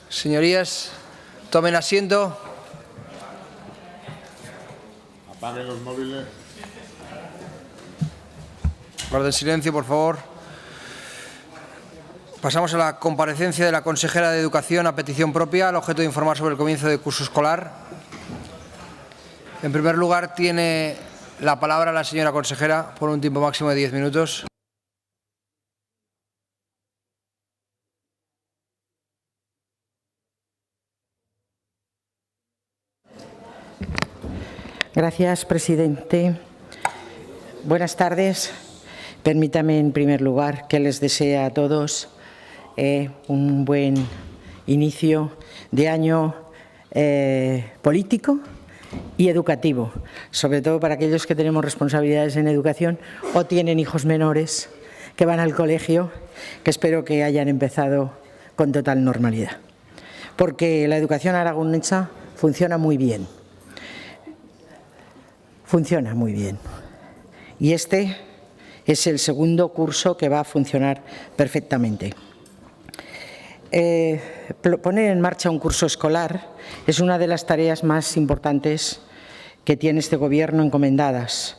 Señorías, tomen asiento. Apaguen los móviles. Guarden silencio, por favor. Pasamos a la comparecencia de la consejera de Educación a petición propia, al objeto de informar sobre el comienzo del curso escolar. En primer lugar, tiene la palabra la señora consejera por un tiempo máximo de 10 minutos. Gracias, presidente. Buenas tardes. Permítame, en primer lugar, que les desee a todos un buen inicio de año político y educativo, sobre todo para aquellos que tenemos responsabilidades en educación o tienen hijos menores que van al colegio, que espero que hayan empezado con total normalidad, porque la educación aragonesa funciona muy bien. Funciona muy bien. Y este es el segundo curso que va a funcionar perfectamente. Poner en marcha un curso escolar es una de las tareas más importantes que tiene este Gobierno encomendadas,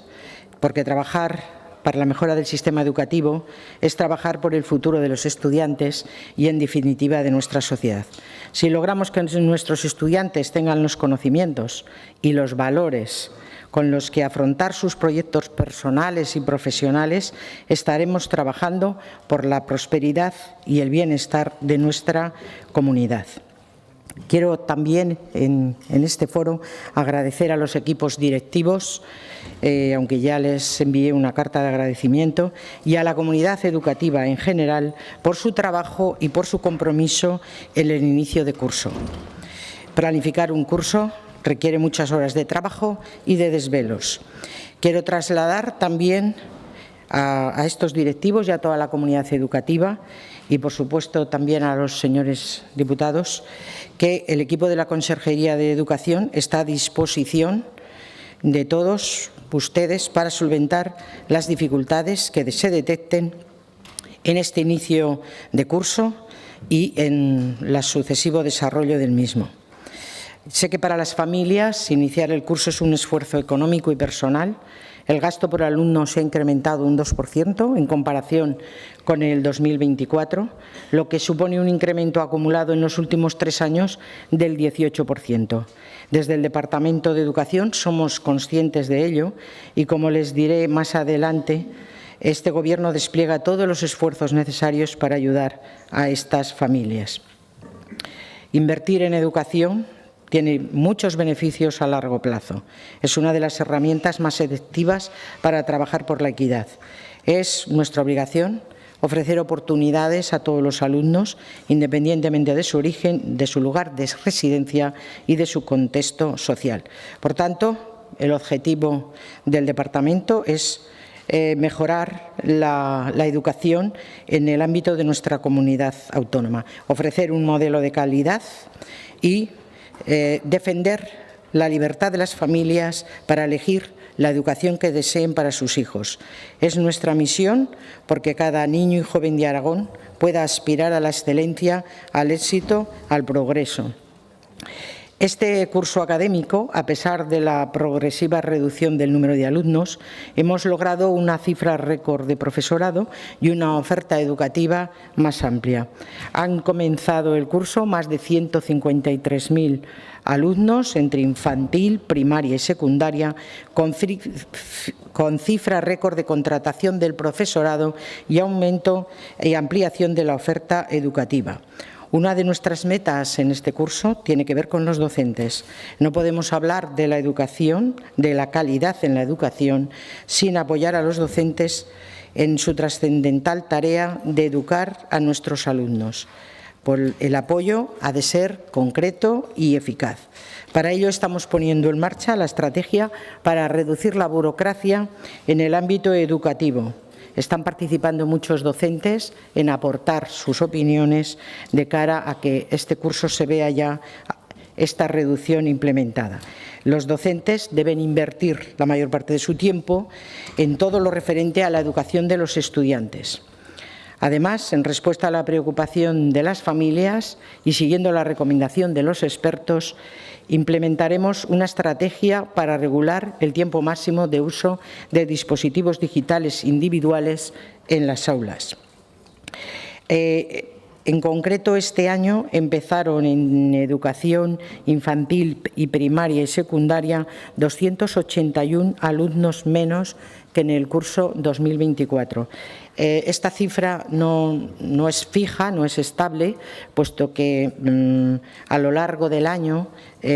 porque trabajar para la mejora del sistema educativo es trabajar por el futuro de los estudiantes y, en definitiva, de nuestra sociedad. Si logramos que nuestros estudiantes tengan los conocimientos y los valores con los que afrontar sus proyectos personales y profesionales, estaremos trabajando por la prosperidad y el bienestar de nuestra comunidad. Quiero también, en este foro, agradecer a los equipos directivos, aunque ya les envié una carta de agradecimiento, y a la comunidad educativa en general por su trabajo y por su compromiso en el inicio de curso. Planificar un curso requiere muchas horas de trabajo y de desvelos. Quiero trasladar también a estos directivos y a toda la comunidad educativa y, por supuesto, también a los señores diputados, que el equipo de la Consejería de Educación está a disposición de todos ustedes para solventar las dificultades que se detecten en este inicio de curso y en el sucesivo desarrollo del mismo. Sé que para las familias iniciar el curso es un esfuerzo económico y personal. El gasto por alumno se ha incrementado un 2% en comparación con el 2024, lo que supone un incremento acumulado en los últimos 3 años del 18%. Desde el Departamento de Educación somos conscientes de ello y, como les diré más adelante, este Gobierno despliega todos los esfuerzos necesarios para ayudar a estas familias. Invertir en educación tiene muchos beneficios a largo plazo. Es una de las herramientas más efectivas para trabajar por la equidad. Es nuestra obligación ofrecer oportunidades a todos los alumnos, independientemente de su origen, de su lugar de residencia y de su contexto social. Por tanto, el objetivo del Departamento es mejorar la educación en el ámbito de nuestra comunidad autónoma, ofrecer un modelo de calidad y defender la libertad de las familias para elegir la educación que deseen para sus hijos. Es nuestra misión porque cada niño y joven de Aragón pueda aspirar a la excelencia, al éxito, al progreso. Este curso académico, a pesar de la progresiva reducción del número de alumnos, hemos logrado una cifra récord de profesorado y una oferta educativa más amplia. Han comenzado el curso más de 153.000 alumnos entre infantil, primaria y secundaria, con cifra récord de contratación del profesorado y aumento y ampliación de la oferta educativa. Una de nuestras metas en este curso tiene que ver con los docentes. No podemos hablar de la educación, de la calidad en la educación, sin apoyar a los docentes en su trascendental tarea de educar a nuestros alumnos. El apoyo ha de ser concreto y eficaz. Para ello estamos poniendo en marcha la estrategia para reducir la burocracia en el ámbito educativo. Están participando muchos docentes en aportar sus opiniones de cara a que este curso se vea ya esta reducción implementada. Los docentes deben invertir la mayor parte de su tiempo en todo lo referente a la educación de los estudiantes. Además, en respuesta a la preocupación de las familias y siguiendo la recomendación de los expertos, implementaremos una estrategia para regular el tiempo máximo de uso de dispositivos digitales individuales en las aulas. En concreto, este año empezaron en educación infantil y primaria y secundaria 281 alumnos menos que en el curso 2024. Esta cifra no es fija, no es estable, puesto que a lo largo del año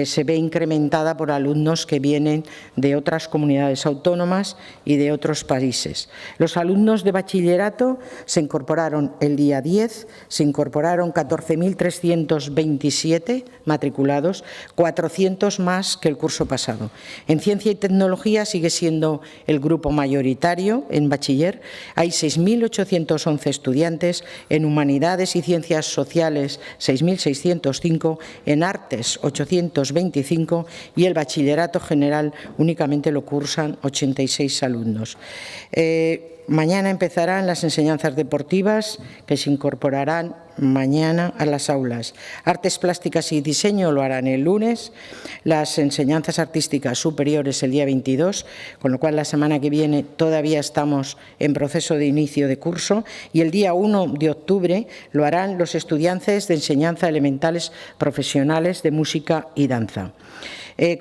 se ve incrementada por alumnos que vienen de otras comunidades autónomas y de otros países. Los alumnos de bachillerato se incorporaron el día 10, se incorporaron 14.327 matriculados, 400 más que el curso pasado. En ciencia y tecnología sigue siendo el grupo mayoritario en bachiller. Hay 6.811 estudiantes, en humanidades y ciencias sociales 6.605, en artes 825 y el bachillerato general únicamente lo cursan 86 alumnos. Mañana empezarán las enseñanzas deportivas que se incorporarán mañana a las aulas. Artes plásticas y diseño lo harán el lunes, las enseñanzas artísticas superiores el día 22, con lo cual la semana que viene todavía estamos en proceso de inicio de curso, y el día 1 de octubre lo harán los estudiantes de enseñanza elementales profesionales de música y danza.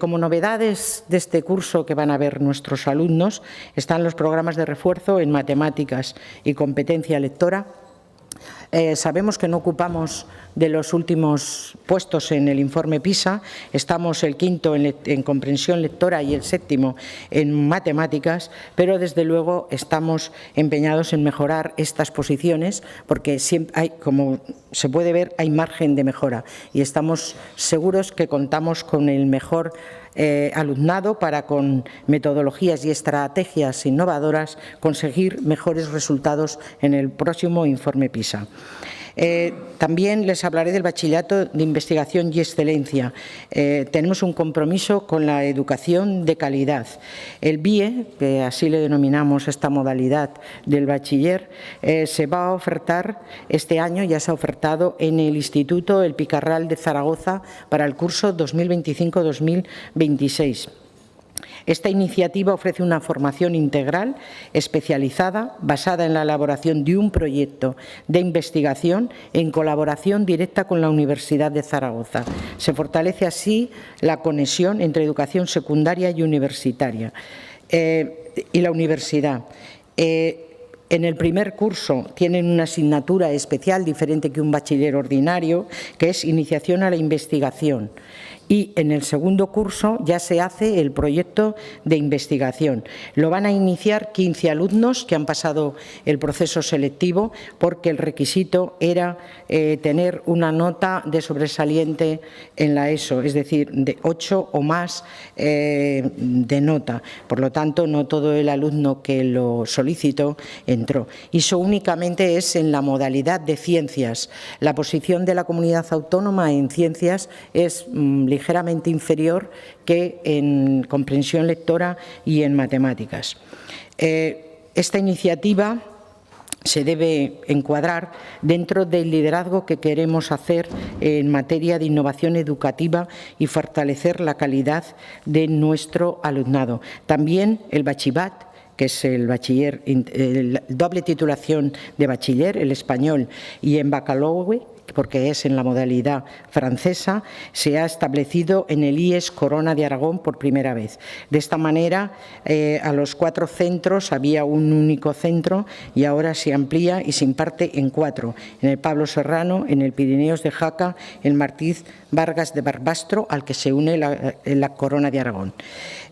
Como novedades de este curso que van a ver nuestros alumnos están los programas de refuerzo en matemáticas y competencia lectora. Sabemos que no ocupamos de los últimos puestos en el informe PISA, estamos el quinto en comprensión lectora y el séptimo en matemáticas, pero desde luego estamos empeñados en mejorar estas posiciones porque siempre hay, como se puede ver, hay margen de mejora y estamos seguros que contamos con el mejor alumnado para, con metodologías y estrategias innovadoras, conseguir mejores resultados en el próximo informe PISA. También les hablaré del bachillerato de investigación y excelencia. Tenemos un compromiso con la educación de calidad. El BIE, que así le denominamos esta modalidad del bachiller, se va a ofertar este año, ya se ha ofertado en el Instituto El Picarral de Zaragoza para el curso 2025-2026. Esta iniciativa ofrece una formación integral, especializada, basada en la elaboración de un proyecto de investigación en colaboración directa con la Universidad de Zaragoza. Se fortalece así la conexión entre educación secundaria y universitaria y la universidad. En el primer curso tienen una asignatura especial diferente que un bachiller ordinario, que es iniciación a la investigación. Y en el segundo curso ya se hace el proyecto de investigación. Lo van a iniciar 15 alumnos que han pasado el proceso selectivo porque el requisito era tener una nota de sobresaliente en la ESO, es decir, de 8 o más de nota. Por lo tanto, no todo el alumno que lo solicitó entró. Y eso únicamente es en la modalidad de ciencias. La posición de la comunidad autónoma en ciencias es ligeramente inferior que en comprensión lectora y en matemáticas. Esta iniciativa se debe encuadrar dentro del liderazgo que queremos hacer en materia de innovación educativa y fortalecer la calidad de nuestro alumnado. También el Bachibat, que es el bachiller, doble titulación de bachiller, el español y en baccalaureate, porque es en la modalidad francesa, se ha establecido en el IES Corona de Aragón por primera vez. De esta manera, a los 4 centros había un único centro y ahora se amplía y se imparte en 4, en el Pablo Serrano, en el Pirineos de Jaca, en Martí Vargas de Barbastro, al que se une la Corona de Aragón.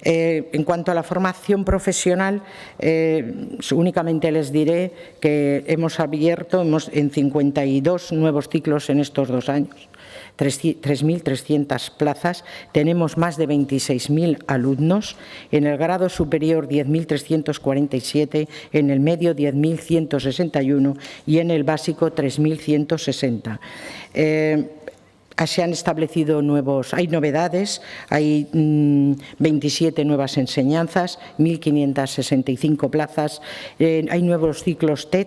En cuanto a la formación profesional, únicamente les diré que hemos abierto en 52 nuevos ciclos en estos 2 años, 3.300 plazas, tenemos más de 26.000 alumnos, en el grado superior 10.347, en el medio 10.161 y en el básico 3.160. Se han establecido hay novedades, hay 27 nuevas enseñanzas, 1.565 plazas, hay nuevos ciclos TED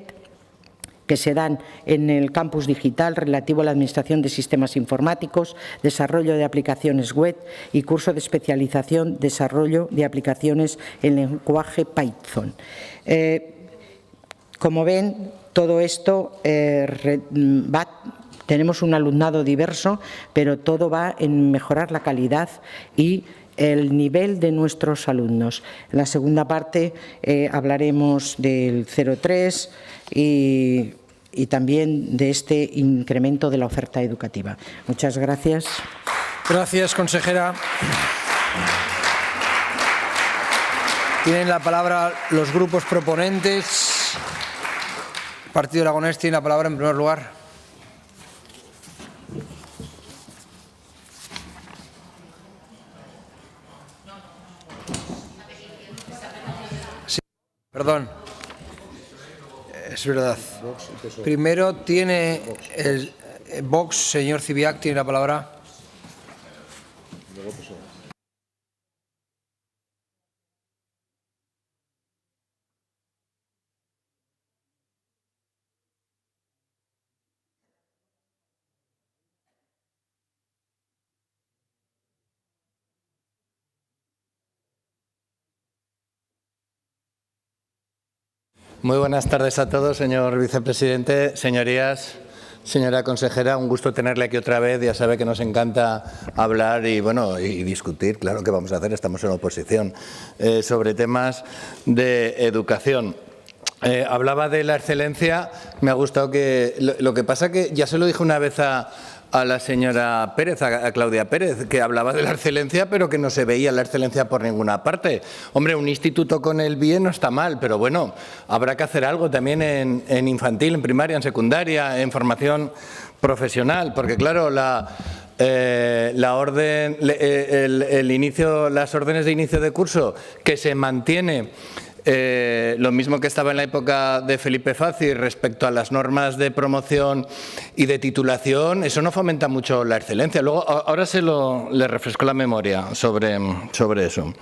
que se dan en el campus digital relativo a la Administración de Sistemas Informáticos, desarrollo de aplicaciones web y curso de especialización, desarrollo de aplicaciones en lenguaje Python. Como ven, todo esto tenemos un alumnado diverso, pero todo va en mejorar la calidad y el nivel de nuestros alumnos. En la segunda parte hablaremos del 03 y también de este incremento de la oferta educativa. Muchas gracias. Gracias, consejera. Tienen la palabra los grupos proponentes. El Partido Aragonés tiene la palabra en primer lugar. Sí, perdón. Es verdad. Primero tiene el Vox, señor Cibiac, tiene la palabra. Muy buenas tardes a todos, señor vicepresidente, señorías, señora consejera. Un gusto tenerle aquí otra vez. Ya sabe que nos encanta hablar y discutir. Claro que vamos a hacer, estamos en oposición, sobre temas de educación. Hablaba de la excelencia. Me ha gustado que lo que pasa que ya se lo dije una vez a la señora Pérez, a Claudia Pérez, que hablaba de la excelencia, pero que no se veía la excelencia por ninguna parte. Hombre, un instituto con el BIE no está mal, pero bueno, habrá que hacer algo también en infantil, en primaria, en secundaria, en formación profesional, porque claro, las órdenes de inicio de curso que se mantiene. Lo mismo que estaba en la época de Felipe Faci respecto a las normas de promoción y de titulación, eso no fomenta mucho la excelencia. Luego, ahora le refresco la memoria sobre eso.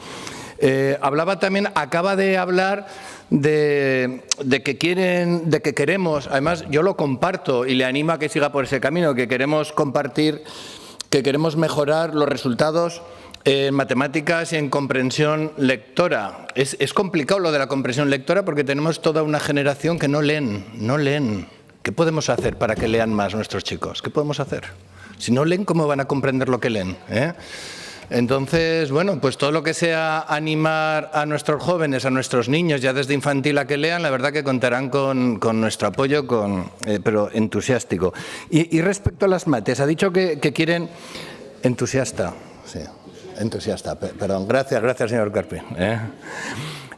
Hablaba también, acaba de hablar de que queremos, además yo lo comparto y le animo a que siga por ese camino, que queremos compartir, que queremos mejorar los resultados en matemáticas y en comprensión lectora. Es complicado lo de la comprensión lectora porque tenemos toda una generación que no leen. ¿Qué podemos hacer para que lean más nuestros chicos? ¿Qué podemos hacer? Si no leen, ¿cómo van a comprender lo que leen? Entonces, bueno, pues todo lo que sea animar a nuestros jóvenes, a nuestros niños, ya desde infantil a que lean, la verdad que contarán con nuestro apoyo, pero entusiástico. Y respecto a las mates, ha dicho que quieren... Entusiasta, sí. Entusiasta, perdón. Gracias, señor Carpi.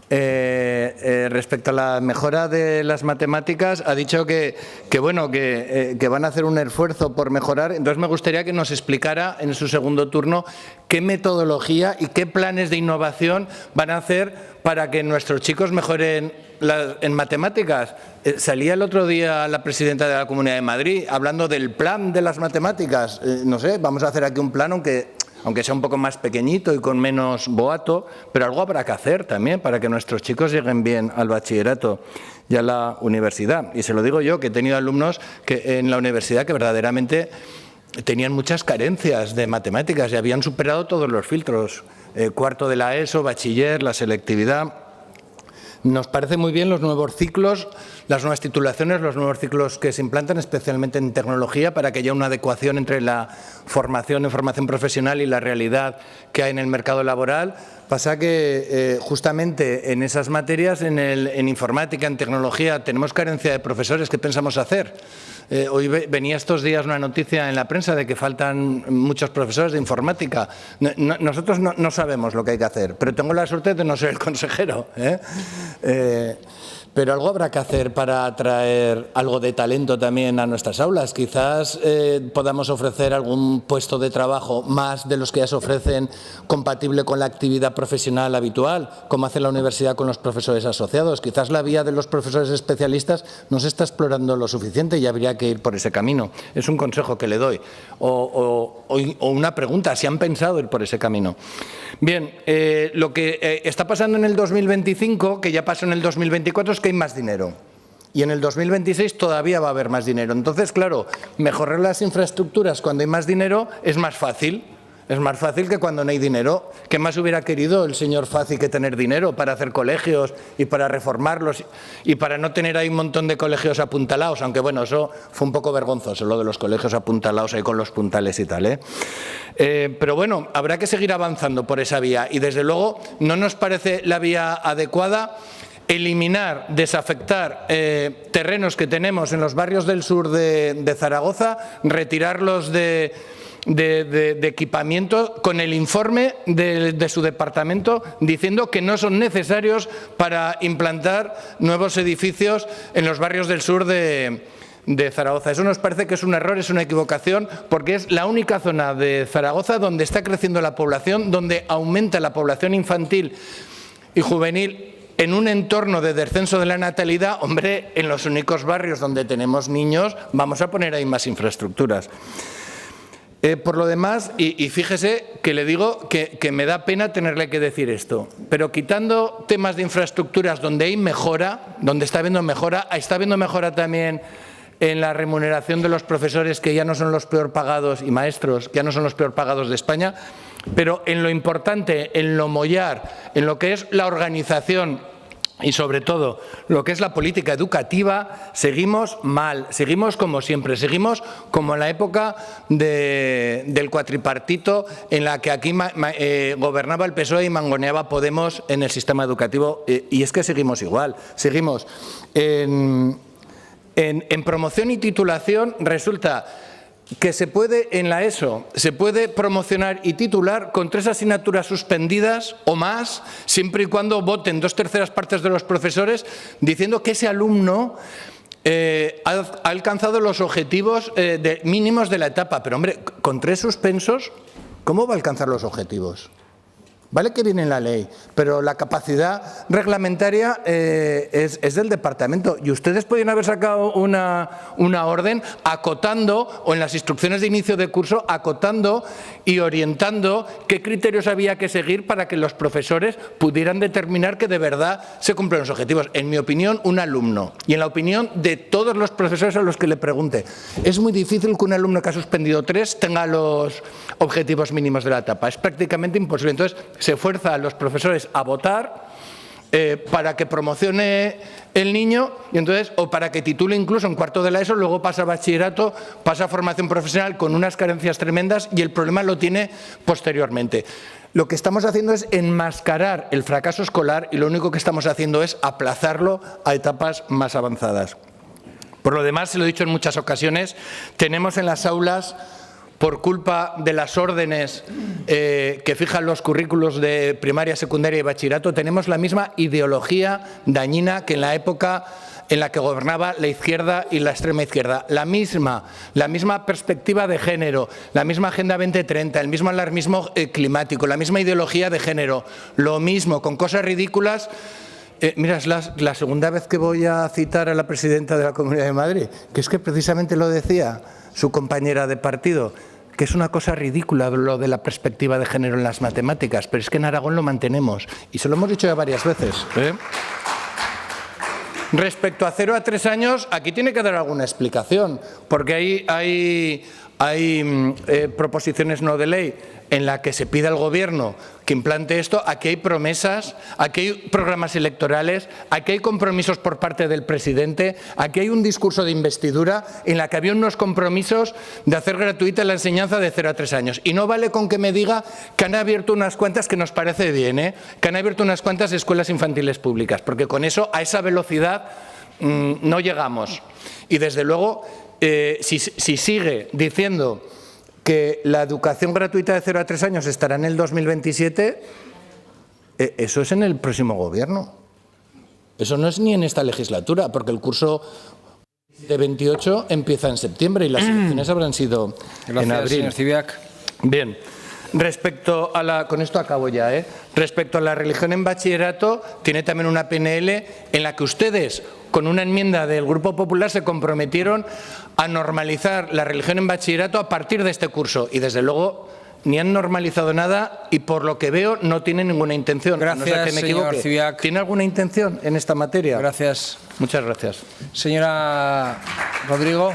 Respecto a la mejora de las matemáticas, ha dicho que van a hacer un esfuerzo por mejorar. Entonces, me gustaría que nos explicara en su segundo turno qué metodología y qué planes de innovación van a hacer para que nuestros chicos mejoren en matemáticas. Salía el otro día la presidenta de la Comunidad de Madrid hablando del plan de las matemáticas. No sé, vamos a hacer aquí un plan, aunque sea un poco más pequeñito y con menos boato, pero algo habrá que hacer también para que nuestros chicos lleguen bien al bachillerato y a la universidad. Y se lo digo yo, que he tenido alumnos en la universidad que verdaderamente tenían muchas carencias de matemáticas y habían superado todos los filtros. Cuarto de la ESO, bachiller, la selectividad. Nos parece muy bien los nuevos ciclos, las nuevas titulaciones, los nuevos ciclos que se implantan, especialmente en tecnología, para que haya una adecuación entre la formación en formación profesional y la realidad que hay en el mercado laboral. Pasa que justamente en esas materias, en informática, en tecnología, tenemos carencia de profesores. ¿Qué pensamos hacer? Hoy venía estos días una noticia en la prensa de que faltan muchos profesores de informática. Nosotros no sabemos lo que hay que hacer, pero tengo la suerte de no ser el consejero. pero algo habrá que hacer para atraer algo de talento también a nuestras aulas. Quizás podamos ofrecer algún puesto de trabajo más de los que ya se ofrecen compatible con la actividad profesional habitual, como hace la universidad con los profesores asociados. Quizás la vía de los profesores especialistas no se está explorando lo suficiente y habría que ir por ese camino. Es un consejo que le doy. O una pregunta, si han pensado ir por ese camino. Bien, lo que está pasando en el 2025, que ya pasó en el 2024, es que hay más dinero. Y en el 2026 todavía va a haber más dinero. Entonces, claro, mejorar las infraestructuras cuando hay más dinero es más fácil. Es más fácil que cuando no hay dinero. ¿Qué más hubiera querido el señor Fazi que tener dinero para hacer colegios y para reformarlos y para no tener ahí un montón de colegios apuntalados? Aunque bueno, eso fue un poco vergonzoso, lo de los colegios apuntalados ahí con los puntales y tal, ¿eh? Pero bueno, habrá que seguir avanzando por esa vía y desde luego no nos parece la vía adecuada eliminar, desafectar terrenos que tenemos en los barrios del sur de Zaragoza, retirarlos de equipamiento con el informe de su departamento diciendo que no son necesarios para implantar nuevos edificios en los barrios del sur de Zaragoza. Eso nos parece que es un error, es una equivocación, porque es la única zona de Zaragoza donde está creciendo la población, donde aumenta la población infantil y juvenil en un entorno de descenso de la natalidad. Hombre, en los únicos barrios donde tenemos niños vamos a poner ahí más infraestructuras. Por lo demás, y fíjese que le digo que me da pena tenerle que decir esto, pero quitando temas de infraestructuras donde hay mejora, donde está habiendo mejora también en la remuneración de los profesores, que ya no son los peor pagados, y maestros, que ya no son los peor pagados de España, pero en lo importante, en lo mollar, en lo que es la organización y sobre todo lo que es la política educativa, seguimos mal, seguimos como siempre, seguimos como en la época del cuatripartito en la que aquí gobernaba el PSOE y mangoneaba Podemos en el sistema educativo, y es que seguimos igual, seguimos en promoción y titulación. Resulta que se puede, en la ESO, se puede promocionar y titular con 3 asignaturas suspendidas o más, siempre y cuando voten 2/3 partes de los profesores, diciendo que ese alumno ha alcanzado los objetivos mínimos de la etapa. Pero, hombre, con 3 suspensos, ¿cómo va a alcanzar los objetivos? Vale que viene en la ley, pero la capacidad reglamentaria es del departamento. Y ustedes podrían haber sacado una orden acotando, o en las instrucciones de inicio de curso, acotando y orientando qué criterios había que seguir para que los profesores pudieran determinar que de verdad se cumplen los objetivos. En mi opinión, un alumno, y en la opinión de todos los profesores a los que le pregunte, es muy difícil que un alumno que ha suspendido 3 tenga los objetivos mínimos de la etapa. Es prácticamente imposible. Entonces, se fuerza a los profesores a votar para que promocione el niño, y entonces, o para que titule incluso en cuarto de la ESO, luego pasa a bachillerato, pasa a formación profesional con unas carencias tremendas, y el problema lo tiene posteriormente. Lo que estamos haciendo es enmascarar el fracaso escolar, y lo único que estamos haciendo es aplazarlo a etapas más avanzadas. Por lo demás, se lo he dicho en muchas ocasiones, tenemos en las aulas, por culpa de las órdenes que fijan los currículos de primaria, secundaria y bachillerato, tenemos la misma ideología dañina que en la época en la que gobernaba la izquierda y la extrema izquierda. La misma perspectiva de género, la misma Agenda 2030, el mismo alarmismo climático, la misma ideología de género, lo mismo, con cosas ridículas. Mira, es la segunda vez que voy a citar a la presidenta de la Comunidad de Madrid, que es que precisamente lo decía su compañera de partido, que es una cosa ridícula lo de la perspectiva de género en las matemáticas, pero es que en Aragón lo mantenemos, y se lo hemos dicho ya varias veces. Respecto a 0 a 3 años, aquí tiene que dar alguna explicación, porque hay proposiciones no de ley en la que se pide al Gobierno que implante esto. Aquí hay promesas, aquí hay programas electorales, aquí hay compromisos por parte del presidente, aquí hay un discurso de investidura en la que había unos compromisos de hacer gratuita la enseñanza de 0 a 3 años. Y no vale con que me diga que han abierto unas cuantas, que nos parece bien, que han abierto unas cuantas escuelas infantiles públicas, porque con eso, a esa velocidad, no llegamos. Y desde luego, si sigue diciendo que la educación gratuita de 0 a 3 años estará en el 2027, eso es en el próximo Gobierno. Eso no es ni en esta legislatura, porque el curso de 28 empieza en septiembre y las elecciones habrán sido en abril. Señor Cibiac. Bien. Respecto a la... Con esto acabo ya, ¿eh? Respecto a la religión en bachillerato, tiene también una PNL en la que ustedes, con una enmienda del Grupo Popular, se comprometieron a normalizar la religión en bachillerato a partir de este curso. Y, desde luego, ni han normalizado nada y, por lo que veo, no tienen ninguna intención. Gracias, no sé que me señor equivoque. Cibiac. ¿Tiene alguna intención en esta materia? Gracias. Muchas gracias. Señora Rodrigo.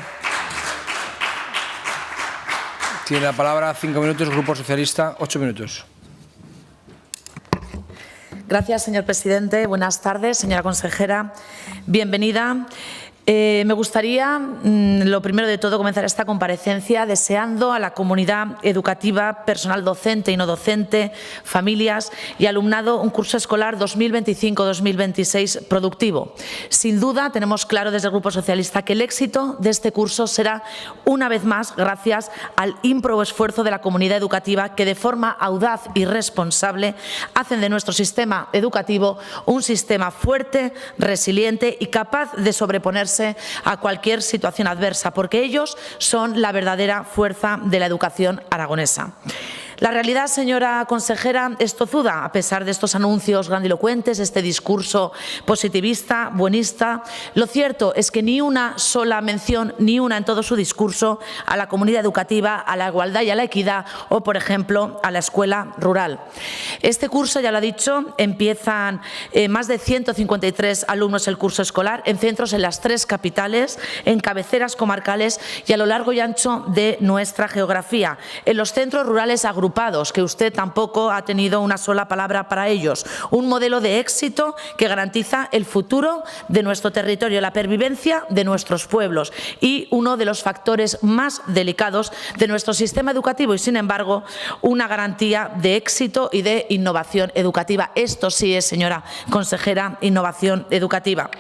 Tiene la palabra 5 minutos, Grupo Socialista, 8 minutos. Gracias, señor presidente. Buenas tardes, señora consejera. Bienvenida. Me gustaría, lo primero de todo, comenzar esta comparecencia deseando a la comunidad educativa, personal docente y no docente, familias y alumnado un curso escolar 2025-2026 productivo. Sin duda, tenemos claro desde el Grupo Socialista que el éxito de este curso será, una vez más, gracias al ímprobo esfuerzo de la comunidad educativa que, de forma audaz y responsable, hacen de nuestro sistema educativo un sistema fuerte, resiliente y capaz de sobreponerse a cualquier situación adversa, porque ellos son la verdadera fuerza de la educación aragonesa. La realidad, señora consejera, es tozuda, a pesar de estos anuncios grandilocuentes, este discurso positivista, buenista. Lo cierto es que ni una sola mención, ni una en todo su discurso, a la comunidad educativa, a la igualdad y a la equidad o, por ejemplo, a la escuela rural. Este curso, ya lo ha dicho, empiezan más de 153 alumnos el curso escolar en centros en las 3 capitales, en cabeceras comarcales y a lo largo y ancho de nuestra geografía, en los centros rurales agrupados, que usted tampoco ha tenido una sola palabra para ellos. Un modelo de éxito que garantiza el futuro de nuestro territorio, la pervivencia de nuestros pueblos y uno de los factores más delicados de nuestro sistema educativo y, sin embargo, una garantía de éxito y de innovación educativa. Esto sí es, señora consejera, innovación educativa.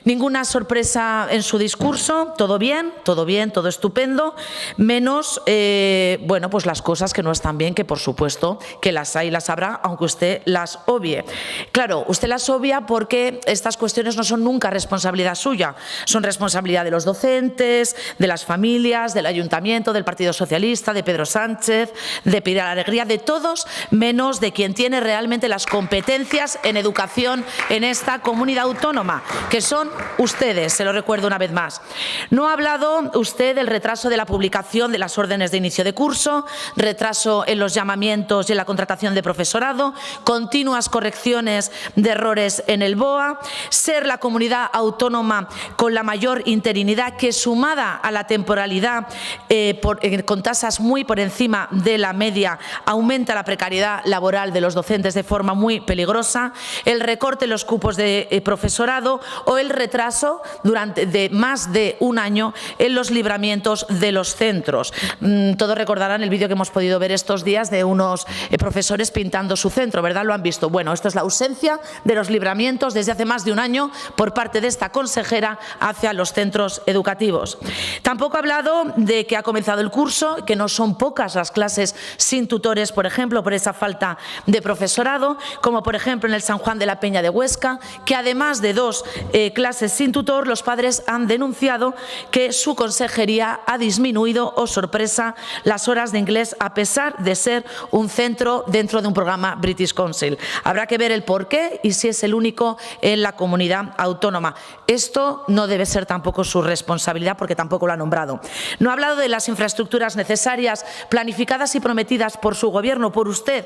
Ninguna sorpresa en su discurso, todo bien, todo estupendo, menos bueno, pues las cosas que no están bien, que por supuesto que las hay y las habrá, aunque usted las obvie. Claro, usted las obvia porque estas cuestiones no son nunca responsabilidad suya, son responsabilidad de los docentes, de las familias, del Ayuntamiento, del Partido Socialista, de Pedro Sánchez, de Pilar Alegría, de todos, menos de quien tiene realmente las competencias en educación en esta comunidad autónoma, que son ustedes, se lo recuerdo una vez más. No ha hablado usted del retraso de la publicación de las órdenes de inicio de curso, retraso en los llamamientos y en la contratación de profesorado, continuas correcciones de errores en el BOA, ser la comunidad autónoma con la mayor interinidad que, sumada a la temporalidad con tasas muy por encima de la media, aumenta la precariedad laboral de los docentes de forma muy peligrosa, el recorte en los cupos de profesorado o el retraso de más de un año en los libramientos de los centros. Todos recordarán el vídeo que hemos podido ver estos días de unos profesores pintando su centro, ¿verdad? Lo han visto. Bueno, esto es la ausencia de los libramientos desde hace más de un año por parte de esta consejera hacia los centros educativos. Tampoco ha hablado de que ha comenzado el curso, que no son pocas las clases sin tutores, por ejemplo, por esa falta de profesorado, como por ejemplo en el San Juan de la Peña de Huesca, que además de 2 clases sin tutor, los padres han denunciado que su consejería ha disminuido, oh sorpresa, las horas de inglés a pesar de ser un centro dentro de un programa British Council. Habrá que ver el porqué y si es el único en la comunidad autónoma. Esto no debe ser tampoco su responsabilidad porque tampoco lo ha nombrado. No ha hablado de las infraestructuras necesarias, planificadas y prometidas por su gobierno, por usted,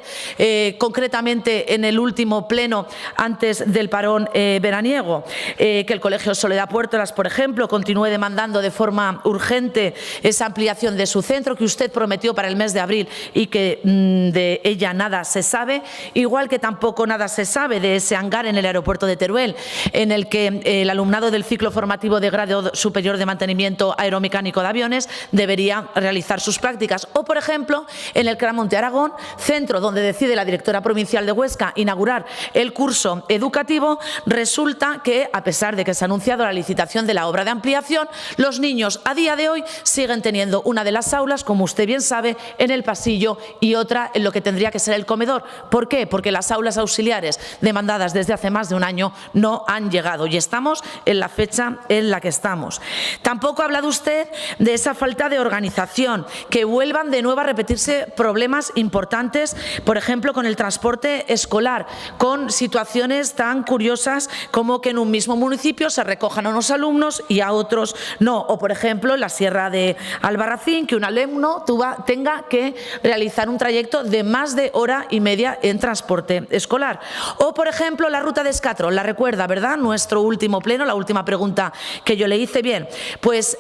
concretamente en el último pleno antes del parón veraniego. Que el Colegio Soledad Puertolas, por ejemplo, continúe demandando de forma urgente esa ampliación de su centro que usted prometió para el mes de abril y que de ella nada se sabe, igual que tampoco nada se sabe de ese hangar en el aeropuerto de Teruel, en el que el alumnado del ciclo formativo de grado superior de mantenimiento aeromecánico de aviones debería realizar sus prácticas. O, por ejemplo, en el CRA Monte Aragón, centro donde decide la directora provincial de Huesca inaugurar el curso educativo, resulta que, a pesar de que se ha anunciado la licitación de la obra de ampliación, los niños a día de hoy siguen teniendo una de las aulas, como usted bien sabe, en el pasillo y otra en lo que tendría que ser el comedor. ¿Por qué? Porque las aulas auxiliares demandadas desde hace más de un año no han llegado y estamos en la fecha en la que estamos. Tampoco ha hablado usted de esa falta de organización, que vuelvan de nuevo a repetirse problemas importantes, por ejemplo, con el transporte escolar, con situaciones tan curiosas como que en un mismo municipio se recojan a unos alumnos y a otros no. O, por ejemplo, en la Sierra de Albarracín, que un alumno tenga que realizar un trayecto de más de hora y media en transporte escolar. O, por ejemplo, la ruta de Escatro, la recuerda, ¿verdad? Nuestro último pleno, la última pregunta que yo le hice. Bien, pues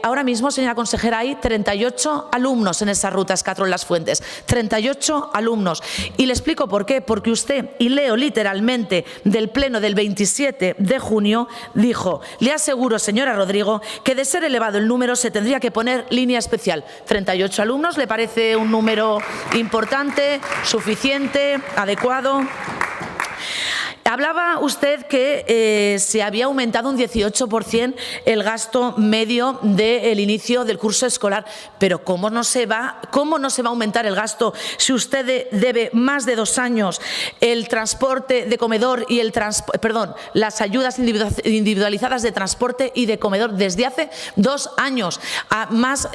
ahora mismo, señora consejera, hay 38 alumnos en esa ruta Escatro en Las Fuentes. 38 alumnos. Y le explico por qué. Porque usted, y leo literalmente del pleno del 27 de junio, dijo: le aseguro, señora Rodrigo, que de ser elevado el número se tendría que poner línea especial. 38 alumnos, ¿le parece un número importante, suficiente, adecuado? Hablaba usted que se había aumentado un 18% el gasto medio del inicio del curso escolar, pero ¿cómo no se va a aumentar el gasto si usted debe más de 2 años el transporte de comedor y las ayudas individualizadas de transporte y de comedor desde hace 2 años, a más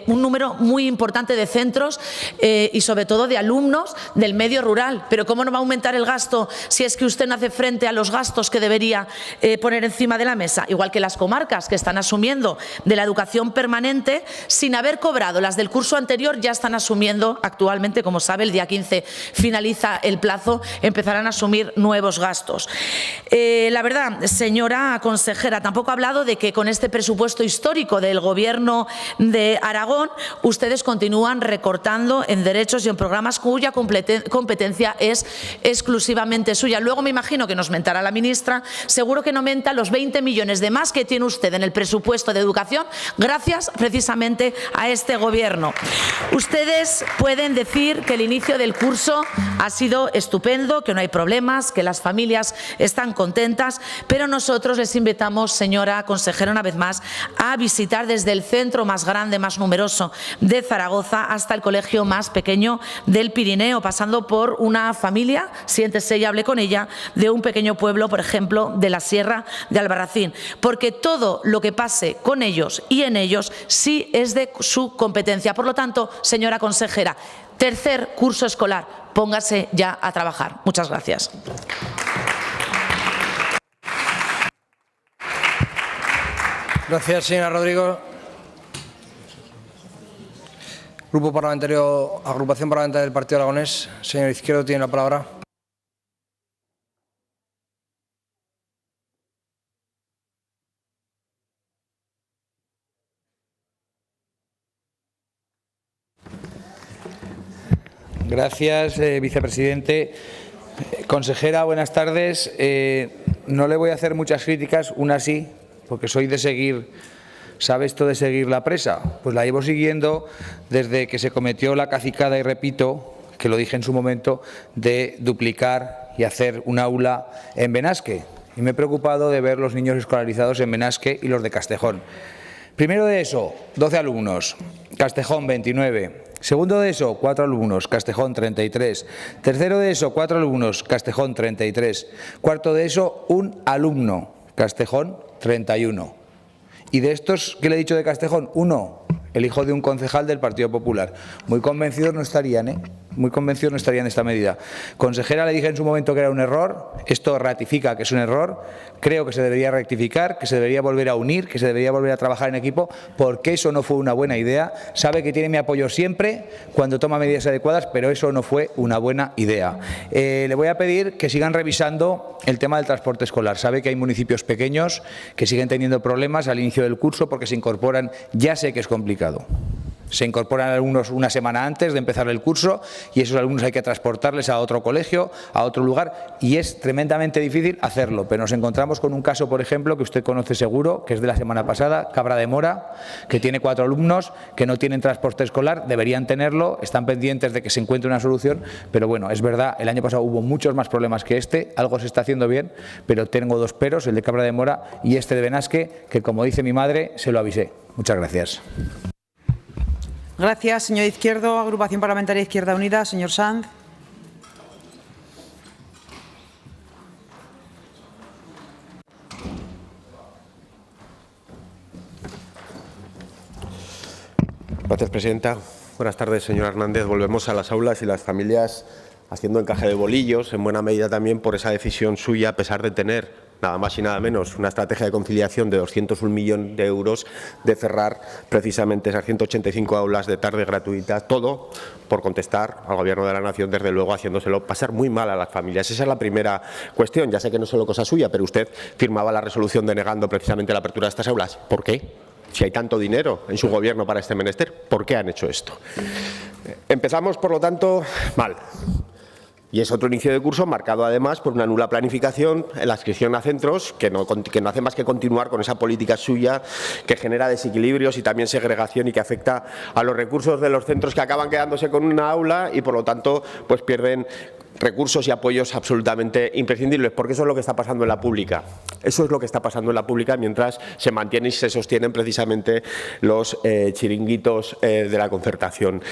un número muy importante de centros y sobre todo de alumnos del medio rural? Pero ¿cómo no va a aumentar el gasto si es que usted no hace frente a los gastos que debería poner encima de la mesa? Igual que las comarcas que están asumiendo de la educación permanente sin haber cobrado las del curso anterior, ya están asumiendo actualmente, como sabe, el día 15 finaliza el plazo, empezarán a asumir nuevos gastos. La verdad, señora consejera, tampoco ha hablado de que con este presupuesto histórico del Gobierno de Aragón ustedes continúan recortando en derechos y en programas cuya competencia es exclusivamente suya. Luego me imagino que nos mentará la ministra, seguro que no menta los 20 millones de más que tiene usted en el presupuesto de educación gracias precisamente a este Gobierno. Ustedes pueden decir que el inicio del curso ha sido estupendo, que no hay problemas, que las familias están contentas, pero nosotros les invitamos, señora consejera, una vez más, a visitar desde el centro más grande, más numeroso de Zaragoza hasta el colegio más pequeño del Pirineo, pasando por una familia, siéntese y hable con ella, de un pequeño pueblo, por ejemplo, de la Sierra de Albarracín, porque todo lo que pase con ellos y en ellos sí es de su competencia. Por lo tanto, señora consejera, tercer curso escolar, póngase ya a trabajar. Muchas gracias. Gracias, señora Rodrigo. Agrupación Parlamentaria del Partido Aragonés. Señor Izquierdo, tiene la palabra. Gracias, vicepresidente. Consejera, buenas tardes. No le voy a hacer muchas críticas, una sí, porque soy de seguir. ¿Sabe esto de seguir la presa? Pues la llevo siguiendo desde que se cometió la cacicada, y repito, que lo dije en su momento, de duplicar y hacer un aula en Benasque. Y me he preocupado de ver los niños escolarizados en Benasque y los de Castejón. Primero de eso, 12 alumnos, Castejón 29. Segundo de eso, 4 alumnos, Castejón 33. Tercero de eso, 4 alumnos, Castejón 33. Cuarto de eso, 1 alumno, Castejón 31. Y de estos que le he dicho de Castejón, 1, el hijo de un concejal del Partido Popular. Muy convencidos no estarían, Muy convencidos no estarían de esta medida. Consejera, le dije en su momento que era un error. Esto ratifica que es un error. Creo que se debería rectificar, que se debería volver a unir, que se debería volver a trabajar en equipo, porque eso no fue una buena idea. Sabe que tiene mi apoyo siempre cuando toma medidas adecuadas, pero eso no fue una buena idea. Le voy a pedir que sigan revisando el tema del transporte escolar. Sabe que hay municipios pequeños que siguen teniendo problemas al inicio del curso porque se incorporan, ya sé que es complicado. Se incorporan alumnos una semana antes de empezar el curso y esos alumnos hay que transportarles a otro colegio, a otro lugar, y es tremendamente difícil hacerlo. Pero nos encontramos con un caso, por ejemplo, que usted conoce seguro, que es de la semana pasada, Cabra de Mora, que tiene 4 alumnos que no tienen transporte escolar, deberían tenerlo, están pendientes de que se encuentre una solución, pero bueno, es verdad, el año pasado hubo muchos más problemas que este, algo se está haciendo bien, pero tengo 2 peros, el de Cabra de Mora y este de Benasque, que como dice mi madre, se lo avisé. Muchas gracias. Gracias, señor Izquierdo. Agrupación Parlamentaria Izquierda Unida, señor Sanz. Gracias, presidenta. Buenas tardes, señor Hernández. Volvemos a las aulas y las familias haciendo encaje de bolillos, en buena medida también por esa decisión suya, a pesar de tener nada más y nada menos una estrategia de conciliación de 201 millones de euros, de cerrar precisamente esas 185 aulas de tarde gratuitas, todo por contestar al Gobierno de la Nación, desde luego haciéndoselo pasar muy mal a las familias. Esa es la primera cuestión. Ya sé que no es solo cosa suya, pero usted firmaba la resolución denegando precisamente la apertura de estas aulas. ¿Por qué? Si hay tanto dinero en su Gobierno para este menester, ¿por qué han hecho esto? Empezamos, por lo tanto, mal. Y es otro inicio de curso marcado, además, por una nula planificación en la adscripción a centros que no hace más que continuar con esa política suya que genera desequilibrios y también segregación y que afecta a los recursos de los centros, que acaban quedándose con una aula y, por lo tanto, pues pierden recursos y apoyos absolutamente imprescindibles, porque eso es lo que está pasando en la pública. Eso es lo que está pasando en la pública mientras se mantienen y se sostienen precisamente los chiringuitos de la concertación.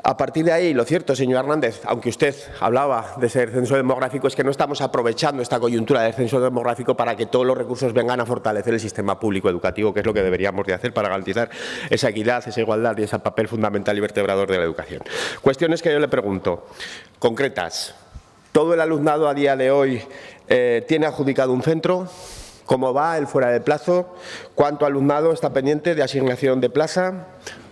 A partir de ahí, lo cierto, señor Hernández, aunque usted hablaba de ese censo demográfico, es que no estamos aprovechando esta coyuntura del censo demográfico para que todos los recursos vengan a fortalecer el sistema público educativo, que es lo que deberíamos de hacer para garantizar esa equidad, esa igualdad y ese papel fundamental y vertebrador de la educación. Cuestiones que yo le pregunto, concretas. ¿Todo el alumnado a día de hoy tiene adjudicado un centro? ¿Cómo va el fuera de plazo? ¿Cuánto alumnado está pendiente de asignación de plaza?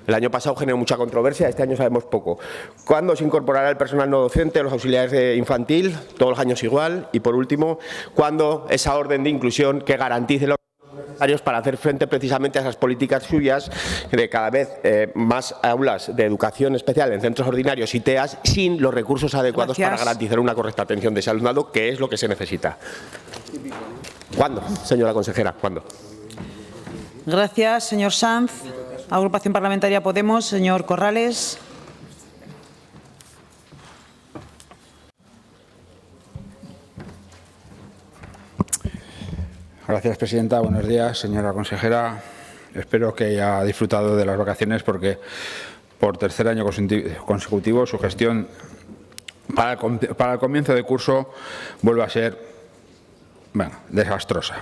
El año pasado generó mucha controversia, este año sabemos poco. ¿Cuándo se incorporará el personal no docente, los auxiliares de infantil? Todos los años igual. Y por último, ¿cuándo esa orden de inclusión que garantice los necesarios para hacer frente precisamente a esas políticas suyas de cada vez más aulas de educación especial en centros ordinarios y TEAs sin los recursos adecuados para garantizar una correcta atención de ese alumnado, que es lo que se necesita? ¿Cuándo, señora consejera? ¿Cuándo? Gracias, señor Sanz. Agrupación Parlamentaria Podemos, señor Corrales. Gracias, presidenta. Buenos días, señora consejera. Espero que haya disfrutado de las vacaciones, porque por tercer año consecutivo su gestión para el comienzo de curso vuelve a ser desastrosa.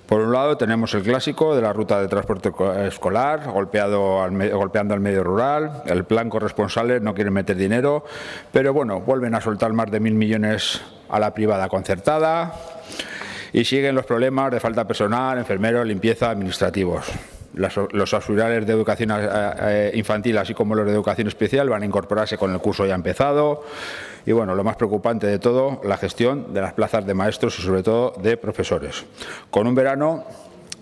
Por un lado, tenemos el clásico de la ruta de transporte escolar, golpeando al medio rural. El plan corresponsable no quiere meter dinero, pero bueno, vuelven a soltar más de 1.000 millones a la privada concertada. Y siguen los problemas de falta de personal, enfermeros, limpieza, administrativos. Los auxiliares de educación infantil, así como los de educación especial, van a incorporarse con el curso ya empezado. Y bueno, lo más preocupante de todo, la gestión de las plazas de maestros y sobre todo de profesores. Con un verano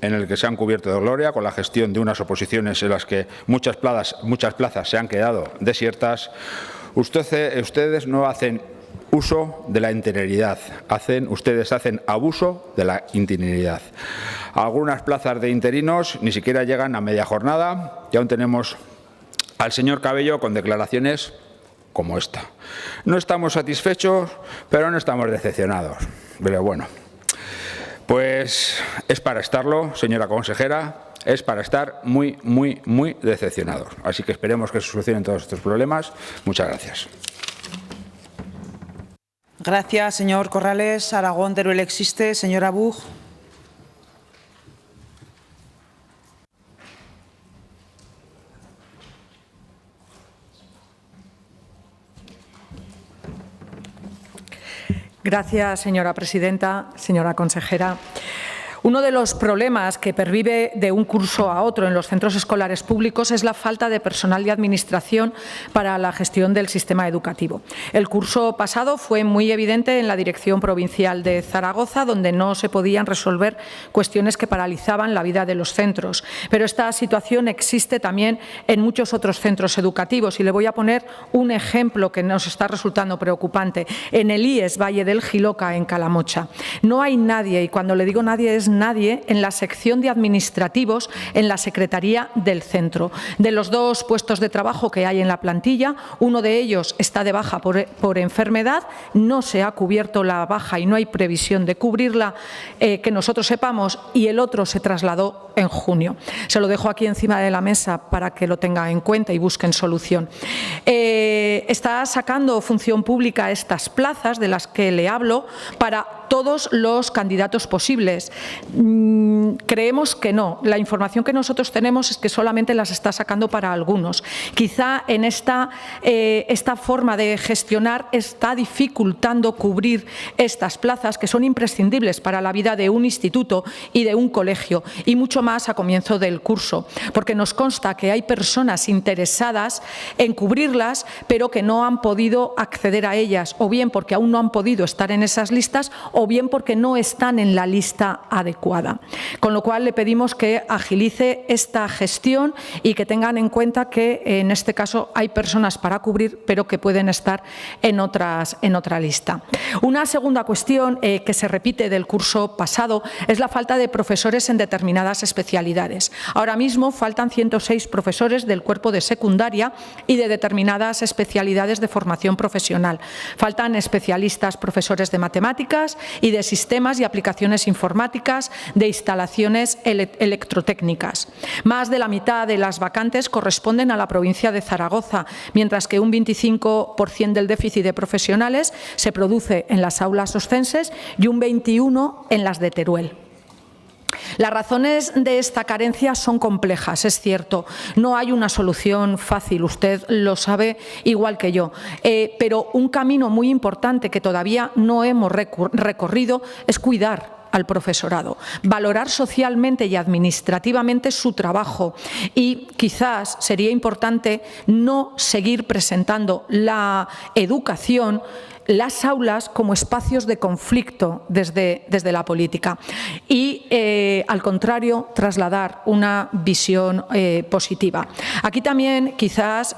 en el que se han cubierto de gloria, con la gestión de unas oposiciones en las que muchas plazas se han quedado desiertas, ustedes no hacen uso de la interinidad, ustedes hacen abuso de la interinidad. Algunas plazas de interinos ni siquiera llegan a media jornada y aún tenemos al señor Cabello con declaraciones como esta. No estamos satisfechos, pero no estamos decepcionados. Pero bueno, pues es para estarlo, señora consejera, es para estar muy, muy, muy decepcionados. Así que esperemos que se solucionen todos estos problemas. Muchas gracias. Gracias, señor Corrales. Aragón, Teruel existe. Señora Buch. Gracias, señora presidenta, señora consejera. Uno de los problemas que pervive de un curso a otro en los centros escolares públicos es la falta de personal de administración para la gestión del sistema educativo. El curso pasado fue muy evidente en la Dirección Provincial de Zaragoza, donde no se podían resolver cuestiones que paralizaban la vida de los centros. Pero esta situación existe también en muchos otros centros educativos y le voy a poner un ejemplo que nos está resultando preocupante. En el IES Valle del Jiloca, en Calamocha, no hay nadie, y cuando le digo nadie es nadie en la sección de administrativos en la Secretaría del centro. De los 2 puestos de trabajo que hay en la plantilla, uno de ellos está de baja por enfermedad, no se ha cubierto la baja y no hay previsión de cubrirla, que nosotros sepamos, y el otro se trasladó en junio. Se lo dejo aquí encima de la mesa para que lo tenga en cuenta y busquen solución. Está sacando Función Pública estas plazas de las que le hablo para todos los candidatos posibles. Creemos que no. La información que nosotros tenemos es que solamente las está sacando para algunos. Quizá en esta forma de gestionar está dificultando cubrir estas plazas que son imprescindibles para la vida de un instituto y de un colegio, y mucho más a comienzo del curso, porque nos consta que hay personas interesadas en cubrirlas, pero que no han podido acceder a ellas, o bien porque aún no han podido estar en esas listas, o bien porque no están en la lista adecuada. Con lo cual le pedimos que agilice esta gestión y que tengan en cuenta que en este caso hay personas para cubrir, pero que pueden estar en otra lista. Una segunda cuestión que se repite del curso pasado es la falta de profesores en determinadas especialidades. Ahora mismo faltan 106 profesores del cuerpo de secundaria y de determinadas especialidades de formación profesional. Faltan especialistas profesores de matemáticas y de sistemas y aplicaciones informáticas, de instalaciones electrotécnicas. Más de la mitad de las vacantes corresponden a la provincia de Zaragoza, mientras que un 25% del déficit de profesionales se produce en las aulas oscenses y un 21% en las de Teruel. Las razones de esta carencia son complejas, es cierto. No hay una solución fácil, usted lo sabe igual que yo. Pero un camino muy importante que todavía no hemos recorrido es cuidar al profesorado, valorar socialmente y administrativamente su trabajo, y quizás sería importante no seguir presentando la educación, las aulas, como espacios de conflicto desde la política y, al contrario, trasladar una visión positiva. Aquí también quizás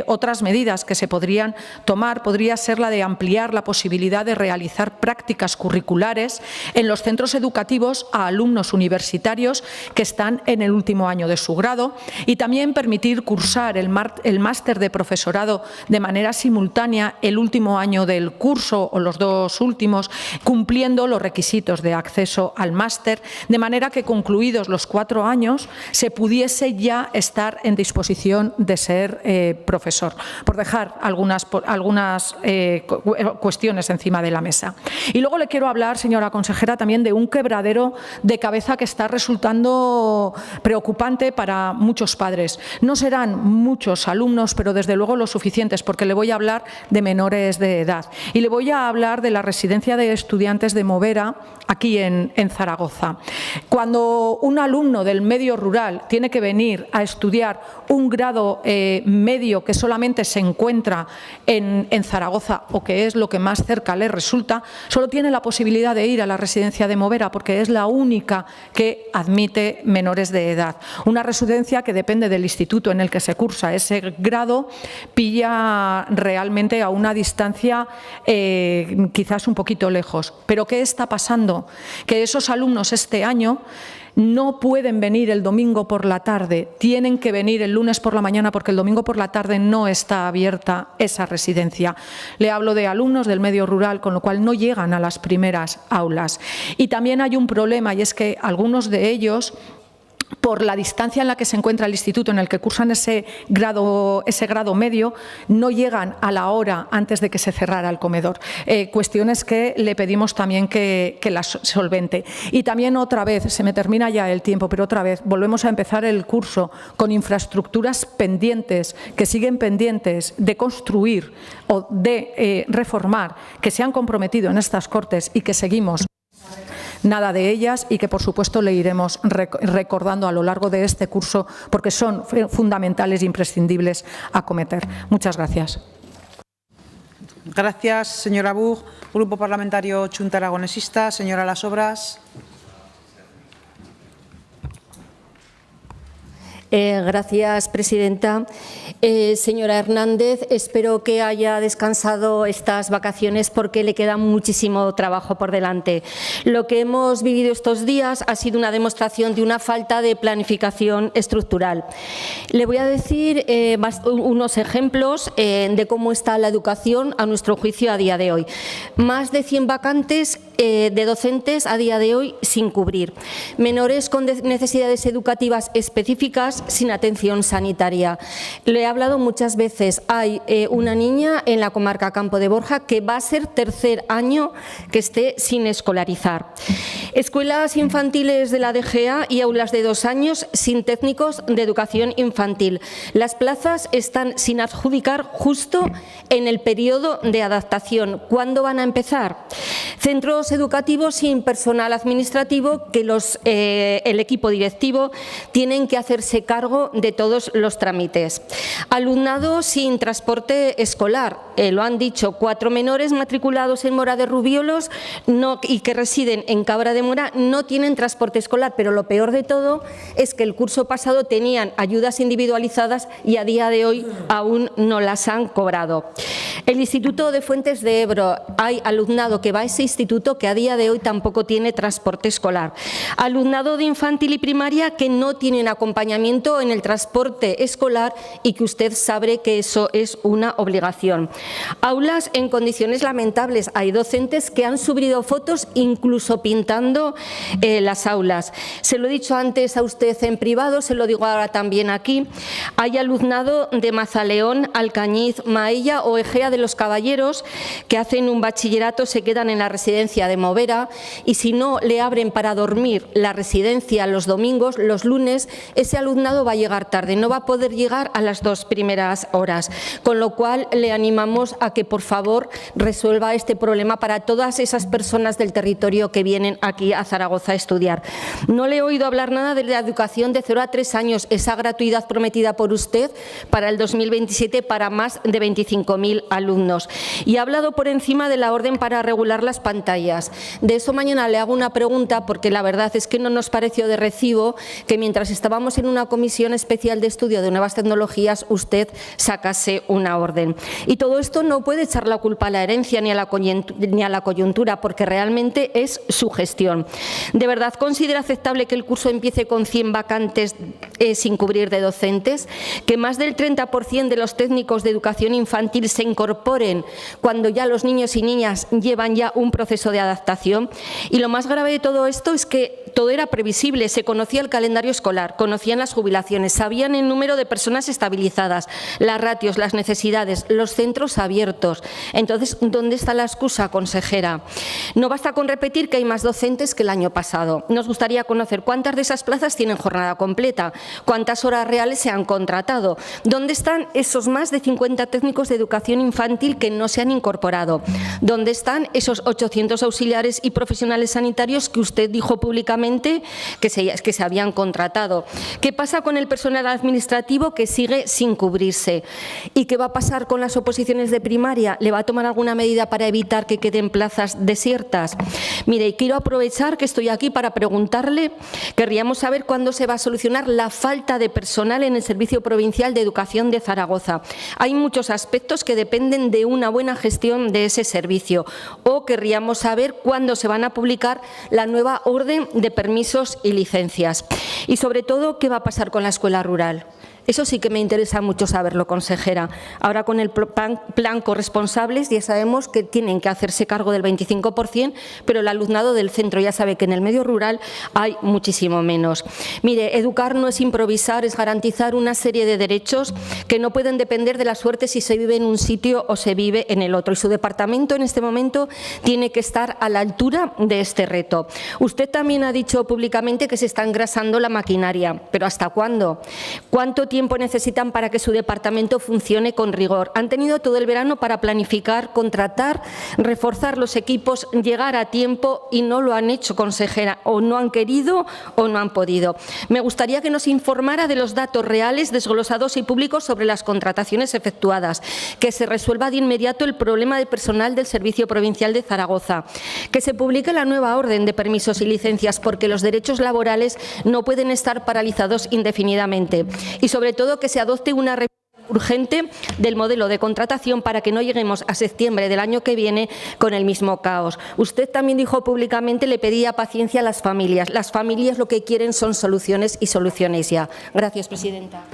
otras medidas que se podrían tomar podría ser la de ampliar la posibilidad de realizar prácticas curriculares en los centros educativos a alumnos universitarios que están en el último año de su grado, y también permitir cursar el máster de profesorado de manera simultánea el último año del curso o los 2 últimos, cumpliendo los requisitos de acceso al máster, de manera que concluidos los 4 años se pudiese ya estar en disposición de ser profesor, por dejar algunas cuestiones encima de la mesa. Y luego le quiero hablar, señora consejera, también de un quebradero de cabeza que está resultando preocupante para muchos padres. No serán muchos alumnos, pero desde luego lo suficientes, porque le voy a hablar de menores de edad. Y le voy a hablar de la residencia de estudiantes de Movera, aquí en Zaragoza. Cuando un alumno del medio rural tiene que venir a estudiar un grado medio que solamente se encuentra en Zaragoza, o que es lo que más cerca le resulta, solo tiene la posibilidad de ir a la residencia de Movera, porque es la única que admite menores de edad. Una residencia que depende del instituto en el que se cursa ese grado, pilla realmente a una distancia quizás un poquito lejos. Pero ¿qué está pasando? Que esos alumnos este año no pueden venir el domingo por la tarde, tienen que venir el lunes por la mañana, porque el domingo por la tarde no está abierta esa residencia. Le hablo de alumnos del medio rural, con lo cual no llegan a las primeras aulas. Y también hay un problema, y es que algunos de ellos, por la distancia en la que se encuentra el instituto en el que cursan ese grado medio, no llegan a la hora antes de que se cerrara el comedor. Cuestiones que le pedimos también que las solvente. Y también otra vez, se me termina ya el tiempo, pero otra vez volvemos a empezar el curso con infraestructuras pendientes, que siguen pendientes de construir o de reformar, que se han comprometido en estas Cortes y que seguimos nada de ellas, y que por supuesto le iremos recordando a lo largo de este curso, porque son fundamentales e imprescindibles acometer. Muchas gracias. Gracias, señora Buch. Grupo Parlamentario Chunta Aragonesista, señora Las Obras. Gracias, presidenta. Señora Hernández, espero que haya descansado estas vacaciones porque le queda muchísimo trabajo por delante. Lo que hemos vivido estos días ha sido una demostración de una falta de planificación estructural. Le voy a decir unos ejemplos de cómo está la educación a nuestro juicio a día de hoy. Más de 100 vacantes de docentes a día de hoy sin cubrir. Menores con necesidades educativas específicas sin atención sanitaria. Le he hablado muchas veces, hay una niña en la comarca Campo de Borja que va a ser tercer año que esté sin escolarizar. Escuelas infantiles de la DGA y aulas de 2 años sin técnicos de educación infantil. Las plazas están sin adjudicar justo en el periodo de adaptación. ¿Cuándo van a empezar? Centros educativos sin personal administrativo que el equipo directivo tienen que hacerse cargo de todos los trámites. Alumnado sin transporte escolar. Lo han dicho, 4 menores matriculados en Mora de Rubiolos y que residen en Cabra de Mora no tienen transporte escolar, pero lo peor de todo es que el curso pasado tenían ayudas individualizadas y a día de hoy aún no las han cobrado. El Instituto de Fuentes de Ebro, hay alumnado que va a ese instituto que a día de hoy tampoco tiene transporte escolar. Alumnado de infantil y primaria que no tienen acompañamiento en el transporte escolar y que usted sabe que eso es una obligación. Aulas en condiciones lamentables. Hay docentes que han subido fotos incluso pintando las aulas. Se lo he dicho antes a usted en privado, se lo digo ahora también aquí. Hay alumnado de Mazaleón, Alcañiz, Maella o Egea de los Caballeros que hacen un bachillerato, se quedan en la residencia de Movera y si no le abren para dormir la residencia los domingos, los lunes, ese alumnado va a llegar tarde, no va a poder llegar a las 2 primeras horas. Con lo cual le animamos a que por favor resuelva este problema para todas esas personas del territorio que vienen aquí a Zaragoza a estudiar. No le he oído hablar nada de la educación de 0 a 3 años, esa gratuidad prometida por usted para el 2027 para más de 25.000 alumnos. Y ha hablado por encima de la orden para regular las pantallas. De eso mañana le hago una pregunta porque la verdad es que no nos pareció de recibo que mientras estábamos en una comisión especial de estudio de nuevas tecnologías usted sacase una orden. Y todo esto no puede echar la culpa a la herencia ni a la coyuntura porque realmente es su gestión. ¿De verdad considera aceptable que el curso empiece con 100 vacantes sin cubrir de docentes? ¿Que más del 30% de los técnicos de educación infantil se incorporen cuando ya los niños y niñas llevan ya un proceso de adaptación? Y lo más grave de todo esto es que todo era previsible, se conocía el calendario escolar, conocían las jubilaciones, sabían el número de personas estabilizadas, las ratios, las necesidades, los centros abiertos. Entonces, ¿dónde está la excusa, consejera? No basta con repetir que hay más docentes que el año pasado. Nos gustaría conocer cuántas de esas plazas tienen jornada completa, cuántas horas reales se han contratado, dónde están esos más de 50 técnicos de educación infantil que no se han incorporado, dónde están esos 800 auxiliares y profesionales sanitarios que usted dijo públicamente que se habían contratado. ¿Qué pasa con el personal administrativo que sigue sin cubrirse? ¿Y qué va a pasar con las oposiciones de primaria? ¿Le va a tomar alguna medida para evitar que queden plazas desiertas? Mire, quiero aprovechar que estoy aquí para preguntarle, querríamos saber cuándo se va a solucionar la falta de personal en el Servicio Provincial de Educación de Zaragoza. Hay muchos aspectos que dependen de una buena gestión de ese servicio. O querríamos saber cuándo se van a publicar la nueva orden de permisos y licencias. Y sobre todo, ¿qué va a pasar con la escuela rural? Eso sí que me interesa mucho saberlo, consejera. Ahora con el plan corresponsables ya sabemos que tienen que hacerse cargo del 25%, pero el alumnado del centro ya sabe que en el medio rural hay muchísimo menos. Mire, educar no es improvisar, es garantizar una serie de derechos que no pueden depender de la suerte si se vive en un sitio o se vive en el otro. Y su departamento en este momento tiene que estar a la altura de este reto. Usted también ha dicho públicamente que se está engrasando la maquinaria, pero ¿hasta cuándo? ¿Cuánto tiempo tiempo necesitan para que su departamento funcione con rigor. Han tenido todo el verano para planificar, contratar, reforzar los equipos, llegar a tiempo y no lo han hecho, consejera, o no han querido o no han podido. Me gustaría que nos informara de los datos reales, desglosados y públicos sobre las contrataciones efectuadas, que se resuelva de inmediato el problema de personal del Servicio Provincial de Zaragoza, que se publique la nueva orden de permisos y licencias, porque los derechos laborales no pueden estar paralizados indefinidamente, y sobre todo que se adopte una revisión urgente del modelo de contratación para que no lleguemos a septiembre del año que viene con el mismo caos. Usted también dijo públicamente, le pedía paciencia a las familias. Las familias lo que quieren son soluciones y soluciones ya. Gracias, presidenta.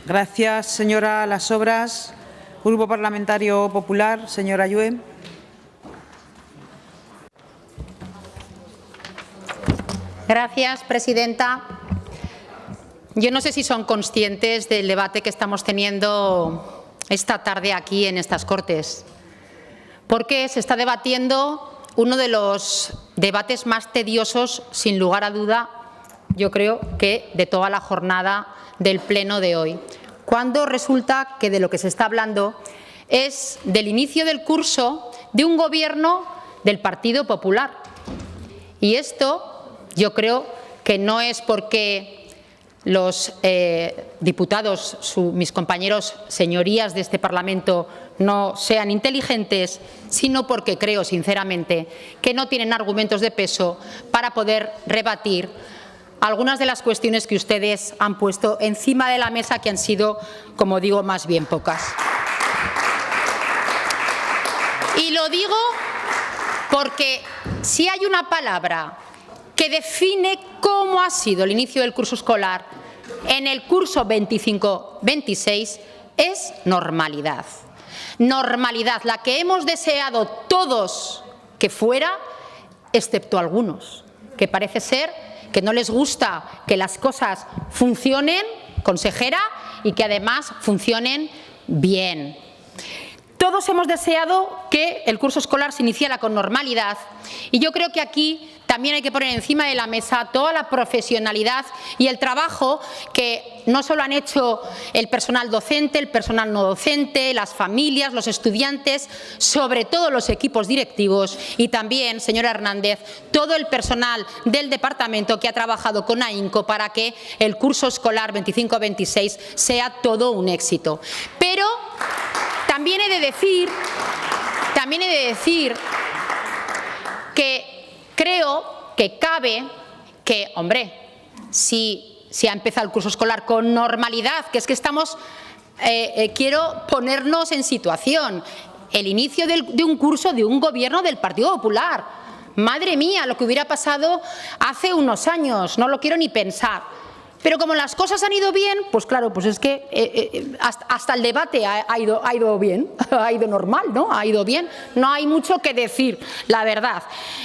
Gracias, señora Las Obras. Grupo Parlamentario Popular, señora Ayue. Gracias, presidenta. Yo no sé si son conscientes del debate que estamos teniendo esta tarde aquí en estas Cortes, porque se está debatiendo uno de los debates más tediosos, sin lugar a duda, yo creo que de toda la jornada del Pleno de hoy, cuando resulta que de lo que se está hablando es del inicio del curso de un Gobierno del Partido Popular. Y esto yo creo que no es porque los diputados, mis compañeros, señorías de este Parlamento, no sean inteligentes, sino porque creo, sinceramente, que no tienen argumentos de peso para poder rebatir algunas de las cuestiones que ustedes han puesto encima de la mesa, que han sido, como digo, más bien pocas. Y lo digo porque si hay una palabra que define cómo ha sido el inicio del curso escolar en el curso 25-26, es normalidad. Normalidad, la que hemos deseado todos que fuera, excepto algunos, que parece ser que no les gusta que las cosas funcionen, consejera, y que además funcionen bien. Todos hemos deseado que el curso escolar se iniciara con normalidad, y yo creo que aquí también hay que poner encima de la mesa toda la profesionalidad y el trabajo que no solo han hecho el personal docente, el personal no docente, las familias, los estudiantes, sobre todo los equipos directivos, y también, señora Hernández, todo el personal del departamento que ha trabajado con AINCO para que el curso escolar 25-26 sea todo un éxito. Pero también he de decir que creo que cabe que, hombre, si ha empezado el curso escolar con normalidad, que es que estamos, quiero ponernos en situación, el inicio de un curso de un Gobierno del Partido Popular. Madre mía, lo que hubiera pasado hace unos años, no lo quiero ni pensar. Pero como las cosas han ido bien, pues claro, pues es que hasta el debate ha ido bien, ha ido normal, ¿no? Ha ido bien, no hay mucho que decir, la verdad.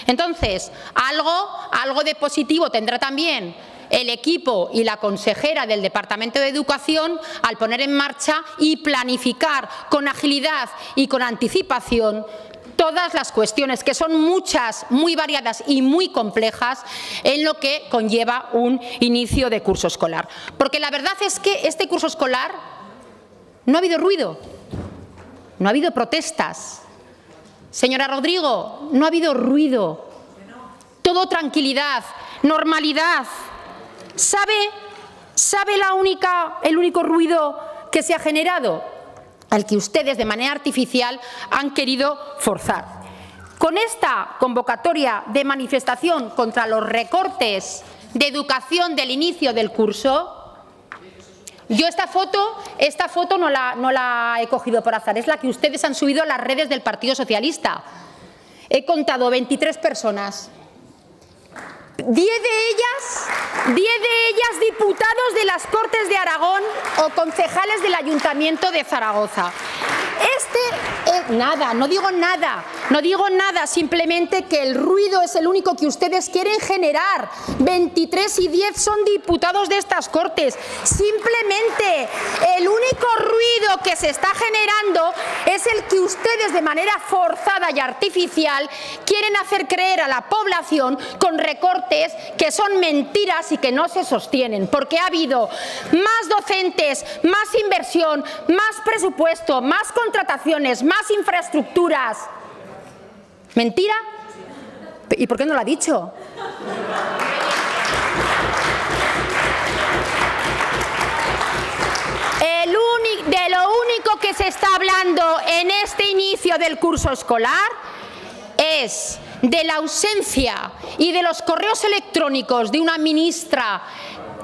Entonces, algo de positivo tendrá también el equipo y la consejera del Departamento de Educación al poner en marcha y planificar con agilidad y con anticipación todas las cuestiones, que son muchas, muy variadas y muy complejas, en lo que conlleva un inicio de curso escolar. Porque la verdad es que este curso escolar no ha habido ruido, no ha habido protestas. Señora Rodrigo, no ha habido ruido. Todo tranquilidad, normalidad. ¿Sabe el único ruido que se ha generado? Al que ustedes de manera artificial han querido forzar. Con esta convocatoria de manifestación contra los recortes de educación del inicio del curso, yo esta foto no la he cogido por azar, es la que ustedes han subido a las redes del Partido Socialista. He contado 23 personas. 10 de ellas diputados de las Cortes de Aragón o concejales del Ayuntamiento de Zaragoza. Nada, no digo nada. No digo nada, simplemente que el ruido es el único que ustedes quieren generar. 23 y 10 son diputados de estas Cortes. Simplemente el único ruido que se está generando es el que ustedes de manera forzada y artificial quieren hacer creer a la población con recortes que son mentiras y que no se sostienen, porque ha habido más docentes, más inversión, más presupuesto, más contrataciones, más infraestructuras. ¿Mentira? ¿Y por qué no lo ha dicho? De lo único que se está hablando en este inicio del curso escolar es de la ausencia y de los correos electrónicos de una ministra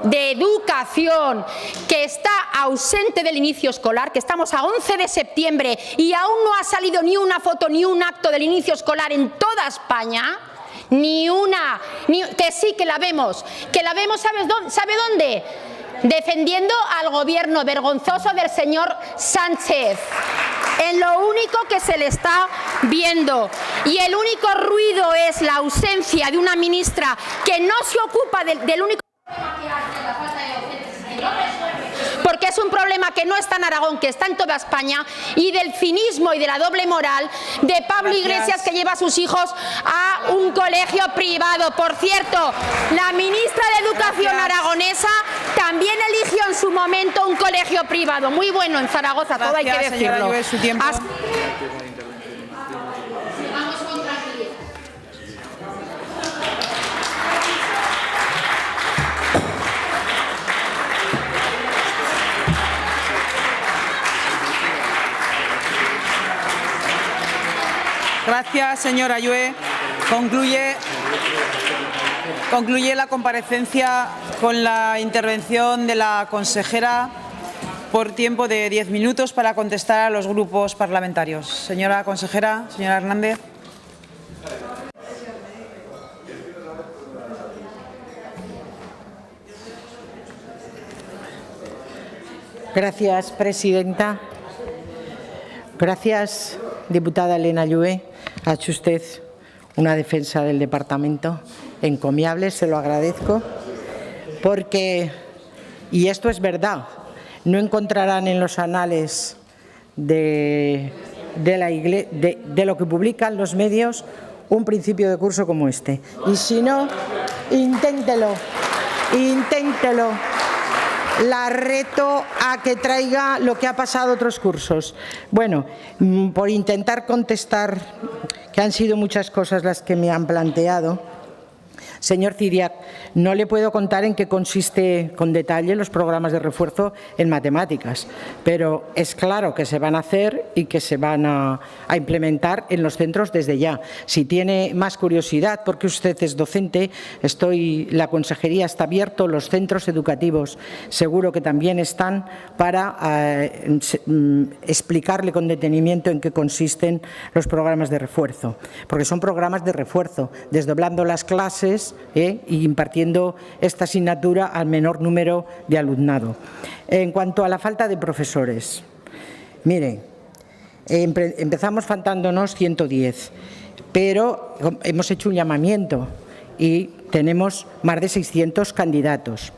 de Educación que está ausente del inicio escolar, que estamos a 11 de septiembre y aún no ha salido ni una foto ni un acto del inicio escolar en toda España, ni una, que sí que la vemos, ¿sabe dónde? Defendiendo al gobierno vergonzoso del señor Sánchez. En lo único que se le está viendo. Y el único ruido es la ausencia de una ministra que no se ocupa del único problema que hay, de la falta de docentes, que no resuelve, porque es un problema que no está en Aragón, que está en toda España, y del cinismo y de la doble moral de Pablo Iglesias, que lleva a sus hijos a un colegio privado. Por cierto, la ministra de Educación aragonesa también eligió en su momento un colegio privado, muy bueno en Zaragoza, todo hay que decirlo. Señora Llobet, su tiempo. Gracias, señora Llobet. Concluye la comparecencia con la intervención de la consejera por tiempo de 10 minutos para contestar a los grupos parlamentarios. Señora consejera, señora Hernández. Gracias, presidenta. Gracias, diputada Elena Llobet. Ha hecho usted una defensa del departamento encomiable, se lo agradezco, porque, y esto es verdad, no encontrarán en los anales de lo que publican los medios un principio de curso como este. Y si no, inténtelo. La reto a que traiga lo que ha pasado otros cursos. Bueno, por intentar contestar, que han sido muchas cosas las que me han planteado, señor Ciriac, no le puedo contar en qué consiste con detalle los programas de refuerzo en matemáticas, pero es claro que se van a hacer y que se van a implementar en los centros desde ya. Si tiene más curiosidad, porque usted es docente, la consejería está abierto, los centros educativos seguro que también están para explicarle con detenimiento en qué consisten los programas de refuerzo, porque son programas de refuerzo, desdoblando las clases y impartiendo esta asignatura al menor número de alumnado. En cuanto a la falta de profesores, mire, empezamos faltándonos 110, pero hemos hecho un llamamiento y tenemos más de 600 candidatos.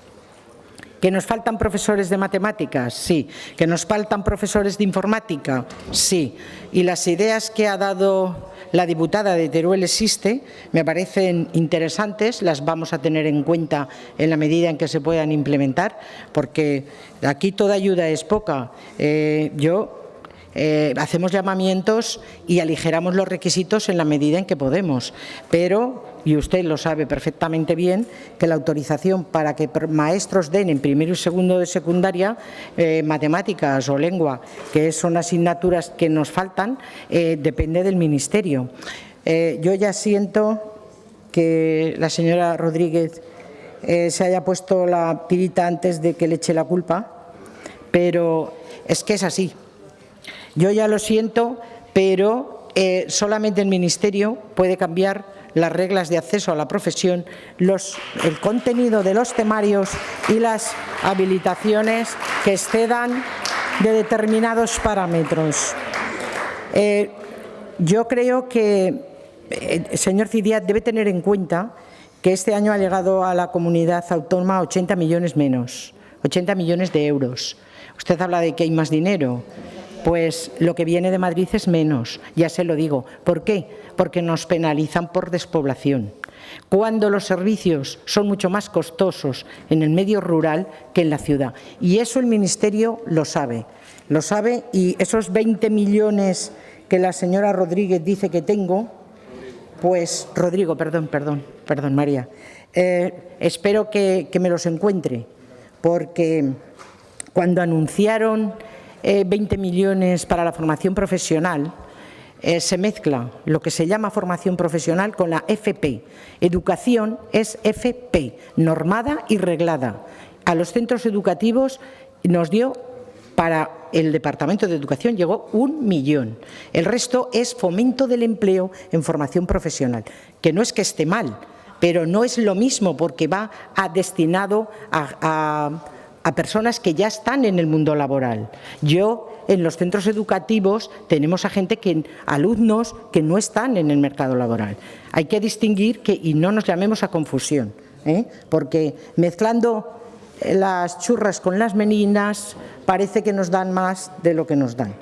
¿Que nos faltan profesores de matemáticas? Sí. ¿Que nos faltan profesores de informática? Sí. Y las ideas que ha dado la diputada de Teruel existe, me parecen interesantes, las vamos a tener en cuenta en la medida en que se puedan implementar, porque aquí toda ayuda es poca. Hacemos llamamientos y aligeramos los requisitos en la medida en que podemos, pero, y usted lo sabe perfectamente bien, que la autorización para que maestros den en primero y segundo de secundaria matemáticas o lengua, que son asignaturas que nos faltan, depende del Ministerio. Yo ya siento que la señora Rodríguez se haya puesto la tirita antes de que le eche la culpa, pero es que es así. Yo ya lo siento, pero solamente el Ministerio puede cambiar las reglas de acceso a la profesión, el contenido de los temarios y las habilitaciones que excedan de determinados parámetros. yo creo que señor Cidiat debe tener en cuenta que este año ha llegado a la comunidad autónoma 80 millones menos, 80 millones de euros. Usted habla de que hay más dinero. Pues lo que viene de Madrid es menos, ya se lo digo. ¿Por qué? Porque nos penalizan por despoblación. Cuando los servicios son mucho más costosos en el medio rural que en la ciudad. Y eso el Ministerio lo sabe y esos 20 millones que la señora Rodríguez dice que tengo, pues Rodrigo, perdón María, espero que me los encuentre, porque cuando anunciaron 20 millones para la formación profesional, se mezcla lo que se llama formación profesional con la FP. Educación es FP, normada y reglada. A los centros educativos nos dio, para el Departamento de Educación, llegó 1 millón. El resto es fomento del empleo en formación profesional, que no es que esté mal, pero no es lo mismo porque va destinado a personas que ya están en el mundo laboral. En los centros educativos tenemos a alumnos que no están en el mercado laboral. Hay que distinguir y no nos llamemos a confusión, porque mezclando las churras con las meninas parece que nos dan más de lo que nos dan.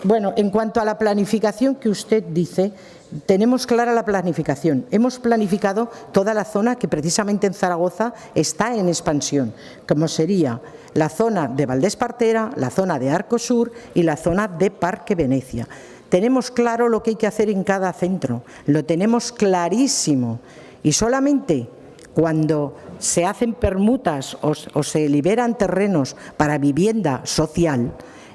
Bueno, en cuanto a la planificación que usted dice, tenemos clara la planificación. Hemos planificado toda la zona que precisamente en Zaragoza está en expansión, como sería la zona de Valdés-Partera, la zona de Arco Sur y la zona de Parque Venecia. Tenemos claro lo que hay que hacer en cada centro, lo tenemos clarísimo, y solamente cuando se hacen permutas o se liberan terrenos para vivienda social,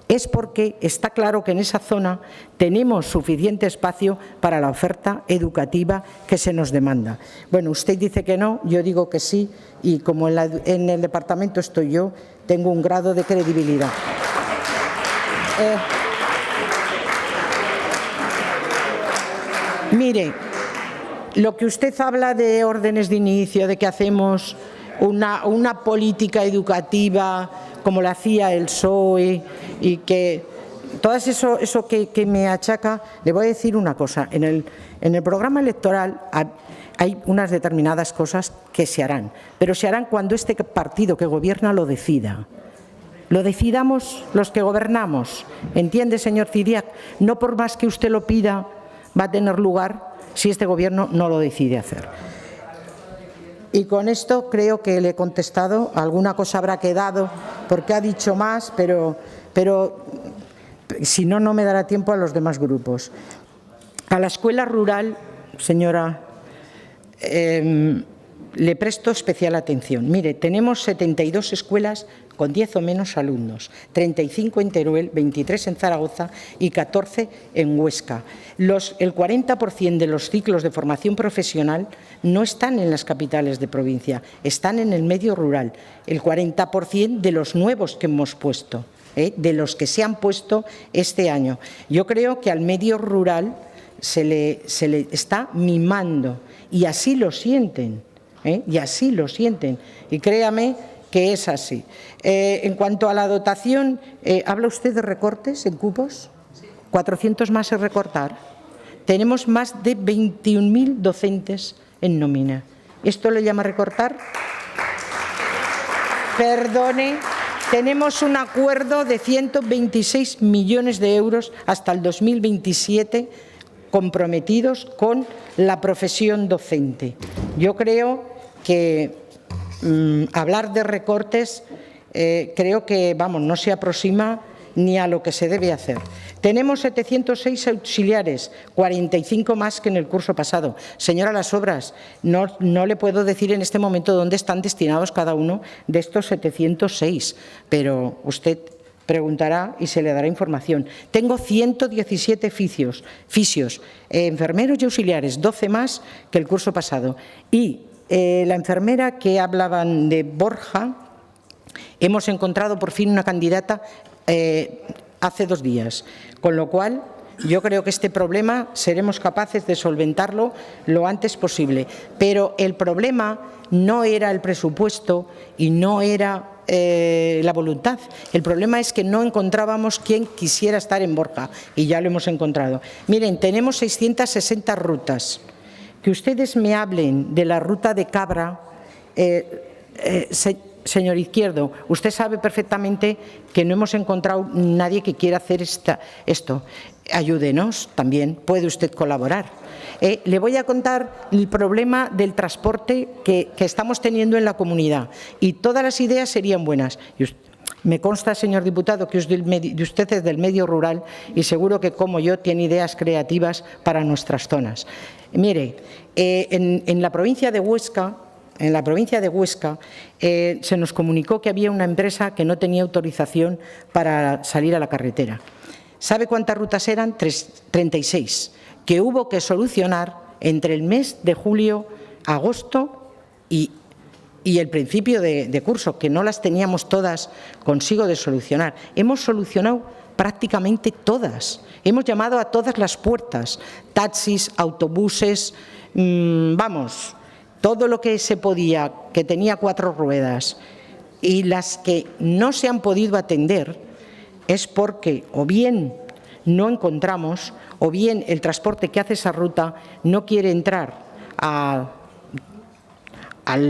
es porque está claro que en esa zona tenemos suficiente espacio para la oferta educativa que se nos demanda. Bueno, usted dice que no, yo digo que sí, y como en el departamento estoy yo, tengo un grado de credibilidad. Mire, lo que usted habla de órdenes de inicio, de que hacemos una política educativa como la hacía el PSOE y que todo eso que me achaca, le voy a decir una cosa. En el programa electoral hay unas determinadas cosas que se harán, pero se harán cuando este partido que gobierna lo decida. Lo decidamos los que gobernamos. ¿Entiende, señor Cidiac? No por más que usted lo pida va a tener lugar si este gobierno no lo decide hacer. Y con esto creo que le he contestado. Alguna cosa habrá quedado porque ha dicho más, pero si no, no me dará tiempo a los demás grupos. A la escuela rural, señora, le presto especial atención. Mire, tenemos 72 escuelas con 10 o menos alumnos, 35 en Teruel, 23 en Zaragoza y 14 en Huesca. El 40% de los ciclos de formación profesional no están en las capitales de provincia, están en el medio rural. El 40% de los nuevos que hemos puesto, de los que se han puesto este año. Yo creo que al medio rural se le está mimando y así lo sienten, y así lo sienten. Y créame que es así. En cuanto a la dotación, ¿habla usted de recortes en cupos? 400 más es recortar. Tenemos más de 21.000 docentes en nómina. ¿Esto lo llama recortar? Perdone, tenemos un acuerdo de 126 millones de euros hasta el 2027 comprometidos con la profesión docente. Yo creo que hablar de recortes creo que no se aproxima ni a lo que se debe hacer. Tenemos 706 auxiliares, 45 más que en el curso pasado. Señora Las Obras, no le puedo decir en este momento dónde están destinados cada uno de estos 706, pero usted preguntará y se le dará información. Tengo 117 fisios, enfermeros y auxiliares, 12 más que el curso pasado. Y la enfermera que hablaban de Borja, hemos encontrado por fin una candidata hace 2 días, con lo cual Yo creo que este problema seremos capaces de solventarlo lo antes posible. Pero el problema no era el presupuesto y no era la voluntad. El problema es que no encontrábamos quien quisiera estar en Borja y ya lo hemos encontrado. Miren, tenemos 660 rutas. Que ustedes me hablen de la ruta de Cabra, señor Izquierdo, usted sabe perfectamente que no hemos encontrado nadie que quiera hacer esto. Ayúdenos también, puede usted colaborar. Le voy a contar el problema del transporte que estamos teniendo en la comunidad y todas las ideas serían buenas. Me consta, señor diputado, que usted es del medio rural y seguro que, como yo, tiene ideas creativas para nuestras zonas. Mire, en la provincia de Huesca, se nos comunicó que había una empresa que no tenía autorización para salir a la carretera. ¿Sabe cuántas rutas eran? 36, que hubo que solucionar entre el mes de julio, agosto y el principio de curso, que no las teníamos todas consigo de solucionar. Hemos solucionado prácticamente todas. Hemos llamado a todas las puertas, taxis, autobuses, vamos, todo lo que se podía, que tenía 4 ruedas, y las que no se han podido atender es porque o bien no encontramos o bien el transporte que hace esa ruta no quiere entrar al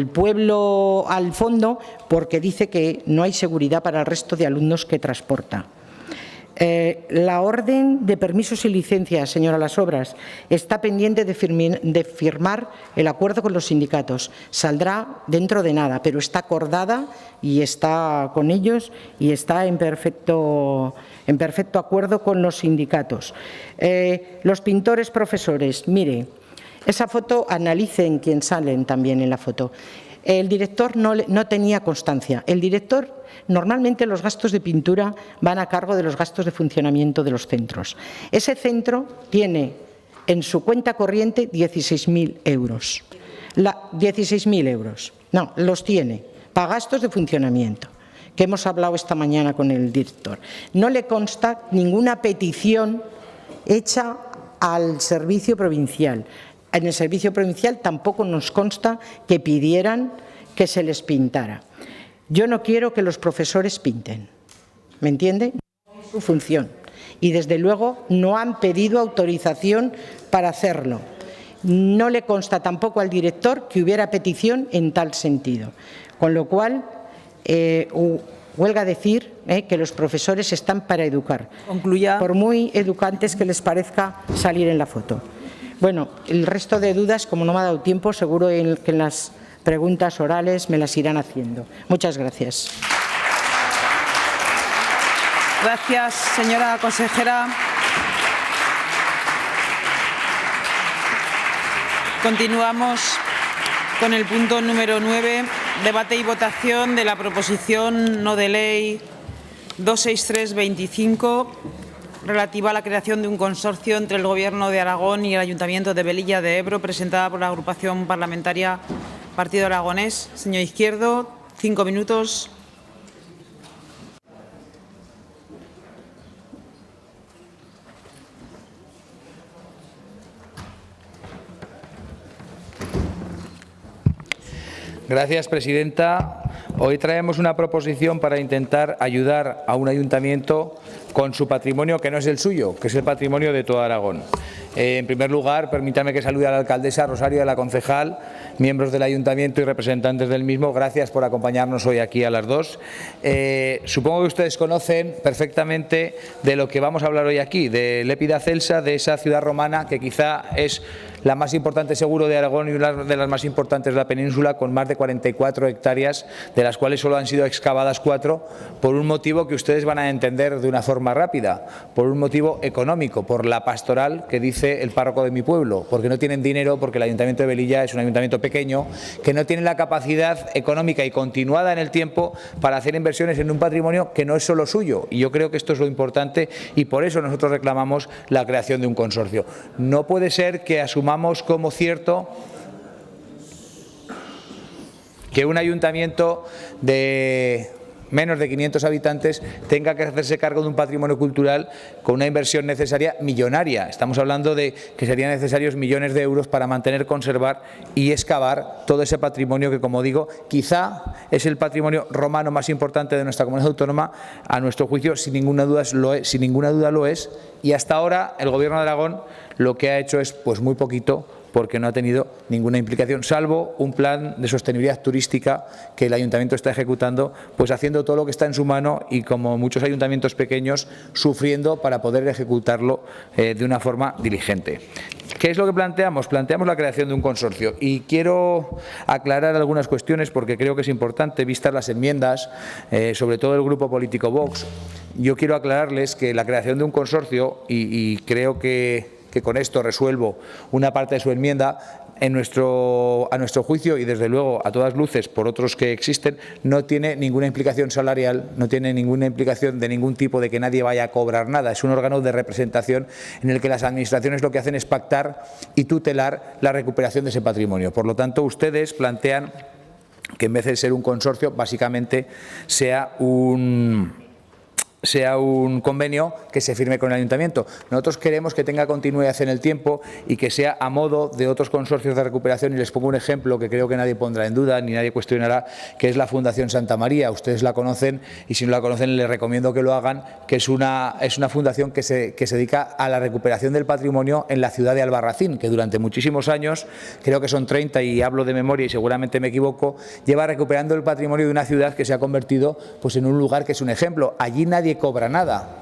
pueblo, al fondo, porque dice que no hay seguridad para el resto de alumnos que transporta. La orden de permisos y licencias, señora Las Obras, está pendiente de firmar el acuerdo con los sindicatos. Saldrá dentro de nada, pero está acordada y está con ellos y está en perfecto acuerdo con los sindicatos. Los pintores profesores, mire, esa foto, analicen quién salen también en la foto. El director no tenía constancia. El director, normalmente los gastos de pintura van a cargo de los gastos de funcionamiento de los centros. Ese centro tiene en su cuenta corriente 16.000 euros. 16.000 euros. No, los tiene para gastos de funcionamiento, que hemos hablado esta mañana con el director. No le consta ninguna petición hecha al servicio provincial. En el servicio provincial tampoco nos consta que pidieran que se les pintara. Yo no quiero que los profesores pinten, ¿me entiende? Es su función. Y desde luego no han pedido autorización para hacerlo. No le consta tampoco al director que hubiera petición en tal sentido. Con lo cual, huelga decir que los profesores están para educar. Concluya. Por muy educantes que les parezca salir en la foto. Bueno, el resto de dudas, como no me ha dado tiempo, seguro que en las preguntas orales me las irán haciendo. Muchas gracias. Gracias, señora consejera. Continuamos con el punto número 9, debate y votación de la proposición no de ley 263-25, relativa a la creación de un consorcio entre el Gobierno de Aragón y el Ayuntamiento de Velilla de Ebro, presentada por la agrupación parlamentaria Partido Aragonés. Señor Izquierdo, 5 minutos. Gracias, presidenta. Hoy traemos una proposición para intentar ayudar a un ayuntamiento con su patrimonio que no es el suyo, que es el patrimonio de todo Aragón. En primer lugar, permítame que salude a la alcaldesa Rosario, a la concejal, miembros del ayuntamiento y representantes del mismo. Gracias por acompañarnos hoy aquí a las dos. Supongo que ustedes conocen perfectamente de lo que vamos a hablar hoy aquí, de Lépida Celsa, de esa ciudad romana que quizá es la más importante seguro de Aragón y una de las más importantes de la península, con más de 44 hectáreas, de las cuales solo han sido excavadas 4, por un motivo que ustedes van a entender de una forma rápida, por un motivo económico, por la pastoral que dice el párroco de mi pueblo, porque no tienen dinero, porque el Ayuntamiento de Velilla es un ayuntamiento pequeño, que no tiene la capacidad económica y continuada en el tiempo para hacer inversiones en un patrimonio que no es solo suyo. Y yo creo que esto es lo importante y por eso nosotros reclamamos la creación de un consorcio. No puede ser que asumamos como cierto que un ayuntamiento de menos de 500 habitantes, tenga que hacerse cargo de un patrimonio cultural con una inversión necesaria millonaria. Estamos hablando de que serían necesarios millones de euros para mantener, conservar y excavar todo ese patrimonio que, como digo, quizá es el patrimonio romano más importante de nuestra comunidad autónoma. A nuestro juicio, sin ninguna duda lo es, y hasta ahora el Gobierno de Aragón lo que ha hecho es pues muy poquito, porque no ha tenido ninguna implicación, salvo un plan de sostenibilidad turística que el Ayuntamiento está ejecutando, pues haciendo todo lo que está en su mano y, como muchos ayuntamientos pequeños, sufriendo para poder ejecutarlo de una forma diligente. ¿Qué es lo que planteamos? Planteamos la creación de un consorcio, y quiero aclarar algunas cuestiones porque creo que es importante, vistas las enmiendas, sobre todo el grupo político Vox. Yo quiero aclararles que la creación de un consorcio, y creo que con esto resuelvo una parte de su enmienda, a nuestro juicio y desde luego a todas luces por otros que existen, no tiene ninguna implicación salarial, no tiene ninguna implicación de ningún tipo de que nadie vaya a cobrar nada. Es un órgano de representación en el que las administraciones lo que hacen es pactar y tutelar la recuperación de ese patrimonio. Por lo tanto, ustedes plantean que en vez de ser un consorcio, básicamente sea un convenio que se firme con el Ayuntamiento. Nosotros queremos que tenga continuidad en el tiempo y que sea a modo de otros consorcios de recuperación, y les pongo un ejemplo que creo que nadie pondrá en duda ni nadie cuestionará, que es la Fundación Santa María. Ustedes la conocen, y si no la conocen les recomiendo que lo hagan, que es una fundación que se dedica a la recuperación del patrimonio en la ciudad de Albarracín, que durante muchísimos años, creo que son 30 y hablo de memoria y seguramente me equivoco, lleva recuperando el patrimonio de una ciudad que se ha convertido pues en un lugar que es un ejemplo. Allí nadie cobra nada.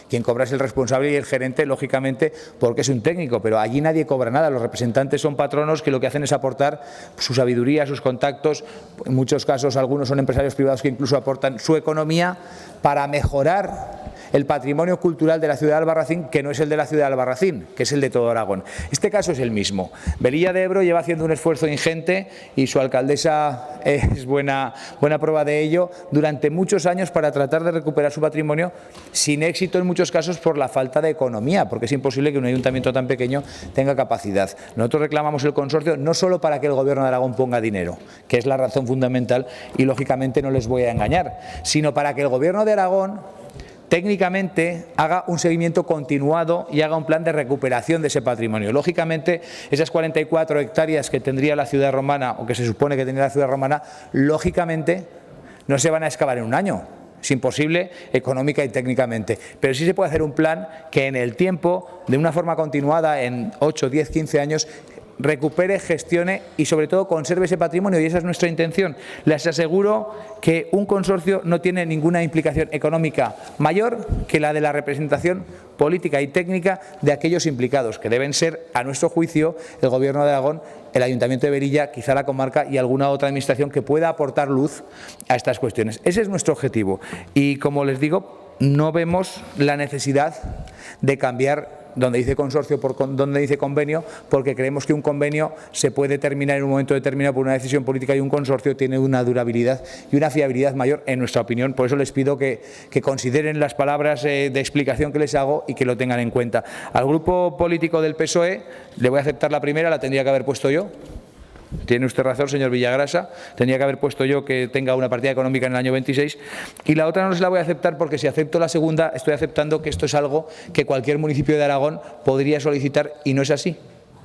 Quien cobra es el responsable y el gerente, lógicamente, porque es un técnico, pero allí nadie cobra nada. Los representantes son patronos que lo que hacen es aportar su sabiduría, sus contactos. En muchos casos, algunos son empresarios privados que incluso aportan su economía para mejorar el patrimonio cultural de la ciudad de Albarracín, que no es el de la ciudad de Albarracín, que es el de todo Aragón. Este caso es el mismo. Velilla de Ebro lleva haciendo un esfuerzo ingente, y su alcaldesa es buena prueba de ello, durante muchos años para tratar de recuperar su patrimonio, sin éxito en muchos casos por la falta de economía, porque es imposible que un ayuntamiento tan pequeño tenga capacidad. Nosotros reclamamos el consorcio no solo para que el Gobierno de Aragón ponga dinero, que es la razón fundamental, y lógicamente no les voy a engañar, sino para que el Gobierno de Aragón técnicamente haga un seguimiento continuado y haga un plan de recuperación de ese patrimonio. Lógicamente, esas 44 hectáreas que tendría la ciudad romana, o que se supone que tendría la ciudad romana, lógicamente no se van a excavar en un año. Es imposible económica y técnicamente, pero sí se puede hacer un plan que en el tiempo, de una forma continuada, en 8, 10, 15 años, recupere, gestione y sobre todo conserve ese patrimonio, y esa es nuestra intención. Les aseguro que un consorcio no tiene ninguna implicación económica mayor que la de la representación política y técnica de aquellos implicados, que deben ser, a nuestro juicio, el Gobierno de Aragón, el Ayuntamiento de Velilla, quizá la comarca y alguna otra administración que pueda aportar luz a estas cuestiones. Ese es nuestro objetivo, y como les digo, no vemos la necesidad de cambiar donde dice consorcio por donde dice convenio, porque creemos que un convenio se puede terminar en un momento determinado por una decisión política, y un consorcio tiene una durabilidad y una fiabilidad mayor, en nuestra opinión. Por eso les pido que consideren las palabras de explicación que les hago y que lo tengan en cuenta. Al grupo político del PSOE le voy a aceptar la primera, la tendría que haber puesto yo. Tiene usted razón, señor Villagrasa, tendría que haber puesto yo que tenga una partida económica en el año 26, y la otra no se la voy a aceptar porque si acepto la segunda estoy aceptando que esto es algo que cualquier municipio de Aragón podría solicitar, y no es así.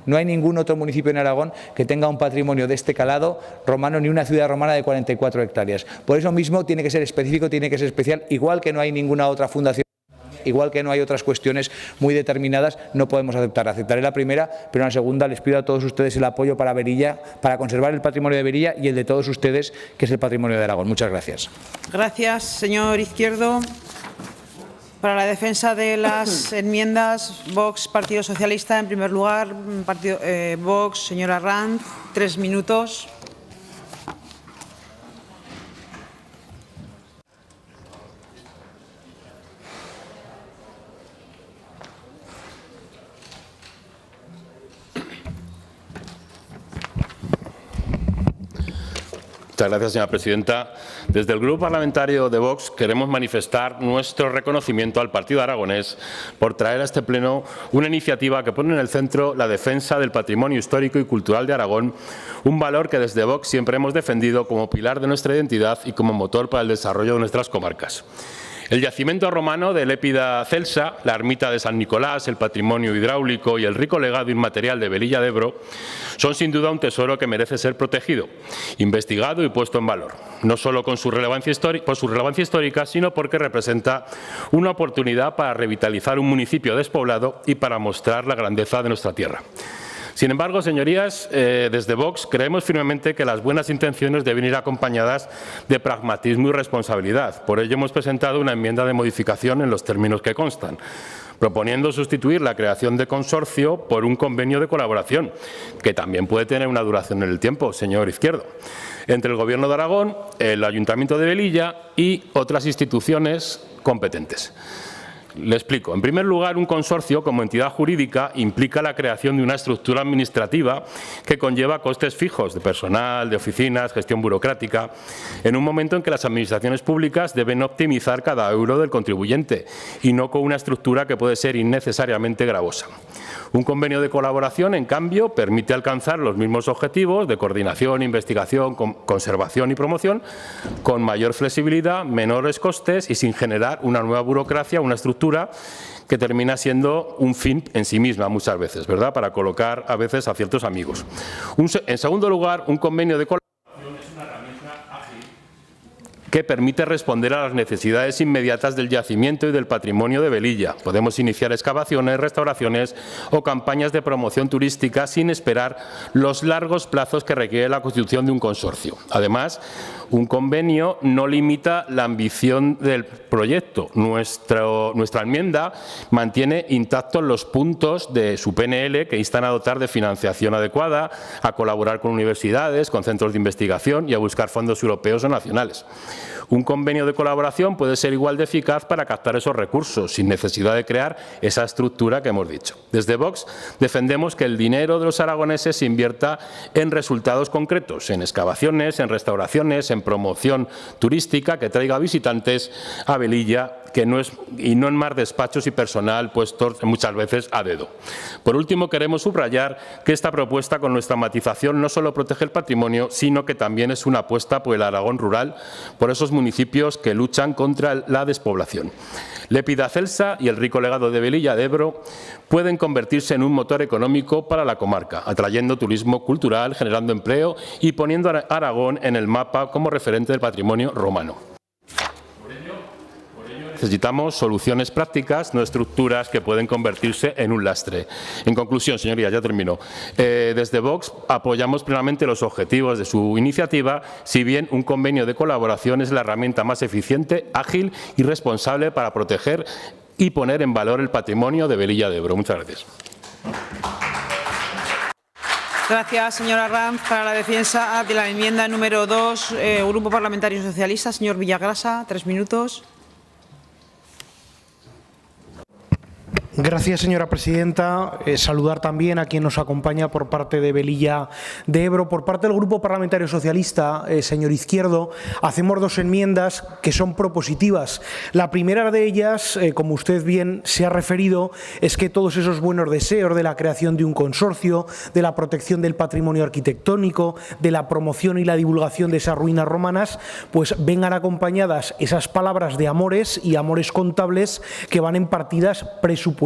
No hay ningún otro municipio en Aragón que tenga un patrimonio de este calado romano, ni una ciudad romana de 44 hectáreas. Por eso mismo tiene que ser específico, tiene que ser especial, igual que no hay ninguna otra fundación. Igual que no hay otras cuestiones muy determinadas, no podemos aceptar. Aceptaré la primera, pero en la segunda les pido a todos ustedes el apoyo para Velilla, para conservar el patrimonio de Velilla y el de todos ustedes, que es el patrimonio de Aragón. Muchas gracias. Gracias, señor Izquierdo. Para la defensa de las enmiendas, Vox, Partido Socialista, en primer lugar, Vox, señora Arranz, 3 minutos. Muchas gracias, señora presidenta. Desde el Grupo Parlamentario de Vox queremos manifestar nuestro reconocimiento al Partido Aragonés por traer a este Pleno una iniciativa que pone en el centro la defensa del patrimonio histórico y cultural de Aragón, un valor que desde Vox siempre hemos defendido como pilar de nuestra identidad y como motor para el desarrollo de nuestras comarcas. El yacimiento romano de Lépida Celsa, la ermita de San Nicolás, el patrimonio hidráulico y el rico legado inmaterial de Velilla de Ebro son sin duda un tesoro que merece ser protegido, investigado y puesto en valor, no solo por su relevancia histórica, sino porque representa una oportunidad para revitalizar un municipio despoblado y para mostrar la grandeza de nuestra tierra. Sin embargo, señorías, desde Vox creemos firmemente que las buenas intenciones deben ir acompañadas de pragmatismo y responsabilidad. Por ello hemos presentado una enmienda de modificación en los términos que constan, proponiendo sustituir la creación de consorcio por un convenio de colaboración, que también puede tener una duración en el tiempo, señor Izquierdo, entre el Gobierno de Aragón, el Ayuntamiento de Velilla y otras instituciones competentes. Le explico. En primer lugar, un consorcio como entidad jurídica implica la creación de una estructura administrativa que conlleva costes fijos de personal, de oficinas, gestión burocrática, en un momento en que las administraciones públicas deben optimizar cada euro del contribuyente y no con una estructura que puede ser innecesariamente gravosa. Un convenio de colaboración, en cambio, permite alcanzar los mismos objetivos de coordinación, investigación, conservación y promoción con mayor flexibilidad, menores costes y sin generar una nueva burocracia, una estructura que termina siendo un fin en sí misma muchas veces, ¿verdad?, para colocar a veces a ciertos amigos. En segundo lugar, un convenio de colaboración es una herramienta ágil que permite responder a las necesidades inmediatas del yacimiento y del patrimonio de Velilla. Podemos iniciar excavaciones, restauraciones o campañas de promoción turística sin esperar los largos plazos que requiere la constitución de un consorcio. Además, un convenio no limita la ambición del proyecto. Nuestra enmienda mantiene intactos los puntos de su PNL que instan a dotar de financiación adecuada, a colaborar con universidades, con centros de investigación y a buscar fondos europeos o nacionales. Un convenio de colaboración puede ser igual de eficaz para captar esos recursos, sin necesidad de crear esa estructura que hemos dicho. Desde Vox defendemos que el dinero de los aragoneses se invierta en resultados concretos, en excavaciones, en restauraciones, en promoción turística que traiga visitantes a Velilla, y no en más despachos y personal puestos muchas veces a dedo. Por último, queremos subrayar que esta propuesta, con nuestra matización, no solo protege el patrimonio, sino que también es una apuesta por el Aragón rural, por esos municipios que luchan contra la despoblación. Lépida Celsa y el rico legado de Velilla de Ebro pueden convertirse en un motor económico para la comarca, atrayendo turismo cultural, generando empleo y poniendo a Aragón en el mapa como referente del patrimonio romano. Necesitamos soluciones prácticas, no estructuras que pueden convertirse en un lastre. En conclusión, señorías, ya termino. Desde Vox apoyamos plenamente los objetivos de su iniciativa, si bien un convenio de colaboración es la herramienta más eficiente, ágil y responsable para proteger y poner en valor el patrimonio de Velilla de Ebro. Muchas gracias. Gracias, señora Arranz. Para la defensa de la enmienda número 2, Grupo Parlamentario Socialista, señor Villagrasa, 3 minutos. Gracias, señora presidenta. Saludar también a quien nos acompaña por parte de Velilla de Ebro. Por parte del Grupo Parlamentario Socialista, señor Izquierdo, hacemos 2 enmiendas que son propositivas. La primera de ellas, como usted bien se ha referido, es que todos esos buenos deseos de la creación de un consorcio, de la protección del patrimonio arquitectónico, de la promoción y la divulgación de esas ruinas romanas, pues vengan acompañadas esas palabras de amores y amores contables que van en partidas presupuestarias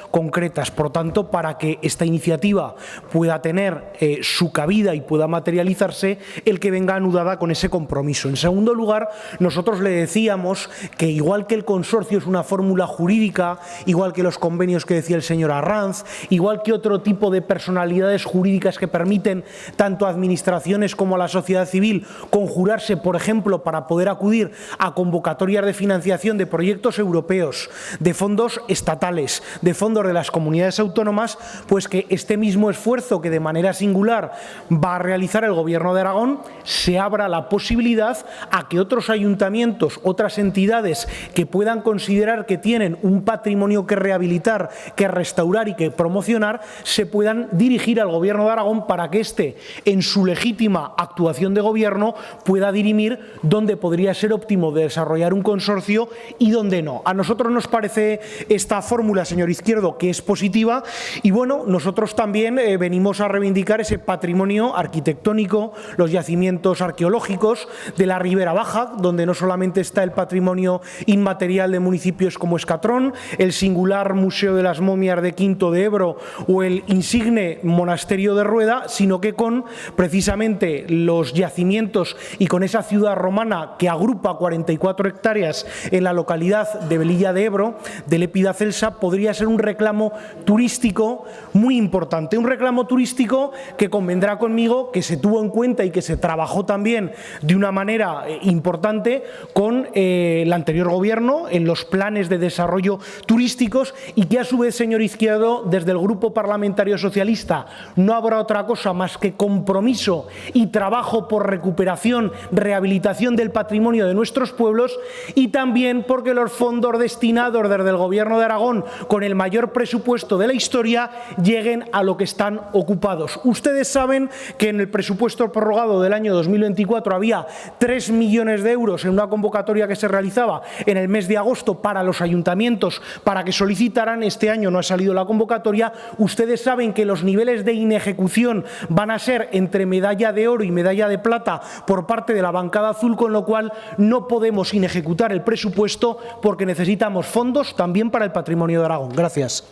concretas. Por tanto, para que esta iniciativa pueda tener su cabida y pueda materializarse, el que venga anudada con ese compromiso. En segundo lugar, nosotros le decíamos que igual que el consorcio es una fórmula jurídica, igual que los convenios que decía el señor Arranz, igual que otro tipo de personalidades jurídicas que permiten tanto a administraciones como a la sociedad civil conjurarse, por ejemplo, para poder acudir a convocatorias de financiación de proyectos europeos, de fondos estatales, anuales de fondos de las comunidades autónomas, pues que este mismo esfuerzo que de manera singular va a realizar el Gobierno de Aragón, se abra la posibilidad a que otros ayuntamientos, otras entidades que puedan considerar que tienen un patrimonio que rehabilitar, que restaurar y que promocionar, se puedan dirigir al Gobierno de Aragón para que éste, en su legítima actuación de gobierno, pueda dirimir dónde podría ser óptimo de desarrollar un consorcio y dónde no. A nosotros nos parece esta fórmula, señor Izquierdo, que es positiva y bueno, nosotros también venimos a reivindicar ese patrimonio arquitectónico, los yacimientos arqueológicos de la Ribera Baja, donde no solamente está el patrimonio inmaterial de municipios como Escatrón, el singular Museo de las Momias de Quinto de Ebro o el insigne Monasterio de Rueda, sino que con precisamente los yacimientos y con esa ciudad romana que agrupa 44 hectáreas en la localidad de Velilla de Ebro, de Lépida Celsa, podría ser un reclamo turístico muy importante. Un reclamo turístico que convendrá conmigo que se tuvo en cuenta y que se trabajó también de una manera importante con el anterior Gobierno en los planes de desarrollo turísticos y que a su vez, señor Izquierdo, desde el Grupo Parlamentario Socialista no habrá otra cosa más que compromiso y trabajo por recuperación, rehabilitación del patrimonio de nuestros pueblos y también porque los fondos destinados desde el Gobierno de Aragón con el mayor presupuesto de la historia lleguen a lo que están ocupados. Ustedes saben que en el presupuesto prorrogado del año 2024 había 3 millones de euros en una convocatoria que se realizaba en el mes de agosto para los ayuntamientos para que solicitaran. Este año no ha salido la convocatoria. Ustedes saben que los niveles de inejecución van a ser entre medalla de oro y medalla de plata por parte de la bancada azul, con lo cual no podemos inejecutar el presupuesto porque necesitamos fondos también para el patrimonio de Aragón. Gracias.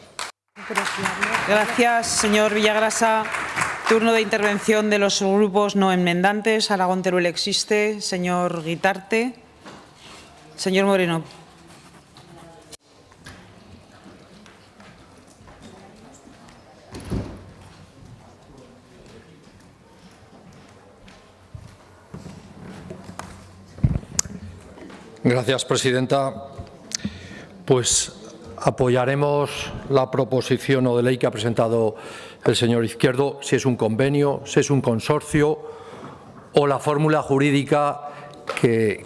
Gracias, señor Villagrasa. Turno de intervención de los grupos no enmendantes. Aragón Teruel existe. Señor Guitarte. Señor Moreno. Gracias, presidenta. Pues apoyaremos la proposición no de ley que ha presentado el señor Izquierdo, si es un convenio, si es un consorcio o la fórmula jurídica que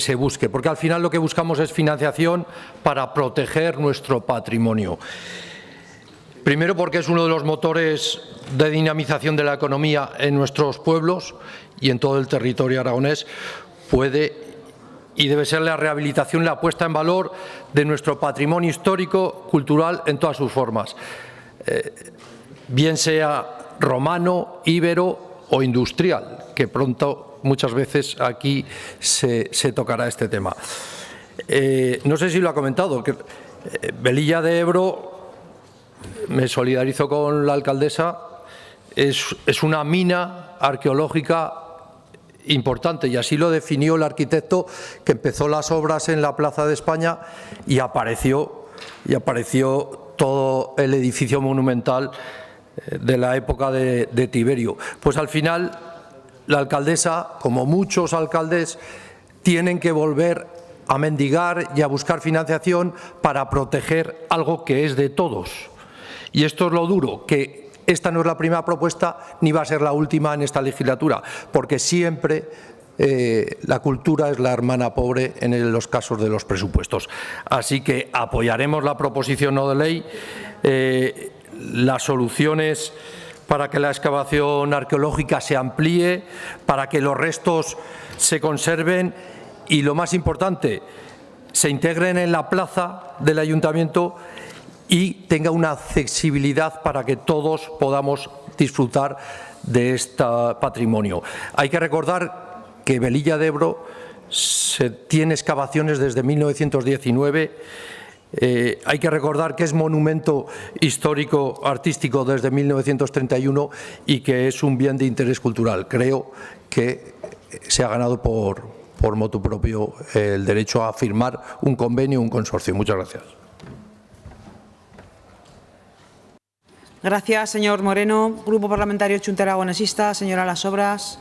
se busque, porque al final lo que buscamos es financiación para proteger nuestro patrimonio. Primero, porque es uno de los motores de dinamización de la economía en nuestros pueblos y en todo el territorio aragonés. Puede y debe ser la rehabilitación y la puesta en valor de nuestro patrimonio histórico, cultural, en todas sus formas, bien sea romano, íbero o industrial, que pronto, muchas veces, aquí se tocará este tema. No sé si lo ha comentado, que Velilla de Ebro, me solidarizo con la alcaldesa, es una mina arqueológica importante, y así lo definió el arquitecto que empezó las obras en la Plaza de España y apareció todo el edificio monumental de la época de Tiberio. Pues al final la alcaldesa, como muchos alcaldes, tienen que volver a mendigar y a buscar financiación para proteger algo que es de todos. Y esto es lo duro, que esta no es la primera propuesta ni va a ser la última en esta legislatura, porque siempre la cultura es la hermana pobre en los casos de los presupuestos. Así que apoyaremos la proposición no de ley. Las soluciones para que la excavación arqueológica se amplíe, para que los restos se conserven y, lo más importante, se integren en la plaza del ayuntamiento y tenga una accesibilidad para que todos podamos disfrutar de este patrimonio. Hay que recordar que Velilla de Ebro tiene excavaciones desde 1919. Hay que recordar que es monumento histórico artístico desde 1931 y que es un bien de interés cultural. Creo que se ha ganado por motu propio el derecho a firmar un convenio, un consorcio. Muchas gracias. Gracias, señor Moreno. Grupo Parlamentario Chunta Aragonesista, señora Las Obras.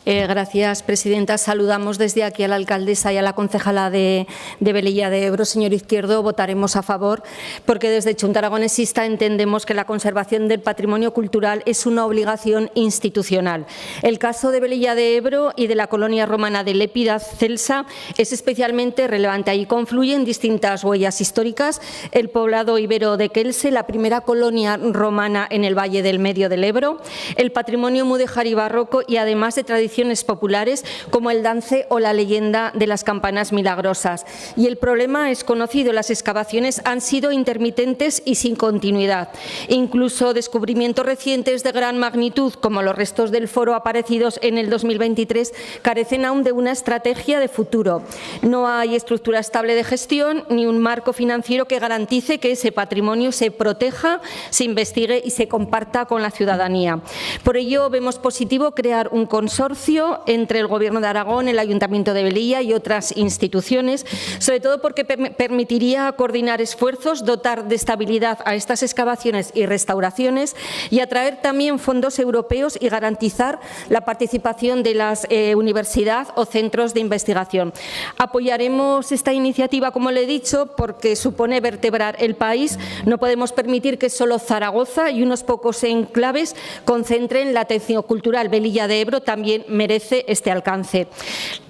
Gracias, presidenta. Saludamos desde aquí a la alcaldesa y a la concejala de Velilla de Ebro. Señor Izquierdo, votaremos a favor porque desde Junta Aragonesista entendemos que la conservación del patrimonio cultural es una obligación institucional. El caso de Velilla de Ebro y de la colonia romana de Lépida Celsa es especialmente relevante. Ahí confluyen distintas huellas históricas: el poblado ibero de Quelse, la primera colonia romana en el Valle del Medio del Ebro, el patrimonio mudéjar y barroco y además de tradiciones populares como el dance o la leyenda de las campanas milagrosas. Y el problema es conocido: las excavaciones han sido intermitentes y sin continuidad. Incluso descubrimientos recientes de gran magnitud, como los restos del foro aparecidos en el 2023, carecen aún de una estrategia de futuro. No hay estructura estable de gestión ni un marco financiero que garantice que ese patrimonio se proteja, se investigue y se comparta con la ciudadanía. Por ello, vemos positivo crear un consorcio entre el Gobierno de Aragón, el Ayuntamiento de Velilla y otras instituciones, sobre todo porque permitiría coordinar esfuerzos, dotar de estabilidad a estas excavaciones y restauraciones y atraer también fondos europeos y garantizar la participación de las universidades o centros de investigación. Apoyaremos esta iniciativa, como le he dicho, porque supone vertebrar el país. No podemos permitir que solo Zaragoza y unos pocos enclaves concentren la atención cultural. Velilla de Ebro también merece este alcance.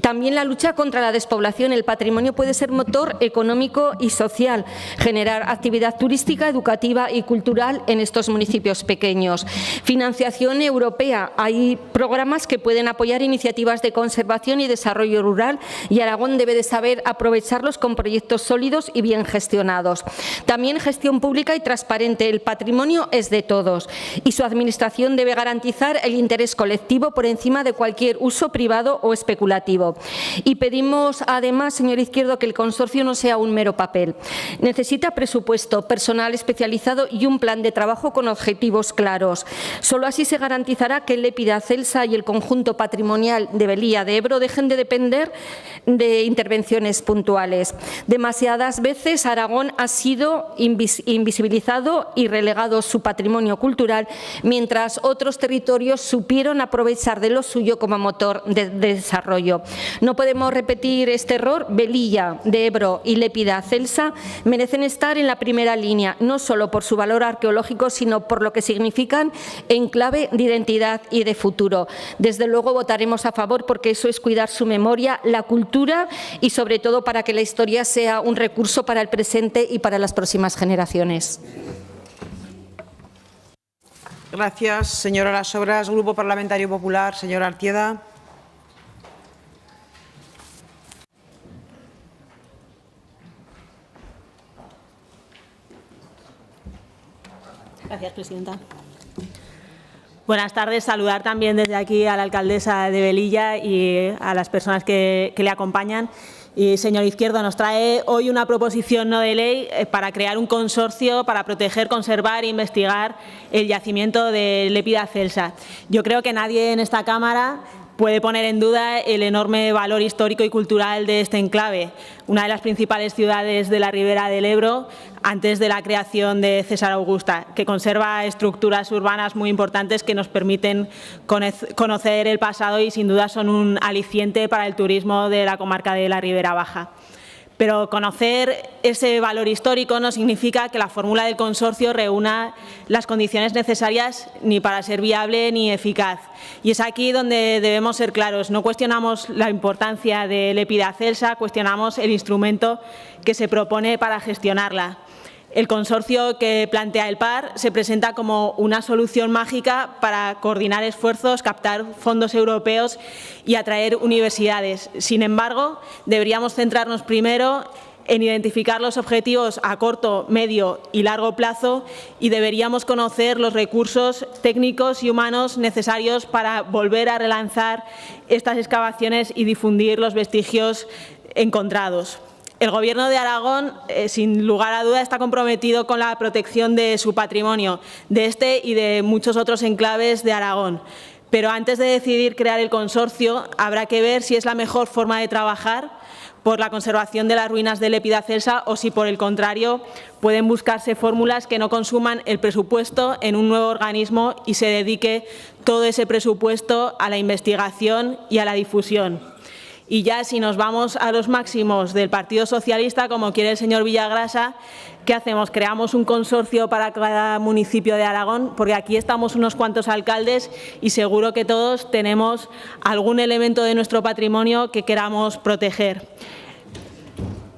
También la lucha contra la despoblación. El patrimonio puede ser motor económico y social, generar actividad turística, educativa y cultural en estos municipios pequeños. Financiación europea. Hay programas que pueden apoyar iniciativas de conservación y desarrollo rural y Aragón debe de saber aprovecharlos con proyectos sólidos y bien gestionados. También gestión pública y transparente. El patrimonio es de todos y su administración debe garantizar el interés colectivo por encima de cualquier uso privado o especulativo. Y pedimos además, señor Izquierdo, que el consorcio no sea un mero papel. Necesita presupuesto, personal especializado y un plan de trabajo con objetivos claros. Solo así se garantizará que Lépida Celsa y el conjunto patrimonial de Velilla de Ebro dejen de depender de intervenciones puntuales. Demasiadas veces Aragón ha sido invisibilizado y relegado su patrimonio cultural, mientras otros territorios supieron aprovechar de lo suyo como motor de desarrollo. No podemos repetir este error. Velilla de Ebro y Lépida Celsa merecen estar en la primera línea, no solo por su valor arqueológico, sino por lo que significan en clave de identidad y de futuro. Desde luego votaremos a favor porque eso es cuidar su memoria, la cultura y sobre todo para que la historia sea un recurso para el presente y para las próximas generaciones. Gracias, señora Las Obras. Grupo Parlamentario Popular, señora Artieda. Gracias, presidenta. Buenas tardes. Saludar también desde aquí a la alcaldesa de Velilla y a las personas que le acompañan. Y, señor Izquierdo, nos trae hoy una proposición no de ley para crear un consorcio para proteger, conservar e investigar el yacimiento de Lépida Celsa. Yo creo que nadie en esta Cámara puede poner en duda el enorme valor histórico y cultural de este enclave, una de las principales ciudades de la ribera del Ebro antes de la creación de César Augusta, que conserva estructuras urbanas muy importantes que nos permiten conocer el pasado y sin duda son un aliciente para el turismo de la comarca de la Ribera Baja. Pero conocer ese valor histórico no significa que la fórmula del consorcio reúna las condiciones necesarias ni para ser viable ni eficaz. Y es aquí donde debemos ser claros. No cuestionamos la importancia de Lépida Celsa, cuestionamos el instrumento que se propone para gestionarla. El consorcio que plantea el PAR se presenta como una solución mágica para coordinar esfuerzos, captar fondos europeos y atraer universidades. Sin embargo, deberíamos centrarnos primero en identificar los objetivos a corto, medio y largo plazo y deberíamos conocer los recursos técnicos y humanos necesarios para volver a relanzar estas excavaciones y difundir los vestigios encontrados. El Gobierno de Aragón, sin lugar a duda, está comprometido con la protección de su patrimonio, de este y de muchos otros enclaves de Aragón. Pero antes de decidir crear el consorcio, habrá que ver si es la mejor forma de trabajar por la conservación de las ruinas de Lépida Celsa o si, por el contrario, pueden buscarse fórmulas que no consuman el presupuesto en un nuevo organismo y se dedique todo ese presupuesto a la investigación y a la difusión. Y ya si nos vamos a los máximos del Partido Socialista, como quiere el señor Villagrasa, ¿qué hacemos? ¿Creamos un consorcio para cada municipio de Aragón? Porque aquí estamos unos cuantos alcaldes y seguro que todos tenemos algún elemento de nuestro patrimonio que queramos proteger.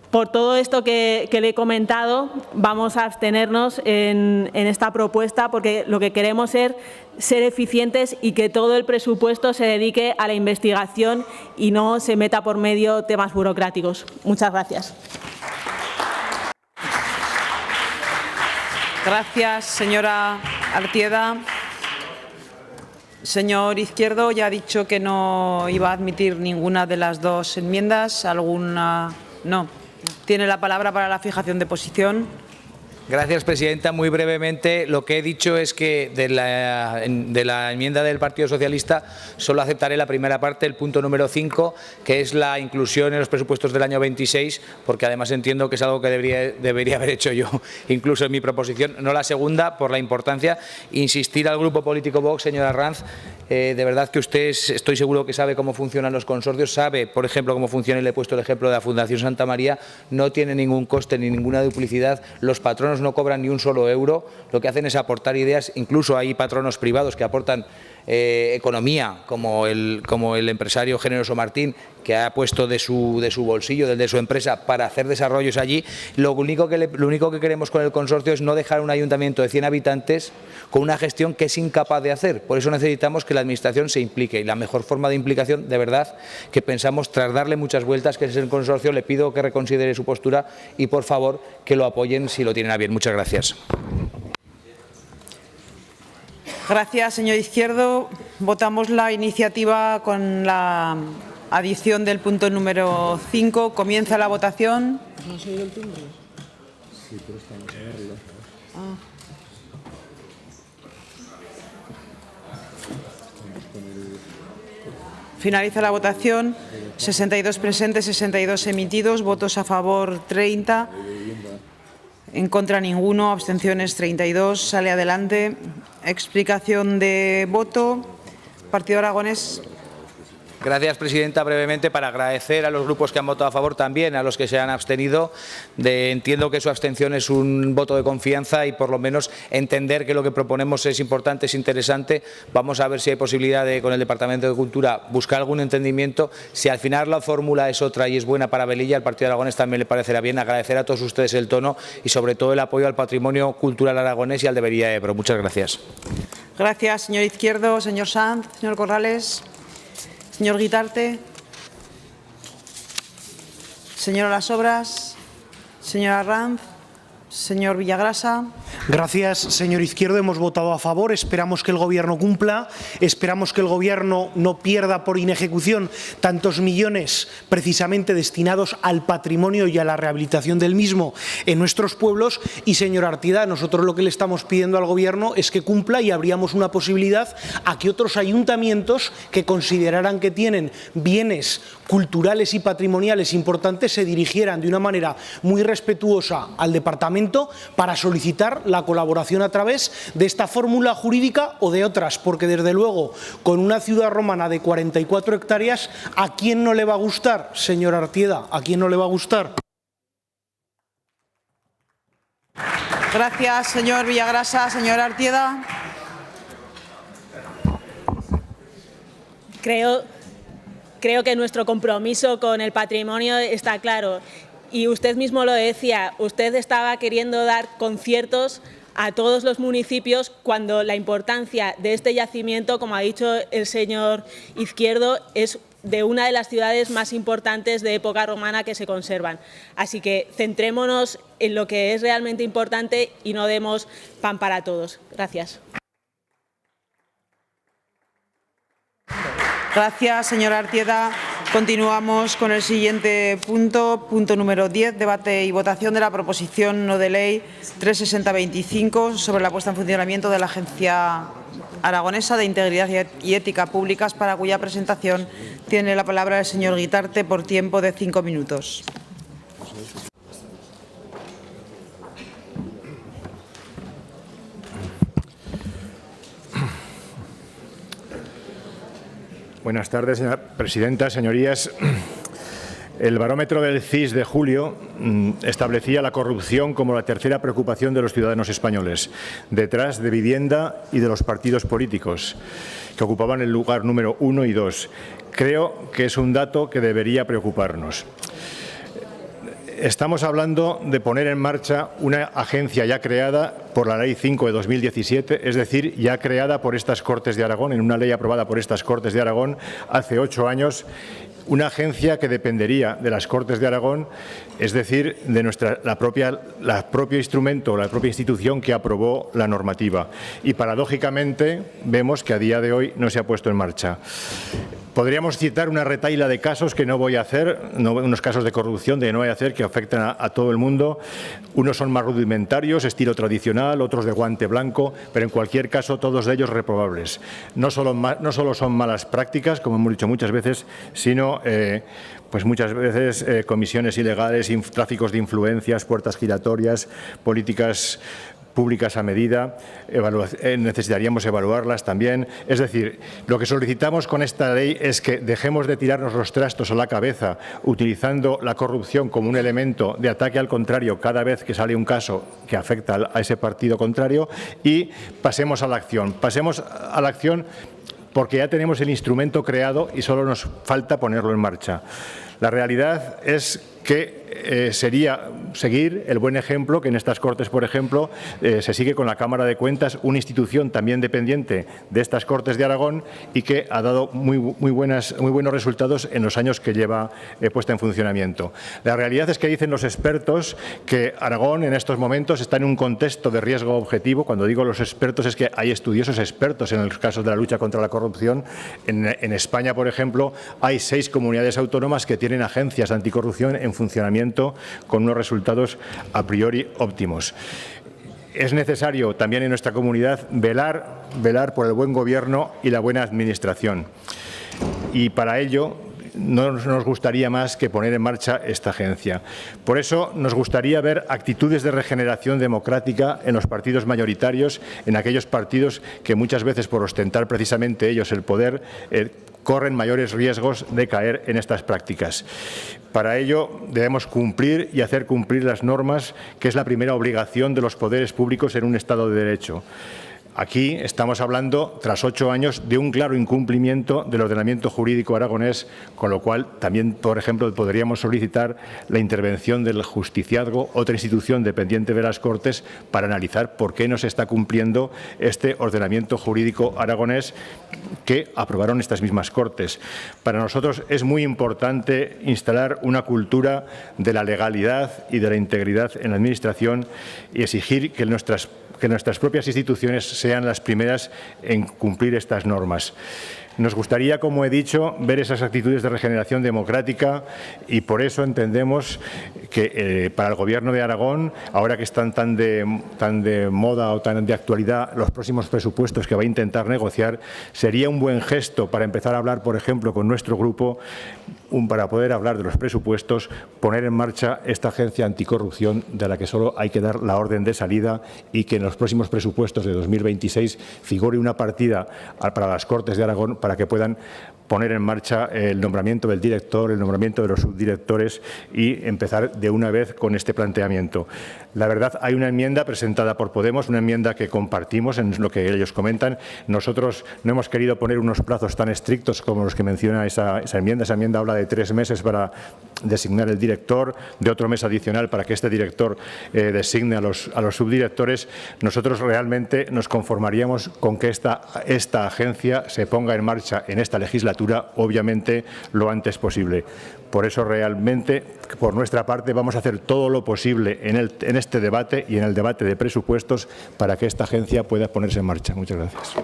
Por todo esto que le he comentado, vamos a abstenernos en esta propuesta porque lo que queremos es ser eficientes y que todo el presupuesto se dedique a la investigación y no se meta por medio temas burocráticos. Muchas gracias. Gracias, señora Artieda. Señor Izquierdo ya ha dicho que no iba a admitir ninguna de las dos enmiendas. ¿Alguna? No. Tiene la palabra para la fijación de posición. Gracias, presidenta. Muy brevemente, lo que he dicho es que de la enmienda del Partido Socialista solo aceptaré la primera parte, el punto número 5, que es la inclusión en los presupuestos del año 26, porque además entiendo que es algo que debería haber hecho yo, incluso en mi proposición. No la segunda, por la importancia. Insistir al Grupo Político Vox, señora Arranz, de verdad que usted estoy seguro que sabe cómo funcionan los consorcios, sabe, por ejemplo, cómo funciona, y le he puesto el ejemplo de la Fundación Santa María, no tiene ningún coste ni ninguna duplicidad, los patronos no cobran ni un solo euro, lo que hacen es aportar ideas, incluso hay patronos privados que aportan economía, como el empresario Generoso Martín, que ha puesto de su bolsillo, de su empresa, para hacer desarrollos allí. Lo único que queremos con el consorcio es no dejar un ayuntamiento de 100 habitantes con una gestión que es incapaz de hacer. Por eso necesitamos que la Administración se implique, y la mejor forma de implicación, de verdad, que pensamos, tras darle muchas vueltas, que es el consorcio, le pido que reconsidere su postura y, por favor, que lo apoyen si lo tienen a bien. Muchas gracias. Gracias, señor Izquierdo. Votamos la iniciativa con la adición del punto número 5. Comienza la votación. ¿No se ha oído el timbre? Sí, pero estamos a verlo. Finaliza la votación. 62 presentes, 62 emitidos. Votos a favor 30. En contra ninguno. Abstenciones 32. Sale adelante. Explicación de voto. Partido Aragonés. Gracias, presidenta. Brevemente, para agradecer a los grupos que han votado a favor, también a los que se han abstenido. Entiendo que su abstención es un voto de confianza y, por lo menos, entender que lo que proponemos es importante, es interesante. Vamos a ver si hay posibilidad de, con el Departamento de Cultura, buscar algún entendimiento. Si al final la fórmula es otra y es buena para Velilla, al Partido Aragonés también le parecerá bien. Agradecer a todos ustedes el tono y, sobre todo, el apoyo al patrimonio cultural aragonés y al de Velilla de Ebro. Muchas gracias. Gracias, señor Izquierdo. Señor Sanz, señor Corrales. Señor Guitarte. Señora Las Obras. Señora Arranz. Señor Villagrasa. Gracias, señor Izquierdo. Hemos votado a favor. Esperamos que el Gobierno cumpla. Esperamos que el Gobierno no pierda por inejecución tantos millones precisamente destinados al patrimonio y a la rehabilitación del mismo en nuestros pueblos. Y, señor Artieda, nosotros lo que le estamos pidiendo al Gobierno es que cumpla, y abríamos una posibilidad a que otros ayuntamientos que consideraran que tienen bienes culturales y patrimoniales importantes se dirigieran de una manera muy respetuosa al Departamento para solicitar la colaboración a través de esta fórmula jurídica o de otras, porque desde luego con una ciudad romana de 44 hectáreas, ¿a quién no le va a gustar, señor Artieda? ¿A quién no le va a gustar? Gracias, señor Villagrasa. Señor Artieda. Creo que nuestro compromiso con el patrimonio está claro. Y usted mismo lo decía, usted estaba queriendo dar conciertos a todos los municipios cuando la importancia de este yacimiento, como ha dicho el señor Izquierdo, es de una de las ciudades más importantes de época romana que se conservan. Así que centrémonos en lo que es realmente importante y no demos pan para todos. Gracias. Gracias, señora Artieda. Continuamos con el siguiente punto, punto número 10, debate y votación de la proposición no de ley 360-25 sobre la puesta en funcionamiento de la Agencia Aragonesa de Integridad y Ética Públicas, para cuya presentación tiene la palabra el señor Guitarte por tiempo de 5 minutos. Buenas tardes, señora presidenta, señorías. El barómetro del CIS de julio establecía la corrupción como la tercera preocupación de los ciudadanos españoles, detrás de vivienda y de los partidos políticos, que ocupaban el lugar número 1 y 2. Creo que es un dato que debería preocuparnos. Estamos hablando de poner en marcha una agencia ya creada por la Ley 5 de 2017, es decir, ya creada por estas Cortes de Aragón, en una ley aprobada por estas Cortes de Aragón hace 8 años, una agencia que dependería de las Cortes de Aragón, es decir, de la propio instrumento, la propia institución que aprobó la normativa. Y paradójicamente vemos que a día de hoy no se ha puesto en marcha. Podríamos citar una retahíla de casos que no voy a hacer, unos casos de corrupción que no voy a hacer, que afectan a todo el mundo. Unos son más rudimentarios, estilo tradicional, otros de guante blanco, pero en cualquier caso todos de ellos reprobables. No solo son malas prácticas, como hemos dicho muchas veces, sino pues muchas veces comisiones ilegales, tráficos de influencias, puertas giratorias, políticas públicas a medida, necesitaríamos evaluarlas también. Es decir, lo que solicitamos con esta ley es que dejemos de tirarnos los trastos a la cabeza utilizando la corrupción como un elemento de ataque al contrario cada vez que sale un caso que afecta a ese partido contrario y pasemos a la acción. Pasemos a la acción porque ya tenemos el instrumento creado y solo nos falta ponerlo en marcha. La realidad es que sería seguir el buen ejemplo que en estas Cortes, por ejemplo, se sigue con la Cámara de Cuentas, una institución también dependiente de estas Cortes de Aragón y que ha dado muy buenos resultados en los años que lleva puesta en funcionamiento. La realidad es que dicen los expertos que Aragón en estos momentos está en un contexto de riesgo objetivo. Cuando digo los expertos es que hay estudiosos expertos en los casos de la lucha contra la corrupción. En España, por ejemplo, hay 6 comunidades autónomas que tienen agencias anticorrupción en funcionamiento con unos resultados a priori óptimos. Es necesario también en nuestra comunidad velar por el buen gobierno y la buena administración. Y para ello no nos gustaría más que poner en marcha esta agencia. Por eso nos gustaría ver actitudes de regeneración democrática en los partidos mayoritarios, en aquellos partidos que muchas veces por ostentar precisamente ellos el poder corren mayores riesgos de caer en estas prácticas. Para ello debemos cumplir y hacer cumplir las normas, que es la primera obligación de los poderes públicos en un Estado de Derecho. Aquí estamos hablando, tras 8 años, de un claro incumplimiento del ordenamiento jurídico aragonés, con lo cual también, por ejemplo, podríamos solicitar la intervención del justiciazgo, otra institución dependiente de las Cortes, para analizar por qué no se está cumpliendo este ordenamiento jurídico aragonés que aprobaron estas mismas Cortes. Para nosotros es muy importante instalar una cultura de la legalidad y de la integridad en la Administración y exigir que nuestras propias instituciones sean las primeras en cumplir estas normas. Nos gustaría, como he dicho, ver esas actitudes de regeneración democrática y por eso entendemos que para el Gobierno de Aragón, ahora que están tan de moda o tan de actualidad los próximos presupuestos que va a intentar negociar, sería un buen gesto para empezar a hablar, por ejemplo, con nuestro grupo, para poder hablar de los presupuestos, poner en marcha esta agencia anticorrupción de la que solo hay que dar la orden de salida y que en los próximos presupuestos de 2026 figure una partida para las Cortes de Aragón para que puedan poner en marcha el nombramiento del director, el nombramiento de los subdirectores y empezar de una vez con este planteamiento. La verdad, hay una enmienda presentada por Podemos, una enmienda que compartimos en lo que ellos comentan. Nosotros no hemos querido poner unos plazos tan estrictos como los que menciona esa enmienda. Esa enmienda habla de 3 meses para designar el director, de otro mes adicional para que este director designe a los subdirectores. Nosotros realmente nos conformaríamos con que esta agencia se ponga en marcha en esta legislatura, obviamente lo antes posible. Por eso realmente, por nuestra parte, vamos a hacer todo lo posible en este debate y en el debate de presupuestos para que esta agencia pueda ponerse en marcha. Muchas gracias.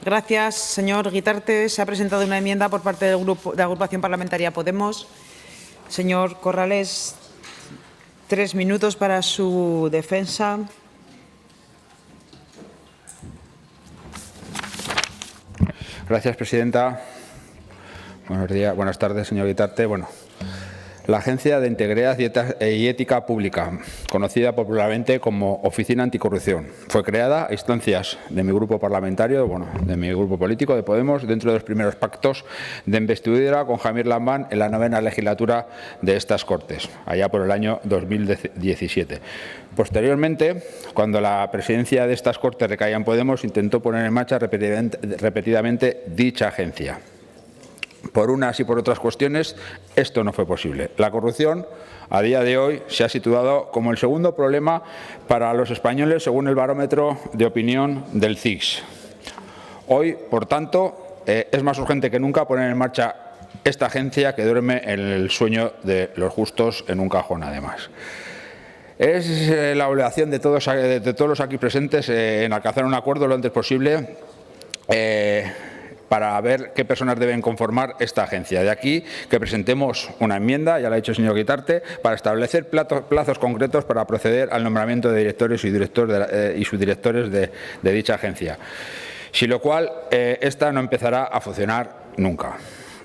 Gracias, señor Guitarte. Se ha presentado una enmienda por parte del Grupo de la Agrupación Parlamentaria Podemos. Señor Corrales, 3 minutos para su defensa. Gracias, presidenta. Buenos días, buenas tardes, señor Guitarte. La Agencia de Integridad y Ética Pública, conocida popularmente como Oficina Anticorrupción, fue creada a instancias de mi grupo parlamentario, de mi grupo político, de Podemos, dentro de los primeros pactos de investidura con Javier Lambán en la 9ª legislatura de estas Cortes, allá por el año 2017. Posteriormente, cuando la presidencia de estas Cortes recaía en Podemos, intentó poner en marcha repetidamente dicha agencia. Por unas y por otras cuestiones, esto no fue posible. La corrupción, a día de hoy, se ha situado como el segundo problema para los españoles, según el barómetro de opinión del CIS. Hoy, por tanto, es más urgente que nunca poner en marcha esta agencia que duerme en el sueño de los justos en un cajón, además. Es la obligación de todos los aquí presentes en alcanzar un acuerdo lo antes posible para ver qué personas deben conformar esta agencia. De aquí que presentemos una enmienda, ya lo ha dicho el señor Guitarte, para establecer plazos concretos para proceder al nombramiento de directores y subdirectores de dicha agencia. Sin lo cual, esta no empezará a funcionar nunca.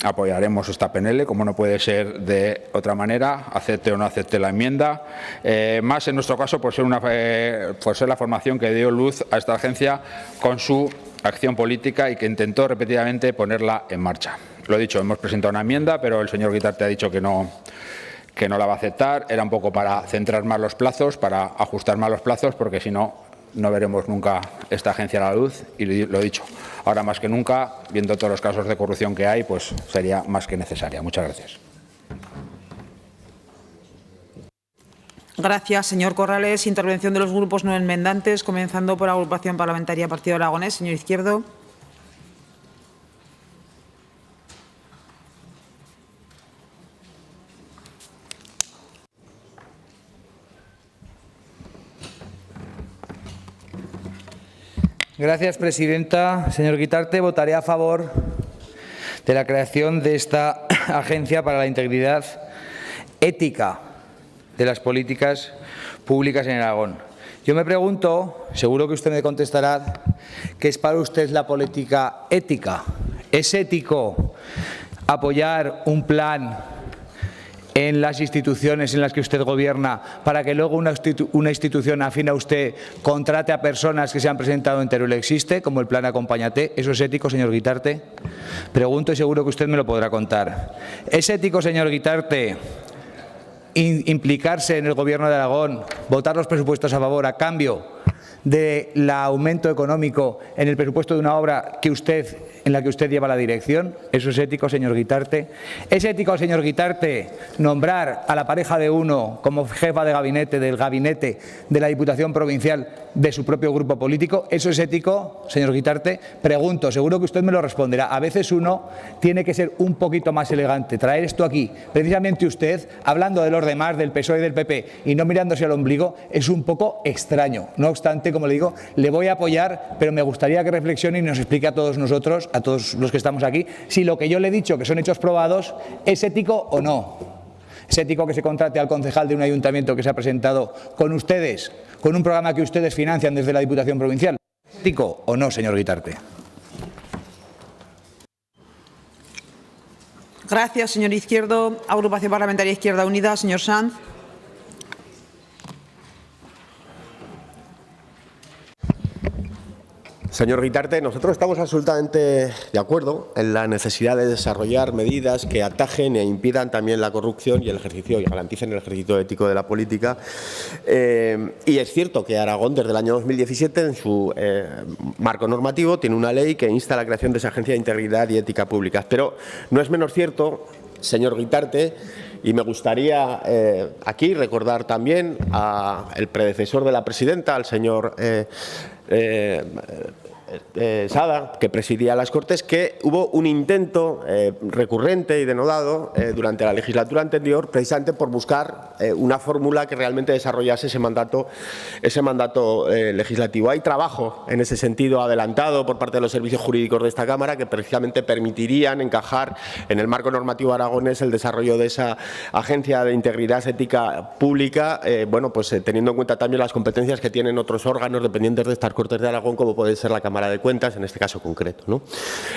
Apoyaremos esta PNL, como no puede ser de otra manera, acepte o no acepte la enmienda, más en nuestro caso por ser la formación que dio luz a esta agencia con su acción política y que intentó repetidamente ponerla en marcha. Lo dicho, hemos presentado una enmienda, pero el señor Guitarte ha dicho que no la va a aceptar. Era un poco para centrar más los plazos, para ajustar más los plazos, porque si no, no veremos nunca esta agencia a la luz. Y lo dicho, ahora más que nunca, viendo todos los casos de corrupción que hay, pues sería más que necesaria. Muchas gracias. Gracias, señor Corrales. Intervención de los grupos no enmendantes, comenzando por la Agrupación Parlamentaria Partido Aragonés. Señor Izquierdo. Gracias, presidenta. Señor Guitarte, votaré a favor de la creación de esta Agencia para la Integridad Ética de las políticas públicas en Aragón. Yo me pregunto, seguro que usted me contestará, ¿qué es para usted la política ética? ¿Es ético apoyar un plan en las instituciones en las que usted gobierna para que luego una institución afín a usted contrate a personas que se han presentado en Teruel Existe, como el plan Acompáñate? ¿Eso es ético, señor Guitarte? Pregunto y seguro que usted me lo podrá contar. ¿Es ético, señor Guitarte, implicarse en el Gobierno de Aragón, votar los presupuestos a favor a cambio del aumento económico en el presupuesto de una obra en la que usted lleva la dirección? ¿Eso es ético, señor Guitarte? ¿Es ético, señor Guitarte, nombrar a la pareja de uno como jefa de gabinete del gabinete de la Diputación Provincial de su propio grupo político? ¿Eso es ético, señor Guitarte? Pregunto, seguro que usted me lo responderá. A veces uno tiene que ser un poquito más elegante. Traer esto aquí, precisamente usted, hablando de los demás, del PSOE y del PP, y no mirándose al ombligo, es un poco extraño. No obstante, como le digo, le voy a apoyar, pero me gustaría que reflexione y nos explique a todos nosotros, a todos los que estamos aquí, si lo que yo le he dicho, que son hechos probados, es ético o no. ¿Es ético que se contrate al concejal de un ayuntamiento que se ha presentado con ustedes, con un programa que ustedes financian desde la Diputación Provincial? ¿Es ético o no, señor Guitarte? Gracias, señor Izquierdo. Agrupación Parlamentaria Izquierda Unida, señor Sanz. Señor Guitarte, nosotros estamos absolutamente de acuerdo en la necesidad de desarrollar medidas que atajen e impidan también la corrupción y garanticen el ejercicio ético de la política. Y es cierto que Aragón, desde el año 2017, en su marco normativo, tiene una ley que insta a la creación de esa Agencia de Integridad y Ética Públicas. Pero no es menos cierto, señor Guitarte, y me gustaría aquí recordar también al predecesor de la presidenta, al señor Sada, que presidía las Cortes, que hubo un intento recurrente y denodado durante la legislatura anterior, precisamente por buscar una fórmula que realmente desarrollase ese mandato legislativo. Hay trabajo en ese sentido adelantado por parte de los servicios jurídicos de esta Cámara que precisamente permitirían encajar en el marco normativo aragonés el desarrollo de esa Agencia de Integridad Ética Pública, teniendo en cuenta también las competencias que tienen otros órganos dependientes de estas Cortes de Aragón, como puede ser la Cámara Cámara de Cuentas, en este caso concreto, ¿no?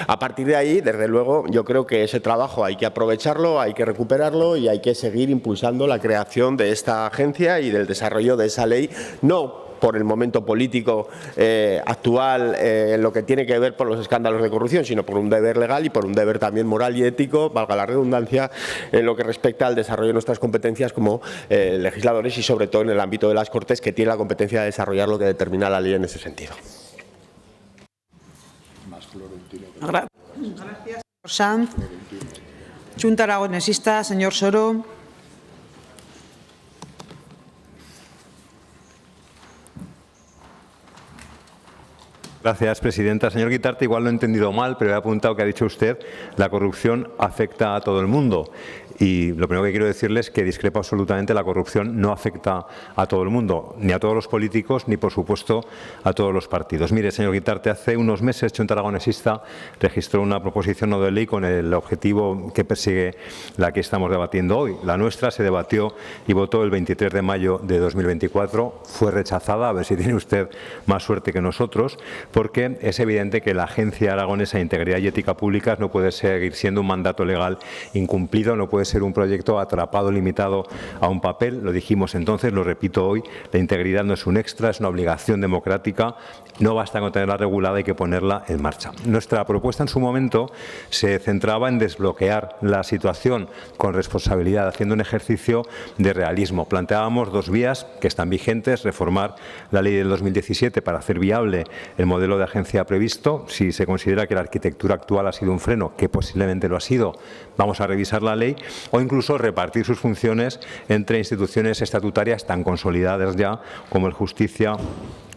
A partir de ahí, desde luego, yo creo que ese trabajo hay que aprovecharlo, hay que recuperarlo y hay que seguir impulsando la creación de esta agencia y del desarrollo de esa ley, no por el momento político actual en lo que tiene que ver por los escándalos de corrupción, sino por un deber legal y por un deber también moral y ético, valga la redundancia, en lo que respecta al desarrollo de nuestras competencias como legisladores y sobre todo en el ámbito de las Cortes, que tiene la competencia de desarrollar lo que determina la ley en ese sentido. Gracias, señor Sanz. Junta Aragonesista, señor Soro. Gracias, presidenta. Señor Guitarte, igual lo he entendido mal, pero he apuntado que ha dicho usted la corrupción afecta a todo el mundo. Y lo primero que quiero decirles es que discrepo absolutamente, la corrupción no afecta a todo el mundo, ni a todos los políticos, ni por supuesto a todos los partidos. Mire, señor Guitarte, hace unos meses Junta Aragonesista registró una proposición no de ley con el objetivo que persigue la que estamos debatiendo hoy. La nuestra se debatió y votó el 23 de mayo de 2024. Fue rechazada, a ver si tiene usted más suerte que nosotros, porque es evidente que la Agencia Aragonesa de Integridad y Ética Públicas no puede seguir siendo un mandato legal incumplido, no puede ser un proyecto atrapado, limitado a un papel. Lo dijimos entonces, lo repito hoy, la integridad no es un extra, es una obligación democrática, no basta con tenerla regulada, hay que ponerla en marcha. Nuestra propuesta en su momento se centraba en desbloquear la situación con responsabilidad, haciendo un ejercicio de realismo. Planteábamos dos vías que están vigentes: reformar la ley del 2017 para hacer viable el modelo de agencia previsto. Si se considera que la arquitectura actual ha sido un freno, que posiblemente lo ha sido, vamos a revisar la ley, o incluso repartir sus funciones entre instituciones estatutarias tan consolidadas ya como el Justicia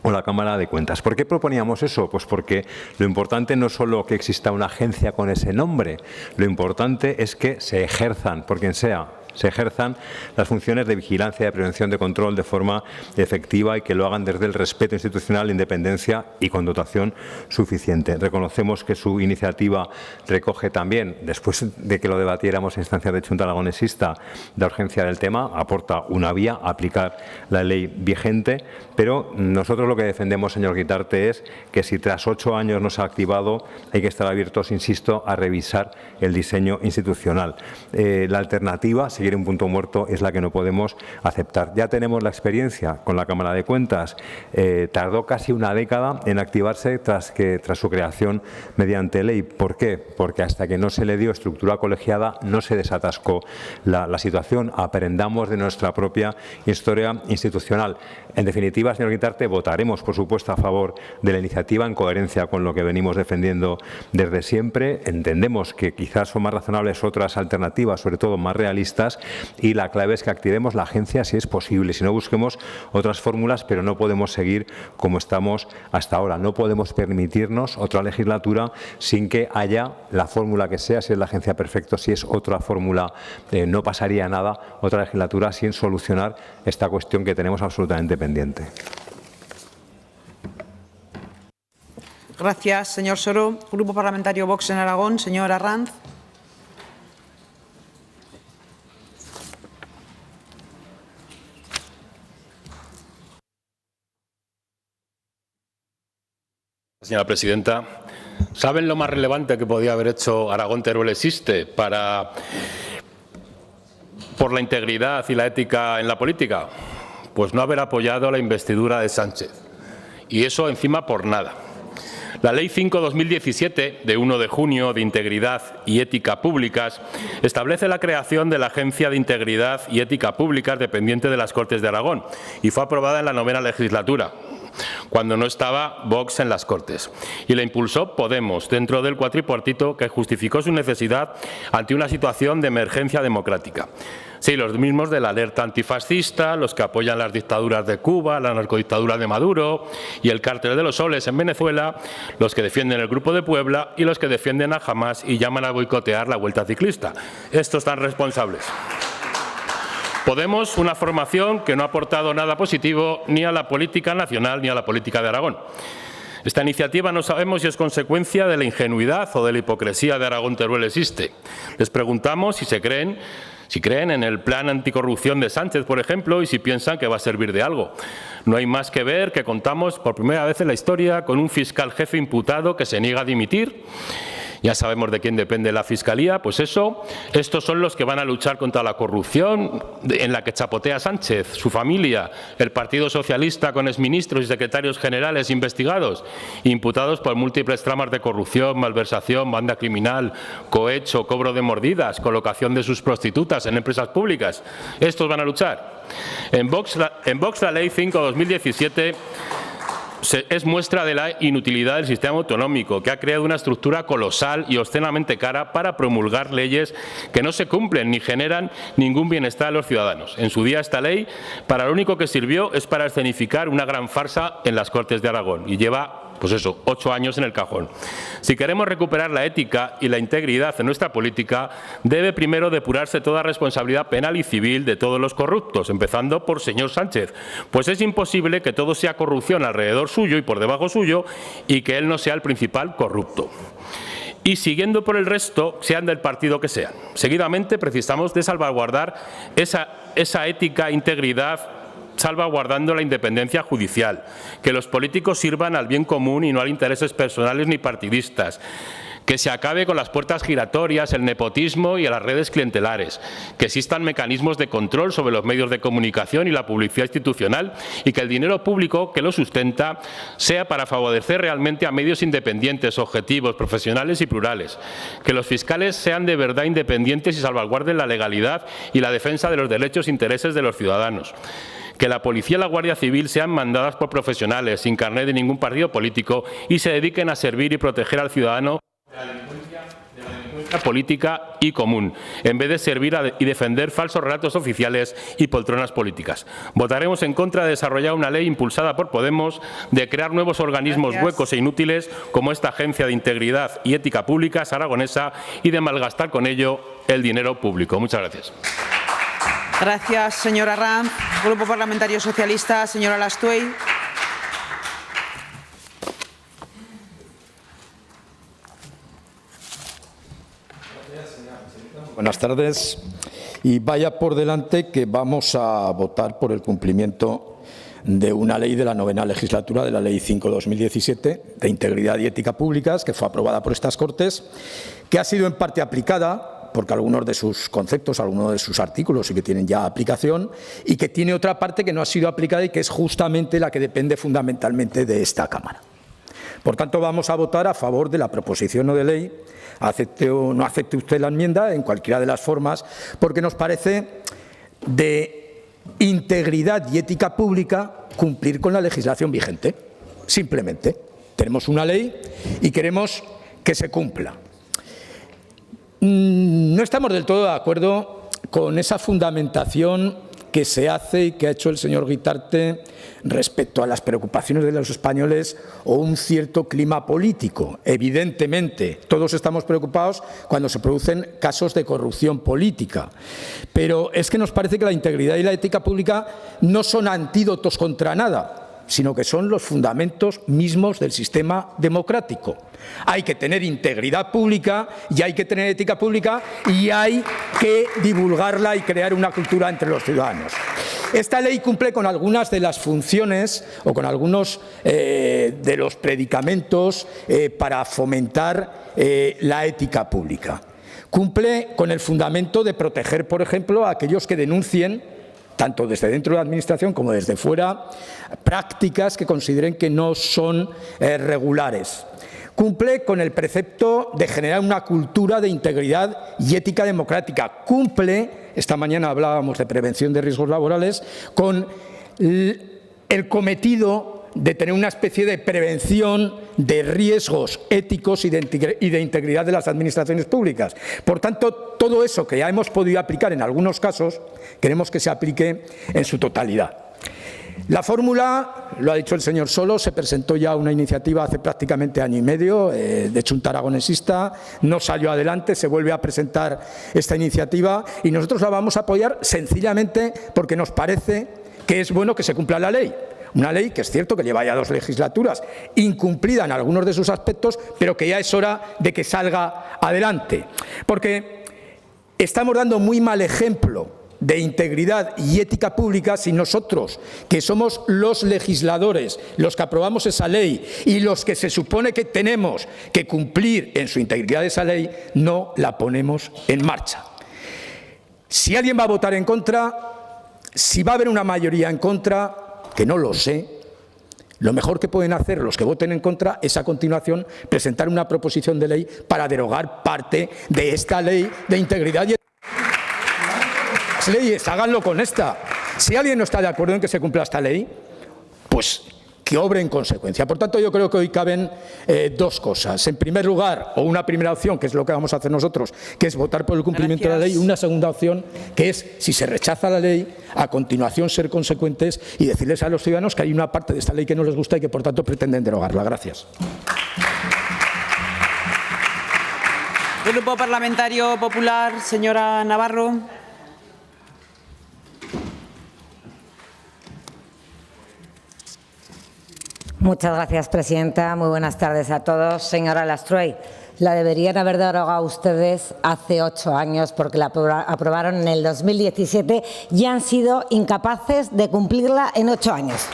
o la Cámara de Cuentas. ¿Por qué proponíamos eso? Pues porque lo importante no es solo que exista una agencia con ese nombre, lo importante es que se ejerzan, por quien sea, se ejerzan las funciones de vigilancia, de prevención, de control de forma efectiva y que lo hagan desde el respeto institucional, independencia y con dotación suficiente. Reconocemos que su iniciativa recoge también, después de que lo debatiéramos en instancia de Junta Aragonesista, la urgencia del tema, aporta una vía, aplicar la ley vigente, pero nosotros lo que defendemos, señor Guitarte, es que si tras 8 años no se ha activado, hay que estar abiertos, insisto, a revisar el diseño institucional. La alternativa, seguir un punto muerto, es la que no podemos aceptar. Ya tenemos la experiencia con la Cámara de Cuentas. Tardó casi una década en activarse tras su creación mediante ley. ¿Por qué? Porque hasta que no se le dio estructura colegiada no se desatascó la situación. Aprendamos de nuestra propia historia institucional. En definitiva, señor Guitarte, votaremos, por supuesto, a favor de la iniciativa en coherencia con lo que venimos defendiendo desde siempre. Entendemos que quizás son más razonables otras alternativas, sobre todo más realistas, y la clave es que activemos la agencia si es posible, si no busquemos otras fórmulas, pero no podemos seguir como estamos hasta ahora. No podemos permitirnos otra legislatura sin que haya la fórmula que sea, si es la agencia perfecto, si es otra fórmula, no pasaría nada, otra legislatura sin solucionar esta cuestión que tenemos absolutamente pendiente. Gracias, señor Soro. Grupo Parlamentario Vox en Aragón, señor Arranz. Señora presidenta, ¿saben lo más relevante que podía haber hecho Aragón Teruel Existe por la integridad y la ética en la política? Pues no haber apoyado la investidura de Sánchez. Y eso encima por nada. La Ley 5/2017, de 1 de junio, de Integridad y Ética Públicas, establece la creación de la Agencia de Integridad y Ética Públicas dependiente de las Cortes de Aragón y fue aprobada en la 9ª legislatura, cuando no estaba Vox en las Cortes. Y la impulsó Podemos, dentro del cuatripartito que justificó su necesidad ante una situación de emergencia democrática. Sí, los mismos de la alerta antifascista, los que apoyan las dictaduras de Cuba, la narcodictadura de Maduro y el cártel de los soles en Venezuela, los que defienden el Grupo de Puebla y los que defienden a Hamás y llaman a boicotear la Vuelta Ciclista. Estos tan responsables. Podemos, una formación que no ha aportado nada positivo ni a la política nacional ni a la política de Aragón. Esta iniciativa no sabemos si es consecuencia de la ingenuidad o de la hipocresía de Aragón Teruel Existe. Les preguntamos si Si creen en el plan anticorrupción de Sánchez, por ejemplo, y si piensan que va a servir de algo. No hay más que ver que contamos por primera vez en la historia con un fiscal jefe imputado que se niega a dimitir. Ya sabemos de quién depende la Fiscalía, pues eso, estos son los que van a luchar contra la corrupción en la que chapotea Sánchez, su familia, el Partido Socialista con exministros y secretarios generales investigados, imputados por múltiples tramas de corrupción, malversación, banda criminal, cohecho, cobro de mordidas, colocación de sus prostitutas en empresas públicas. Estos van a luchar. En Vox la Ley 5/2017 es muestra de la inutilidad del sistema autonómico, que ha creado una estructura colosal y obscenamente cara para promulgar leyes que no se cumplen ni generan ningún bienestar a los ciudadanos. En su día esta ley, para lo único que sirvió es para escenificar una gran farsa en las Cortes de Aragón y lleva, pues eso, 8 años en el cajón. Si queremos recuperar la ética y la integridad en nuestra política, debe primero depurarse toda responsabilidad penal y civil de todos los corruptos, empezando por señor Sánchez, pues es imposible que todo sea corrupción alrededor suyo y por debajo suyo y que él no sea el principal corrupto. Y siguiendo por el resto, sean del partido que sean. Seguidamente precisamos de salvaguardar esa ética e integridad, salvaguardando la independencia judicial, que los políticos sirvan al bien común y no a intereses personales ni partidistas, que se acabe con las puertas giratorias, el nepotismo y a las redes clientelares, que existan mecanismos de control sobre los medios de comunicación y la publicidad institucional y que el dinero público que lo sustenta sea para favorecer realmente a medios independientes, objetivos, profesionales y plurales, que los fiscales sean de verdad independientes y salvaguarden la legalidad y la defensa de los derechos e intereses de los ciudadanos, que la policía y la Guardia Civil sean mandadas por profesionales sin carné de ningún partido político y se dediquen a servir y proteger al ciudadano de la delincuencia política y común, en vez de servir y defender falsos relatos oficiales y poltronas políticas. Votaremos en contra de desarrollar una ley impulsada por Podemos, de crear nuevos organismos huecos e inútiles como esta Agencia de Integridad y Ética Públicas aragonesa y de malgastar con ello el dinero público. Muchas gracias. Gracias, señora Arranz. Grupo Parlamentario Socialista, señora Lastuey. Buenas tardes. Y vaya por delante que vamos a votar por el cumplimiento de una ley de la 9ª legislatura, de la Ley 5/2017, de Integridad y Ética Públicas, que fue aprobada por estas Cortes, que ha sido en parte aplicada, porque algunos de sus conceptos, algunos de sus artículos sí que tienen ya aplicación, y que tiene otra parte que no ha sido aplicada y que es justamente la que depende fundamentalmente de esta Cámara. Por tanto, vamos a votar a favor de la proposición no de ley, acepte o no acepte usted la enmienda, en cualquiera de las formas, porque nos parece de integridad y ética pública cumplir con la legislación vigente. Simplemente, tenemos una ley y queremos que se cumpla. No estamos del todo de acuerdo con esa fundamentación que se hace y que ha hecho el señor Guitarte respecto a las preocupaciones de los españoles o un cierto clima político. Evidentemente, todos estamos preocupados cuando se producen casos de corrupción política, pero es que nos parece que la integridad y la ética pública no son antídotos contra nada, sino que son los fundamentos mismos del sistema democrático. Hay que tener integridad pública y hay que tener ética pública y hay que divulgarla y crear una cultura entre los ciudadanos. Esta ley cumple con algunas de las funciones o con algunos de los predicamentos para fomentar la ética pública. Cumple con el fundamento de proteger, por ejemplo, a aquellos que denuncien, tanto desde dentro de la Administración como desde fuera, prácticas que consideren que no son regulares. Cumple con el precepto de generar una cultura de integridad y ética democrática. Cumple, esta mañana hablábamos de prevención de riesgos laborales, con el cometido de tener una especie de prevención de riesgos éticos y de integridad de las administraciones públicas. Por tanto, todo eso que ya hemos podido aplicar en algunos casos, queremos que se aplique en su totalidad. La fórmula, lo ha dicho el señor Solo, se presentó ya una iniciativa hace prácticamente año y medio de Chunta Aragonesista, no salió adelante, se vuelve a presentar esta iniciativa y nosotros la vamos a apoyar sencillamente porque nos parece que es bueno que se cumpla la ley. Una ley que es cierto que lleva ya 2 legislaturas, incumplida en algunos de sus aspectos, pero que ya es hora de que salga adelante. Porque estamos dando muy mal ejemplo de integridad y ética pública si nosotros, que somos los legisladores, los que aprobamos esa ley y los que se supone que tenemos que cumplir en su integridad esa ley, no la ponemos en marcha. Si alguien va a votar en contra, si va a haber una mayoría en contra, que no lo sé, lo mejor que pueden hacer los que voten en contra es a continuación presentar una proposición de ley para derogar parte de esta ley de integridad y las leyes, háganlo con esta. Si alguien no está de acuerdo en que se cumpla esta ley, pues que obre en consecuencia. Por tanto, yo creo que hoy caben dos cosas. En primer lugar, o una primera opción, que es lo que vamos a hacer nosotros, que es votar por el cumplimiento de la ley, y una segunda opción, que es, si se rechaza la ley, a continuación ser consecuentes y decirles a los ciudadanos que hay una parte de esta ley que no les gusta y que, por tanto, pretenden derogarla. Gracias. Grupo Parlamentario Popular, señora Navarro. Muchas gracias, presidenta. Muy buenas tardes a todos. Señora Lastroy, la deberían haber derogado ustedes hace 8 años porque la aprobaron en el 2017 y han sido incapaces de cumplirla en 8 años.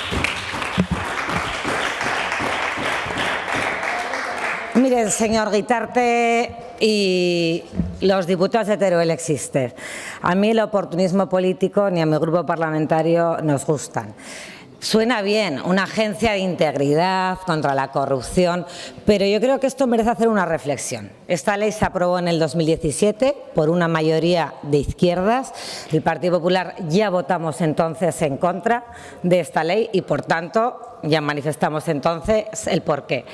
Mire, señor Guitarte y los diputados de Teruel existen. A mí el oportunismo político ni a mi grupo parlamentario nos gustan. Suena bien, una agencia de integridad contra la corrupción, pero yo creo que esto merece hacer una reflexión. Esta ley se aprobó en el 2017 por una mayoría de izquierdas. El Partido Popular ya votamos entonces en contra de esta ley y, por tanto, ya manifestamos entonces el porqué.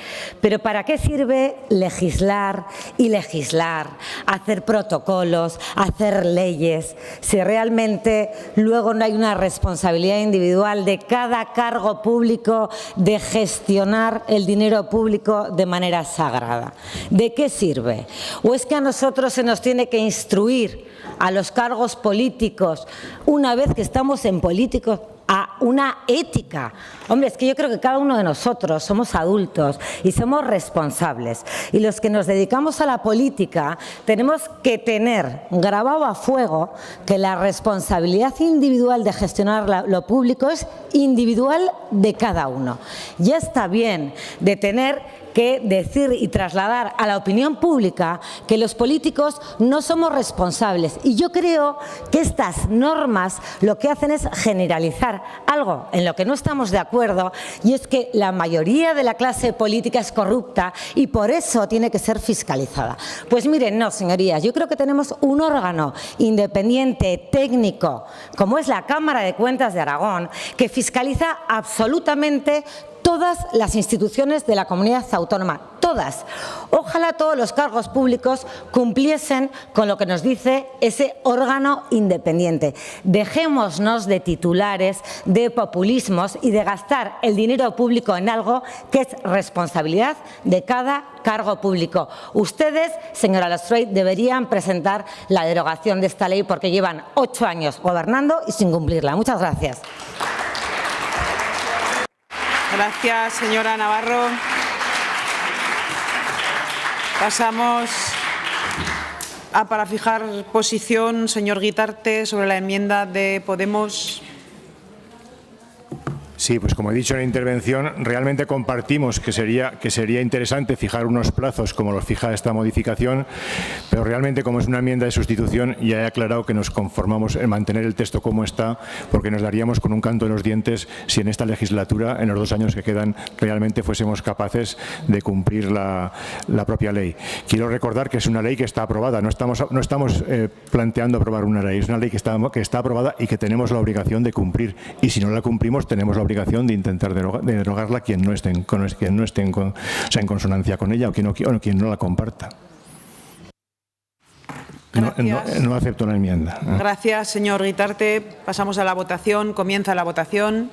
Pero ¿para qué sirve legislar y legislar, hacer protocolos, hacer leyes, si realmente luego no hay una responsabilidad individual de cada cargo público de gestionar el dinero público de manera sagrada? ¿De qué sirve? ¿O es que a nosotros se nos tiene que instruir a los cargos políticos, una vez que estamos en políticos, a una ética? Hombre, es que yo creo que cada uno de nosotros somos adultos y somos responsables. Y los que nos dedicamos a la política tenemos que tener grabado a fuego que la responsabilidad individual de gestionar lo público es individual de cada uno. Ya está bien de tener que decir y trasladar a la opinión pública que los políticos no somos responsables. Y yo creo que estas normas lo que hacen es generalizar algo en lo que no estamos de acuerdo, y es que la mayoría de la clase política es corrupta y por eso tiene que ser fiscalizada. Pues miren, no, señorías, yo creo que tenemos un órgano independiente, técnico, como es la Cámara de Cuentas de Aragón, que fiscaliza absolutamente todas las instituciones de la comunidad autónoma, todas. Ojalá todos los cargos públicos cumpliesen con lo que nos dice ese órgano independiente. Dejémonos de titulares, de populismos y de gastar el dinero público en algo que es responsabilidad de cada cargo público. Ustedes, señora Lastroy, deberían presentar la derogación de esta ley porque llevan 8 años gobernando y sin cumplirla. Muchas gracias. Gracias, señora Navarro. Pasamos para fijar posición, señor Guitarte, sobre la enmienda de Podemos. Sí, pues como he dicho en la intervención, realmente compartimos que sería interesante fijar unos plazos como los fija esta modificación, pero realmente, como es una enmienda de sustitución, ya he aclarado que nos conformamos en mantener el texto como está, porque nos daríamos con un canto en los dientes si en esta legislatura, en los 2 años que quedan, realmente fuésemos capaces de cumplir la propia ley. Quiero recordar que es una ley que está aprobada, no estamos planteando aprobar una ley, es una ley que está aprobada y que tenemos la obligación de cumplir, y si no la cumplimos tenemos la obligación de intentar derogarla quien no esté en consonancia con ella o quien no la comparta. No acepto la enmienda. Gracias, señor Guitarte. Pasamos a la votación. Comienza la votación.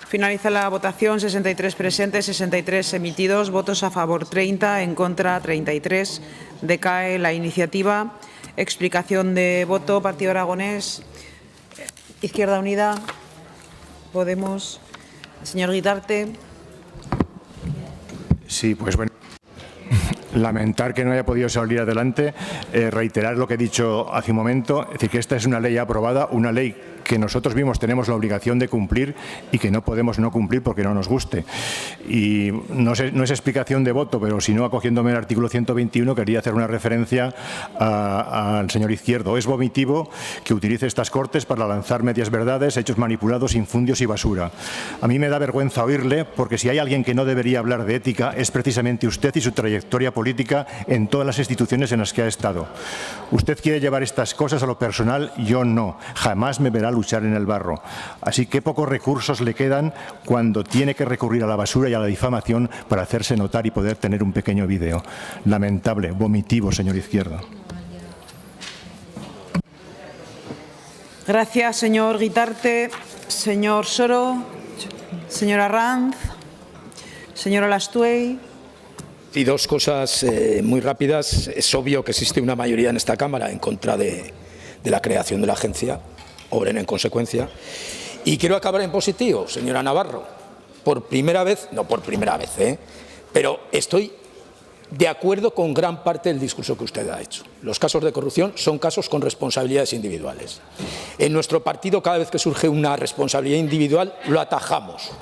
Finaliza la votación. 63 presentes, 63 emitidos, votos a favor 30, en contra 33. Decae la iniciativa. Explicación de voto. Partido Aragonés. Izquierda Unida, Podemos, señor Guitarte. Sí, pues bueno. Lamentar que no haya podido salir adelante, reiterar lo que he dicho hace un momento, es decir, que esta es una ley aprobada, una ley que nosotros mismos tenemos la obligación de cumplir y que no podemos no cumplir porque no nos guste. Y no es explicación de voto, pero si no, acogiéndome al artículo 121, quería hacer una referencia al señor Izquierdo. Es vomitivo que utilice estas cortes para lanzar medias verdades, hechos manipulados, infundios y basura. A mí me da vergüenza oírle, porque si hay alguien que no debería hablar de ética es precisamente usted y su trayectoria política en todas las instituciones en las que ha estado. Usted quiere llevar estas cosas a lo personal, yo no. Jamás me verá luchar en el barro. Así que pocos recursos le quedan cuando tiene que recurrir a la basura y a la difamación para hacerse notar y poder tener un pequeño vídeo. Lamentable, vomitivo, señor Izquierdo. Gracias, señor Guitarte. Señor Soro, señora Ranz, señora Lastuey. Y dos cosas muy rápidas. Es obvio que existe una mayoría en esta Cámara en contra de la creación de la agencia. Obren en consecuencia. Y quiero acabar en positivo, señora Navarro. Por primera vez, no por primera vez, pero estoy de acuerdo con gran parte del discurso que usted ha hecho. Los casos de corrupción son casos con responsabilidades individuales. En nuestro partido, cada vez que surge una responsabilidad individual, lo atajamos.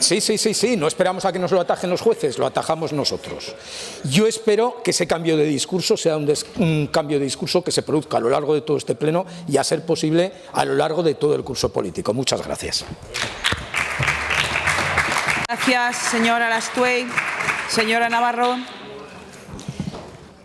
Sí, no esperamos a que nos lo atajen los jueces, lo atajamos nosotros. Yo espero que ese cambio de discurso sea un cambio de discurso que se produzca a lo largo de todo este pleno y, a ser posible, a lo largo de todo el curso político. Muchas gracias. Gracias, señora Lastuey. Señora Navarro.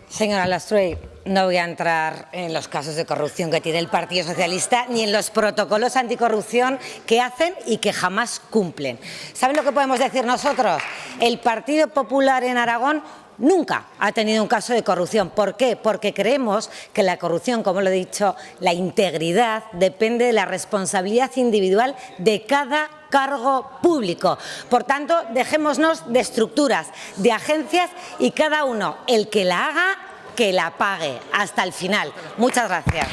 Señora Lastuey, no voy a entrar en los casos de corrupción que tiene el Partido Socialista ni en los protocolos anticorrupción que hacen y que jamás cumplen. ¿Saben lo que podemos decir nosotros? El Partido Popular en Aragón nunca ha tenido un caso de corrupción. ¿Por qué? Porque creemos que la corrupción, como lo he dicho, la integridad depende de la responsabilidad individual de cada cargo público. Por tanto, dejémonos de estructuras, de agencias y cada uno, el que la haga, que la pague hasta el final. Muchas gracias.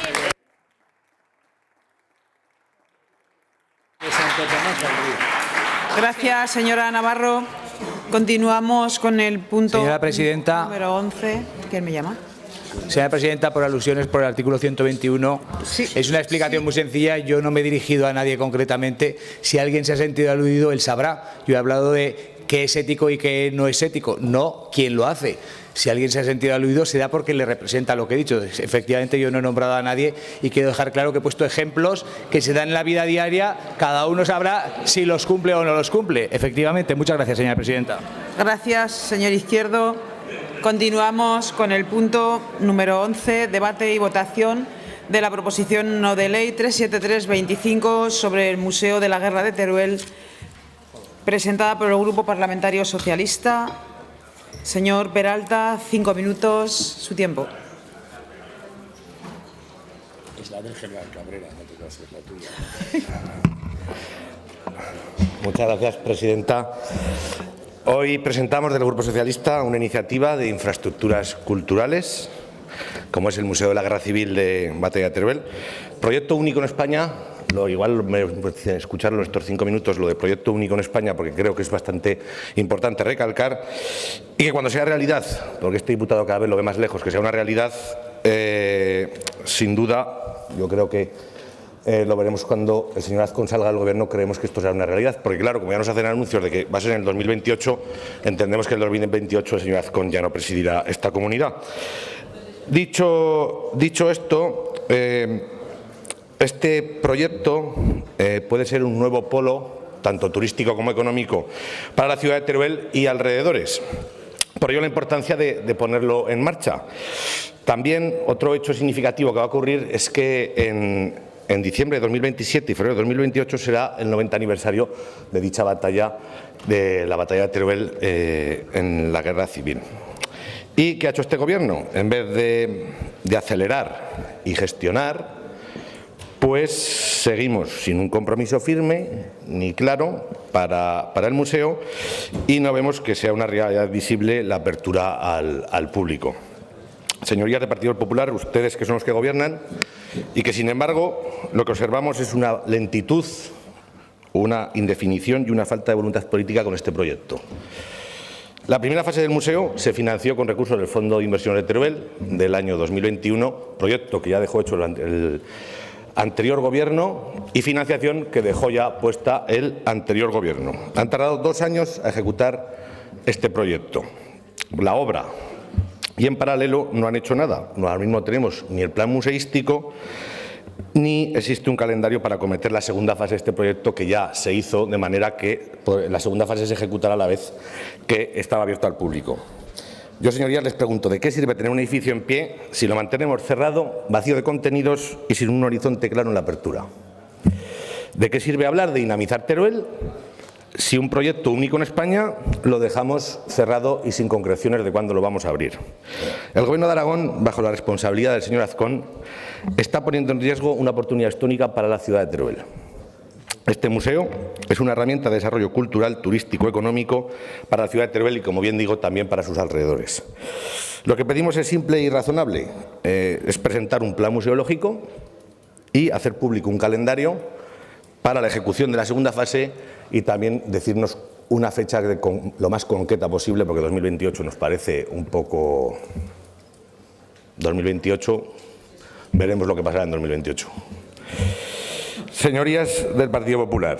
Gracias, señora Navarro. Continuamos con el punto Señora Presidenta, número 11. ¿Quién me llama? Señora Presidenta, por alusiones por el artículo 121, es una explicación muy sencilla. Yo no me he dirigido a nadie concretamente. Si alguien se ha sentido aludido, él sabrá. Yo he hablado de qué es ético y qué no es ético, no quién lo hace. Si alguien se ha sentido aludido, será porque le representa lo que he dicho. Efectivamente, yo no he nombrado a nadie y quiero dejar claro que he puesto ejemplos que se dan en la vida diaria. Cada uno sabrá si los cumple o no los cumple. Efectivamente. Muchas gracias, señora Presidenta. Gracias, señor Izquierdo. Continuamos con el punto número 11, debate y votación de la proposición no de ley 37325 sobre el Museo de la Guerra de Teruel, presentada por el Grupo Parlamentario Socialista. Señor Peralta, 5 minutos, su tiempo. Es la del general Cabrera, no te creas que es la tuya. Muchas gracias, presidenta. Hoy presentamos del Grupo Socialista una iniciativa de infraestructuras culturales, como es el Museo de la Guerra Civil de Batalla de Teruel. Proyecto único en España. Igual escucharlo en estos 5 minutos, lo de proyecto único en España, porque creo que es bastante importante recalcar, y que cuando sea realidad, porque este diputado cada vez lo ve más lejos, que sea una realidad, sin duda, yo creo que lo veremos cuando el señor Azcón salga del Gobierno. Creemos que esto será una realidad, porque claro, como ya nos hacen anuncios de que va a ser en el 2028, entendemos que en el 2028 el señor Azcón ya no presidirá esta comunidad. Dicho esto, este proyecto puede ser un nuevo polo, tanto turístico como económico, para la ciudad de Teruel y alrededores. Por ello la importancia de ponerlo en marcha. También otro hecho significativo que va a ocurrir es que en diciembre de 2027 y febrero de 2028 será el 90 aniversario de dicha batalla, de la batalla de Teruel en la Guerra Civil. ¿Y qué ha hecho este Gobierno? En vez de acelerar y gestionar, pues seguimos sin un compromiso firme ni claro para el museo, y no vemos que sea una realidad visible la apertura al público. señorías del Partido Popular, ustedes que son los que gobiernan, y que, sin embargo, lo que observamos es una lentitud, una indefinición y una falta de voluntad política con este proyecto. La primera fase del museo se financió con recursos del Fondo de Inversión de Teruel del año 2021, proyecto que ya dejó hecho el anterior Gobierno y financiación que dejó ya puesta el anterior Gobierno. Han tardado 2 años a ejecutar este proyecto, la obra, y en paralelo no han hecho nada. Ahora mismo tenemos ni el plan museístico ni existe un calendario para acometer la segunda fase de este proyecto, que ya se hizo, de manera que la segunda fase se ejecutará a la vez que estaba abierto al público. Yo, señorías, les pregunto, ¿de qué sirve tener un edificio en pie si lo mantenemos cerrado, vacío de contenidos y sin un horizonte claro en la apertura? ¿De qué sirve hablar de dinamizar Teruel si un proyecto único en España lo dejamos cerrado y sin concreciones de cuándo lo vamos a abrir? El Gobierno de Aragón, bajo la responsabilidad del señor Azcón, está poniendo en riesgo una oportunidad histórica para la ciudad de Teruel. Este museo es una herramienta de desarrollo cultural, turístico, económico para la ciudad de Teruel y, como bien digo, también para sus alrededores. Lo que pedimos es simple y razonable, es presentar un plan museológico y hacer público un calendario para la ejecución de la segunda fase y también decirnos una fecha lo más concreta posible, porque 2028 nos parece un poco... 2028, veremos lo que pasará en 2028. Señorías del Partido Popular,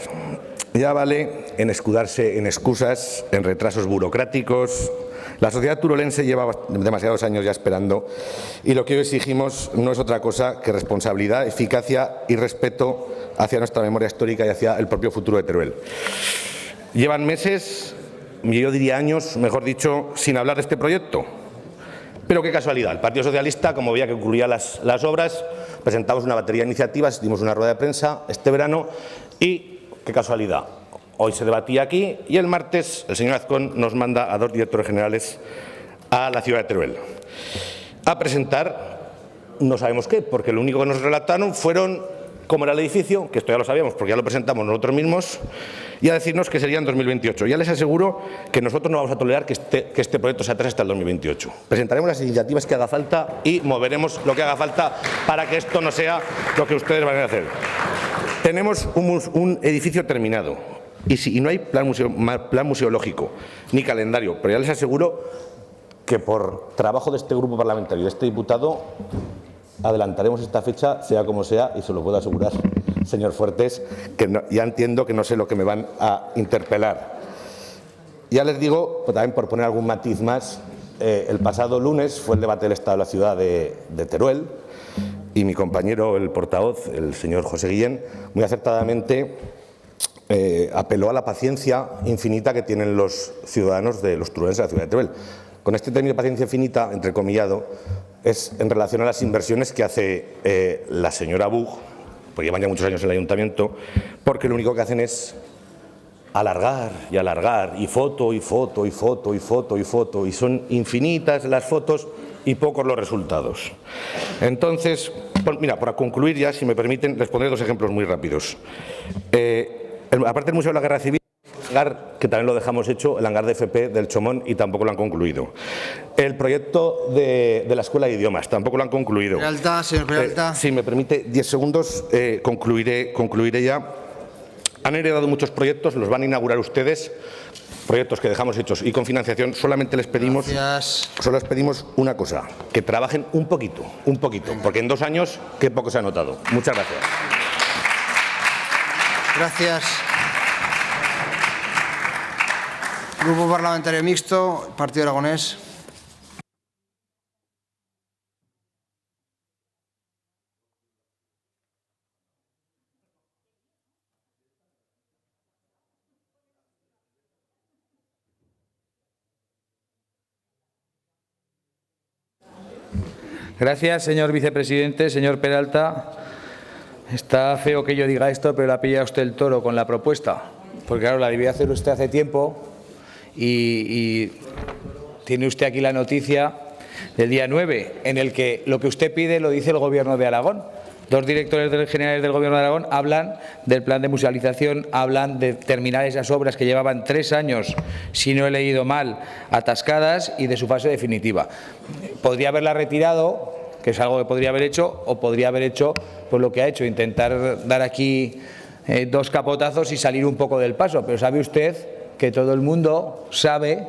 ya vale en escudarse en excusas, en retrasos burocráticos. La sociedad turolense lleva demasiados años ya esperando y lo que hoy exigimos no es otra cosa que responsabilidad, eficacia y respeto hacia nuestra memoria histórica y hacia el propio futuro de Teruel. Llevan meses, yo diría años, mejor dicho, sin hablar de este proyecto. Pero qué casualidad, el Partido Socialista, como veía que concluía las obras, presentamos una batería de iniciativas, dimos una rueda de prensa este verano y qué casualidad. Hoy se debatía aquí y el martes el señor Azcón nos manda a 2 directores generales a la ciudad de Teruel a presentar no sabemos qué, porque lo único que nos relataron fueron cómo era el edificio, que esto ya lo sabíamos porque ya lo presentamos nosotros mismos, y a decirnos que sería en 2028. Ya les aseguro que nosotros no vamos a tolerar que este proyecto se atrase hasta el 2028. Presentaremos las iniciativas que haga falta y moveremos lo que haga falta para que esto no sea lo que ustedes van a hacer. Tenemos un edificio terminado y no hay plan museológico ni calendario, pero ya les aseguro que por trabajo de este grupo parlamentario y de este diputado adelantaremos esta fecha, sea como sea, y se lo puedo asegurar, señor Fuertes, que no, ya entiendo que no sé lo que me van a interpelar. Ya les digo, también por poner algún matiz más, el pasado lunes fue el debate del Estado de la ciudad de Teruel y mi compañero, el portavoz, el señor José Guillén, muy acertadamente apeló a la paciencia infinita que tienen los ciudadanos de los turolenses de la ciudad de Teruel. Con este término de paciencia infinita, entrecomillado, es en relación a las inversiones que hace la señora Bug, porque llevan ya muchos años en el ayuntamiento, porque lo único que hacen es alargar y alargar, y foto, y foto, y foto, y foto, y foto, y son infinitas las fotos y pocos los resultados. Entonces, mira, para concluir ya, si me permiten, les pondré 2 ejemplos muy rápidos. Aparte del Museo de la Guerra Civil, el hangar, que también lo dejamos hecho, el hangar de FP del Chomón, y tampoco lo han concluido. El proyecto de la Escuela de Idiomas, tampoco lo han concluido. Peralta, señor Peralta. Si me permite 10 segundos, concluiré ya. Han heredado muchos proyectos, los van a inaugurar ustedes, proyectos que dejamos hechos y con financiación. Solamente les pedimos, una cosa, que trabajen un poquito, porque en 2 años qué poco se ha notado. Muchas gracias. Gracias. Grupo Parlamentario Mixto, Partido Aragonés. Gracias, señor vicepresidente. Señor Peralta, está feo que yo diga esto, pero le ha pillado usted el toro con la propuesta. Porque claro, la debía hacer usted hace tiempo y tiene usted aquí la noticia del día 9, en el que lo que usted pide lo dice el Gobierno de Aragón. dos directores generales del Gobierno de Aragón hablan del plan de musealización, hablan de terminar esas obras que llevaban 3 años, si no he leído mal, atascadas, y de su fase definitiva. Podría haberla retirado, que es algo que podría haber hecho, o podría haber hecho pues lo que ha hecho, intentar dar aquí 2 capotazos y salir un poco del paso. Pero sabe usted que todo el mundo sabe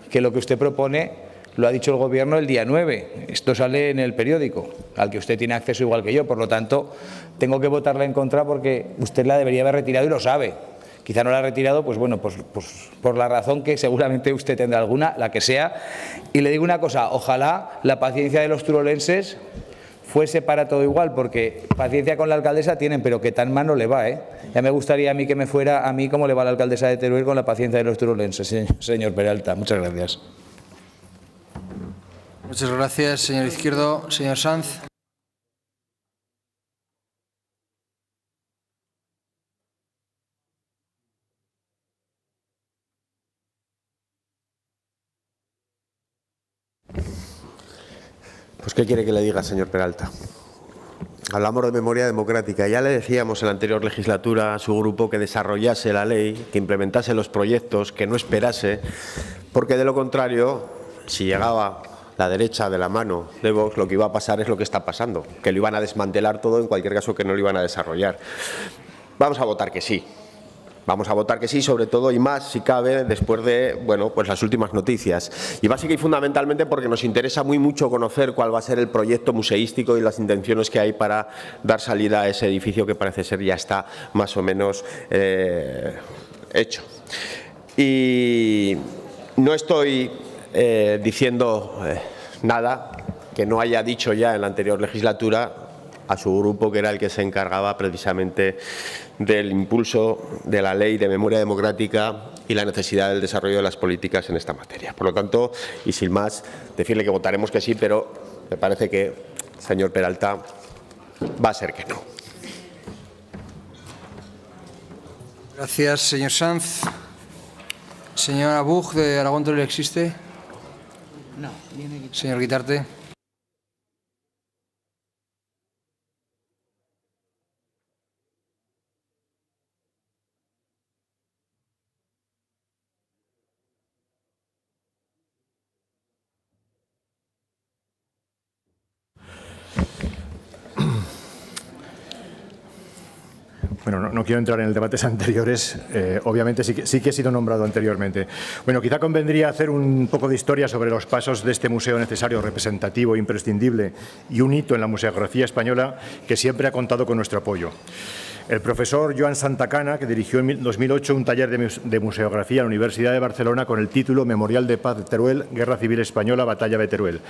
que lo que usted propone lo ha dicho el Gobierno el día 9. Esto sale en el periódico, al que usted tiene acceso igual que yo. Por lo tanto, tengo que votarla en contra porque usted la debería haber retirado y lo sabe. Quizá no la ha retirado, pues bueno, pues por la razón que seguramente usted tendrá alguna, la que sea. Y le digo una cosa, ojalá la paciencia de los turolenses fuese para todo igual, porque paciencia con la alcaldesa tienen, pero que tan mal no le va, ¿eh? Ya me gustaría a mí que me fuera a mí como le va a la alcaldesa de Teruel con la paciencia de los turolenses, señor Peralta. Muchas gracias. Muchas gracias, señor Izquierdo. Señor Sanz. Pues, ¿qué quiere que le diga, señor Peralta? Hablamos de memoria democrática. Ya le decíamos en la anterior legislatura a su grupo que desarrollase la ley, que implementase los proyectos, que no esperase, porque de lo contrario, si llegaba la derecha de la mano de Vox, lo que iba a pasar es lo que está pasando, que lo iban a desmantelar todo, en cualquier caso que no lo iban a desarrollar. Vamos a votar que sí. Vamos a votar que sí, sobre todo y más, si cabe, después de, bueno, pues las últimas noticias. Y básicamente y fundamentalmente porque nos interesa muy mucho conocer cuál va a ser el proyecto museístico y las intenciones que hay para dar salida a ese edificio que parece ser ya está más o menos hecho. Y no estoy diciendo nada que no haya dicho ya en la anterior legislatura a su grupo, que era el que se encargaba precisamente del impulso de la Ley de Memoria Democrática y la necesidad del desarrollo de las políticas en esta materia. Por lo tanto, y sin más, decirle que votaremos que sí, pero me parece que, señor Peralta, va a ser que no. Gracias, señor Sanz. Señora Buch, de Aragón Teruel existe. No, viene aquí. Señor Guitarte. Bueno, no quiero entrar en el debates anteriores, obviamente sí que he sido nombrado anteriormente. Bueno, quizá convendría hacer un poco de historia sobre los pasos de este museo necesario, representativo, imprescindible y un hito en la museografía española que siempre ha contado con nuestro apoyo. El profesor Joan Santacana, que dirigió en 2008 un taller de museografía en la Universidad de Barcelona con el título Memorial de Paz de Teruel, Guerra Civil Española, Batalla de Teruel.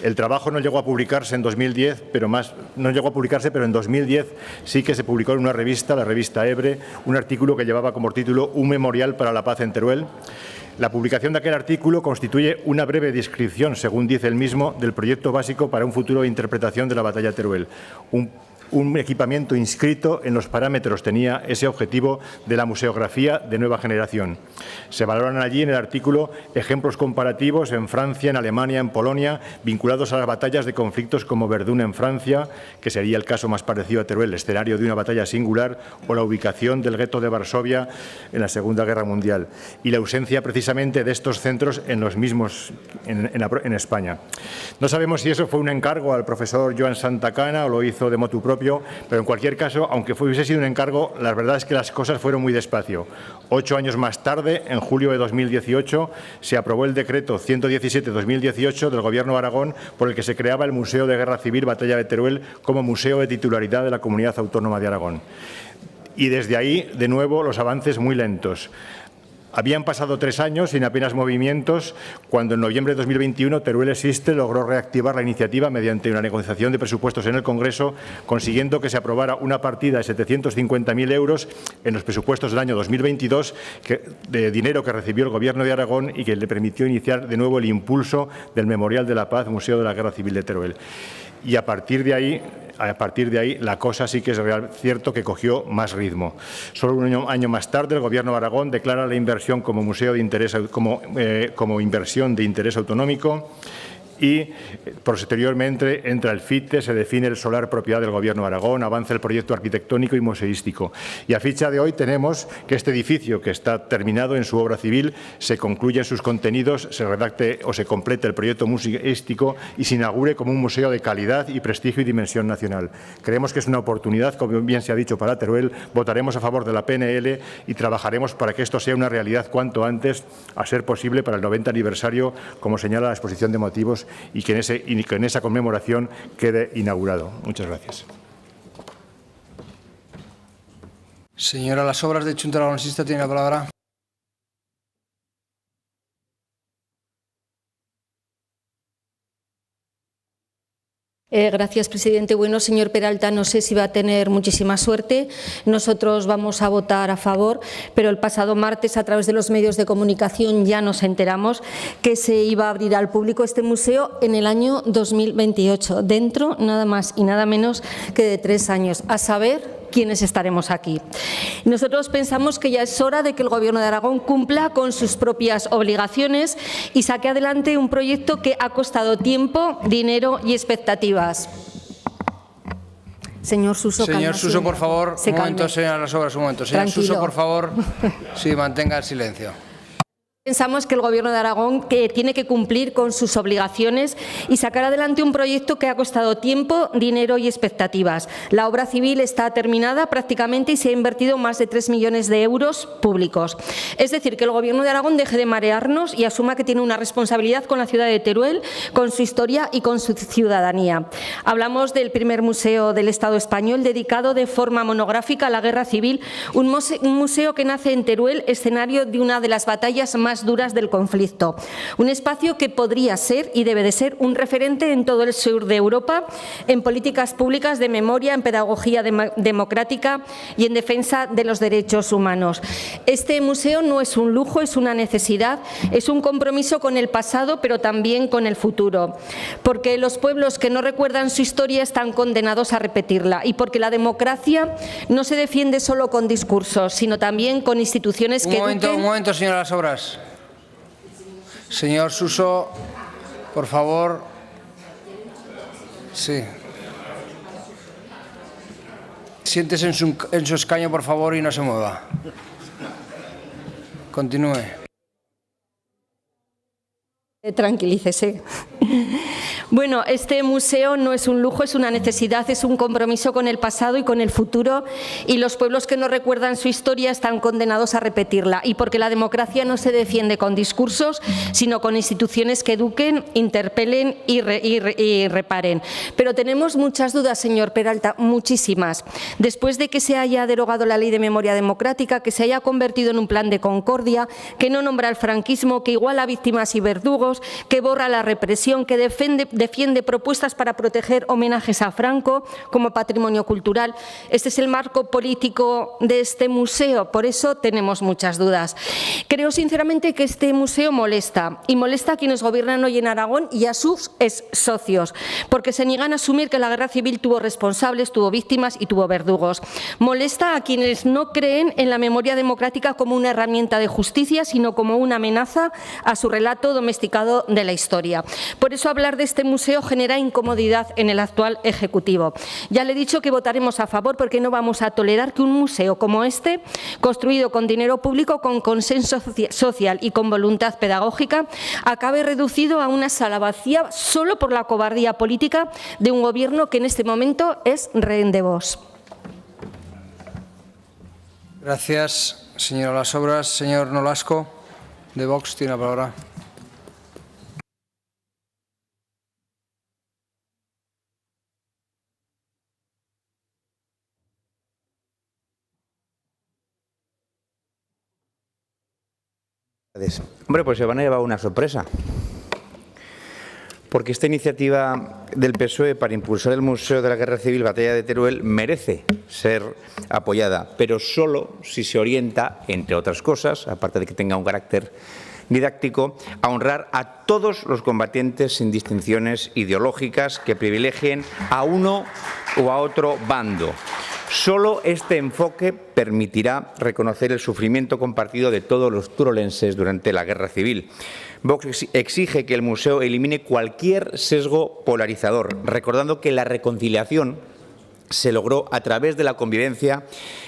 El trabajo no llegó a publicarse en 2010, pero en 2010 sí que se publicó en una revista, la revista Ebre, un artículo que llevaba como título Un memorial para la paz en Teruel. La publicación de aquel artículo constituye una breve descripción, según dice él mismo, del proyecto básico para un futuro de interpretación de la batalla de Teruel. Un equipamiento inscrito en los parámetros tenía ese objetivo de la museografía de nueva generación. Se valoran allí en el artículo ejemplos comparativos en Francia, en Alemania, en Polonia, vinculados a las batallas de conflictos como Verdún en Francia, que sería el caso más parecido a Teruel, el escenario de una batalla singular, o la ubicación del gueto de Varsovia en la Segunda Guerra Mundial, y la ausencia precisamente de estos centros en los mismos en España. No sabemos si eso fue un encargo al profesor Joan Santacana o lo hizo de motu propio, pero en cualquier caso, aunque hubiese sido un encargo, la verdad es que las cosas fueron muy despacio. 8 años más tarde, en julio de 2018, se aprobó el decreto 117/2018 del Gobierno de Aragón por el que se creaba el Museo de Guerra Civil Batalla de Teruel como museo de titularidad de la Comunidad Autónoma de Aragón. Y desde ahí, de nuevo, los avances muy lentos. Habían pasado 3 años sin apenas movimientos cuando en noviembre de 2021 Teruel Existe logró reactivar la iniciativa mediante una negociación de presupuestos en el Congreso, consiguiendo que se aprobara una partida de 750.000 euros en los presupuestos del año 2022, de dinero que recibió el Gobierno de Aragón y que le permitió iniciar de nuevo el impulso del Memorial de la Paz, Museo de la Guerra Civil de Teruel. Y a partir de ahí la cosa sí que es cierto que cogió más ritmo. Solo un año más tarde el Gobierno de Aragón declara la inversión como museo de interés, como inversión de interés autonómico y posteriormente entra el FITE, se define el solar propiedad del Gobierno de Aragón, avanza el proyecto arquitectónico y museístico. Y a fecha de hoy tenemos que este edificio, que está terminado en su obra civil, se concluye en sus contenidos, se redacte o se complete el proyecto museístico y se inaugure como un museo de calidad y prestigio y dimensión nacional. Creemos que es una oportunidad, como bien se ha dicho, para Teruel. Votaremos a favor de la PNL y trabajaremos para que esto sea una realidad cuanto antes, a ser posible para el 90 aniversario, como señala la exposición de motivos, y que en esa conmemoración quede inaugurado. Muchas gracias. Señora Las Obras, de Xunta Aragonesista, tiene la palabra. Gracias, presidente. Bueno, señor Peralta, no sé si va a tener muchísima suerte. Nosotros vamos a votar a favor, pero el pasado martes, a través de los medios de comunicación, ya nos enteramos que se iba a abrir al público este museo en el año 2028, dentro nada más y nada menos que de 3 años, a saber quiénes estaremos aquí. Nosotros pensamos que ya es hora de que el Gobierno de Aragón cumpla con sus propias obligaciones y saque adelante un proyecto que ha costado tiempo, dinero y expectativas. Señor Suso, señor Suso, por favor, un momento, señora Las Obras, un momento. Señor Suso, por favor, sí, mantenga el silencio. Pensamos que el Gobierno de Aragón tiene que cumplir con sus obligaciones y sacar adelante un proyecto que ha costado tiempo, dinero y expectativas. La obra civil está terminada prácticamente y se ha invertido más de 3 millones de euros públicos. Es decir, que el Gobierno de Aragón deje de marearnos y asuma que tiene una responsabilidad con la ciudad de Teruel, con su historia y con su ciudadanía. Hablamos del primer museo del Estado español dedicado de forma monográfica a la Guerra Civil, un museo que nace en Teruel, escenario de una de las batallas más duras del conflicto. Un espacio que podría ser y debe de ser un referente en todo el sur de Europa, en políticas públicas de memoria, en pedagogía democrática y en defensa de los derechos humanos. Este museo no es un lujo, es una necesidad, es un compromiso con el pasado, pero también con el futuro. Porque los pueblos que no recuerdan su historia están condenados a repetirla y porque la democracia no se defiende solo con discursos, sino también con instituciones que eduquen. Un momento, señora Las Obras. Señor Suso, por favor. Sí. Siéntese en su escaño, por favor, y no se mueva. Continúe. Tranquilícese. Bueno, este museo no es un lujo, es una necesidad, es un compromiso con el pasado y con el futuro, y los pueblos que no recuerdan su historia están condenados a repetirla. Y porque la democracia no se defiende con discursos, sino con instituciones que eduquen, interpelen y reparen. Pero tenemos muchas dudas, señor Peralta, muchísimas. Después de que se haya derogado la Ley de Memoria Democrática, que se haya convertido en un plan de concordia, que no nombra el franquismo, que iguala a víctimas y verdugos, que borra la represión, que defiende propuestas para proteger homenajes a Franco como patrimonio cultural. Este es el marco político de este museo, por eso tenemos muchas dudas. Creo sinceramente que este museo molesta, y molesta a quienes gobiernan hoy en Aragón y a sus socios, porque se niegan a asumir que la guerra civil tuvo responsables, tuvo víctimas y tuvo verdugos. Molesta a quienes no creen en la memoria democrática como una herramienta de justicia, sino como una amenaza a su relato domesticado de la historia. Por eso hablar de este museo genera incomodidad en el actual Ejecutivo. Ya le he dicho que votaremos a favor porque no vamos a tolerar que un museo como este, construido con dinero público, con consenso social y con voluntad pedagógica, acabe reducido a una sala vacía solo por la cobardía política de un Gobierno que en este momento es rehén de Vox. Gracias, señora Las Obras. Señor Nolasco, de Vox, tiene la palabra. Hombre, pues se van a llevar una sorpresa, porque esta iniciativa del PSOE para impulsar el Museo de la Guerra Civil Batalla de Teruel merece ser apoyada, pero solo si se orienta, entre otras cosas, aparte de que tenga un carácter didáctico, a honrar a todos los combatientes sin distinciones ideológicas que privilegien a uno o a otro bando. Solo este enfoque permitirá reconocer el sufrimiento compartido de todos los turolenses durante la Guerra Civil. Vox exige que el museo elimine cualquier sesgo polarizador, recordando que la reconciliación se logró a través de la convivencia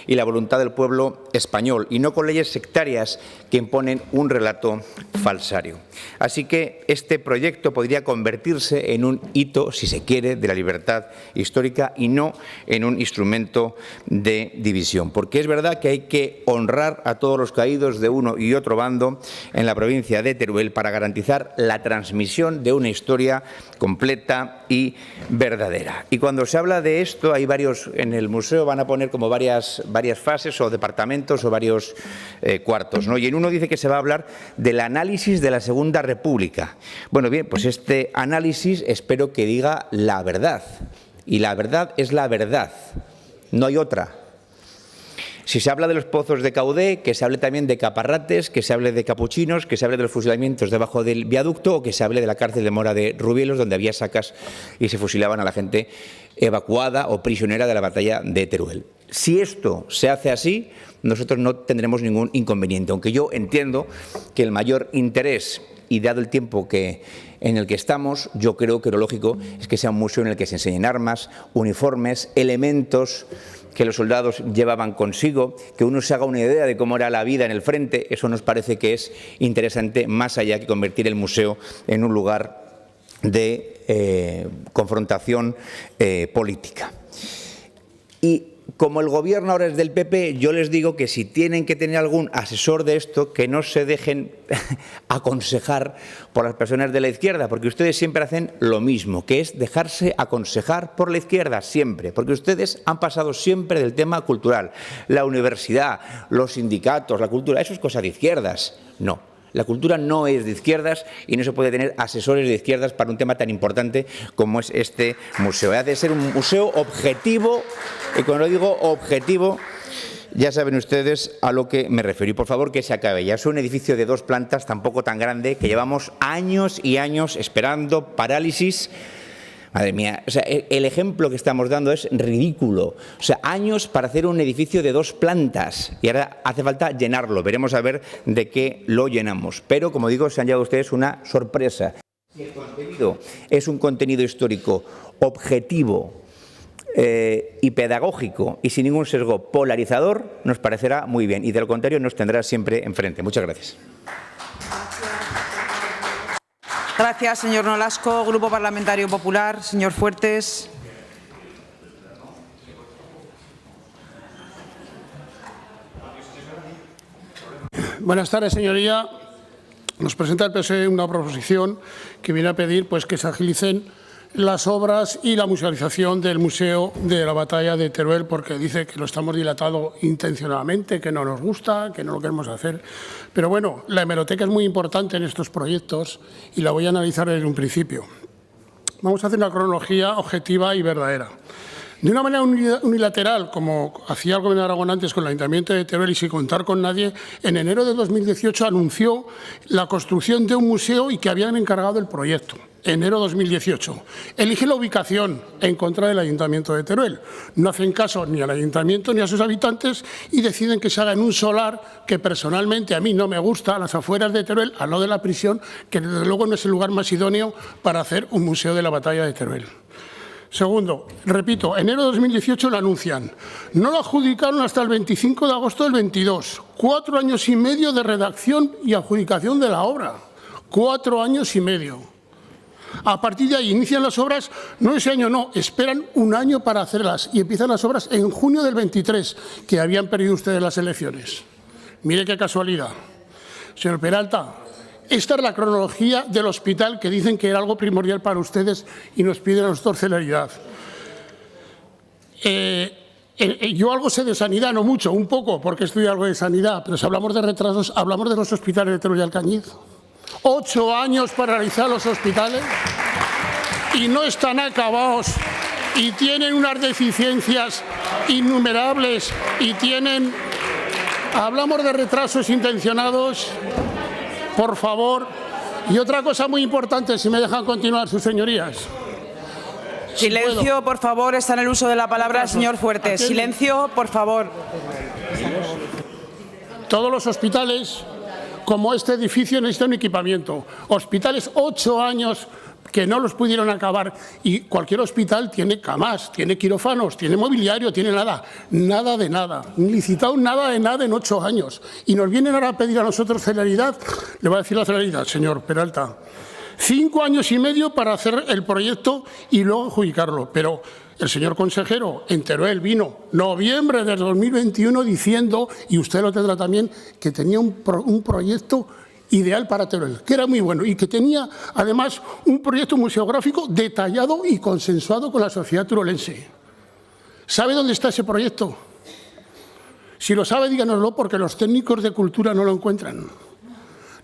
y la voluntad del pueblo español, y no con leyes sectarias que imponen un relato falsario. Así que este proyecto podría convertirse en un hito, si se quiere, de la libertad histórica y no en un instrumento de división. Porque es verdad que hay que honrar a todos los caídos de uno y otro bando en la provincia de Teruel para garantizar la transmisión de una historia completa y verdadera. Y cuando se habla de esto, hay varios, en el museo van a poner como varias fases o departamentos o varios cuartos, ¿no? Y en uno dice que se va a hablar del análisis de la Segunda República. Bueno, bien, pues este análisis espero que diga la verdad. Y la verdad es la verdad, no hay otra. Si se habla de los pozos de Caudé, que se hable también de Caparrates, que se hable de capuchinos, que se hable de los fusilamientos debajo del viaducto o que se hable de la cárcel de Mora de Rubielos, donde había sacas y se fusilaban a la gente evacuada o prisionera de la batalla de Teruel. Si esto se hace así, nosotros no tendremos ningún inconveniente, aunque yo entiendo que el mayor interés, y dado el tiempo en el que estamos, yo creo que lo lógico es que sea un museo en el que se enseñen armas, uniformes, elementos que los soldados llevaban consigo, que uno se haga una idea de cómo era la vida en el frente. Eso nos parece que es interesante, más allá que convertir el museo en un lugar de confrontación política. Y como el Gobierno ahora es del PP, yo les digo que si tienen que tener algún asesor de esto, que no se dejen aconsejar por las personas de la izquierda, porque ustedes siempre hacen lo mismo, que es dejarse aconsejar por la izquierda, siempre, porque ustedes han pasado siempre del tema cultural, la universidad, los sindicatos, la cultura, eso es cosa de izquierdas. No. La cultura no es de izquierdas y no se puede tener asesores de izquierdas para un tema tan importante como es este museo. Ha de ser un museo objetivo, y cuando digo objetivo, ya saben ustedes a lo que me refiero. Y por favor que se acabe ya. Es un edificio de 2 plantas, tampoco tan grande, que llevamos años y años esperando, parálisis. Madre mía, o sea, el ejemplo que estamos dando es ridículo. O sea, años para hacer un edificio de 2 plantas y ahora hace falta llenarlo. Veremos a ver de qué lo llenamos. Pero, como digo, se han llevado ustedes una sorpresa. Si el contenido es un contenido histórico objetivo y pedagógico y sin ningún sesgo polarizador, nos parecerá muy bien. Y de lo contrario, nos tendrá siempre enfrente. Muchas gracias. Gracias, señor Nolasco. Grupo Parlamentario Popular, señor Fuertes. Buenas tardes, señoría. Nos presenta el PSOE una proposición que viene a pedir que se agilicen las obras y la musealización del Museo de la Batalla de Teruel, porque dice que lo estamos dilatando intencionadamente, que no nos gusta, que no lo queremos hacer. Pero bueno, la hemeroteca es muy importante en estos proyectos y la voy a analizar desde un principio. Vamos a hacer una cronología objetiva y verdadera. De una manera unilateral, como hacía el Gobierno de Aragón antes con el Ayuntamiento de Teruel y sin contar con nadie, en enero de 2018 anunció la construcción de un museo y que habían encargado el proyecto. Enero de 2018. Elige la ubicación en contra del Ayuntamiento de Teruel. No hacen caso ni al Ayuntamiento ni a sus habitantes y deciden que se haga en un solar que personalmente a mí no me gusta, a las afueras de Teruel, al lado de la prisión, que desde luego no es el lugar más idóneo para hacer un museo de la Batalla de Teruel. Segundo, repito, enero de 2018 lo anuncian. No lo adjudicaron hasta el 25 de agosto del 22. 4 años y medio de redacción y adjudicación de la obra. 4 años y medio. A partir de ahí inician las obras, no ese año, no, esperan un año para hacerlas y empiezan las obras en junio del 23, que habían perdido ustedes las elecciones. Mire qué casualidad. Señor Peralta, esta es la cronología del hospital que dicen que era algo primordial para ustedes y nos piden a nosotros celeridad. Yo algo sé de sanidad, no mucho, un poco, porque estudié algo de sanidad, pero si hablamos de retrasos, hablamos de los hospitales de Teruel y Alcañiz. 8 años para realizar los hospitales y no están acabados y tienen unas deficiencias innumerables y tienen... Hablamos de retrasos intencionados, por favor. Y otra cosa muy importante, si me dejan continuar, sus señorías. Silencio, por favor. Está en el uso de la palabra el señor Fuertes. Silencio, por favor. Todos los hospitales, como este edificio, necesitan un equipamiento. Hospitales, 8 años que no los pudieron acabar, y cualquier hospital tiene camas, tiene quirófanos, tiene mobiliario, tiene nada de nada, licitado nada de nada en 8 años. Y nos vienen ahora a pedir a nosotros celeridad. Le voy a decir la celeridad, señor Peralta. 5 años y medio para hacer el proyecto y luego adjudicarlo. Pero el señor consejero en Teruel vino noviembre de 2021 diciendo, y usted lo tendrá también, que tenía un proyecto ideal para Teruel, que era muy bueno y que tenía además un proyecto museográfico detallado y consensuado con la sociedad turolense. ¿Sabe dónde está ese proyecto? Si lo sabe, díganoslo, porque los técnicos de cultura no lo encuentran.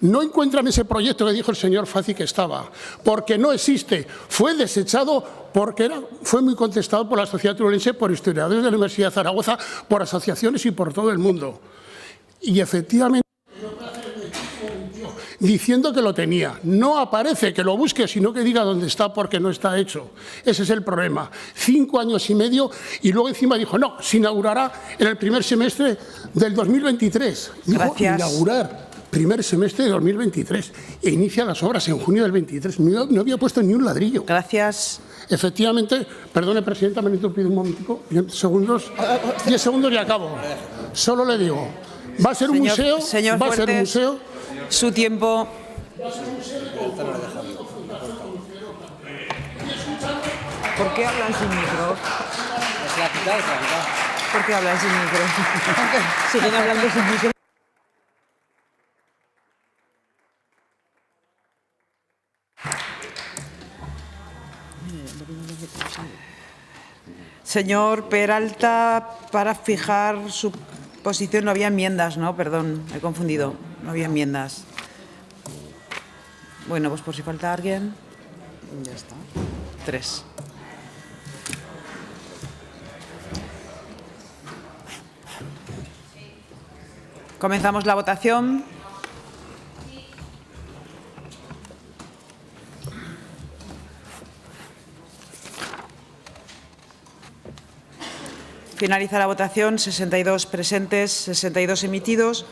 No encuentran ese proyecto que dijo el señor Fazi que estaba, porque no existe. Fue desechado porque fue muy contestado por la sociedad turolense, por historiadores de la Universidad de Zaragoza, por asociaciones y por todo el mundo. Y efectivamente, diciendo que lo tenía. No aparece que lo busque, sino que diga dónde está, porque no está hecho. Ese es el problema. 5 años y medio, y luego encima dijo, no, se inaugurará en el primer semestre del 2023. Dijo, gracias. Inaugurar primer semestre de 2023 e inicia las obras en junio del 23. No había puesto ni un ladrillo. Gracias. Efectivamente, perdone, presidenta, me interrumpido un momentico, 10 segundos y acabo. Solo le digo, va a ser un museo, señor va a ser un Fuertes, museo. Su tiempo. ¿Por qué hablan sin micro? ¿Por qué hablan sin micro? Siguen hablando sin micro. Señor Peralta, para fijar su posición no había enmiendas, ¿no? Perdón, me he confundido. No había enmiendas. Bueno, pues por si falta alguien. Ya está. 3. Comenzamos la votación. Finaliza la votación. 62 presentes, 62 emitidos.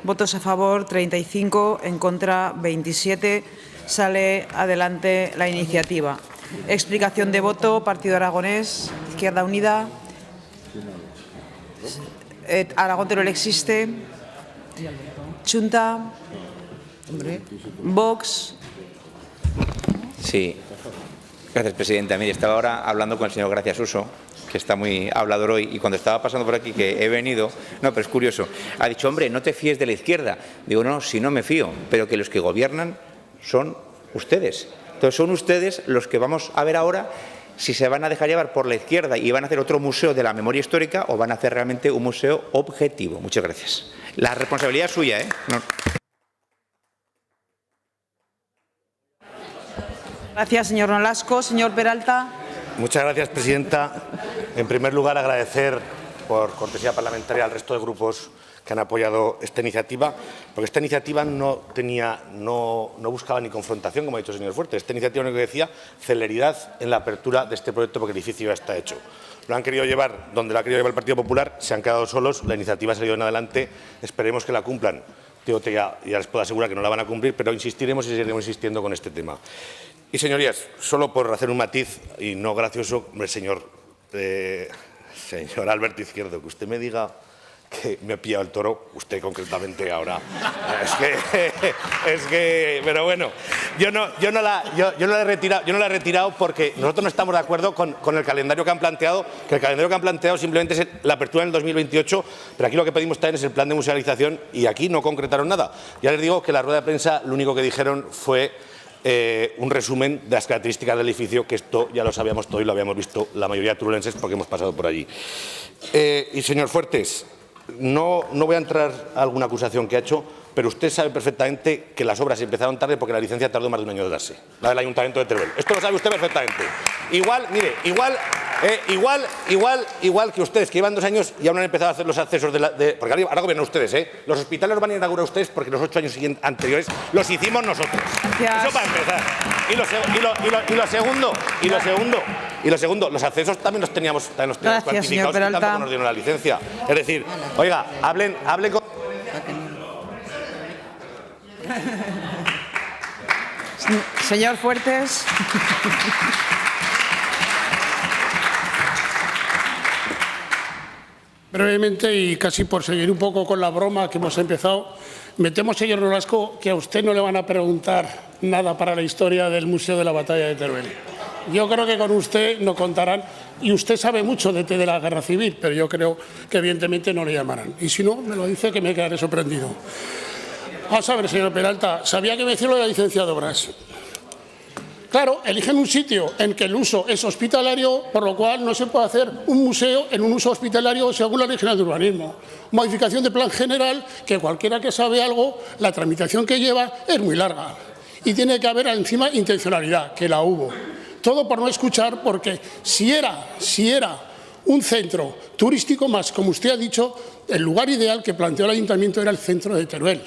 Votos a favor, 35, en contra, 27. Sale adelante la iniciativa. Explicación de voto, Partido Aragonés, Izquierda Unida. Aragón Teruel existe. Chunta. Vox. Sí. Gracias, presidenta. Mire, estaba ahora hablando con el señor Gracia Suso, que está muy hablador hoy, y cuando estaba pasando por aquí, que he venido, no, pero es curioso, ha dicho, hombre, no te fíes de la izquierda. Digo, no, si no me fío, pero que los que gobiernan son ustedes. Entonces son ustedes los que vamos a ver ahora si se van a dejar llevar por la izquierda y van a hacer otro museo de la memoria histórica o van a hacer realmente un museo objetivo. Muchas gracias. La responsabilidad es suya, ¿eh? No. Gracias, señor Nolasco. Señor Peralta. Muchas gracias, presidenta. En primer lugar, agradecer por cortesía parlamentaria al resto de grupos que han apoyado esta iniciativa, porque esta iniciativa no buscaba ni confrontación, como ha dicho el señor Fuertes. Esta iniciativa lo único que decía, celeridad en la apertura de este proyecto, porque el edificio ya está hecho. Lo han querido llevar donde lo ha querido llevar el Partido Popular, se han quedado solos, la iniciativa ha salido en adelante, esperemos que la cumplan. Yo ya les puedo asegurar que no la van a cumplir, pero insistiremos y seguiremos insistiendo con este tema. Y, señorías, solo por hacer un matiz, y no gracioso, señor Alberto Izquierdo, que usted me diga que me ha pillado el toro, usted concretamente ahora. Es que, pero bueno, yo no la he retirado porque nosotros no estamos de acuerdo con el calendario que han planteado, que el calendario que han planteado simplemente es la apertura en el 2028, pero aquí lo que pedimos también es el plan de musealización y aquí no concretaron nada. Ya les digo que en la rueda de prensa lo único que dijeron fue un resumen de las características del edificio, que esto ya lo sabíamos todo y lo habíamos visto la mayoría de turolenses porque hemos pasado por allí. Y, señor Fuertes, no voy a entrar a alguna acusación que ha hecho, pero usted sabe perfectamente que las obras empezaron tarde porque la licencia tardó más de un año de darse, la del Ayuntamiento de Teruel. Esto lo sabe usted perfectamente. Igual, mire, igual que ustedes, que llevan 2 años y aún no han empezado a hacer los accesos porque ahora gobiernan ustedes, Los hospitales los van a inaugurar ustedes porque los 8 años anteriores los hicimos nosotros. Gracias. Eso para empezar. Y lo segundo, los accesos también los teníamos Gracias, cuantificados señor y Peralta. tampoco nos dieron la licencia. Es decir, oiga, hablen con... Señor Fuertes. Brevemente y casi por seguir un poco con la broma que hemos empezado, me temo, señor Nolasco, que a usted no le van a preguntar nada para la historia del Museo de la Batalla de Teruel. Yo creo que con usted no contarán, y usted sabe mucho de la Guerra Civil, pero yo creo que evidentemente no le llamarán. Y si no, me lo dice que me quedaré sorprendido. Vamos a ver, señor Peralta, sabía que me decía lo de la licencia de obras. Claro, eligen un sitio en que el uso es hospitalario, por lo cual no se puede hacer un museo en un uso hospitalario según la Ley General de Urbanismo. Modificación de plan general, que cualquiera que sabe algo, la tramitación que lleva es muy larga. Y tiene que haber encima intencionalidad, que la hubo. Todo por no escuchar, porque si era un centro turístico más, como usted ha dicho, el lugar ideal que planteó el Ayuntamiento era el centro de Teruel.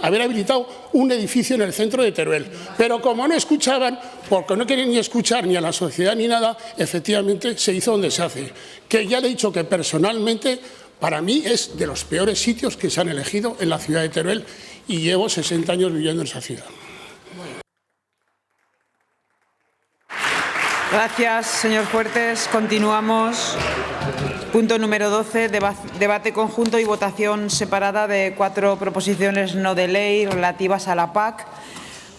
Haber habilitado un edificio en el centro de Teruel. Pero como no escuchaban, porque no querían ni escuchar ni a la sociedad ni nada, efectivamente se hizo donde se hace. Que ya le he dicho que personalmente, para mí, es de los peores sitios que se han elegido en la ciudad de Teruel y llevo 60 años viviendo en esa ciudad. Gracias, señor Fuertes. Continuamos. Punto número 12, debate conjunto y votación separada de 4 proposiciones no de ley relativas a la PAC.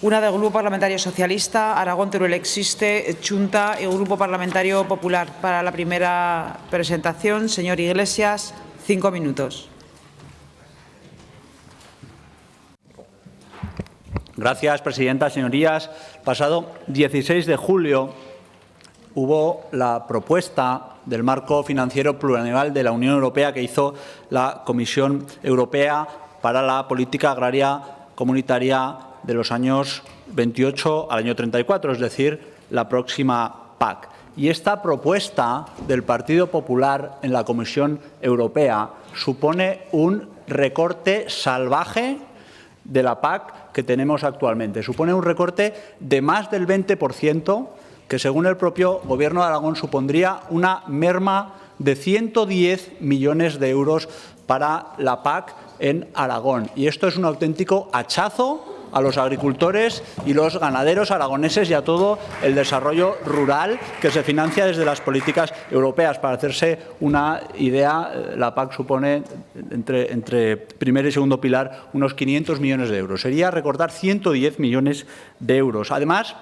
Una del Grupo Parlamentario Socialista, Aragón Teruel Existe, Chunta y Grupo Parlamentario Popular. Para la primera presentación, señor Iglesias, 5 minutos. Gracias, presidenta. Señorías, pasado 16 de julio hubo la propuesta del marco financiero plurianual de la Unión Europea que hizo la Comisión Europea para la política agraria comunitaria de los años 28 al año 34, es decir, la próxima PAC. Y esta propuesta del Partido Popular en la Comisión Europea supone un recorte salvaje de la PAC que tenemos actualmente. Supone un recorte de más del 20%, que según el propio Gobierno de Aragón supondría una merma de 110 millones de euros para la PAC en Aragón. Y esto es un auténtico hachazo a los agricultores y los ganaderos aragoneses y a todo el desarrollo rural que se financia desde las políticas europeas. Para hacerse una idea, la PAC supone entre primer y segundo pilar unos 500 millones de euros. Sería recortar 110 millones de euros. Además,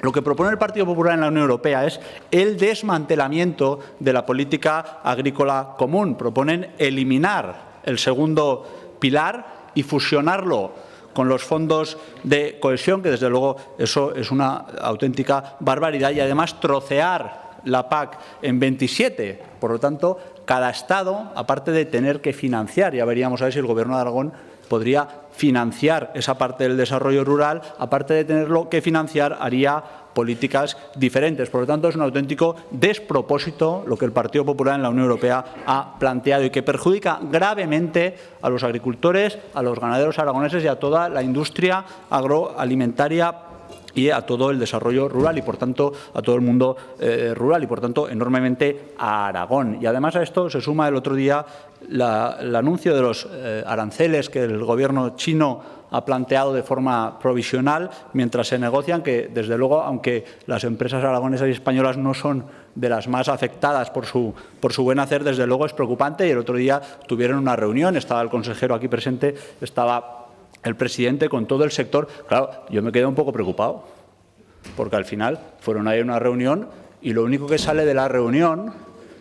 lo que propone el Partido Popular en la Unión Europea es el desmantelamiento de la política agrícola común. Proponen eliminar el segundo pilar y fusionarlo con los fondos de cohesión, que desde luego eso es una auténtica barbaridad, y además trocear la PAC en 27. Por lo tanto, cada Estado, aparte de tener que financiar, ya veríamos a ver si el Gobierno de Aragón podría financiar esa parte del desarrollo rural, aparte de tenerlo que financiar, haría políticas diferentes. Por lo tanto, es un auténtico despropósito lo que el Partido Popular en la Unión Europea ha planteado y que perjudica gravemente a los agricultores, a los ganaderos aragoneses y a toda la industria agroalimentaria y a todo el desarrollo rural y, por tanto, a todo el mundo rural y, por tanto, enormemente a Aragón. Y, además, a esto se suma el otro día el anuncio de los aranceles que el Gobierno chino ha planteado de forma provisional mientras se negocian, que, desde luego, aunque las empresas aragonesas y españolas no son de las más afectadas por su buen hacer, desde luego es preocupante. Y el otro día tuvieron una reunión, estaba el consejero aquí presente, estaba el presidente con todo el sector. Claro, yo me quedé un poco preocupado, porque al final fueron ahí a una reunión y lo único que sale de la reunión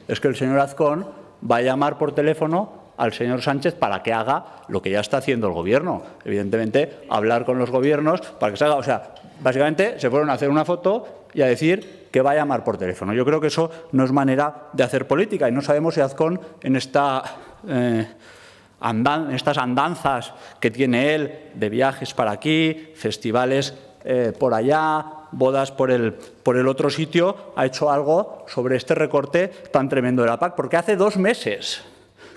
es que el señor Azcón va a llamar por teléfono al señor Sánchez para que haga lo que ya está haciendo el Gobierno. Evidentemente, hablar con los gobiernos para que se haga. O sea, básicamente se fueron a hacer una foto y a decir que va a llamar por teléfono. Yo creo que eso no es manera de hacer política y no sabemos si Azcón en esta estas andanzas que tiene él de viajes para aquí, festivales por allá, bodas por el otro sitio, ha hecho algo sobre este recorte tan tremendo de la PAC, porque hace 2 meses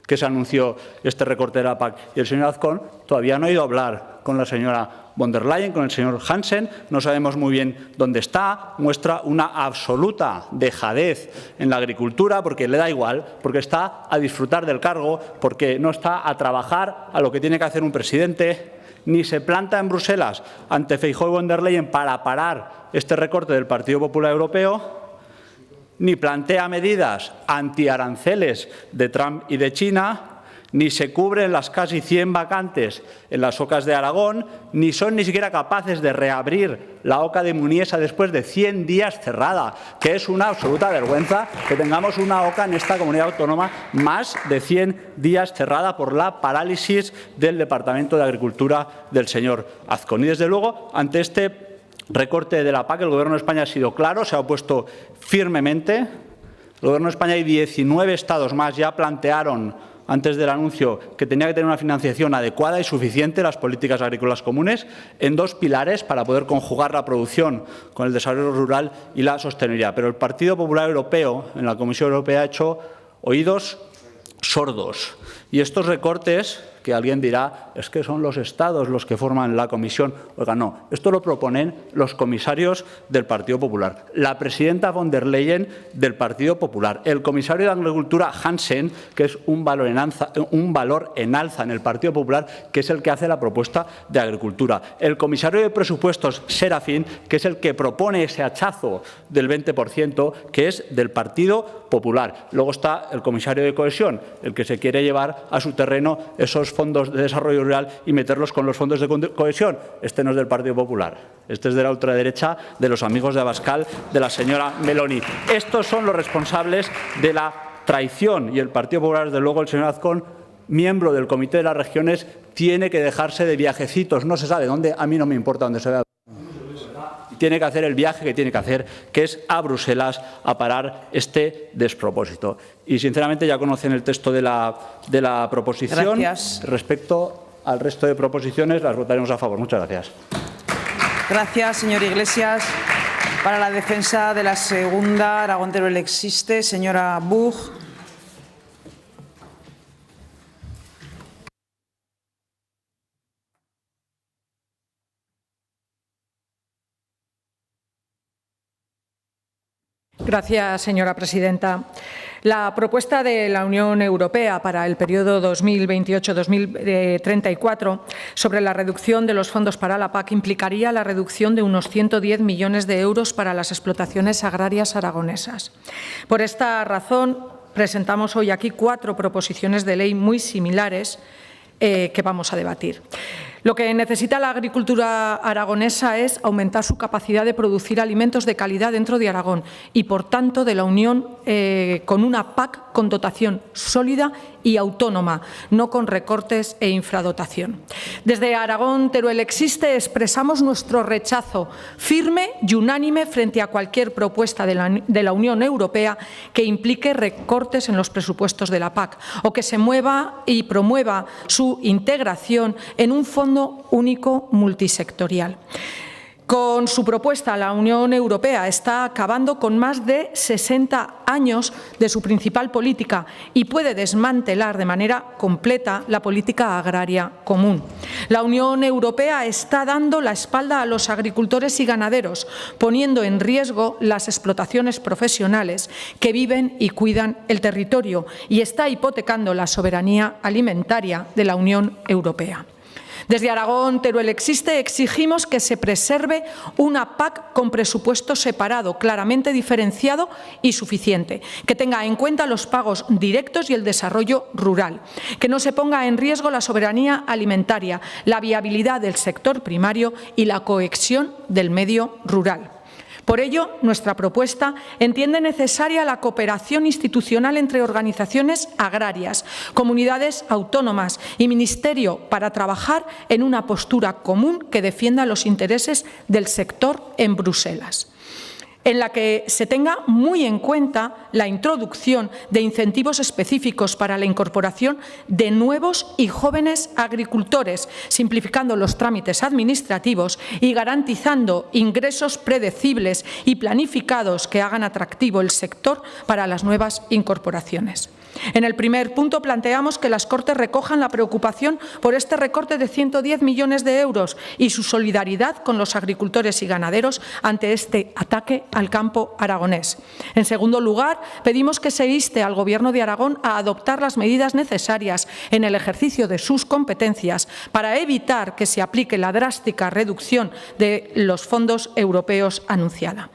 que se anunció este recorte de la PAC y el señor Azcón todavía no ha ido a hablar con la señora von der Leyen, con el señor Hansen, no sabemos muy bien dónde está, muestra una absoluta dejadez en la agricultura porque le da igual, porque está a disfrutar del cargo, porque no está a trabajar a lo que tiene que hacer un presidente, ni se planta en Bruselas ante Feijóo y von der Leyen para parar este recorte del Partido Popular Europeo, ni plantea medidas antiaranceles de Trump y de China, ni se cubren las casi 100 vacantes en las OCAs de Aragón, ni son ni siquiera capaces de reabrir la OCA de Muniesa después de 100 días cerrada, que es una absoluta vergüenza que tengamos una OCA en esta comunidad autónoma más de 100 días cerrada por la parálisis del Departamento de Agricultura del señor Azcón. Y desde luego, ante este recorte de la PAC, el Gobierno de España ha sido claro, se ha opuesto firmemente. El Gobierno de España y 19 estados más ya plantearon antes del anuncio que tenía que tener una financiación adecuada y suficiente las políticas agrícolas comunes en 2 pilares para poder conjugar la producción con el desarrollo rural y la sostenibilidad. Pero el Partido Popular Europeo en la Comisión Europea ha hecho oídos sordos. Y estos recortes, que alguien dirá, es que son los estados los que forman la comisión. Oiga, no, esto lo proponen los comisarios del Partido Popular, la presidenta von der Leyen del Partido Popular, el comisario de Agricultura Hansen, que es un valor en alza en el Partido Popular, que es el que hace la propuesta de agricultura, el comisario de Presupuestos Serafín, que es el que propone ese hachazo del 20%, que es del Partido Popular. Luego está el comisario de Cohesión, el que se quiere llevar a su terreno esos fondos de desarrollo rural y meterlos con los fondos de cohesión. Este no es del Partido Popular, este es de la ultraderecha, de los amigos de Abascal, de la señora Meloni. Estos son los responsables de la traición y el Partido Popular, desde luego, el señor Azcón, miembro del Comité de las Regiones, tiene que dejarse de viajecitos, no se sabe dónde, a mí no me importa dónde se vea. Tiene que hacer el viaje que tiene que hacer, que es a Bruselas, a parar este despropósito. Y, sinceramente, ya conocen el texto de la proposición. Gracias. Respecto al resto de proposiciones, las votaremos a favor. Muchas gracias. Gracias, señor Iglesias. Para la defensa de la segunda, Aragón-Teruel existe, señora Buch. Gracias, señora presidenta. La propuesta de la Unión Europea para el periodo 2028-2034 sobre la reducción de los fondos para la PAC implicaría la reducción de unos 110 millones de euros para las explotaciones agrarias aragonesas. Por esta razón, presentamos hoy aquí 4 proposiciones de ley muy similares que vamos a debatir. Lo que necesita la agricultura aragonesa es aumentar su capacidad de producir alimentos de calidad dentro de Aragón y, por tanto, de la Unión con una PAC con dotación sólida y autónoma, no con recortes e infradotación. Desde Aragón-Teruel existe expresamos nuestro rechazo firme y unánime frente a cualquier propuesta de la Unión Europea que implique recortes en los presupuestos de la PAC o que se mueva y promueva su integración en un fondo único multisectorial. Con su propuesta, la Unión Europea está acabando con más de 60 años de su principal política y puede desmantelar de manera completa la política agraria común. La Unión Europea está dando la espalda a los agricultores y ganaderos, poniendo en riesgo las explotaciones profesionales que viven y cuidan el territorio y está hipotecando la soberanía alimentaria de la Unión Europea. Desde Aragón-Teruel existe exigimos que se preserve una PAC con presupuesto separado, claramente diferenciado y suficiente, que tenga en cuenta los pagos directos y el desarrollo rural, que no se ponga en riesgo la soberanía alimentaria, la viabilidad del sector primario y la cohesión del medio rural. Por ello, nuestra propuesta entiende necesaria la cooperación institucional entre organizaciones agrarias, comunidades autónomas y Ministerio para trabajar en una postura común que defienda los intereses del sector en Bruselas. en la que se tenga muy en cuenta la introducción de incentivos específicos para la incorporación de nuevos y jóvenes agricultores, simplificando los trámites administrativos y garantizando ingresos predecibles y planificados que hagan atractivo el sector para las nuevas incorporaciones. En el primer punto planteamos que las Cortes recojan la preocupación por este recorte de 110 millones de euros y su solidaridad con los agricultores y ganaderos ante este ataque al campo aragonés. En segundo lugar, pedimos que se inste al Gobierno de Aragón a adoptar las medidas necesarias en el ejercicio de sus competencias para evitar que se aplique la drástica reducción de los fondos europeos anunciada.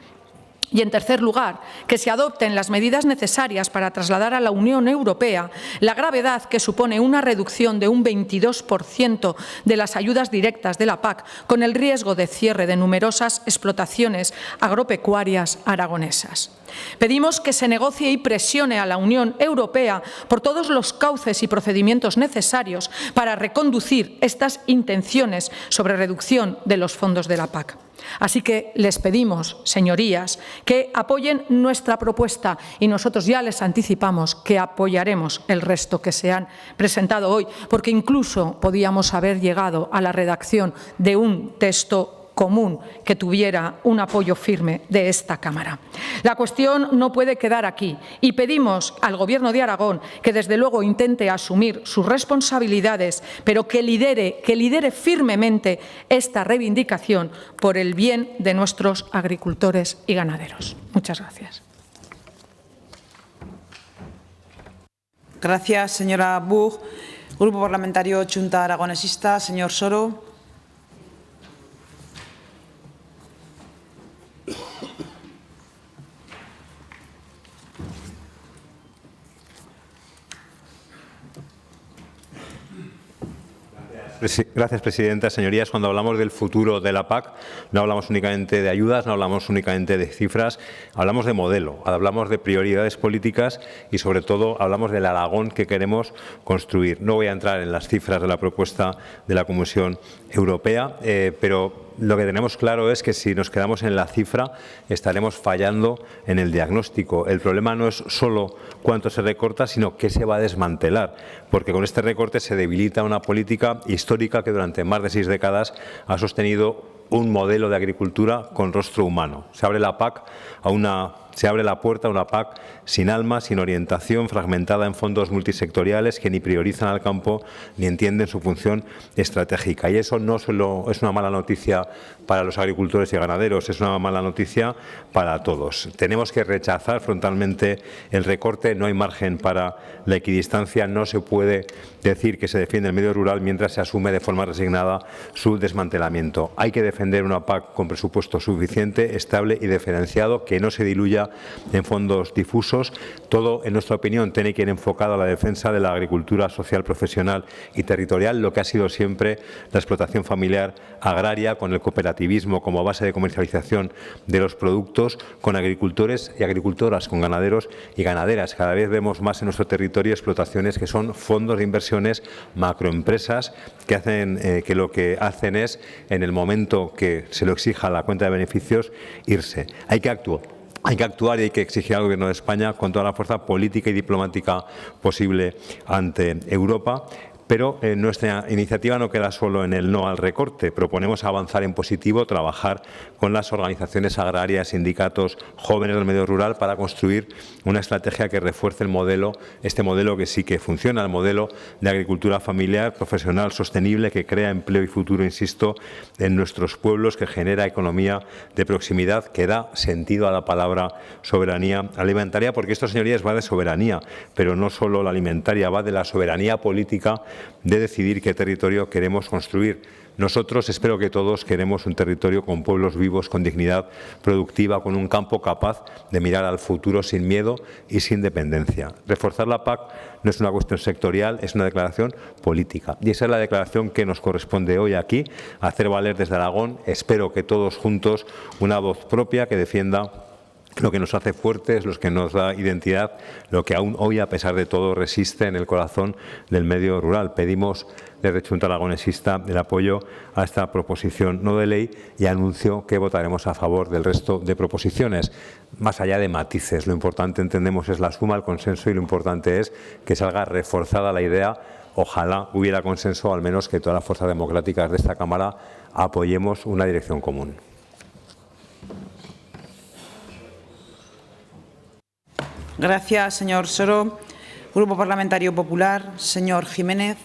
Y, en tercer lugar, que se adopten las medidas necesarias para trasladar a la Unión Europea la gravedad que supone una reducción de un 22% de las ayudas directas de la PAC, con el riesgo de cierre de numerosas explotaciones agropecuarias aragonesas. Pedimos que se negocie y presione a la Unión Europea por todos los cauces y procedimientos necesarios para reconducir estas intenciones sobre reducción de los fondos de la PAC. Así que les pedimos, señorías, que apoyen nuestra propuesta y nosotros ya les anticipamos que apoyaremos el resto que se han presentado hoy, porque incluso podíamos haber llegado a la redacción de un texto común que tuviera un apoyo firme de esta Cámara. La cuestión no puede quedar aquí y pedimos al Gobierno de Aragón que desde luego intente asumir sus responsabilidades, pero que lidere firmemente esta reivindicación por el bien de nuestros agricultores y ganaderos. Muchas gracias. Gracias, señora Buch. Grupo Parlamentario Chunta Aragonesista, señor Soro. Gracias, presidenta. Señorías, cuando hablamos del futuro de la PAC, no hablamos únicamente de ayudas, no hablamos únicamente de cifras, hablamos de modelo, hablamos de prioridades políticas y, sobre todo, hablamos del Aragón que queremos construir. No voy a entrar en las cifras de la propuesta de la Comisión Europea, pero lo que tenemos claro es que si nos quedamos en la cifra estaremos fallando en el diagnóstico. El problema no es solo cuánto se recorta, sino qué se va a desmantelar, porque con este recorte se debilita una política histórica que durante más de 6 décadas ha sostenido un modelo de agricultura con rostro humano. Se abre la PAC se abre la puerta a una PAC sin alma, sin orientación, fragmentada en fondos multisectoriales que ni priorizan al campo ni entienden su función estratégica. Y eso no solo es una mala noticia para los agricultores y ganaderos, es una mala noticia para todos. Tenemos que rechazar frontalmente el recorte, no hay margen para la equidistancia, no se puede decir que se defiende el medio rural mientras se asume de forma resignada su desmantelamiento. Hay que defender una PAC con presupuesto suficiente, estable y diferenciado, que no se diluya en fondos difusos. Todo, en nuestra opinión, tiene que ir enfocado a la defensa de la agricultura social, profesional y territorial, lo que ha sido siempre la explotación familiar agraria, con el cooperativismo como base de comercialización de los productos, con agricultores y agricultoras, con ganaderos y ganaderas. Cada vez vemos más en nuestro territorio explotaciones que son fondos de inversiones, macroempresas, que hacen que lo que hacen es, en el momento que se lo exija la cuenta de beneficios, irse. Hay que actuar y hay que exigir al Gobierno de España con toda la fuerza política y diplomática posible ante Europa. Pero nuestra iniciativa no queda solo en el no al recorte. Proponemos avanzar en positivo, trabajar con las organizaciones agrarias, sindicatos, jóvenes del medio rural para construir una estrategia que refuerce el modelo, este modelo que sí que funciona, el modelo de agricultura familiar, profesional, sostenible, que crea empleo y futuro, insisto, en nuestros pueblos, que genera economía de proximidad, que da sentido a la palabra soberanía alimentaria, porque esto, señorías, va de soberanía, pero no solo la alimentaria, va de la soberanía política de decidir qué territorio queremos construir. Nosotros, espero que todos, queremos un territorio con pueblos vivos, con dignidad productiva, con un campo capaz de mirar al futuro sin miedo y sin dependencia. Reforzar la PAC no es una cuestión sectorial, es una declaración política. Y esa es la declaración que nos corresponde hoy aquí, hacer valer desde Aragón. Espero que todos juntos, una voz propia que defienda lo que nos hace fuertes, lo que nos da identidad, lo que aún hoy, a pesar de todo, resiste en el corazón del medio rural. Pedimos desde Junta Aragonesista el apoyo a esta proposición no de ley y anuncio que votaremos a favor del resto de proposiciones. Más allá de matices, lo importante, entendemos, es la suma, el consenso, y lo importante es que salga reforzada la idea. Ojalá hubiera consenso, al menos que todas las fuerzas democráticas de esta Cámara apoyemos una dirección común. Gracias, señor Soro. Grupo Parlamentario Popular, señor Jiménez.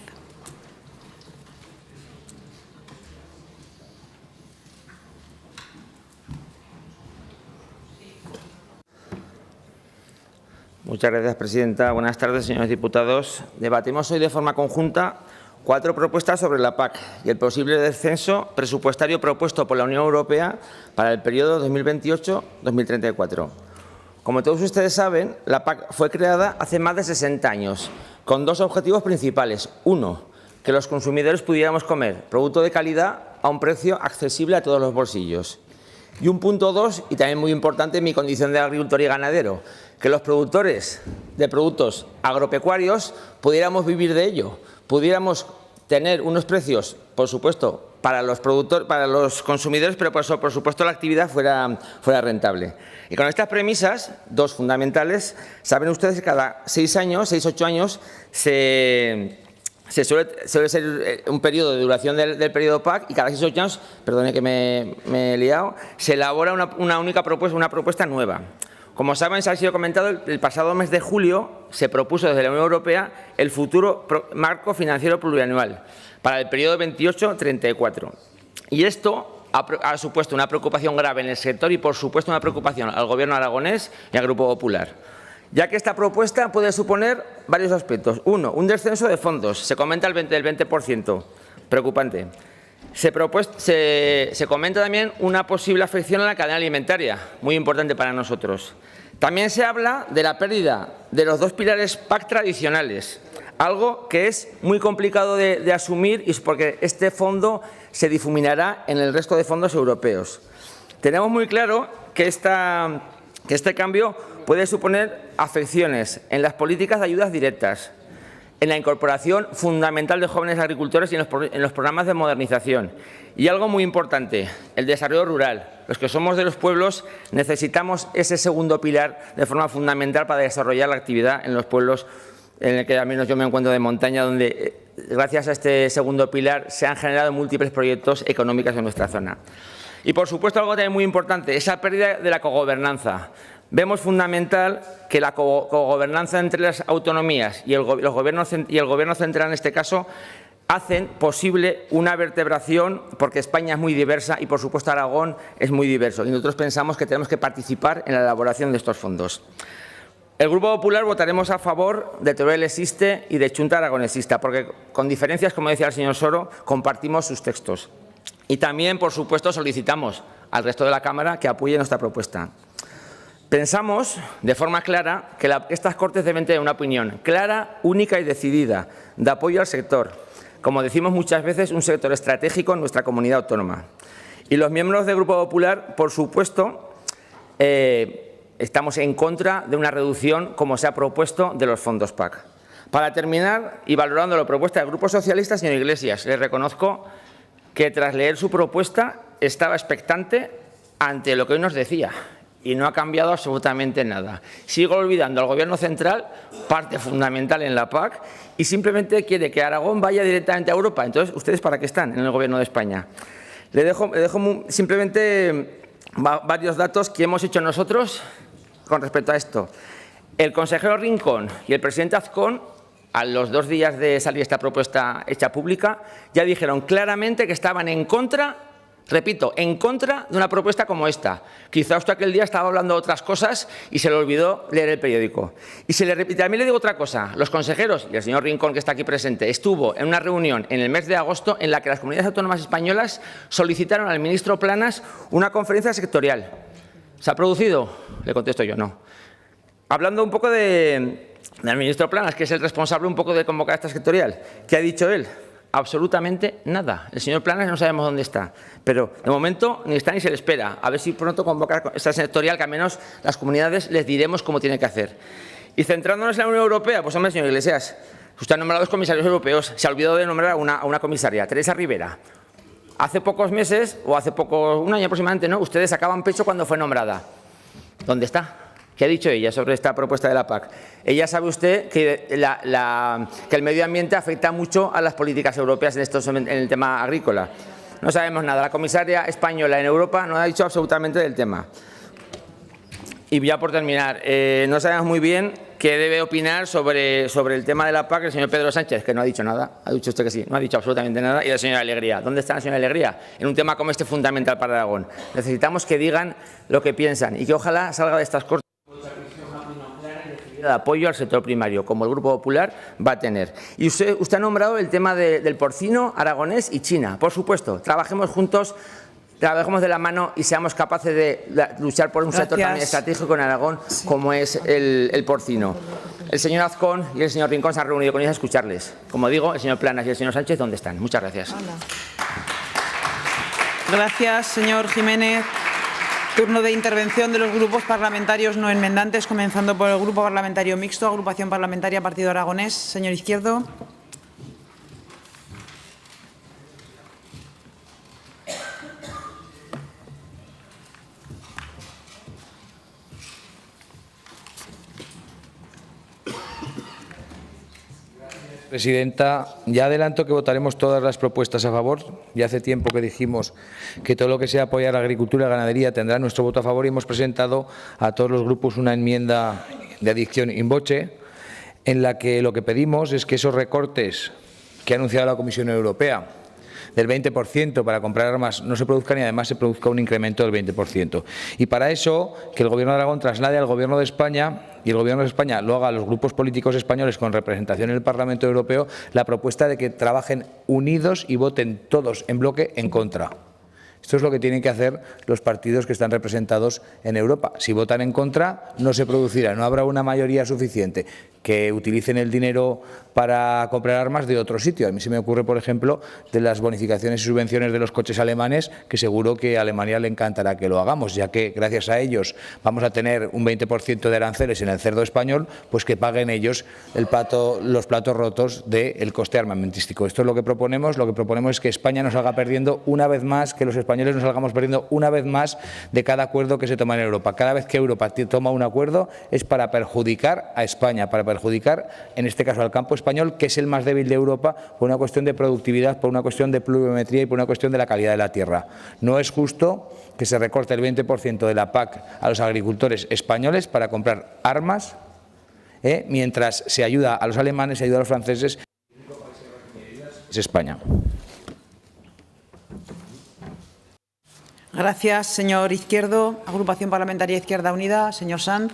Muchas gracias, presidenta. Buenas tardes, señores diputados. Debatimos hoy de forma conjunta 4 propuestas sobre la PAC y el posible descenso presupuestario propuesto por la Unión Europea para el periodo 2028-2034. Como todos ustedes saben, la PAC fue creada hace más de 60 años, con 2 objetivos principales. Uno, que los consumidores pudiéramos comer producto de calidad a un precio accesible a todos los bolsillos. Y un punto 2, y también muy importante en mi condición de agricultor y ganadero, que los productores de productos agropecuarios pudiéramos vivir de ello, pudiéramos tener unos precios, por supuesto, para los consumidores, pero por supuesto la actividad fuera rentable. Y con estas premisas, 2 fundamentales, saben ustedes que cada 6-8 años, suele ser un periodo de duración del periodo PAC, y cada 6-8 años, perdone que me he liado, se elabora una única propuesta, una propuesta nueva. Como saben, se ha sido comentado, el pasado mes de julio se propuso desde la Unión Europea el futuro marco financiero plurianual para el periodo 28-34. Y esto ha supuesto una preocupación grave en el sector y, por supuesto, una preocupación al Gobierno aragonés y al Grupo Popular, ya que esta propuesta puede suponer varios aspectos. Uno, un descenso de fondos. Se comenta del 20%, preocupante. Se comenta también una posible afección a la cadena alimentaria, muy importante para nosotros. También se habla de la pérdida de los 2 pilares PAC tradicionales, algo que es muy complicado de asumir, y es porque este fondo se difuminará en el resto de fondos europeos. Tenemos muy claro que este cambio puede suponer afecciones en las políticas de ayudas directas, en la incorporación fundamental de jóvenes agricultores y en los programas de modernización. Y algo muy importante, el desarrollo rural. Los que somos de los pueblos necesitamos ese segundo pilar de forma fundamental para desarrollar la actividad en los pueblos en el que al menos yo me encuentro de montaña, donde gracias a este segundo pilar se han generado múltiples proyectos económicos en nuestra zona. Y por supuesto algo también muy importante, esa pérdida de la cogobernanza. Vemos fundamental que la cogobernanza entre las autonomías y el Gobierno central, en este caso, hacen posible una vertebración, porque España es muy diversa y, por supuesto, Aragón es muy diverso. Y nosotros pensamos que tenemos que participar en la elaboración de estos fondos. El Grupo Popular votaremos a favor de Teruel Existe y de Junta Aragonesista, porque, con diferencias, como decía el señor Soro, compartimos sus textos. Y también, por supuesto, solicitamos al resto de la Cámara que apoye nuestra propuesta. Pensamos, de forma clara, que estas Cortes deben tener una opinión clara, única y decidida de apoyo al sector. Como decimos muchas veces, un sector estratégico en nuestra comunidad autónoma. Y los miembros del Grupo Popular, por supuesto, estamos en contra de una reducción, como se ha propuesto, de los fondos PAC. Para terminar, y valorando la propuesta del Grupo Socialista, señor Iglesias, le reconozco que tras leer su propuesta estaba expectante ante lo que hoy nos decía. Y no ha cambiado absolutamente nada. Sigo olvidando al Gobierno central, parte fundamental en la PAC, y simplemente quiere que Aragón vaya directamente a Europa. Entonces, ¿ustedes para qué están en el Gobierno de España? Le dejo simplemente varios datos que hemos hecho nosotros con respecto a esto. El consejero Rincón y el presidente Azcón, a los 2 días de salir esta propuesta hecha pública, ya dijeron claramente que estaban en contra. Repito, en contra de una propuesta como esta. Quizá usted aquel día estaba hablando de otras cosas y se le olvidó leer el periódico. Y también le digo otra cosa. Los consejeros, y el señor Rincón, que está aquí presente, estuvo en una reunión en el mes de agosto en la que las comunidades autónomas españolas solicitaron al ministro Planas una conferencia sectorial. ¿Se ha producido? Le contesto yo, no. Hablando un poco del ministro Planas, que es el responsable un poco de convocar esta sectorial, ¿qué ha dicho él? absolutamente nada. El señor Planas no sabemos dónde está, pero de momento ni está ni se le espera. A ver si pronto convoca esta sectorial, que al menos las comunidades les diremos cómo tiene que hacer. Y centrándonos en la Unión Europea, pues hombre, señor Iglesias, usted ha nombrado a 2 comisarios europeos, se ha olvidado de nombrar a una comisaria, Teresa Rivera. Hace pocos meses, o hace un año aproximadamente, ¿no?, ustedes sacaban pecho cuando fue nombrada. ¿Dónde está? ¿Qué ha dicho ella sobre esta propuesta de la PAC? Ella sabe usted que, que el medio ambiente afecta mucho a las políticas europeas en el tema agrícola. No sabemos nada. La comisaria española en Europa no ha dicho absolutamente del tema. Y ya por terminar, no sabemos muy bien qué debe opinar sobre el tema de la PAC el señor Pedro Sánchez, que no ha dicho nada. Ha dicho usted que sí, no ha dicho absolutamente nada. Y la señora Alegría. ¿Dónde está la señora Alegría? En un tema como este fundamental para Aragón. Necesitamos que digan lo que piensan y que ojalá salga de estas cortes de apoyo al sector primario, como el Grupo Popular va a tener. Y usted ha nombrado el tema del porcino aragonés y China. Por supuesto, trabajemos juntos, trabajemos de la mano y seamos capaces de luchar por un sector también estratégico en Aragón, como es el porcino. El señor Azcón y el señor Rincón se han reunido con ellos a escucharles. Como digo, el señor Planas y el señor Sánchez, ¿dónde están? Muchas gracias. Gracias, señor Jiménez. Turno de intervención de los grupos parlamentarios no enmendantes, comenzando por el Grupo Parlamentario Mixto, Agrupación Parlamentaria Partido Aragonés. Señor Izquierdo. Presidenta, ya adelanto que votaremos todas las propuestas a favor. Ya hace tiempo que dijimos que todo lo que sea apoyar a la agricultura y la ganadería tendrá nuestro voto a favor y hemos presentado a todos los grupos una enmienda de adicción in voce en la que lo que pedimos es que esos recortes que ha anunciado la Comisión Europea del 20% para comprar armas no se produzcan y además se produzca un incremento del 20%. Y para eso, que el Gobierno de Aragón traslade al Gobierno de España y el Gobierno de España lo haga a los grupos políticos españoles con representación en el Parlamento Europeo la propuesta de que trabajen unidos y voten todos en bloque en contra. Esto es lo que tienen que hacer los partidos que están representados en Europa. Si votan en contra, no se producirá, no habrá una mayoría suficiente que utilicen el dinero para comprar armas de otro sitio. A mí se me ocurre, por ejemplo, de las bonificaciones y subvenciones de los coches alemanes, que seguro que a Alemania le encantará que lo hagamos, ya que gracias a ellos vamos a tener un 20% de aranceles en el cerdo español, pues que paguen ellos los platos rotos del coste armamentístico. Esto es lo que proponemos. Lo que proponemos es que España nos salga perdiendo una vez más, que los españoles nos salgamos perdiendo una vez más de cada acuerdo que se toma en Europa. Cada vez que Europa toma un acuerdo es para perjudicar a España, para perjudicar, en este caso, al campo español, que es el más débil de Europa, por una cuestión de productividad, por una cuestión de pluviometría y por una cuestión de la calidad de la tierra. No es justo que se recorte el 20% de la PAC a los agricultores españoles para comprar armas, mientras se ayuda a los alemanes, se ayuda a los franceses. Es España. Gracias, señor Izquierdo. Agrupación Parlamentaria Izquierda Unida, señor Sanz.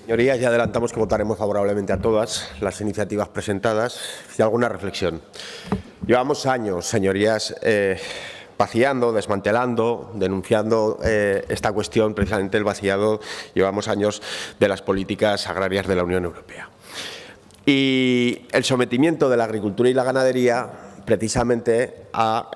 Señorías, ya adelantamos que votaremos favorablemente a todas las iniciativas presentadas y alguna reflexión. Llevamos años, señorías, vaciando, desmantelando, denunciando esta cuestión, precisamente el vaciado, llevamos años de las políticas agrarias de la Unión Europea. Y el sometimiento de la agricultura y la ganadería precisamente a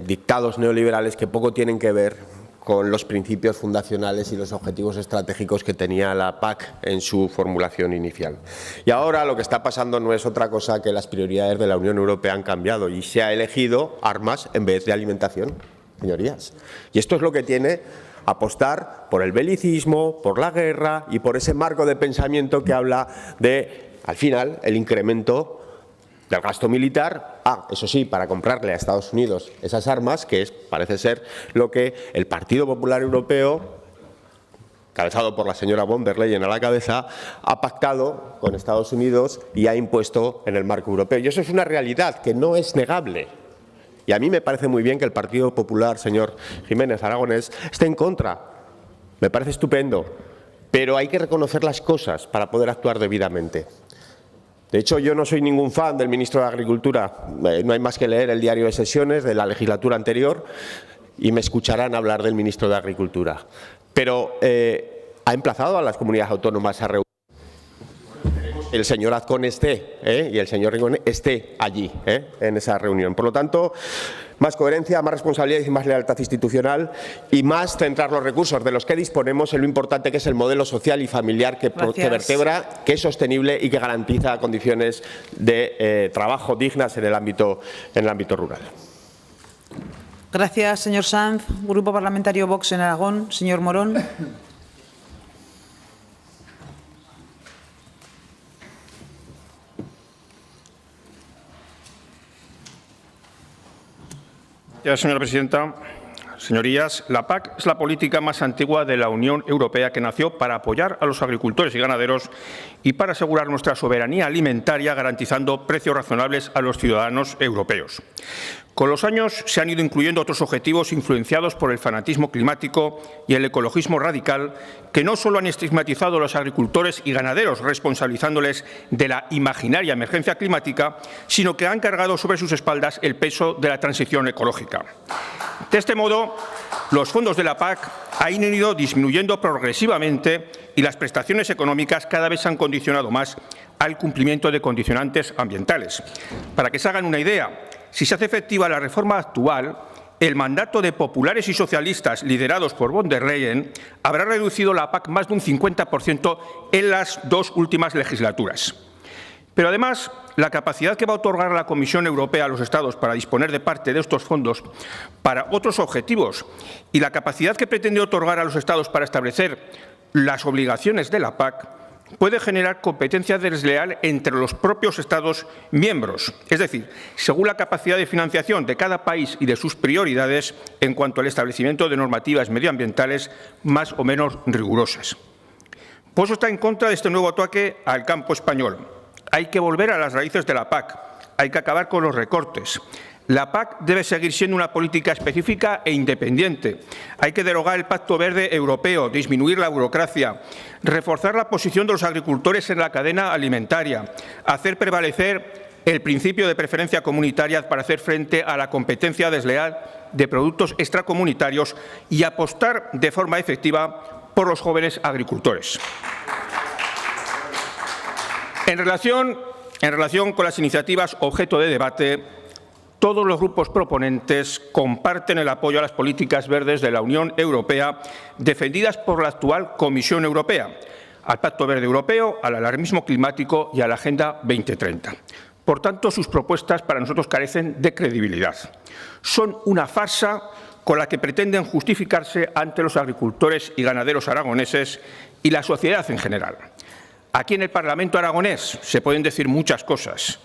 dictados neoliberales que poco tienen que ver con los principios fundacionales y los objetivos estratégicos que tenía la PAC en su formulación inicial. Y ahora lo que está pasando no es otra cosa que las prioridades de la Unión Europea han cambiado y se ha elegido armas en vez de alimentación, señorías. Y esto es lo que tiene apostar por el belicismo, por la guerra y por ese marco de pensamiento que habla de, al final, el incremento del gasto militar, eso sí, para comprarle a Estados Unidos esas armas, que parece ser lo que el Partido Popular Europeo, cabezado por la señora von der Leyen a la cabeza, ha pactado con Estados Unidos y ha impuesto en el marco europeo. Y eso es una realidad que no es negable. Y a mí me parece muy bien que el Partido Popular, señor Jiménez Aragonés, esté en contra. Me parece estupendo. Pero hay que reconocer las cosas para poder actuar debidamente. De hecho, yo no soy ningún fan del ministro de Agricultura. No hay más que leer el diario de sesiones de la legislatura anterior y me escucharán hablar del ministro de Agricultura. Pero ha emplazado a las comunidades autónomas a reunir. El señor Azcón esté y el señor Rincón esté allí en esa reunión. Por lo tanto, más coherencia, más responsabilidad y más lealtad institucional y más centrar los recursos de los que disponemos en lo importante que es el modelo social y familiar que vertebra, que es sostenible y que garantiza condiciones de trabajo dignas en el ámbito rural. Gracias, señor Sanz. Grupo Parlamentario Vox en Aragón, señor Morón. Señora presidenta. Señorías, la PAC es la política más antigua de la Unión Europea que nació para apoyar a los agricultores y ganaderos y para asegurar nuestra soberanía alimentaria garantizando precios razonables a los ciudadanos europeos. Con los años se han ido incluyendo otros objetivos influenciados por el fanatismo climático y el ecologismo radical que no solo han estigmatizado a los agricultores y ganaderos responsabilizándoles de la imaginaria emergencia climática, sino que han cargado sobre sus espaldas el peso de la transición ecológica. De este modo, los fondos de la PAC han ido disminuyendo progresivamente y las prestaciones económicas cada vez se han condicionado más al cumplimiento de condicionantes ambientales. Para que se hagan una idea, si se hace efectiva la reforma actual, el mandato de populares y socialistas liderados por von der Leyen habrá reducido la PAC más de un 50% en las dos últimas legislaturas. Pero además, la capacidad que va a otorgar la Comisión Europea a los Estados para disponer de parte de estos fondos para otros objetivos y la capacidad que pretende otorgar a los Estados para establecer las obligaciones de la PAC puede generar competencia desleal entre los propios Estados miembros, es decir, según la capacidad de financiación de cada país y de sus prioridades en cuanto al establecimiento de normativas medioambientales más o menos rigurosas. Por eso está en contra de este nuevo ataque al campo español. Hay que volver a las raíces de la PAC, hay que acabar con los recortes. La PAC debe seguir siendo una política específica e independiente. Hay que derogar el Pacto Verde Europeo, disminuir la burocracia, reforzar la posición de los agricultores en la cadena alimentaria, hacer prevalecer el principio de preferencia comunitaria para hacer frente a la competencia desleal de productos extracomunitarios y apostar de forma efectiva por los jóvenes agricultores. En relación con las iniciativas objeto de debate, todos los grupos proponentes comparten el apoyo a las políticas verdes de la Unión Europea defendidas por la actual Comisión Europea, al Pacto Verde Europeo, al alarmismo climático y a la Agenda 2030. Por tanto, sus propuestas para nosotros carecen de credibilidad. Son una farsa con la que pretenden justificarse ante los agricultores y ganaderos aragoneses y la sociedad en general. Aquí en el Parlamento aragonés se pueden decir muchas cosas,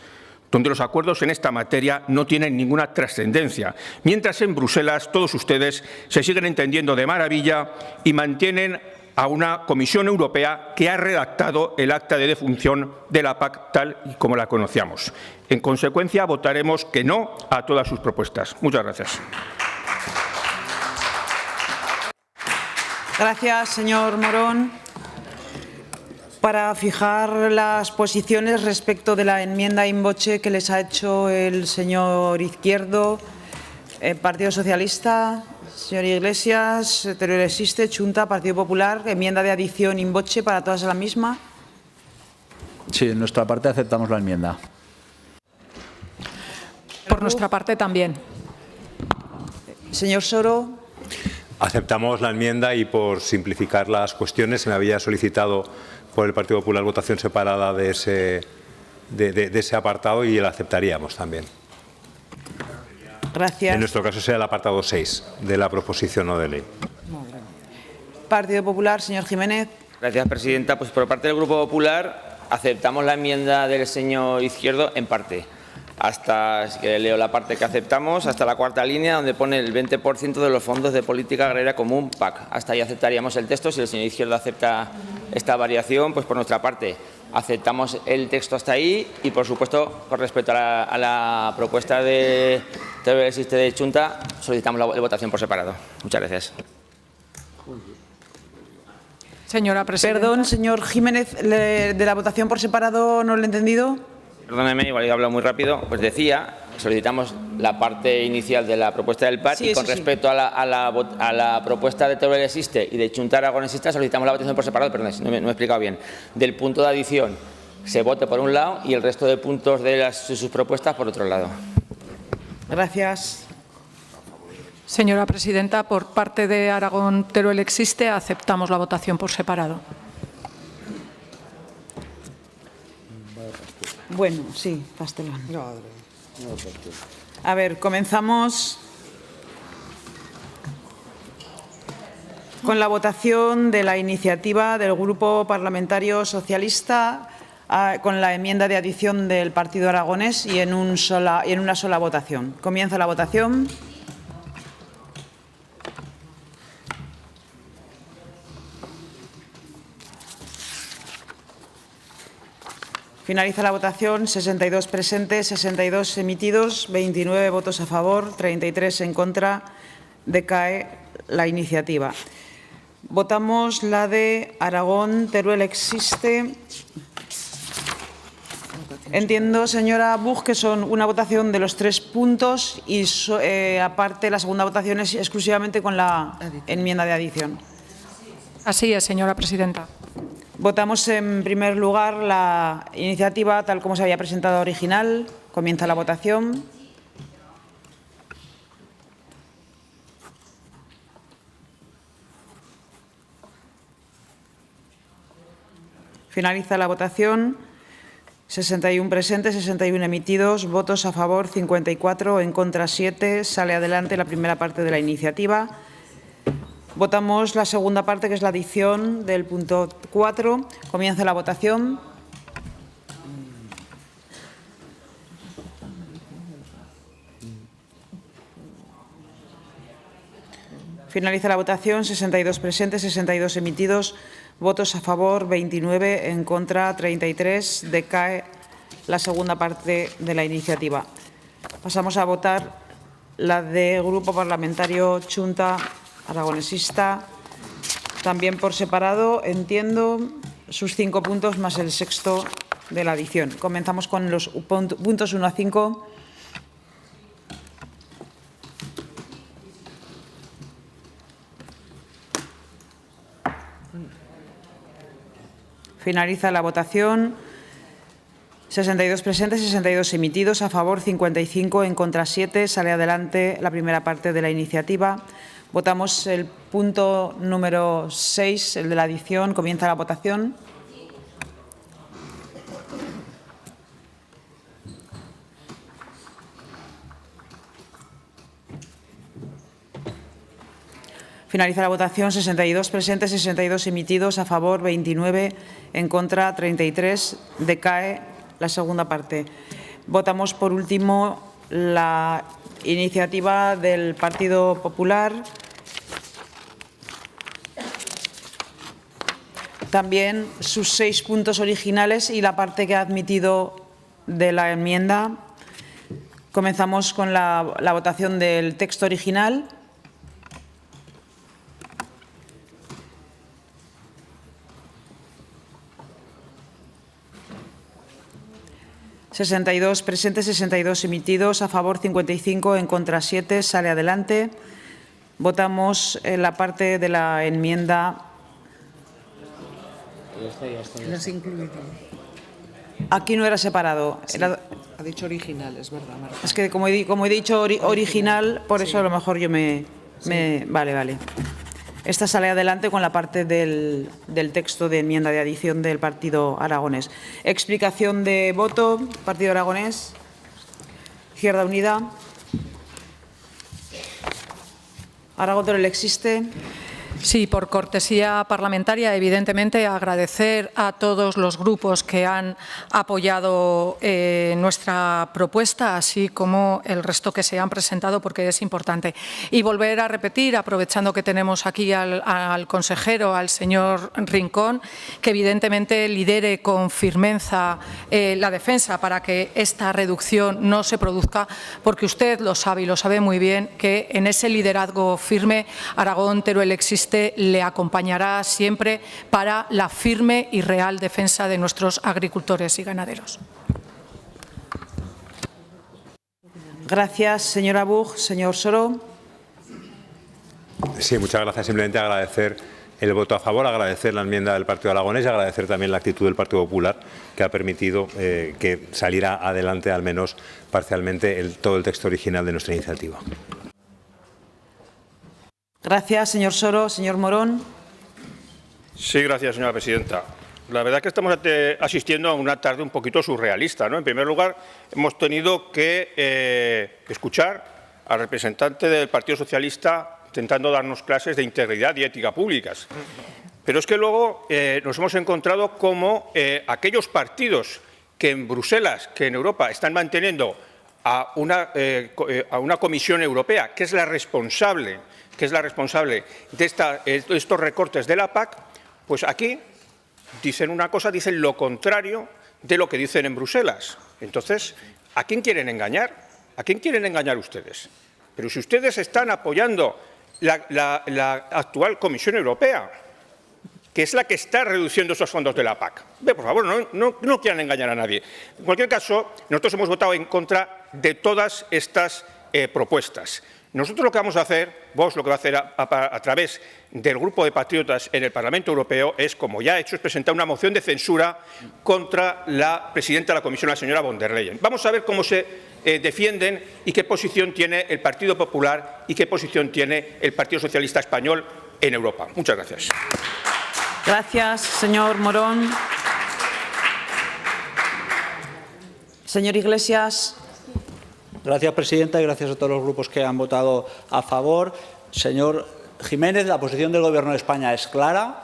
donde los acuerdos en esta materia no tienen ninguna trascendencia, mientras en Bruselas todos ustedes se siguen entendiendo de maravilla y mantienen a una Comisión Europea que ha redactado el acta de defunción de la PAC tal y como la conocíamos. En consecuencia, votaremos que no a todas sus propuestas. Muchas gracias. Gracias, señor Morón. Para fijar las posiciones respecto de la enmienda in voce que les ha hecho el señor Izquierdo, Partido Socialista, señor Iglesias, Teruel existe, Chunta, Partido Popular, enmienda de adición in voce para todas la misma. Sí, en nuestra parte aceptamos la enmienda. Por nuestra parte también. Señor Soro. Aceptamos la enmienda y por simplificar las cuestiones se me había solicitado por el Partido Popular votación separada de ese apartado y la aceptaríamos también. Gracias. En nuestro caso será el apartado 6 de la proposición no de ley. Partido Popular, señor Jiménez. Gracias, presidenta. Pues por parte del Grupo Popular aceptamos la enmienda del señor Izquierdo en parte. Hasta, si que leo la parte que aceptamos, hasta la cuarta línea donde pone el 20% de los fondos de política agraria común PAC. Hasta ahí aceptaríamos el texto. Si el señor Izquierdo acepta esta variación, pues por nuestra parte aceptamos el texto hasta ahí y, por supuesto, con respecto a la propuesta de Teruel existe de Chunta, solicitamos la votación por separado. Muchas gracias. Señora presidenta. Perdón, señor Jiménez, de la votación por separado no lo he entendido. Perdóneme, igual he hablado muy rápido. Pues decía solicitamos la parte inicial de la propuesta del PAC y con respecto a la propuesta de Teruel Existe y de Junta Aragonesista solicitamos la votación por separado, perdón, no me he explicado bien, del punto de adición se vote por un lado y el resto de puntos de sus propuestas por otro lado. Gracias. Señora presidenta, por parte de Aragón Teruel Existe aceptamos la votación por separado. Bueno, sí, pastelón. A ver, comenzamos con la votación de la iniciativa del Grupo Parlamentario Socialista con la enmienda de adición del Partido Aragonés y en una sola votación. Comienza la votación. Finaliza la votación. 62 presentes, 62 emitidos, 29 votos a favor, 33 en contra. Decae la iniciativa. Votamos la de Aragón Teruel Existe. Entiendo, señora Buch, que son una votación de los 3 puntos y aparte la segunda votación es exclusivamente con la enmienda de adición. Así es, señora presidenta. Votamos en primer lugar la iniciativa tal como se había presentado original. Comienza la votación. Finaliza la votación. 61 presentes, 61 emitidos, votos a favor 54, en contra 7. Sale adelante la primera parte de la iniciativa. Votamos la segunda parte, que es la adición del punto 4. Comienza la votación. Finaliza la votación. 62 presentes, 62 emitidos. Votos a favor 29, en contra 33. Decae la segunda parte de la iniciativa. Pasamos a votar la de Grupo Parlamentario Junta Aragonesista, también por separado, entiendo, sus 5 puntos más el sexto de la adición. Comenzamos con los puntos 1 a 5. Finaliza la votación. 62 presentes, 62 emitidos, a favor 55, en contra 7. Sale adelante la primera parte de la iniciativa. Votamos el punto número 6, el de la adición. Comienza la votación. Finaliza la votación. 62 presentes, 62 emitidos, a favor 29, en contra 33. Decae la segunda parte. Votamos por último la iniciativa del Partido Popular. También sus 6 puntos originales y la parte que ha admitido de la enmienda. Comenzamos con la votación del texto original. ...62 presentes, 62 emitidos, a favor 55, en contra 7, sale adelante. Votamos la parte de la enmienda. Las incluido. Aquí no era separado. Sí, era... Ha dicho original, es verdad, Marta. Es que como he dicho original, por eso a lo mejor yo me... Vale. Esta sale adelante con la parte del texto de enmienda de adición del Partido Aragonés. Explicación de voto. Partido Aragonés. Izquierda Unida. Aragón Teruel Existe. Sí, por cortesía parlamentaria, evidentemente, agradecer a todos los grupos que han apoyado nuestra propuesta, así como el resto que se han presentado, porque es importante. Y volver a repetir, aprovechando que tenemos aquí al consejero, al señor Rincón, que evidentemente lidere con firmeza la defensa para que esta reducción no se produzca, porque usted lo sabe y lo sabe muy bien, que en ese liderazgo firme Aragón Teruel Existe le acompañará siempre para la firme y real defensa de nuestros agricultores y ganaderos. Gracias, señora Buch. Señor Soro. Sí, muchas gracias. Simplemente agradecer el voto a favor, agradecer la enmienda del Partido Aragonés y agradecer también la actitud del Partido Popular, que ha permitido que saliera adelante, al menos parcialmente, todo el texto original de nuestra iniciativa. Gracias, señor Soro. Señor Morón. Sí, gracias, señora presidenta. La verdad es que estamos asistiendo a una tarde un poquito surrealista, ¿no? En primer lugar, hemos tenido que escuchar al representante del Partido Socialista intentando darnos clases de integridad y ética públicas. Pero es que luego nos hemos encontrado como aquellos partidos que en Bruselas, que en Europa están manteniendo a una Comisión Europea, que es la responsable de estos recortes de la PAC, pues aquí dicen una cosa, dicen lo contrario de lo que dicen en Bruselas. Entonces, ¿a quién quieren engañar? ¿A quién quieren engañar ustedes? Pero si ustedes están apoyando la actual Comisión Europea, que es la que está reduciendo esos fondos de la PAC. Por favor, no quieran engañar a nadie. En cualquier caso, nosotros hemos votado en contra de todas estas propuestas. Nosotros lo que vamos a hacer, Vox lo que va a hacer a través del Grupo de Patriotas en el Parlamento Europeo es, como ya ha hecho, es presentar una moción de censura contra la presidenta de la Comisión, la señora von der Leyen. Vamos a ver cómo se defienden y qué posición tiene el Partido Popular y qué posición tiene el Partido Socialista Español en Europa. Muchas gracias. Gracias, señor Morón. Señor Iglesias. Gracias, presidenta, y gracias a todos los grupos que han votado a favor. Señor Jiménez, la posición del Gobierno de España es clara,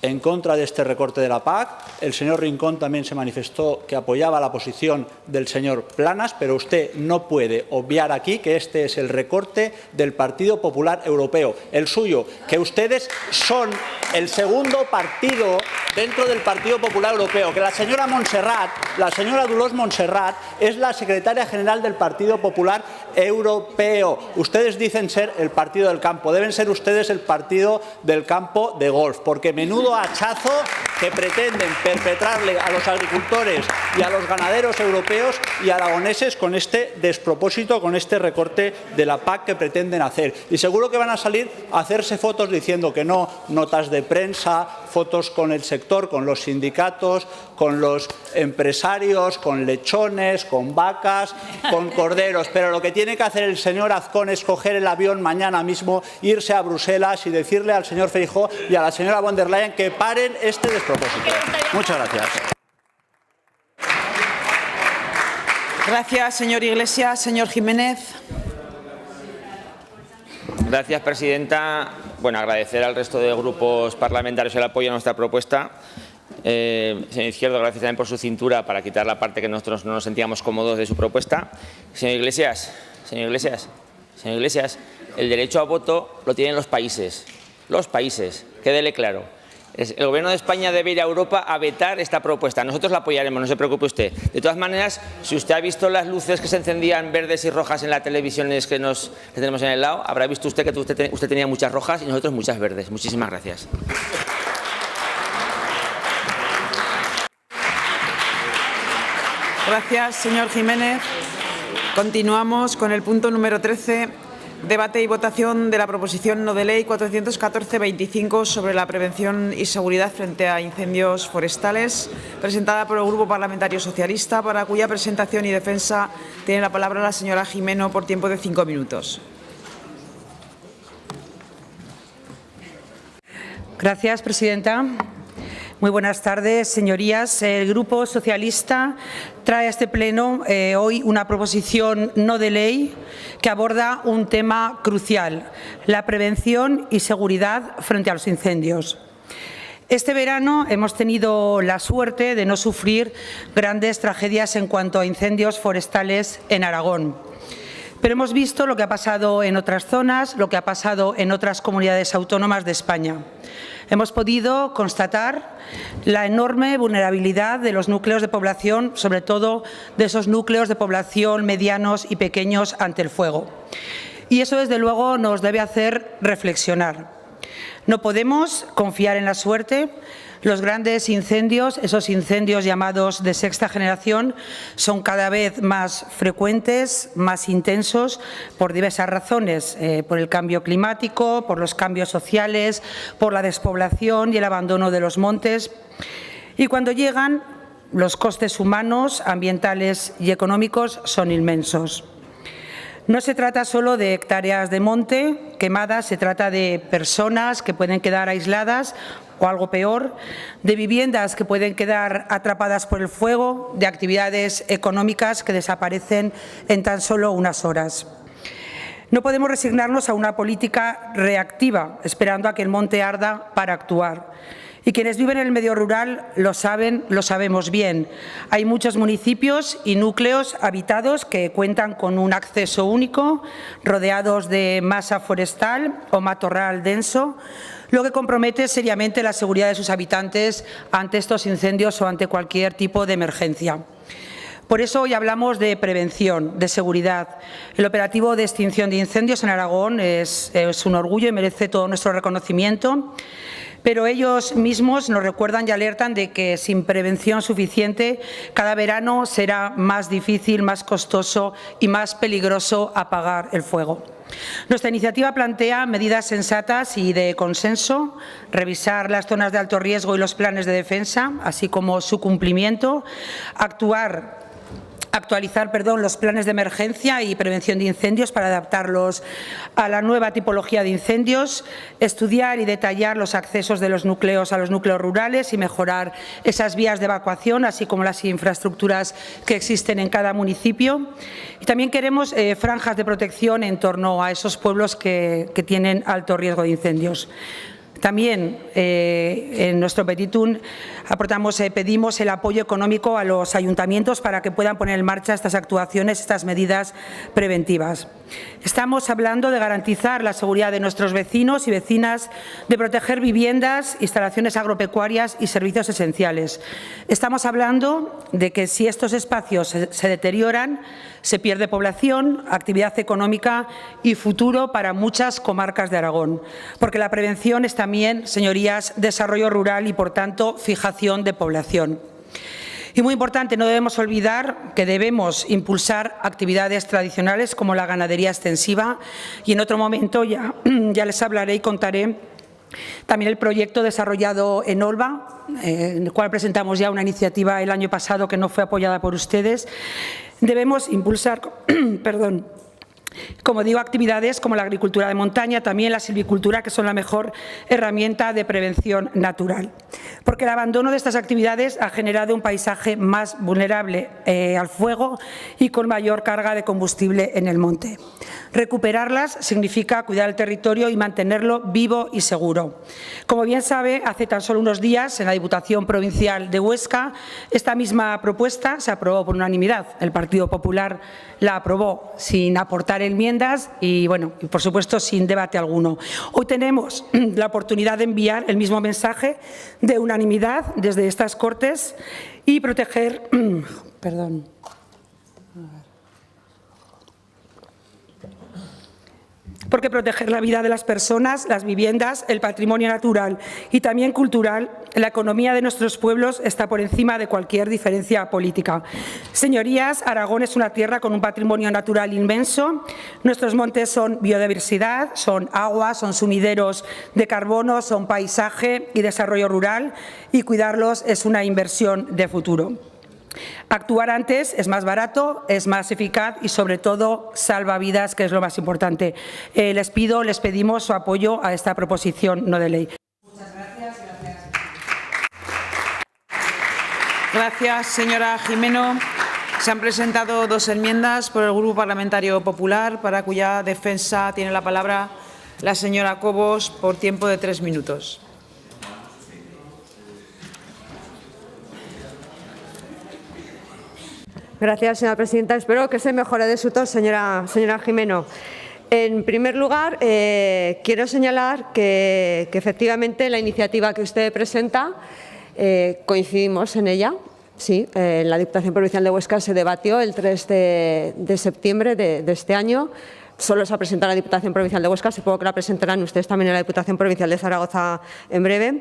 en contra de este recorte de la PAC. El señor Rincón también se manifestó que apoyaba la posición del señor Planas, pero usted no puede obviar aquí que este es el recorte del Partido Popular Europeo, el suyo, que ustedes son el segundo partido dentro del Partido Popular Europeo, que la señora Montserrat, la señora Dolors Montserrat, es la secretaria general del Partido Popular Europeo. Ustedes dicen ser el partido del campo, deben ser ustedes el partido del campo de golf, porque menudo hachazo que pretenden perpetrarle a los agricultores y a los ganaderos europeos y aragoneses con este despropósito, con este recorte de la PAC que pretenden hacer. Y seguro que van a salir a hacerse fotos diciendo que no, notas de prensa, fotos con el sector, con los sindicatos, con los empresarios, con lechones, con vacas, con corderos. Pero lo que tiene que hacer el señor Azcón es coger el avión mañana mismo, irse a Bruselas y decirle al señor Feijóo y a la señora von der Leyen que paren este despropósito. Muchas gracias. Gracias, señor Iglesias. Señor Jiménez. Gracias, presidenta. Bueno, agradecer al resto de grupos parlamentarios el apoyo a nuestra propuesta. Señor Izquierdo, gracias también por su cintura para quitar la parte que nosotros no nos sentíamos cómodos de su propuesta. Señor Iglesias, el derecho a voto lo tienen los países, quédele claro. El Gobierno de España debe ir a Europa a vetar esta propuesta. Nosotros la apoyaremos, no se preocupe usted. De todas maneras, si usted ha visto las luces que se encendían verdes y rojas en la televisión que tenemos en el lado, habrá visto usted que usted tenía muchas rojas y nosotros muchas verdes. Muchísimas gracias. Gracias, señor Jiménez. Continuamos con el punto número 13. Debate y votación de la proposición no de ley 414-25 sobre la prevención y seguridad frente a incendios forestales, presentada por el Grupo Parlamentario Socialista, para cuya presentación y defensa tiene la palabra la señora Jimeno por tiempo de 5 minutos. Gracias, presidenta. Muy buenas tardes, señorías. El Grupo Socialista trae a este Pleno hoy una proposición no de ley que aborda un tema crucial: la prevención y seguridad frente a los incendios. Este verano hemos tenido la suerte de no sufrir grandes tragedias en cuanto a incendios forestales en Aragón. Pero hemos visto lo que ha pasado en otras zonas, lo que ha pasado en otras comunidades autónomas de España. Hemos podido constatar la enorme vulnerabilidad de los núcleos de población, sobre todo de esos núcleos de población medianos y pequeños ante el fuego. Y eso, desde luego, nos debe hacer reflexionar. No podemos confiar en la suerte. Los grandes incendios, esos incendios llamados de sexta generación, son cada vez más frecuentes, más intensos, por diversas razones, por el cambio climático, por los cambios sociales, por la despoblación y el abandono de los montes. Y cuando llegan, los costes humanos, ambientales y económicos son inmensos. No se trata solo de hectáreas de monte quemadas, se trata de personas que pueden quedar aisladas o algo peor, de viviendas que pueden quedar atrapadas por el fuego, de actividades económicas que desaparecen en tan solo unas horas. No podemos resignarnos a una política reactiva, esperando a que el monte arda para actuar. Y quienes viven en el medio rural lo saben, lo sabemos bien. Hay muchos municipios y núcleos habitados que cuentan con un acceso único, rodeados de masa forestal o matorral denso, lo que compromete seriamente la seguridad de sus habitantes ante estos incendios o ante cualquier tipo de emergencia. Por eso hoy hablamos de prevención, de seguridad. El operativo de extinción de incendios en Aragón es un orgullo y merece todo nuestro reconocimiento. Pero ellos mismos nos recuerdan y alertan de que sin prevención suficiente cada verano será más difícil, más costoso y más peligroso apagar el fuego. Nuestra iniciativa plantea medidas sensatas y de consenso, revisar las zonas de alto riesgo y los planes de defensa, así como su cumplimiento, actualizar los planes de emergencia y prevención de incendios para adaptarlos a la nueva tipología de incendios, estudiar y detallar los accesos de los núcleos a los núcleos rurales y mejorar esas vías de evacuación, así como las infraestructuras que existen en cada municipio. Y también queremos franjas de protección en torno a esos pueblos que tienen alto riesgo de incendios. También en nuestro petitum pedimos el apoyo económico a los ayuntamientos para que puedan poner en marcha estas actuaciones, estas medidas preventivas. Estamos hablando de garantizar la seguridad de nuestros vecinos y vecinas, de proteger viviendas, instalaciones agropecuarias y servicios esenciales. Estamos hablando de que si estos espacios se deterioran, se pierde población, actividad económica y futuro para muchas comarcas de Aragón, porque la prevención es también, señorías, desarrollo rural y, por tanto, fijación de población. Y muy importante, no debemos olvidar que debemos impulsar actividades tradicionales como la ganadería extensiva y en otro momento ya les hablaré y contaré también el proyecto desarrollado en Olva, en el cual presentamos ya una iniciativa el año pasado que no fue apoyada por ustedes. Debemos impulsar, como digo, actividades como la agricultura de montaña, también la silvicultura, que son la mejor herramienta de prevención natural. Porque el abandono de estas actividades ha generado un paisaje más vulnerable al fuego y con mayor carga de combustible en el monte. Recuperarlas significa cuidar el territorio y mantenerlo vivo y seguro. Como bien sabe, hace tan solo unos días en la Diputación Provincial de Huesca esta misma propuesta se aprobó por unanimidad. El Partido Popular la aprobó sin aportar enmiendas y, por supuesto, sin debate alguno. Hoy tenemos la oportunidad de enviar el mismo mensaje de unanimidad desde estas Cortes y proteger, porque proteger la vida de las personas, las viviendas, el patrimonio natural y también cultural, la economía de nuestros pueblos está por encima de cualquier diferencia política. Señorías, Aragón es una tierra con un patrimonio natural inmenso. Nuestros montes son biodiversidad, son agua, son sumideros de carbono, son paisaje y desarrollo rural, y cuidarlos es una inversión de futuro. Actuar antes es más barato, es más eficaz y, sobre todo, salva vidas, que es lo más importante. Les pedimos su apoyo a esta proposición no de ley. Muchas gracias. Gracias, señora Jimeno. Se han presentado dos enmiendas por el Grupo Parlamentario Popular, para cuya defensa tiene la palabra la señora Cobos por tiempo de 3 minutos. Gracias, señora presidenta. Espero que se mejore de su tos, señora Jimeno. En primer lugar, quiero señalar que efectivamente la iniciativa que usted presenta coincidimos en ella. Sí, en la Diputación Provincial de Huesca se debatió el 3 de septiembre de este año. solo se ha presentado en la Diputación Provincial de Huesca, supongo que la presentarán ustedes también en la Diputación Provincial de Zaragoza en breve.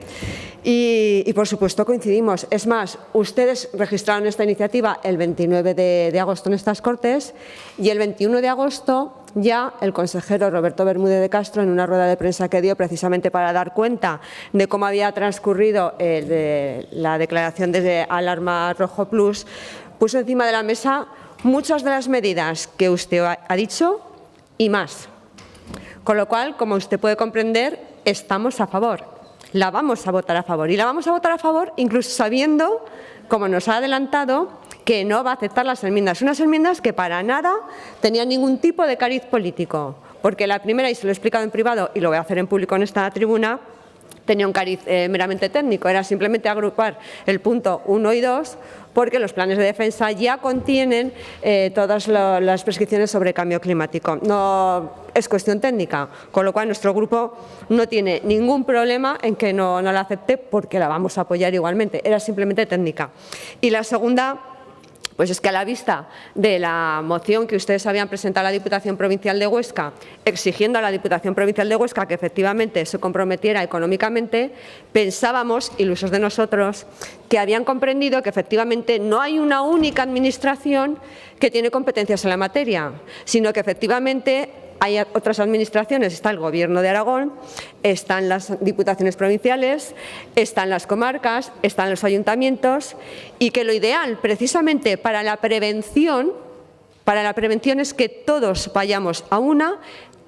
Y por supuesto, coincidimos. Es más, ustedes registraron esta iniciativa el 29 de agosto en estas Cortes y el 21 de agosto ya el consejero Roberto Bermúdez de Castro, en una rueda de prensa que dio precisamente para dar cuenta de cómo había transcurrido la declaración de Alarma Rojo Plus, puso encima de la mesa muchas de las medidas que usted ha dicho y más. Con lo cual, como usted puede comprender, estamos a favor. La vamos a votar a favor. Y la vamos a votar a favor incluso sabiendo, como nos ha adelantado, que no va a aceptar las enmiendas. Unas enmiendas que para nada tenían ningún tipo de cariz político. Porque la primera, y se lo he explicado en privado y lo voy a hacer en público en esta tribuna, tenía un cariz meramente técnico. Era simplemente agrupar el punto 1 y 2 porque los planes de defensa ya contienen todas las prescripciones sobre cambio climático. No es cuestión técnica, con lo cual nuestro grupo no tiene ningún problema en que no la acepte porque la vamos a apoyar igualmente. Era simplemente técnica. Y la segunda, pues es que a la vista de la moción que ustedes habían presentado a la Diputación Provincial de Huesca, exigiendo a la Diputación Provincial de Huesca que efectivamente se comprometiera económicamente, pensábamos, ilusos de nosotros, que habían comprendido que efectivamente no hay una única administración que tiene competencias en la materia, sino que efectivamente hay otras administraciones, está el Gobierno de Aragón, están las diputaciones provinciales, están las comarcas, están los ayuntamientos y que lo ideal precisamente para la prevención es que todos vayamos a una,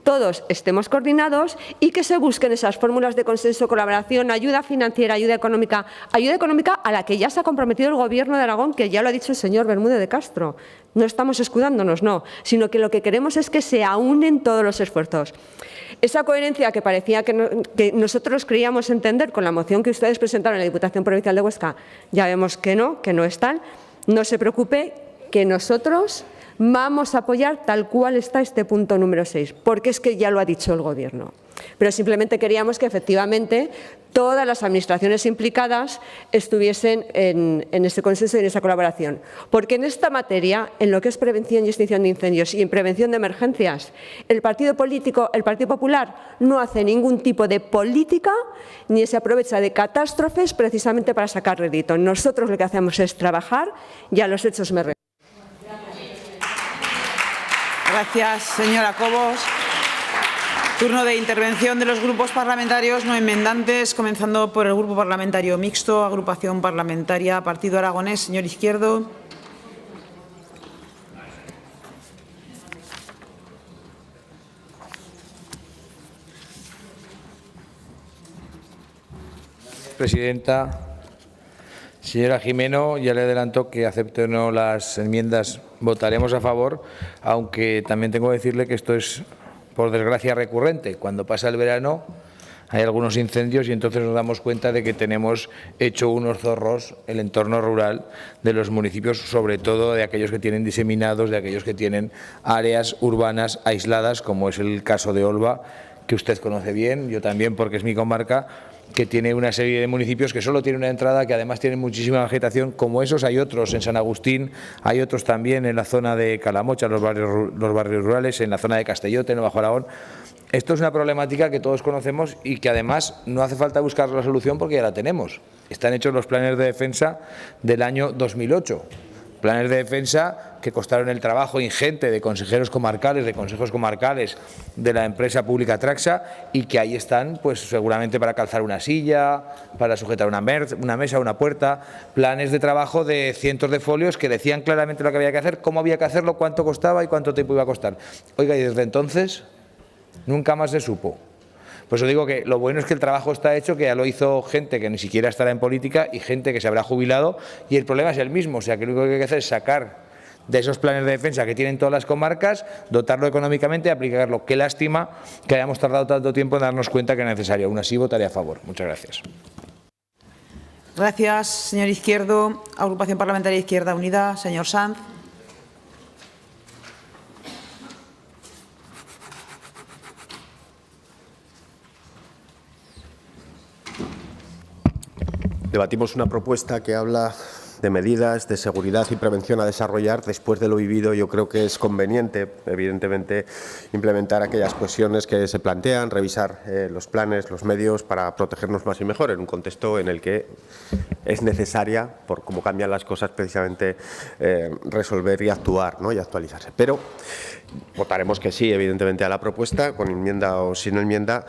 todos estemos coordinados y que se busquen esas fórmulas de consenso, colaboración, ayuda financiera, ayuda económica a la que ya se ha comprometido el Gobierno de Aragón, que ya lo ha dicho el señor Bermúdez de Castro. No estamos escudándonos, no, sino que lo que queremos es que se aúnen todos los esfuerzos. Esa coherencia que parecía que nosotros creíamos entender con la moción que ustedes presentaron en la Diputación Provincial de Huesca, ya vemos que no es tal. No se preocupe, que nosotros vamos a apoyar tal cual está este punto número 6, porque es que ya lo ha dicho el Gobierno. Pero simplemente queríamos que efectivamente todas las administraciones implicadas estuviesen en ese consenso y en esa colaboración. Porque en esta materia, en lo que es prevención y extinción de incendios y en prevención de emergencias, el Partido Popular no hace ningún tipo de política ni se aprovecha de catástrofes precisamente para sacar rédito. Nosotros lo que hacemos es trabajar y a los hechos me remito. Gracias, señora Cobos. Turno de intervención de los grupos parlamentarios no enmendantes, comenzando por el Grupo Parlamentario Mixto, Agrupación Parlamentaria Partido Aragonés. Señor Izquierdo. Presidenta. Señora Jimeno, ya le adelanto que acepte o no las enmiendas, votaremos a favor, aunque también tengo que decirle que esto es, por desgracia, recurrente. Cuando pasa el verano hay algunos incendios y entonces nos damos cuenta de que tenemos hecho unos zorros el entorno rural de los municipios, sobre todo de aquellos que tienen diseminados, de aquellos que tienen áreas urbanas aisladas, como es el caso de Olva, que usted conoce bien, yo también porque es mi comarca, que tiene una serie de municipios que solo tienen una entrada, que además tienen muchísima vegetación. Como esos hay otros en San Agustín, hay otros también en la zona de Calamocha, los barrios rurales, en la zona de Castellote, en Bajo Aragón. Esto es una problemática que todos conocemos y que además no hace falta buscar la solución porque ya la tenemos. Están hechos los planes de defensa del año 2008. Planes de defensa que costaron el trabajo ingente de consejeros comarcales, de consejos comarcales de la empresa pública Traxa y que ahí están, pues seguramente para calzar una silla, para sujetar una mesa, una puerta, planes de trabajo de cientos de folios que decían claramente lo que había que hacer, cómo había que hacerlo, cuánto costaba y cuánto tiempo iba a costar. Oiga, y desde entonces nunca más se supo. Por eso digo que lo bueno es que el trabajo está hecho, que ya lo hizo gente que ni siquiera estará en política y gente que se habrá jubilado y el problema es el mismo. O sea, que lo único que hay que hacer es sacar de esos planes de defensa que tienen todas las comarcas, dotarlo económicamente y aplicarlo. Qué lástima que hayamos tardado tanto tiempo en darnos cuenta que era necesario. Aún así votaré a favor. Muchas gracias. Gracias, señor Izquierdo. Agrupación Parlamentaria Izquierda Unida, señor Sanz. Debatimos una propuesta que habla de medidas de seguridad y prevención a desarrollar. Después de lo vivido, yo creo que es conveniente, evidentemente, implementar aquellas cuestiones que se plantean, revisar los planes, los medios para protegernos más y mejor en un contexto en el que es necesaria, por cómo cambian las cosas, precisamente resolver y actuar, ¿no? Y actualizarse. Pero votaremos que sí, evidentemente, a la propuesta, con enmienda o sin enmienda.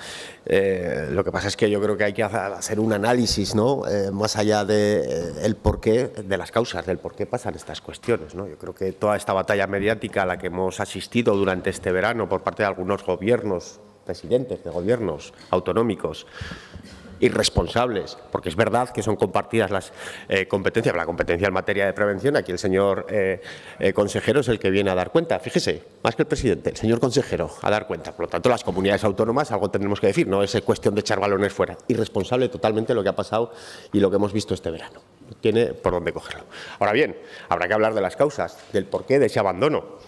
Lo que pasa es que yo creo que hay que hacer un análisis, ¿no? Más allá del porqué, de las causas, del por qué pasan estas cuestiones, ¿no? Yo creo que toda esta batalla mediática a la que hemos asistido durante este verano por parte de algunos gobiernos, presidentes de gobiernos autonómicos, irresponsables, porque es verdad que son compartidas las competencias, la competencia en materia de prevención. Aquí el señor consejero es el que viene a dar cuenta, fíjese, más que el presidente, el señor consejero a dar cuenta. Por lo tanto, las comunidades autónomas algo tendremos que decir, no es cuestión de echar balones fuera. Irresponsable totalmente lo que ha pasado y lo que hemos visto este verano. Tiene por dónde cogerlo. Ahora bien, habrá que hablar de las causas, del porqué de ese abandono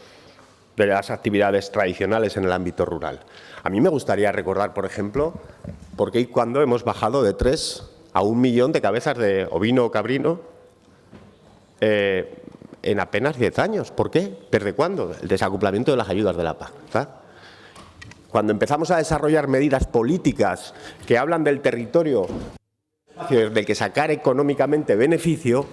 de las actividades tradicionales en el ámbito rural. A mí me gustaría recordar, por ejemplo, por qué y cuándo hemos bajado de 3 a 1 millón de cabezas de ovino o cabrino en apenas 10 años. ¿Por qué? ¿Desde cuándo? El desacoplamiento de las ayudas de la PAC, ¿verdad? Cuando empezamos a desarrollar medidas políticas que hablan del territorio, del que sacar económicamente beneficio,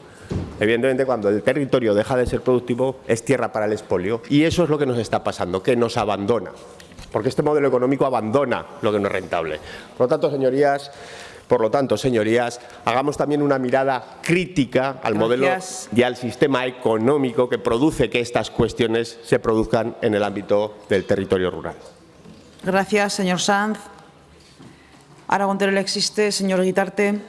evidentemente, cuando el territorio deja de ser productivo, es tierra para el expolio. Y eso es lo que nos está pasando, que nos abandona. Porque este modelo económico abandona lo que no es rentable. Por lo tanto, señorías, hagamos también una mirada crítica al modelo y al sistema económico que produce que estas cuestiones se produzcan en el ámbito del territorio rural. Gracias, señor Sanz. Aragón Teruel existe, señor Guitarte.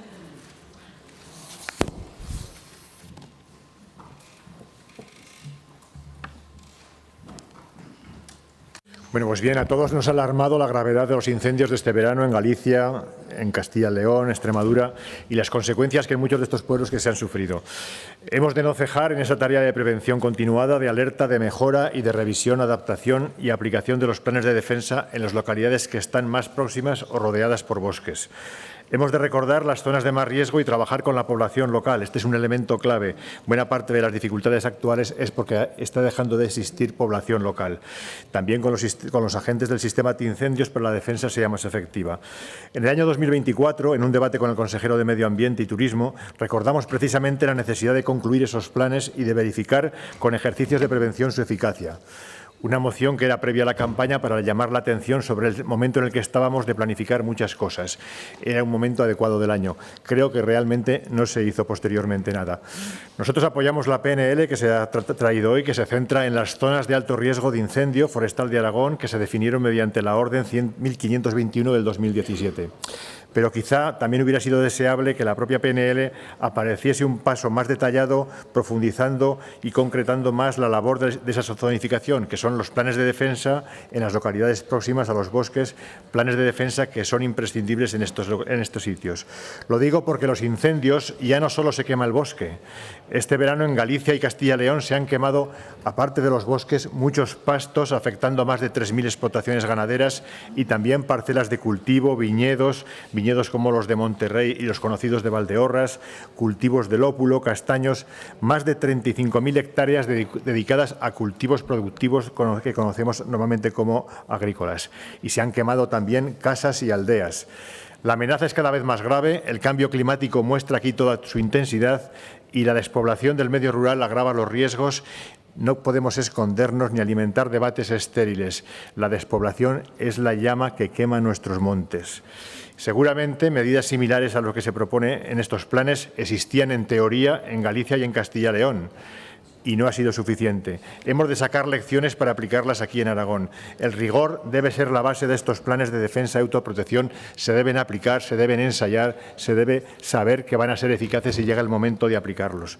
Bueno, pues bien, a todos nos ha alarmado la gravedad de los incendios de este verano en Galicia, en Castilla y León, Extremadura y las consecuencias que en muchos de estos pueblos que se han sufrido. Hemos de no cejar en esa tarea de prevención continuada, de alerta, de mejora y de revisión, adaptación y aplicación de los planes de defensa en las localidades que están más próximas o rodeadas por bosques. Hemos de recordar las zonas de más riesgo y trabajar con la población local. Este es un elemento clave. Buena parte de las dificultades actuales es porque está dejando de existir población local. También con los agentes del sistema antiincendios, pero la defensa sea más efectiva. En el año 2024, en un debate con el consejero de Medio Ambiente y Turismo, recordamos precisamente la necesidad de concluir esos planes y de verificar con ejercicios de prevención su eficacia. Una moción que era previa a la campaña para llamar la atención sobre el momento en el que estábamos de planificar muchas cosas. Era un momento adecuado del año. Creo que realmente no se hizo posteriormente nada. Nosotros apoyamos la PNL que se ha traído hoy, que se centra en las zonas de alto riesgo de incendio forestal de Aragón, que se definieron mediante la Orden 1521 del 2017. Pero quizá también hubiera sido deseable que la propia PNL apareciese un paso más detallado, profundizando y concretando más la labor de esa zonificación, que son los planes de defensa en las localidades próximas a los bosques, planes de defensa que son imprescindibles en estos sitios. Lo digo porque los incendios ya no solo se quema el bosque. Este verano en Galicia y Castilla y León se han quemado, aparte de los bosques, muchos pastos, afectando a más de 3.000 explotaciones ganaderas y también parcelas de cultivo, viñedos como los de Monterrey y los conocidos de Valdeorras, cultivos de lópulo, castaños, más de 35.000 hectáreas dedicadas a cultivos productivos que conocemos normalmente como agrícolas. Y se han quemado también casas y aldeas. La amenaza es cada vez más grave, el cambio climático muestra aquí toda su intensidad y la despoblación del medio rural agrava los riesgos. No podemos escondernos ni alimentar debates estériles. La despoblación es la llama que quema nuestros montes. Seguramente medidas similares a lo que se propone en estos planes existían en teoría en Galicia y en Castilla y León. Y no ha sido suficiente. Hemos de sacar lecciones para aplicarlas aquí en Aragón. El rigor debe ser la base de estos planes de defensa y autoprotección. Se deben aplicar, se deben ensayar, se debe saber que van a ser eficaces si llega el momento de aplicarlos.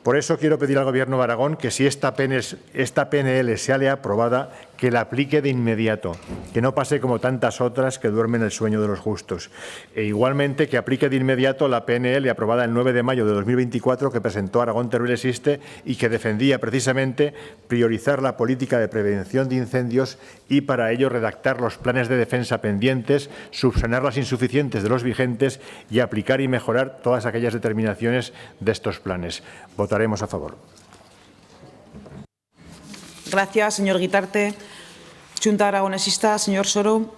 Por eso quiero pedir al Gobierno de Aragón que si esta PNL sale aprobada, que la aplique de inmediato, que no pase como tantas otras que duermen el sueño de los justos. E igualmente que aplique de inmediato la PNL aprobada el 9 de mayo de 2024 que presentó Aragón Teruel Existe y que defendía precisamente priorizar la política de prevención de incendios y para ello redactar los planes de defensa pendientes, subsanar las insuficientes de los vigentes y aplicar y mejorar todas aquellas determinaciones de estos planes. Votaremos a favor. Gracias, señor Guitarte. Junta Aragonesista, señor Soro.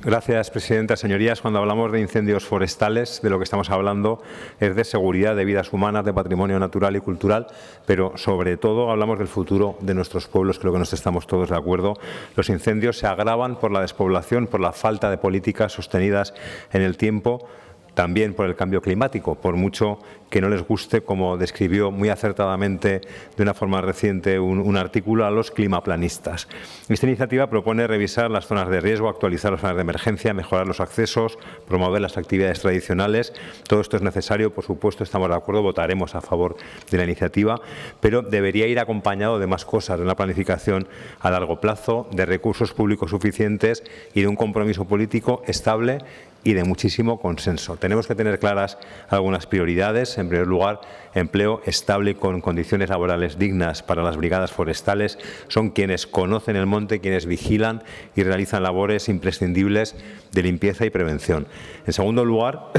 Gracias, presidenta. Señorías, cuando hablamos de incendios forestales, de lo que estamos hablando es de seguridad de vidas humanas, de patrimonio natural y cultural, pero sobre todo hablamos del futuro de nuestros pueblos, creo que nos estamos todos de acuerdo. Los incendios se agravan por la despoblación, por la falta de políticas sostenidas en el tiempo, también por el cambio climático, por mucho que no les guste, como describió muy acertadamente de una forma reciente un artículo, a los climaplanistas. Esta iniciativa propone revisar las zonas de riesgo, actualizar los planes de emergencia, mejorar los accesos, promover las actividades tradicionales. Todo esto es necesario, por supuesto, estamos de acuerdo, votaremos a favor de la iniciativa, pero debería ir acompañado de más cosas, de una planificación a largo plazo, de recursos públicos suficientes y de un compromiso político estable y de muchísimo consenso. Tenemos que tener claras algunas prioridades. En primer lugar, empleo estable y con condiciones laborales dignas para las brigadas forestales. Son quienes conocen el monte, quienes vigilan y realizan labores imprescindibles de limpieza y prevención. En segundo lugar,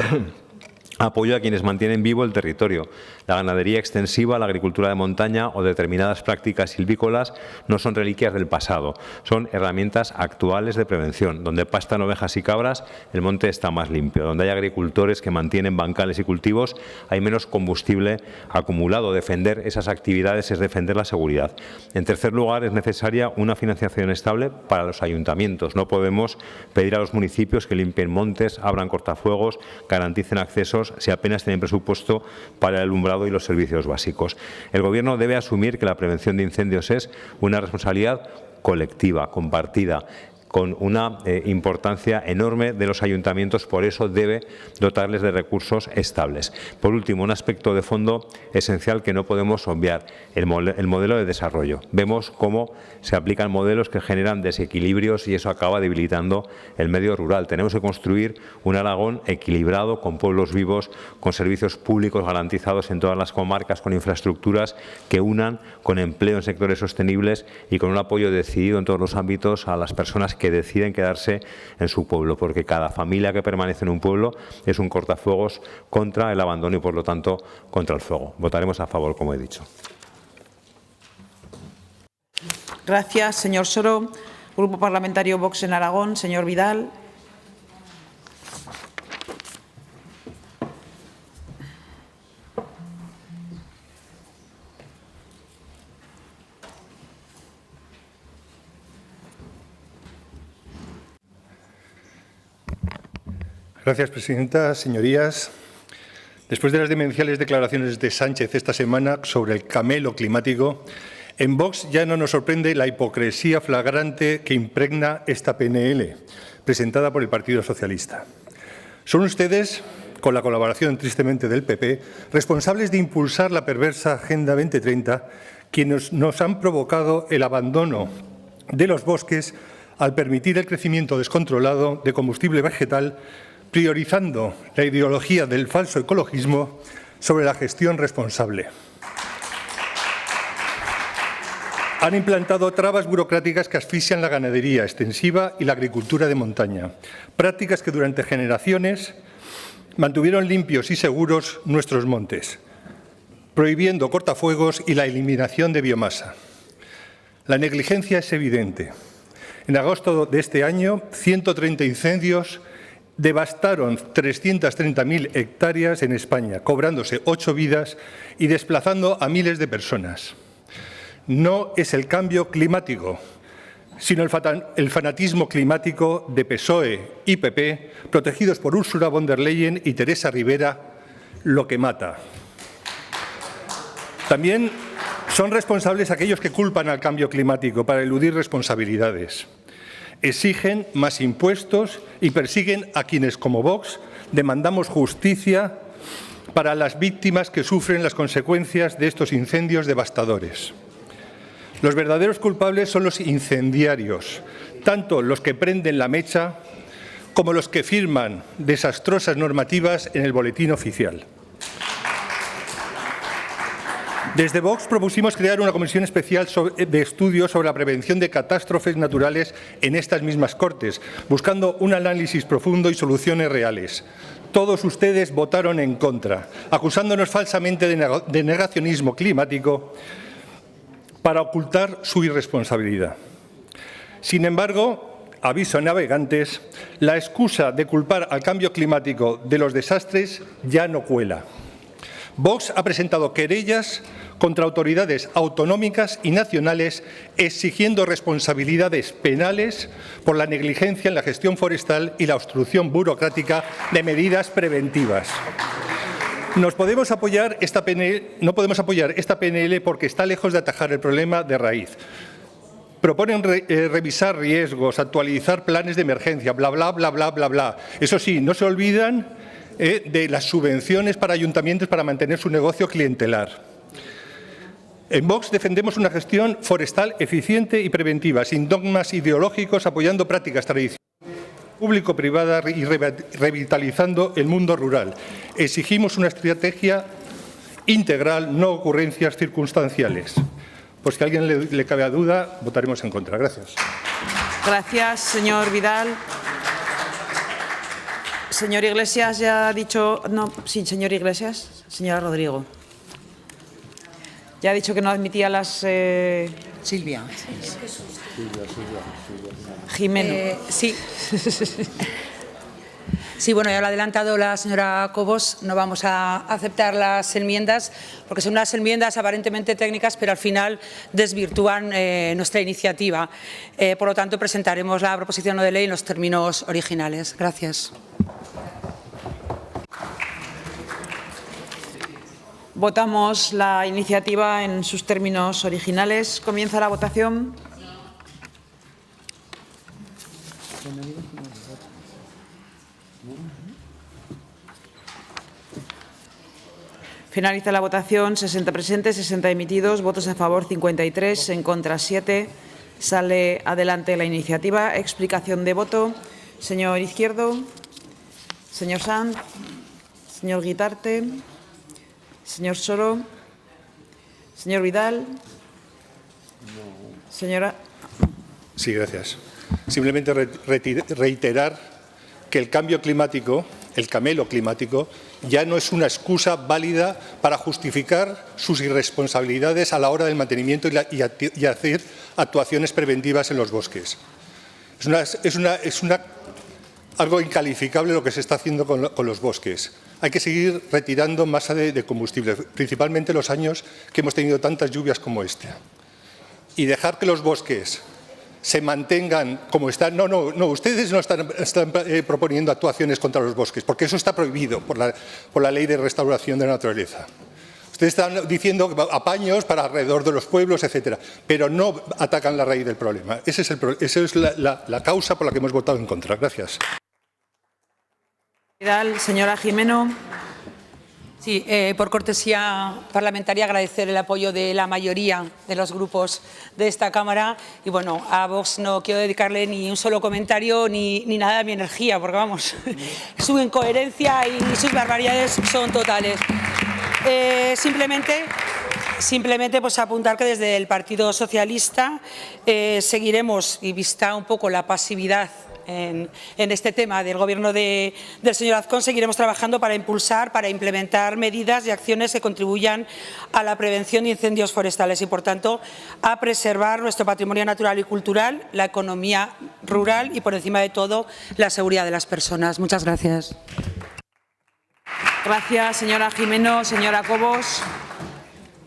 apoyo a quienes mantienen vivo el territorio. La ganadería extensiva, la agricultura de montaña o determinadas prácticas silvícolas no son reliquias del pasado, son herramientas actuales de prevención. Donde pastan ovejas y cabras, el monte está más limpio. Donde hay agricultores que mantienen bancales y cultivos, hay menos combustible acumulado. Defender esas actividades es defender la seguridad. En tercer lugar, es necesaria una financiación estable para los ayuntamientos. No podemos pedir a los municipios que limpien montes, abran cortafuegos, garanticen accesos si apenas tienen presupuesto para el alumbrado y los servicios básicos. El Gobierno debe asumir que la prevención de incendios es una responsabilidad colectiva, compartida, con una importancia enorme de los ayuntamientos, por eso debe dotarles de recursos estables. Por último, un aspecto de fondo esencial que no podemos obviar, el modelo de desarrollo. Vemos cómo se aplican modelos que generan desequilibrios y eso acaba debilitando el medio rural. Tenemos que construir un Aragón equilibrado, con pueblos vivos, con servicios públicos garantizados en todas las comarcas, con infraestructuras que unan, con empleo en sectores sostenibles y con un apoyo decidido en todos los ámbitos a las personas que deciden quedarse en su pueblo, porque cada familia que permanece en un pueblo es un cortafuegos contra el abandono y, por lo tanto, contra el fuego. Votaremos a favor, como he dicho. Gracias, señor Soro. Grupo Parlamentario Vox en Aragón, señor Vidal. Gracias, presidenta. Señorías, después de las demenciales declaraciones de Sánchez esta semana sobre el camelo climático, en Vox ya no nos sorprende la hipocresía flagrante que impregna esta PNL, presentada por el Partido Socialista. Son ustedes, con la colaboración tristemente del PP, responsables de impulsar la perversa Agenda 2030, quienes nos han provocado el abandono de los bosques al permitir el crecimiento descontrolado de combustible vegetal, priorizando la ideología del falso ecologismo sobre la gestión responsable. Han implantado trabas burocráticas que asfixian la ganadería extensiva y la agricultura de montaña, prácticas que durante generaciones mantuvieron limpios y seguros nuestros montes, prohibiendo cortafuegos y la eliminación de biomasa. La negligencia es evidente. En agosto de este año, 130 incendios devastaron 330.000 hectáreas en España, cobrándose 8 vidas y desplazando a miles de personas. No es el cambio climático, sino el fanatismo climático de PSOE y PP, protegidos por Ursula von der Leyen y Teresa Rivera, lo que mata. También son responsables aquellos que culpan al cambio climático para eludir responsabilidades. Exigen más impuestos y persiguen a quienes, como Vox, demandamos justicia para las víctimas que sufren las consecuencias de estos incendios devastadores. Los verdaderos culpables son los incendiarios, tanto los que prenden la mecha como los que firman desastrosas normativas en el boletín oficial. Desde Vox propusimos crear una comisión especial de estudio sobre la prevención de catástrofes naturales en estas mismas Cortes, buscando un análisis profundo y soluciones reales. Todos ustedes votaron en contra, acusándonos falsamente de negacionismo climático para ocultar su irresponsabilidad. Sin embargo, aviso a navegantes, la excusa de culpar al cambio climático de los desastres ya no cuela. Vox ha presentado querellas contra autoridades autonómicas y nacionales exigiendo responsabilidades penales por la negligencia en la gestión forestal y la obstrucción burocrática de medidas preventivas. No podemos apoyar esta PNL porque está lejos de atajar el problema de raíz. Proponen revisar riesgos, actualizar planes de emergencia, bla, bla, bla, bla, bla, bla. Eso sí, no se olvidan de las subvenciones para ayuntamientos para mantener su negocio clientelar. En Vox defendemos una gestión forestal eficiente y preventiva, sin dogmas ideológicos, apoyando prácticas tradicionales público-privada y revitalizando el mundo rural. Exigimos una estrategia integral, no ocurrencias circunstanciales. Pues si a alguien le cabe duda, votaremos en contra. Gracias. Gracias, señor Vidal. Señor Iglesias ya ha dicho… No, sí, señor Iglesias. Señora Rodrigo. Ya ha dicho que no admitía las… Silvia. Jimeno. Sí. Sí, bueno, ya lo ha adelantado la señora Cobos, no vamos a aceptar las enmiendas porque son unas enmiendas aparentemente técnicas, pero al final desvirtúan nuestra iniciativa. Por lo tanto, presentaremos la proposición no de ley en los términos originales. Gracias. Votamos la iniciativa en sus términos originales. Comienza la votación. Finaliza la votación. 60 presentes, 60 emitidos, votos a favor 53, en contra 7. Sale adelante la iniciativa. Explicación de voto. Señor Izquierdo, señor Sanz, señor Guitarte, señor Soro, señor Vidal, señora… Sí, gracias. Simplemente reiterar que el cambio climático, el camelo climático, ya no es una excusa válida para justificar sus irresponsabilidades a la hora del mantenimiento y hacer actuaciones preventivas en los bosques. Es algo incalificable lo que se está haciendo con los bosques. Hay que seguir retirando masa de combustible, principalmente los años que hemos tenido tantas lluvias como este. Y dejar que los bosques se mantengan como están. No, ustedes no están proponiendo actuaciones contra los bosques, porque eso está prohibido por la Ley de Restauración de la Naturaleza. Ustedes están diciendo apaños para alrededor de los pueblos, etcétera, pero no atacan la raíz del problema. Esa es la causa por la que hemos votado en contra. Gracias. Señora Jimeno. Sí, por cortesía parlamentaria agradecer el apoyo de la mayoría de los grupos de esta Cámara y bueno, a Vox no quiero dedicarle ni un solo comentario ni nada de mi energía porque vamos, su incoherencia y sus barbaridades son totales. Simplemente pues apuntar que desde el Partido Socialista seguiremos y vista un poco la pasividad en este tema del Gobierno del señor Azcón, seguiremos trabajando para impulsar, para implementar medidas y acciones que contribuyan a la prevención de incendios forestales y, por tanto, a preservar nuestro patrimonio natural y cultural, la economía rural y, por encima de todo, la seguridad de las personas. Muchas gracias. Gracias, señora Jimeno. Señora Cobos.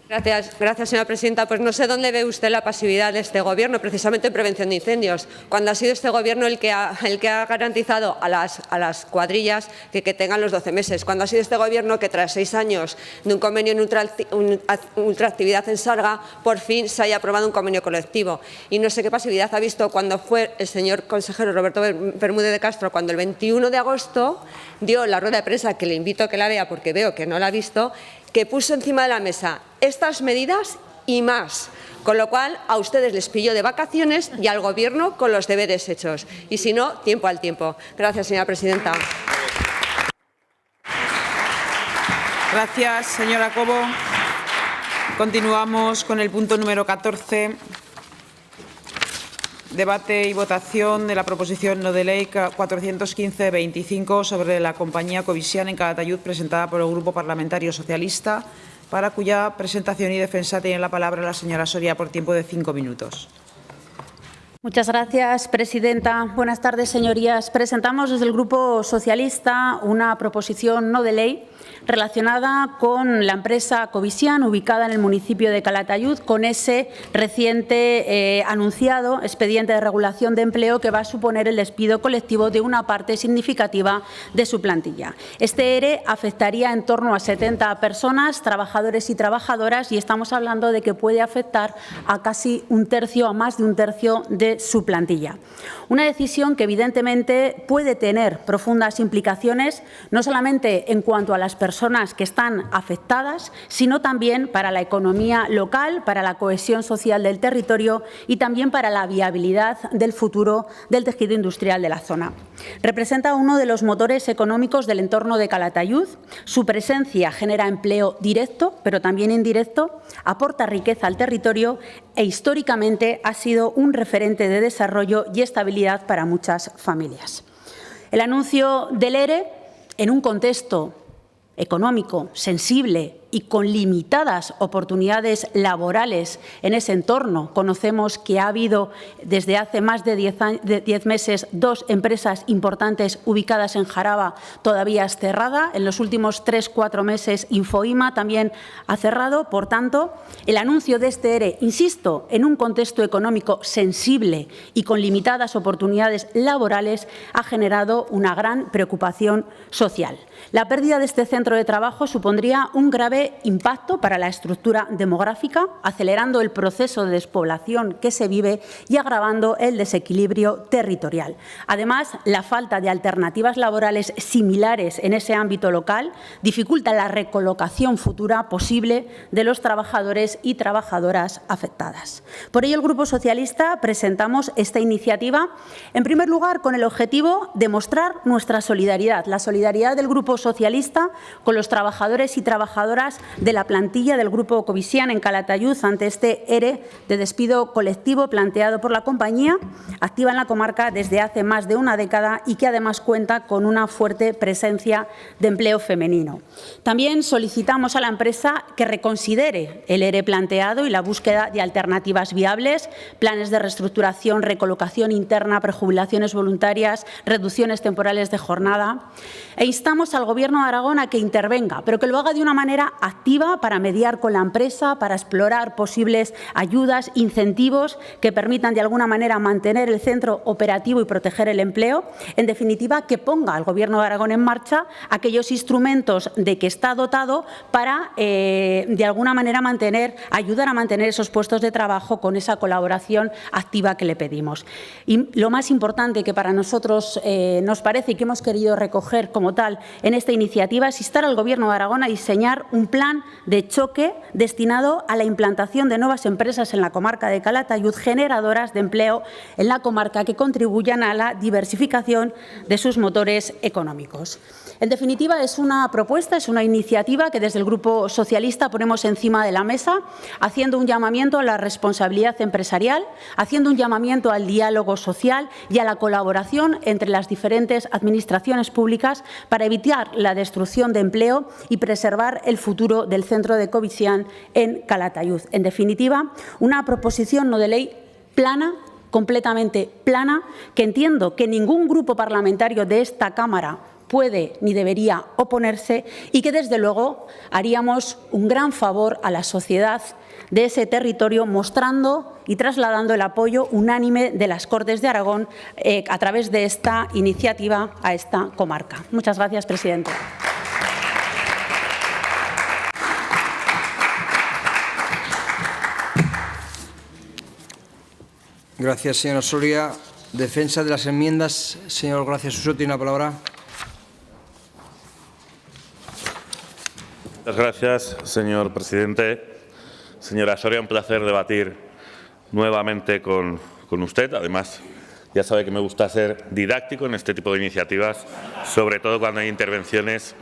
Gracias, señora presidenta. Pues no sé dónde ve usted la pasividad de este Gobierno, precisamente en prevención de incendios, cuando ha sido este Gobierno el que ha garantizado a las cuadrillas que tengan los 12 meses, cuando ha sido este Gobierno que tras 6 años de un convenio en ultraactividad en Sarga, por fin se haya aprobado un convenio colectivo. Y no sé qué pasividad ha visto cuando fue el señor consejero Roberto Bermúdez de Castro, cuando el 21 de agosto dio la rueda de prensa, que le invito a que la vea porque veo que no la ha visto, que puso encima de la mesa estas medidas y más, con lo cual a ustedes les pilló de vacaciones y al Gobierno con los deberes hechos. Y si no, tiempo al tiempo. Gracias, señora presidenta. Gracias, señora Cobo. Continuamos con el punto número 14. Debate y votación de la proposición no de ley 415-25 sobre la compañía Covisian en Calatayud, presentada por el Grupo Parlamentario Socialista, para cuya presentación y defensa tiene la palabra la señora Soria por tiempo de 5 minutos. Muchas gracias, presidenta. Buenas tardes, señorías. Presentamos desde el Grupo Socialista una proposición no de ley relacionada con la empresa Covisian, ubicada en el municipio de Calatayud, con ese reciente anunciado expediente de regulación de empleo que va a suponer el despido colectivo de una parte significativa de su plantilla. Este ERE afectaría en torno a 70 personas, trabajadores y trabajadoras, y estamos hablando de que puede afectar a casi un tercio, a más de un tercio de su plantilla. Una decisión que evidentemente puede tener profundas implicaciones, no solamente en cuanto a las personas que están afectadas, sino también para la economía local, para la cohesión social del territorio y también para la viabilidad del futuro del tejido industrial de la zona. Representa uno de los motores económicos del entorno de Calatayud. Su presencia genera empleo directo, pero también indirecto, aporta riqueza al territorio e históricamente ha sido un referente de desarrollo y estabilidad para muchas familias. El anuncio del ERE, en un contexto económico sensible y con limitadas oportunidades laborales en ese entorno. Conocemos que ha habido desde hace más de 10 meses 2 empresas importantes ubicadas en Jaraba todavía cerrada. En los últimos 3-4 meses Infoima también ha cerrado. Por tanto, el anuncio de este ERE, insisto, en un contexto económico sensible y con limitadas oportunidades laborales, ha generado una gran preocupación social. La pérdida de este centro de trabajo supondría un grave impacto para la estructura demográfica, acelerando el proceso de despoblación que se vive y agravando el desequilibrio territorial. Además, la falta de alternativas laborales similares en ese ámbito local dificulta la recolocación futura posible de los trabajadores y trabajadoras afectadas. Por ello, el Grupo Socialista presentamos esta iniciativa, en primer lugar, con el objetivo de mostrar nuestra solidaridad, la solidaridad del Grupo Socialista con los trabajadores y trabajadoras de la plantilla del Grupo Covisian en Calatayud ante este ERE de despido colectivo planteado por la compañía, activa en la comarca desde hace más de una década y que además cuenta con una fuerte presencia de empleo femenino. También solicitamos a la empresa que reconsidere el ERE planteado y la búsqueda de alternativas viables, planes de reestructuración, recolocación interna, prejubilaciones voluntarias, reducciones temporales de jornada, e instamos al Gobierno de Aragón a que intervenga, pero que lo haga de una manera activa para mediar con la empresa, para explorar posibles ayudas, incentivos que permitan de alguna manera mantener el centro operativo y proteger el empleo. En definitiva, que ponga al Gobierno de Aragón en marcha aquellos instrumentos de que está dotado para, de alguna manera, ayudar a mantener esos puestos de trabajo con esa colaboración activa que le pedimos. Y lo más importante que para nosotros nos parece y que hemos querido recoger como tal en esta iniciativa es instar al Gobierno de Aragón a diseñar un plan de choque destinado a la implantación de nuevas empresas en la comarca de Calatayud, generadoras de empleo en la comarca que contribuyan a la diversificación de sus motores económicos. En definitiva, es una propuesta, es una iniciativa que desde el Grupo Socialista ponemos encima de la mesa, haciendo un llamamiento a la responsabilidad empresarial, haciendo un llamamiento al diálogo social y a la colaboración entre las diferentes administraciones públicas para evitar la destrucción de empleo y preservar el futuro del centro de Covisian en Calatayud. En definitiva, una proposición no de ley plana, completamente plana, que entiendo que ningún grupo parlamentario de esta Cámara puede ni debería oponerse y que, desde luego, haríamos un gran favor a la sociedad de ese territorio, mostrando y trasladando el apoyo unánime de las Cortes de Aragón a través de esta iniciativa a esta comarca. Muchas gracias, presidente. Gracias, señora Soria. Defensa de las enmiendas. Señor Gracia Suso, tiene la palabra. Muchas gracias, señor presidente. Señora Soria, un placer debatir nuevamente con usted. Además, ya sabe que me gusta ser didáctico en este tipo de iniciativas, sobre todo cuando hay intervenciones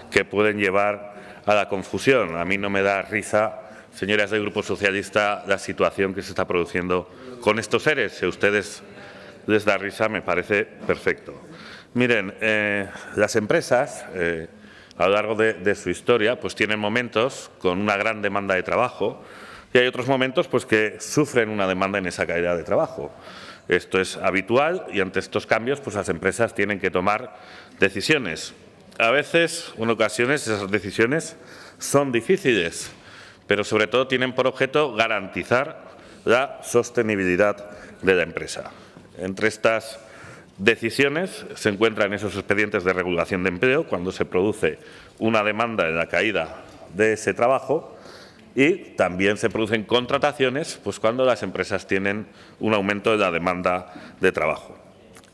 que pueden llevar a la confusión. A mí no me da risa, señoras del Grupo Socialista, la situación que se está produciendo con estos seres. Si a ustedes les da risa, me parece perfecto. Miren, las empresas, a lo largo de su historia, pues tienen momentos con una gran demanda de trabajo y hay otros momentos pues, que sufren una demanda en esa calidad de trabajo. Esto es habitual y ante estos cambios pues, las empresas tienen que tomar decisiones. A veces, en ocasiones, esas decisiones son difíciles, pero sobre todo tienen por objeto garantizar la sostenibilidad de la empresa. Entre estas decisiones se encuentran esos expedientes de regulación de empleo cuando se produce una demanda en la caída de ese trabajo y también se producen contrataciones pues, cuando las empresas tienen un aumento de la demanda de trabajo.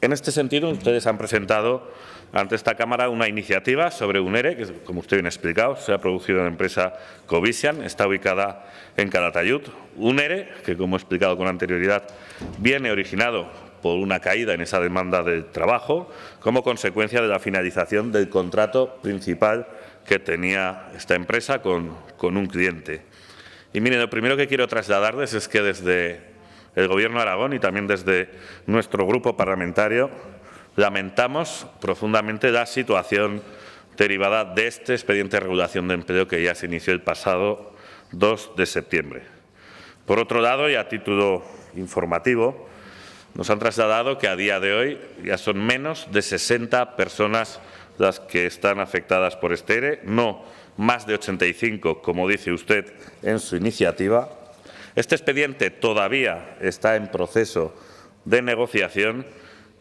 En este sentido, ustedes han presentado ante esta Cámara una iniciativa sobre un ERE, que, como usted bien ha explicado, se ha producido en la empresa Covisian, está ubicada en Calatayud. Un ERE que, como he explicado con anterioridad, viene originado por una caída en esa demanda de trabajo como consecuencia de la finalización del contrato principal que tenía esta empresa con un cliente. Y miren, lo primero que quiero trasladarles es que desde el Gobierno de Aragón y también desde nuestro grupo parlamentario lamentamos profundamente la situación derivada de este expediente de regulación de empleo que ya se inició el pasado 2 de septiembre. Por otro lado, y a título informativo, nos han trasladado que a día de hoy ya son menos de 60 personas las que están afectadas por este ERE, no más de 85, como dice usted en su iniciativa. Este expediente todavía está en proceso de negociación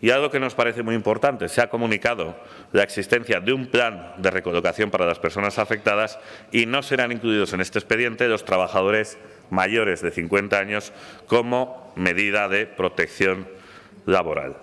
y algo que nos parece muy importante, se ha comunicado la existencia de un plan de recolocación para las personas afectadas y no serán incluidos en este expediente los trabajadores mayores de 50 años como medida de protección laboral.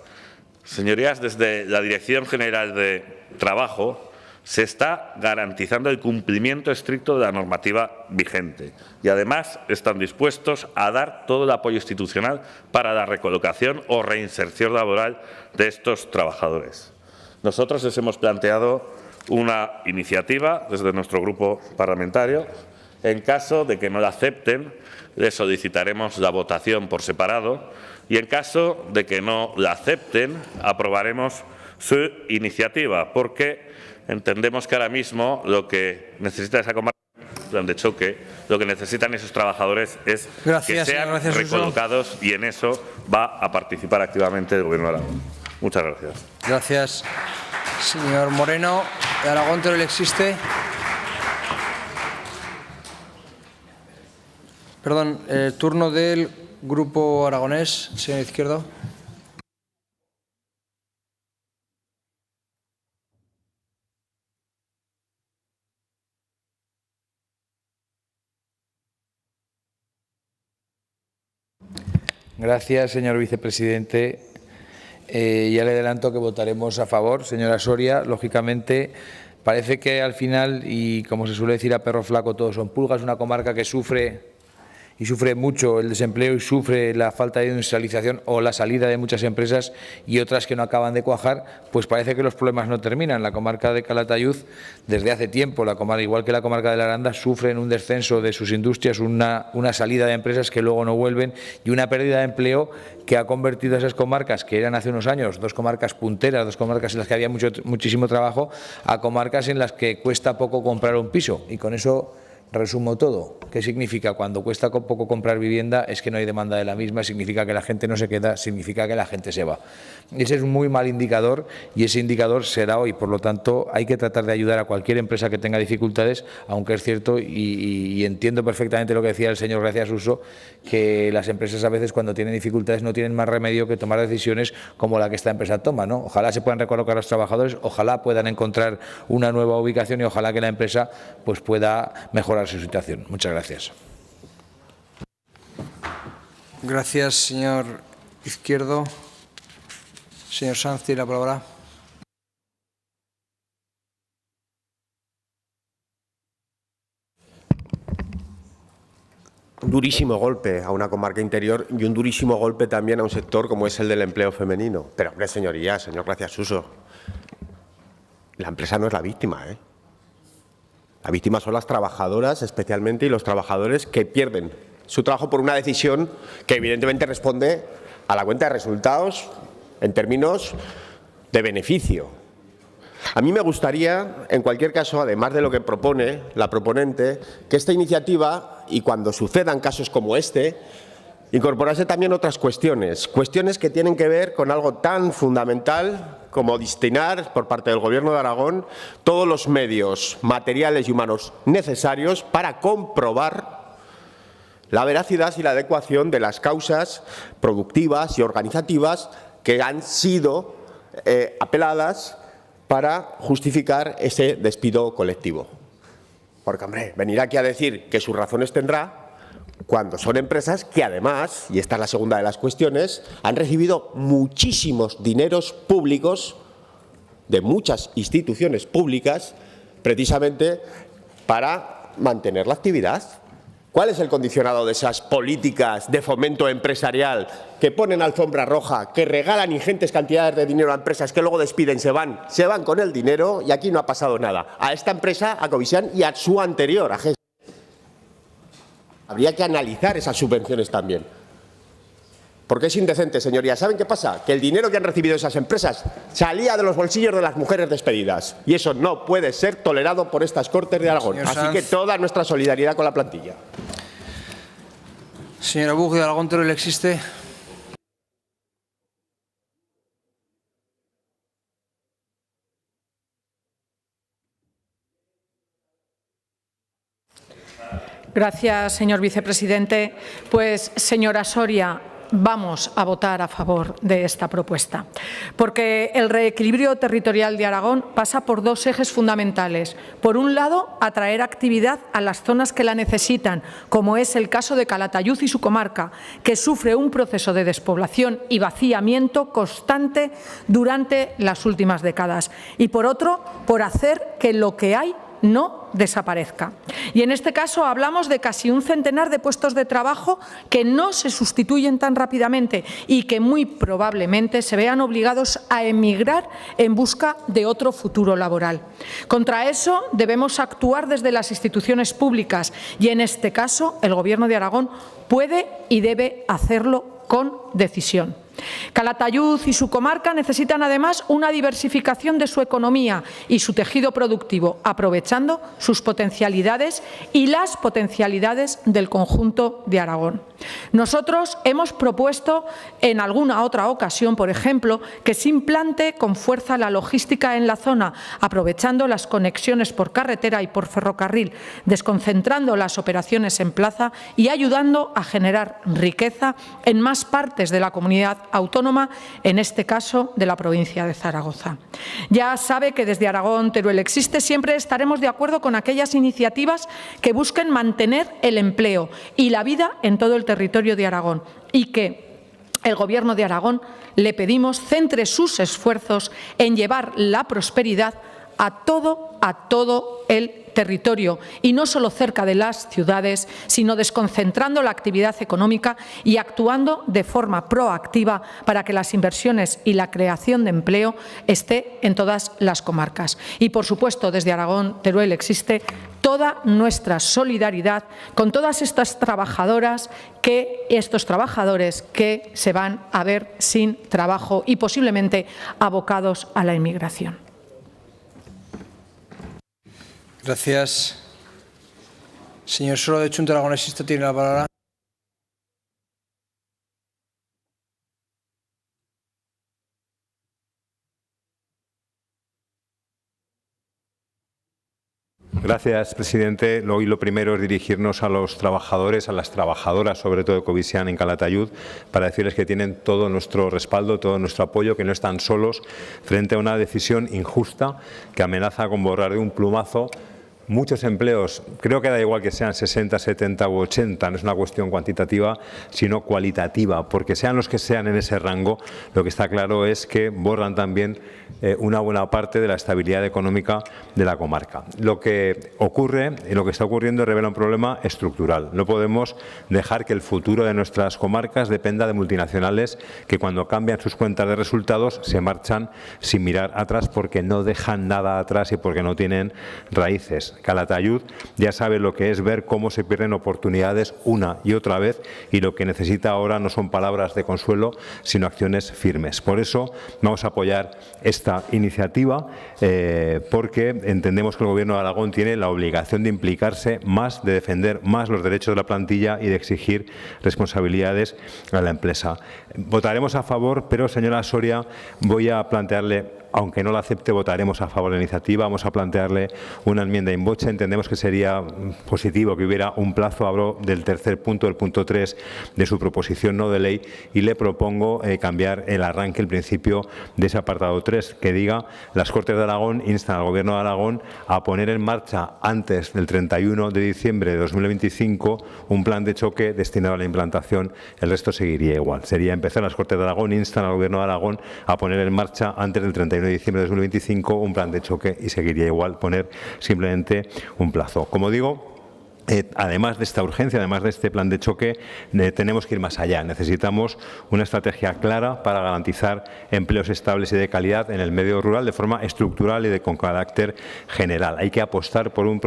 Señorías, desde la Dirección General de Trabajo se está garantizando el cumplimiento estricto de la normativa vigente y, además, están dispuestos a dar todo el apoyo institucional para la recolocación o reinserción laboral de estos trabajadores. Nosotros les hemos planteado una iniciativa desde nuestro grupo parlamentario. En caso de que no la acepten, les solicitaremos la votación por separado y, en caso de que no la acepten, aprobaremos su iniciativa, porque entendemos que ahora mismo lo que necesita esa comarca, plan de choque, lo que necesitan esos trabajadores es que sean recolocados y en eso va a participar activamente el Gobierno de Aragón. Muchas gracias. Gracias. Señor Moreno, ¿de Aragón Teruel existe? Perdón, turno del Grupo Aragonés, señor Izquierdo. Gracias, señor vicepresidente. Ya le adelanto que votaremos a favor, señora Soria. Lógicamente, parece que al final, y como se suele decir a perro flaco, todos son pulgas, una comarca que sufre mucho el desempleo y sufre la falta de industrialización o la salida de muchas empresas y otras que no acaban de cuajar, pues parece que los problemas no terminan. La comarca de Calatayud, desde hace tiempo, igual que la comarca de la Aranda, sufren un descenso de sus industrias, una salida de empresas que luego no vuelven y una pérdida de empleo que ha convertido a esas comarcas, que eran hace unos años dos comarcas punteras, dos comarcas en las que había muchísimo trabajo, a comarcas en las que cuesta poco comprar un piso. Y con eso Resumo todo. ¿Qué significa? Cuando cuesta poco comprar vivienda es que no hay demanda de la misma, significa que la gente no se queda, significa que la gente se va. Ese es un muy mal indicador y ese indicador será hoy. Por lo tanto, hay que tratar de ayudar a cualquier empresa que tenga dificultades, aunque es cierto y entiendo perfectamente lo que decía el señor Gracia Suso, que las empresas a veces cuando tienen dificultades no tienen más remedio que tomar decisiones como la que esta empresa toma, ¿no? Ojalá se puedan recolocar a los trabajadores, ojalá puedan encontrar una nueva ubicación y ojalá que la empresa pues pueda mejorar su situación. Muchas gracias. Gracias, señor Izquierdo. Señor Sanz, tiene la palabra. Un durísimo golpe a una comarca interior y un durísimo golpe también a un sector como es el del empleo femenino. Pero, hombre, señorías, señor Gracia Suso, la empresa no es la víctima, ¿eh? La víctima son las trabajadoras, especialmente, y los trabajadores que pierden su trabajo por una decisión que evidentemente responde a la cuenta de resultados en términos de beneficio. A mí me gustaría, en cualquier caso, además de lo que propone la proponente, que esta iniciativa, y cuando sucedan casos como este, incorporase también otras cuestiones que tienen que ver con algo tan fundamental como destinar por parte del Gobierno de Aragón todos los medios materiales y humanos necesarios para comprobar la veracidad y la adecuación de las causas productivas y organizativas que han sido apeladas para justificar ese despido colectivo. Porque, hombre, venir aquí a decir que sus razones tendrá cuando son empresas que además, y esta es la segunda de las cuestiones, han recibido muchísimos dineros públicos de muchas instituciones públicas precisamente para mantener la actividad. ¿Cuál es el condicionado de esas políticas de fomento empresarial que ponen alfombra roja, que regalan ingentes cantidades de dinero a empresas que luego despiden, se van con el dinero y aquí no ha pasado nada? A esta empresa, a Covisian y a su anterior, a GES. Habría que analizar esas subvenciones también. Porque es indecente, señorías. ¿Saben qué pasa? Que el dinero que han recibido esas empresas salía de los bolsillos de las mujeres despedidas. Y eso no puede ser tolerado por estas Cortes de Aragón. Así que toda nuestra solidaridad con la plantilla. Señora Bug, ¿de Aragón Teruel existe? Gracias, señor vicepresidente. Pues, señora Soria, vamos a votar a favor de esta propuesta, porque el reequilibrio territorial de Aragón pasa por dos ejes fundamentales. Por un lado, atraer actividad a las zonas que la necesitan, como es el caso de Calatayud y su comarca, que sufre un proceso de despoblación y vaciamiento constante durante las últimas décadas. Y por otro, por hacer que lo que hay no desaparezca. Y en este caso hablamos de casi un centenar de puestos de trabajo que no se sustituyen tan rápidamente y que muy probablemente se vean obligados a emigrar en busca de otro futuro laboral. Contra eso debemos actuar desde las instituciones públicas y en este caso el Gobierno de Aragón puede y debe hacerlo con decisión. Calatayud y su comarca necesitan además una diversificación de su economía y su tejido productivo, aprovechando sus potencialidades y las potencialidades del conjunto de Aragón. Nosotros hemos propuesto en alguna otra ocasión, por ejemplo, que se implante con fuerza la logística en la zona, aprovechando las conexiones por carretera y por ferrocarril, desconcentrando las operaciones en plaza y ayudando a generar riqueza en más partes de la comunidad autónoma, en este caso de la provincia de Zaragoza. Ya sabe que desde Aragón Teruel existe siempre estaremos de acuerdo con aquellas iniciativas que busquen mantener el empleo y la vida en todo el territorio de Aragón y que el Gobierno de Aragón le pedimos centre sus esfuerzos en llevar la prosperidad a todo el territorio y no solo cerca de las ciudades, sino desconcentrando la actividad económica y actuando de forma proactiva para que las inversiones y la creación de empleo esté en todas las comarcas. Y, por supuesto, desde Aragón Teruel existe toda nuestra solidaridad con todas estas trabajadoras estos trabajadores que se van a ver sin trabajo y posiblemente abocados a la inmigración. Gracias. Señor Soro de Chunta Aragonesista tiene la palabra. Gracias, presidente. Hoy lo primero es dirigirnos a los trabajadores, a las trabajadoras, sobre todo de Covisian en Calatayud, para decirles que tienen todo nuestro respaldo, todo nuestro apoyo, que no están solos frente a una decisión injusta que amenaza con borrar de un plumazo muchos empleos. Creo que da igual que sean 60, 70 u 80, no es una cuestión cuantitativa, sino cualitativa, porque sean los que sean en ese rango, lo que está claro es que borran también una buena parte de la estabilidad económica de la comarca. Lo que ocurre y lo que está ocurriendo revela un problema estructural. No podemos dejar que el futuro de nuestras comarcas dependa de multinacionales que cuando cambian sus cuentas de resultados se marchan sin mirar atrás porque no dejan nada atrás y porque no tienen raíces. Calatayud ya sabe lo que es ver cómo se pierden oportunidades una y otra vez y lo que necesita ahora no son palabras de consuelo, sino acciones firmes. Por eso vamos a apoyar esta iniciativa porque entendemos que el Gobierno de Aragón tiene la obligación de implicarse más, de defender más los derechos de la plantilla y de exigir responsabilidades a la empresa. Votaremos a favor, pero señora Soria, voy a plantearle, aunque no la acepte, votaremos a favor de la iniciativa. Vamos a plantearle una enmienda in voce. Entendemos que sería positivo que hubiera un plazo, hablo del tercer punto, el punto 3 de su proposición no de ley, y le propongo cambiar el arranque, el principio de ese apartado 3, que diga: las Cortes de Aragón instan al Gobierno de Aragón a poner en marcha antes del 31 de diciembre de 2025 un plan de choque destinado a la implantación. El resto seguiría igual. Sería empezar: las Cortes de Aragón instan al Gobierno de Aragón a poner en marcha antes del 31 de diciembre de 2025 un plan de choque, y seguiría igual poner simplemente un plazo. Como digo, además de esta urgencia, además de este plan de choque, tenemos que ir más allá. Necesitamos una estrategia clara para garantizar empleos estables y de calidad en el medio rural de forma estructural y con carácter general. Hay que apostar por un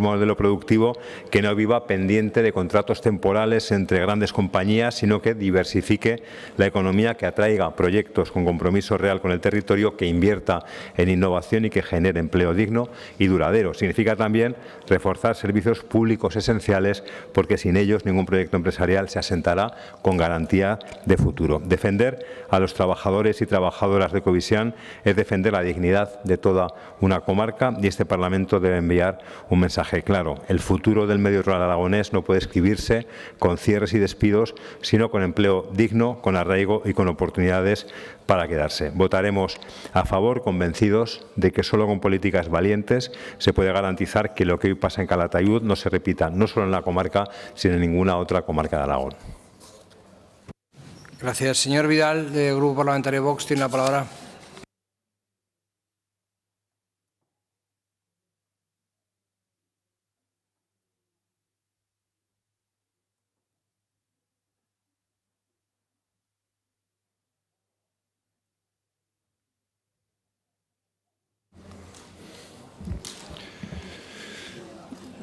modelo productivo que no viva pendiente de contratos temporales entre grandes compañías, sino que diversifique la economía, que atraiga proyectos con compromiso real con el territorio, que invierta en innovación y que genere empleo digno y duradero. Significa también reforzar servicios públicos esenciales, porque sin ellos ningún proyecto empresarial se asentará con garantía de futuro. Defender a los trabajadores y trabajadoras de Covisian es defender la dignidad de toda una comarca, y este Parlamento debe enviar un mensaje claro. El futuro del medio rural aragonés no puede escribirse con cierres y despidos, sino con empleo digno, con arraigo y con oportunidades para quedarse. Votaremos a favor, convencidos de que solo con políticas valientes se puede garantizar que lo que hoy pasa en Calatayud no se repita, no solo en la comarca, sino en ninguna otra comarca de Aragón. Gracias. Señor Vidal, del Grupo Parlamentario Vox, tiene la palabra.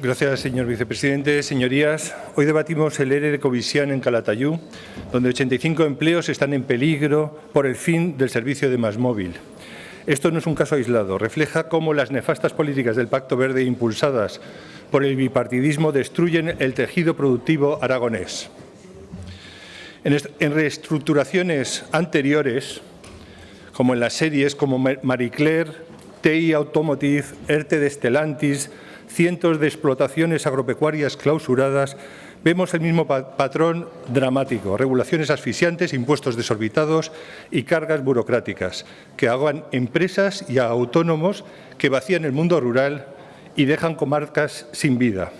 Gracias, señor vicepresidente. Señorías, hoy debatimos el ERE de Covisian en Calatayud, donde 85 empleos están en peligro por el fin del servicio de Másmóvil. Esto no es un caso aislado, refleja cómo las nefastas políticas del Pacto Verde impulsadas por el bipartidismo destruyen el tejido productivo aragonés. En reestructuraciones anteriores, como en las series como Marie Claire, TI Automotive, ERTE de Stellantis, cientos de explotaciones agropecuarias clausuradas, vemos el mismo patrón dramático: regulaciones asfixiantes, impuestos desorbitados y cargas burocráticas que ahogan empresas y a autónomos, que vacían el mundo rural y dejan comarcas sin vida.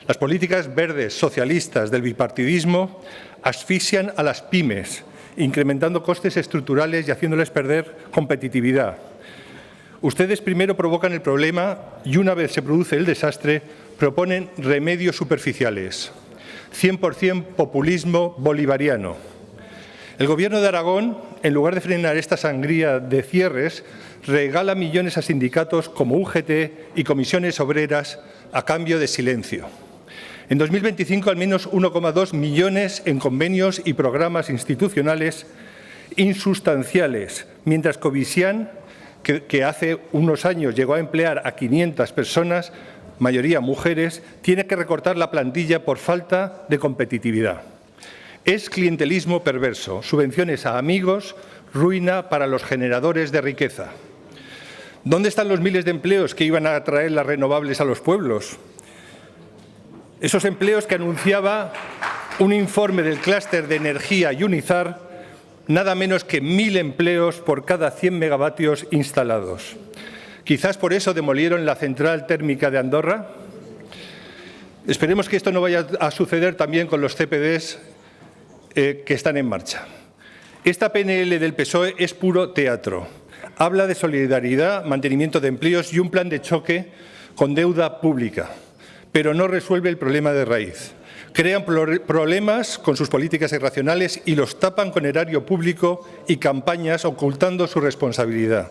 Las políticas verdes socialistas del bipartidismo asfixian a las pymes, incrementando costes estructurales y haciéndoles perder competitividad. Ustedes primero provocan el problema y, una vez se produce el desastre, proponen remedios superficiales. 100% populismo bolivariano. El Gobierno de Aragón, en lugar de frenar esta sangría de cierres, regala millones a sindicatos como UGT y comisiones obreras a cambio de silencio. En 2025, al menos 1,2 millones en convenios y programas institucionales insustanciales, mientras Covisian, que hace unos años llegó a emplear a 500 personas, mayoría mujeres, tiene que recortar la plantilla por falta de competitividad. Es clientelismo perverso, subvenciones a amigos, ruina para los generadores de riqueza. ¿Dónde están los miles de empleos que iban a traer las renovables a los pueblos? Esos empleos que anunciaba un informe del clúster de energía Unizar, nada menos que 1.000 empleos por cada 100 megavatios instalados. Quizás por eso demolieron la central térmica de Andorra. Esperemos que esto no vaya a suceder también con los CPDs que están en marcha. Esta PNL del PSOE es puro teatro. Habla de solidaridad, mantenimiento de empleos y un plan de choque con deuda pública, pero no resuelve el problema de raíz. Crean problemas con sus políticas irracionales y los tapan con erario público y campañas ocultando su responsabilidad.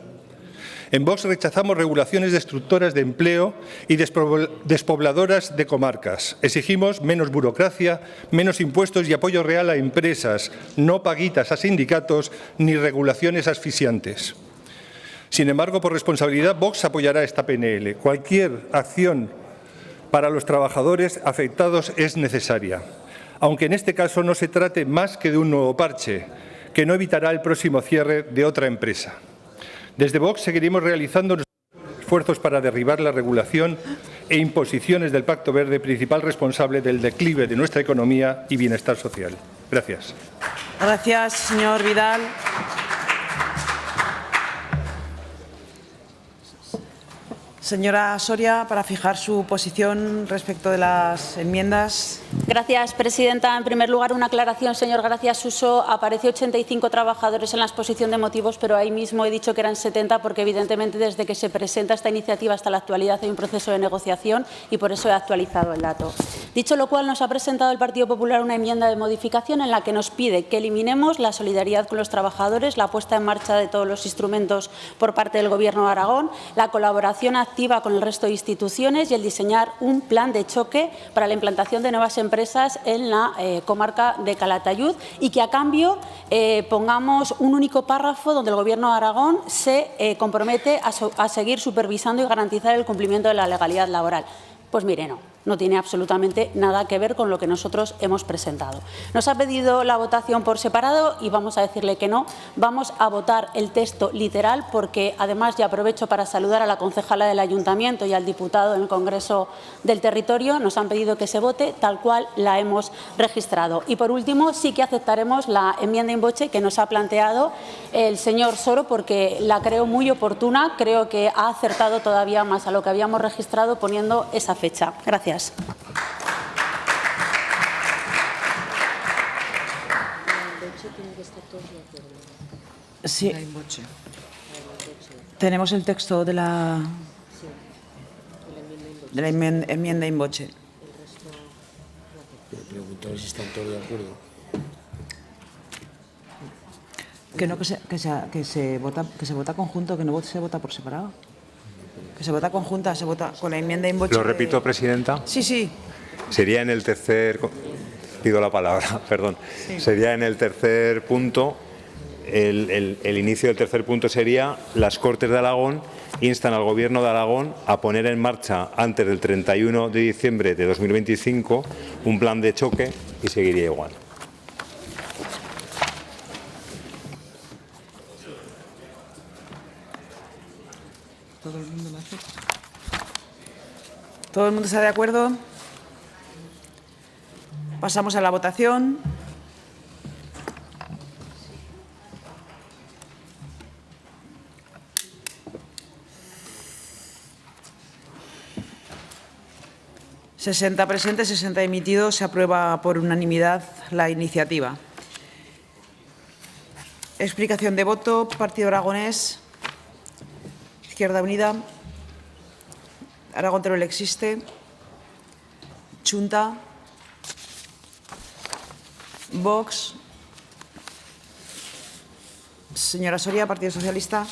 En Vox rechazamos regulaciones destructoras de empleo y despobladoras de comarcas. Exigimos menos burocracia, menos impuestos y apoyo real a empresas, no paguitas a sindicatos ni regulaciones asfixiantes. Sin embargo, por responsabilidad, Vox apoyará esta PNL. Cualquier acción para los trabajadores afectados es necesaria, aunque en este caso no se trate más que de un nuevo parche, que no evitará el próximo cierre de otra empresa. Desde Vox seguiremos realizando esfuerzos para derribar la regulación e imposiciones del Pacto Verde, principal responsable del declive de nuestra economía y bienestar social. Gracias. Gracias, señor Vidal. Señora Soria, para fijar su posición respecto de las enmiendas. Gracias, presidenta. En primer lugar, una aclaración, señor García Suso. Apareció 85 trabajadores en la exposición de motivos, pero ahí mismo he dicho que eran 70 porque, evidentemente, desde que se presenta esta iniciativa hasta la actualidad hay un proceso de negociación y por eso he actualizado el dato. Dicho lo cual, nos ha presentado el Partido Popular una enmienda de modificación en la que nos pide que eliminemos la solidaridad con los trabajadores, la puesta en marcha de todos los instrumentos por parte del Gobierno de Aragón, la colaboración activa con el resto de instituciones y el diseñar un plan de choque para la implantación de nuevas empresas en la comarca de Calatayud y que a cambio pongamos un único párrafo donde el Gobierno de Aragón se compromete a seguir supervisando y garantizar el cumplimiento de la legalidad laboral. Pues mire, no tiene absolutamente nada que ver con lo que nosotros hemos presentado. Nos ha pedido la votación por separado y vamos a decirle que no. Vamos a votar el texto literal porque, además, ya aprovecho para saludar a la concejala del Ayuntamiento y al diputado en el Congreso del Territorio. Nos han pedido que se vote tal cual la hemos registrado. Y, por último, sí que aceptaremos la enmienda in voce que nos ha planteado el señor Soro porque la creo muy oportuna. Creo que ha acertado todavía más a lo que habíamos registrado poniendo esa fecha. Gracias. Sí. Tenemos el texto de la enmienda in voce. Preguntar si están todos de acuerdo. Que se vota conjunto, que no se vota por separado. Que se vota conjunta, se vota con la enmienda in voce. ¿Lo repito, presidenta? Sí, sí. Sería en el tercer... Pido la palabra, perdón. Sí. Sería en el tercer punto, el inicio del tercer punto sería: las Cortes de Aragón instan al Gobierno de Aragón a poner en marcha antes del 31 de diciembre de 2025 un plan de choque y seguiría igual. ¿Todo el mundo lo acepta? ¿Todo el mundo está de acuerdo? Pasamos a la votación. ...60 presentes, 60 emitidos. Se aprueba por unanimidad la iniciativa. Explicación de voto. Partido Aragonés. Izquierda Unida. Aragón Teruel existe. Chunta. Vox. Señora Soria, Partido Socialista.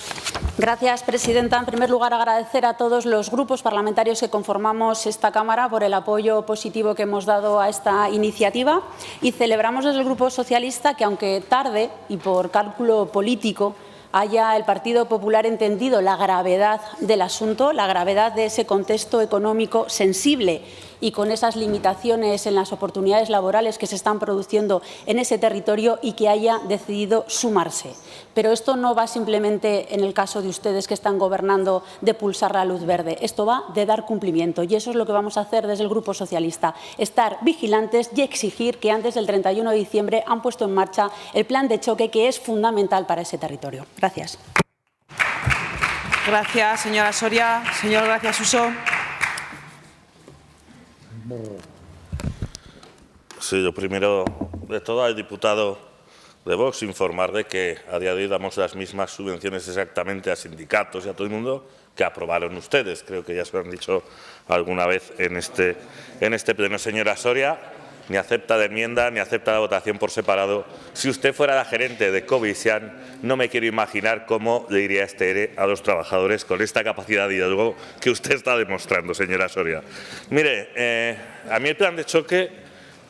Gracias, presidenta. En primer lugar, agradecer a todos los grupos parlamentarios que conformamos esta Cámara por el apoyo positivo que hemos dado a esta iniciativa y celebramos desde el Grupo Socialista que, aunque tarde y por cálculo político, haya el Partido Popular entendido la gravedad del asunto, la gravedad de ese contexto económico sensible y con esas limitaciones en las oportunidades laborales que se están produciendo en ese territorio y que haya decidido sumarse. Pero esto no va simplemente, en el caso de ustedes que están gobernando, de pulsar la luz verde. Esto va de dar cumplimiento y eso es lo que vamos a hacer desde el Grupo Socialista. Estar vigilantes y exigir que antes del 31 de diciembre han puesto en marcha el plan de choque que es fundamental para ese territorio. Gracias. Gracias, señora Soria. Señor Gracias Uso. Sí, yo primero de todo al diputado de Vox informar de que a día de hoy damos las mismas subvenciones exactamente a sindicatos y a todo el mundo que aprobaron ustedes. Creo que ya se lo han dicho alguna vez en este pleno. Señora Soria, ni acepta la enmienda ni acepta la votación por separado. Si usted fuera la gerente de Covisian, no me quiero imaginar cómo le iría este ERE a los trabajadores con esta capacidad de diálogo que usted está demostrando, señora Soria. Mire, a mí el plan de choque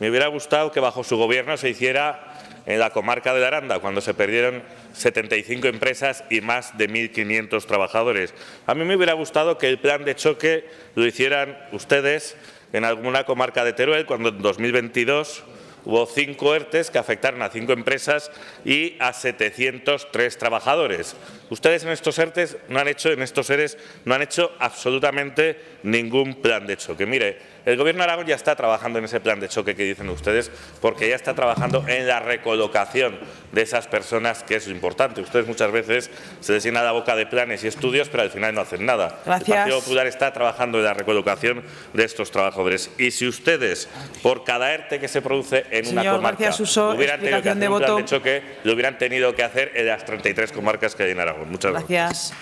me hubiera gustado que bajo su gobierno se hiciera en la comarca de Aranda, cuando se perdieron 75 empresas y más de 1.500 trabajadores. A mí me hubiera gustado que el plan de choque lo hicieran ustedes en alguna comarca de Teruel, cuando en 2022 hubo 5 ERTEs que afectaron a 5 empresas y a 703 trabajadores. Ustedes en estos ERTEs no han hecho, en estos ERES no han hecho absolutamente ningún plan de choque. Mire, el Gobierno de Aragón ya está trabajando en ese plan de choque que dicen ustedes, porque ya está trabajando en la recolocación de esas personas, que es lo importante. Ustedes muchas veces se les llena la boca de planes y estudios, pero al final no hacen nada. Gracias. El Partido Popular está trabajando en la recolocación de estos trabajadores. Y si ustedes, por cada ERTE que se produce en una comarca, hubieran tenido que hacer un plan de choque, lo hubieran tenido que hacer en las 33 comarcas que hay en Aragón. Muchas gracias.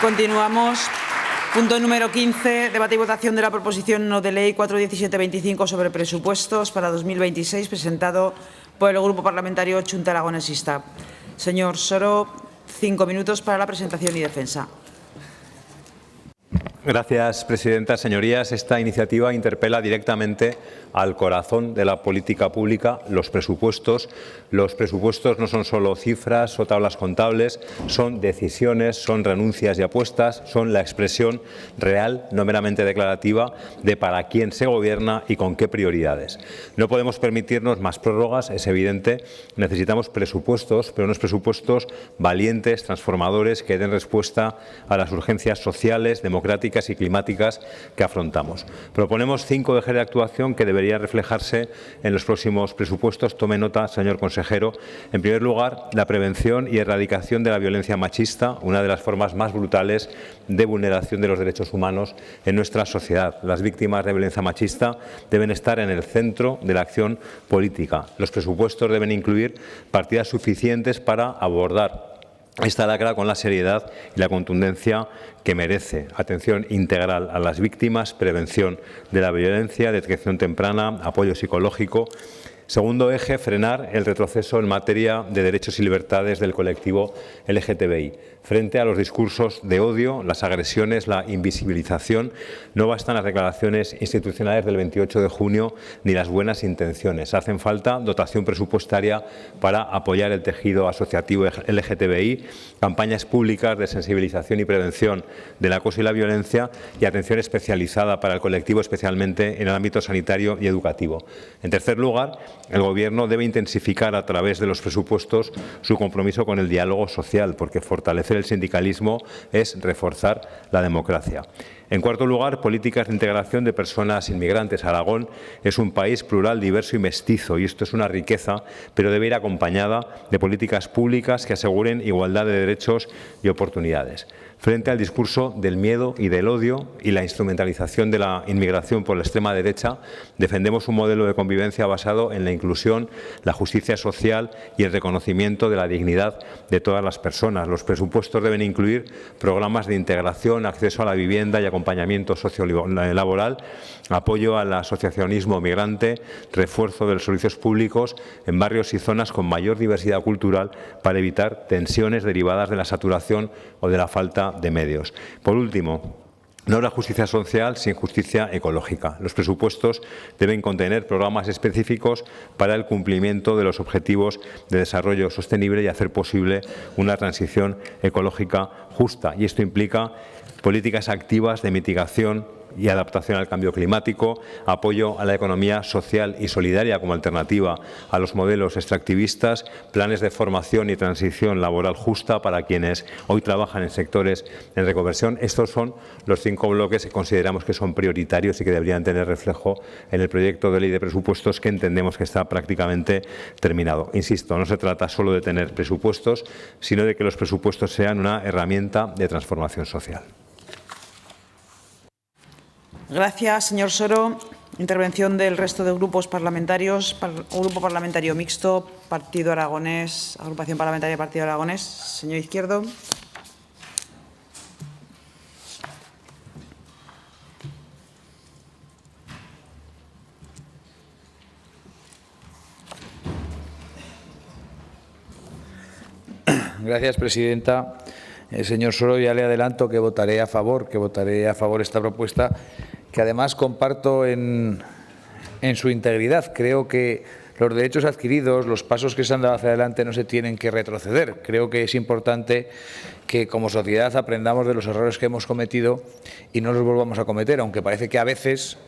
Continuamos. Punto número 15. Debate y votación de la proposición no de ley 41725 sobre presupuestos para 2026, presentado por el Grupo Parlamentario Chunta Aragonesista. Señor Soro, 5 minutos para la presentación y defensa. Gracias, presidenta. Señorías, esta iniciativa interpela directamente al corazón de la política pública, los presupuestos. Los presupuestos no son solo cifras o tablas contables, son decisiones, son renuncias y apuestas, son la expresión real, no meramente declarativa, de para quién se gobierna y con qué prioridades. No podemos permitirnos más prórrogas, es evidente. Necesitamos presupuestos, pero unos presupuestos valientes, transformadores, que den respuesta a las urgencias sociales, democráticas y climáticas que afrontamos. Proponemos 5 ejes de actuación que deberían reflejarse en los próximos presupuestos. Tome nota, señor consejero. En primer lugar, la prevención y erradicación de la violencia machista, una de las formas más brutales de vulneración de los derechos humanos en nuestra sociedad. Las víctimas de violencia machista deben estar en el centro de la acción política. Los presupuestos deben incluir partidas suficientes para abordar esta lacra con la seriedad y la contundencia que merece. Atención integral a las víctimas, prevención de la violencia, detección temprana, apoyo psicológico. Segundo eje, frenar el retroceso en materia de derechos y libertades del colectivo LGTBI. Frente a los discursos de odio, las agresiones, la invisibilización, no bastan las declaraciones institucionales del 28 de junio ni las buenas intenciones. Hacen falta dotación presupuestaria para apoyar el tejido asociativo LGTBI, campañas públicas de sensibilización y prevención del acoso y la violencia y atención especializada para el colectivo, especialmente en el ámbito sanitario y educativo. En tercer lugar, el Gobierno debe intensificar a través de los presupuestos su compromiso con el diálogo social, porque fortalecer el sindicalismo es reforzar la democracia. En cuarto lugar, políticas de integración de personas inmigrantes. Aragón es un país plural, diverso y mestizo, y esto es una riqueza, pero debe ir acompañada de políticas públicas que aseguren igualdad de derechos y oportunidades. Frente al discurso del miedo y del odio y la instrumentalización de la inmigración por la extrema derecha, defendemos un modelo de convivencia basado en la inclusión, la justicia social y el reconocimiento de la dignidad de todas las personas. Los presupuestos deben incluir programas de integración, acceso a la vivienda y acompañamiento sociolaboral, apoyo al asociacionismo migrante, refuerzo de los servicios públicos en barrios y zonas con mayor diversidad cultural para evitar tensiones derivadas de la saturación o de la falta de medios. Por último, No habrá justicia social sin justicia ecológica. Los presupuestos deben contener programas específicos para el cumplimiento de los objetivos de desarrollo sostenible y hacer posible una transición ecológica justa. Y esto implica políticas activas de mitigación y adaptación al cambio climático, apoyo a la economía social y solidaria como alternativa a los modelos extractivistas, planes de formación y transición laboral justa para quienes hoy trabajan en sectores en reconversión. Estos son los 5 bloques que consideramos que son prioritarios y que deberían tener reflejo en el proyecto de ley de presupuestos, que entendemos que está prácticamente terminado. Insisto, no se trata solo de tener presupuestos, sino de que los presupuestos sean una herramienta de transformación social. Gracias, señor Soro. Intervención del resto de grupos parlamentarios. Grupo Parlamentario Mixto, Partido Aragonés, Agrupación Parlamentaria Partido Aragonés. Señor Izquierdo. Gracias, presidenta. Señor Soro, ya le adelanto que votaré a favor esta propuesta, que además comparto en su integridad. Creo que los derechos adquiridos, los pasos que se han dado hacia adelante no se tienen que retroceder. Creo que es importante que como sociedad aprendamos de los errores que hemos cometido y no los volvamos a cometer, aunque parece que a veces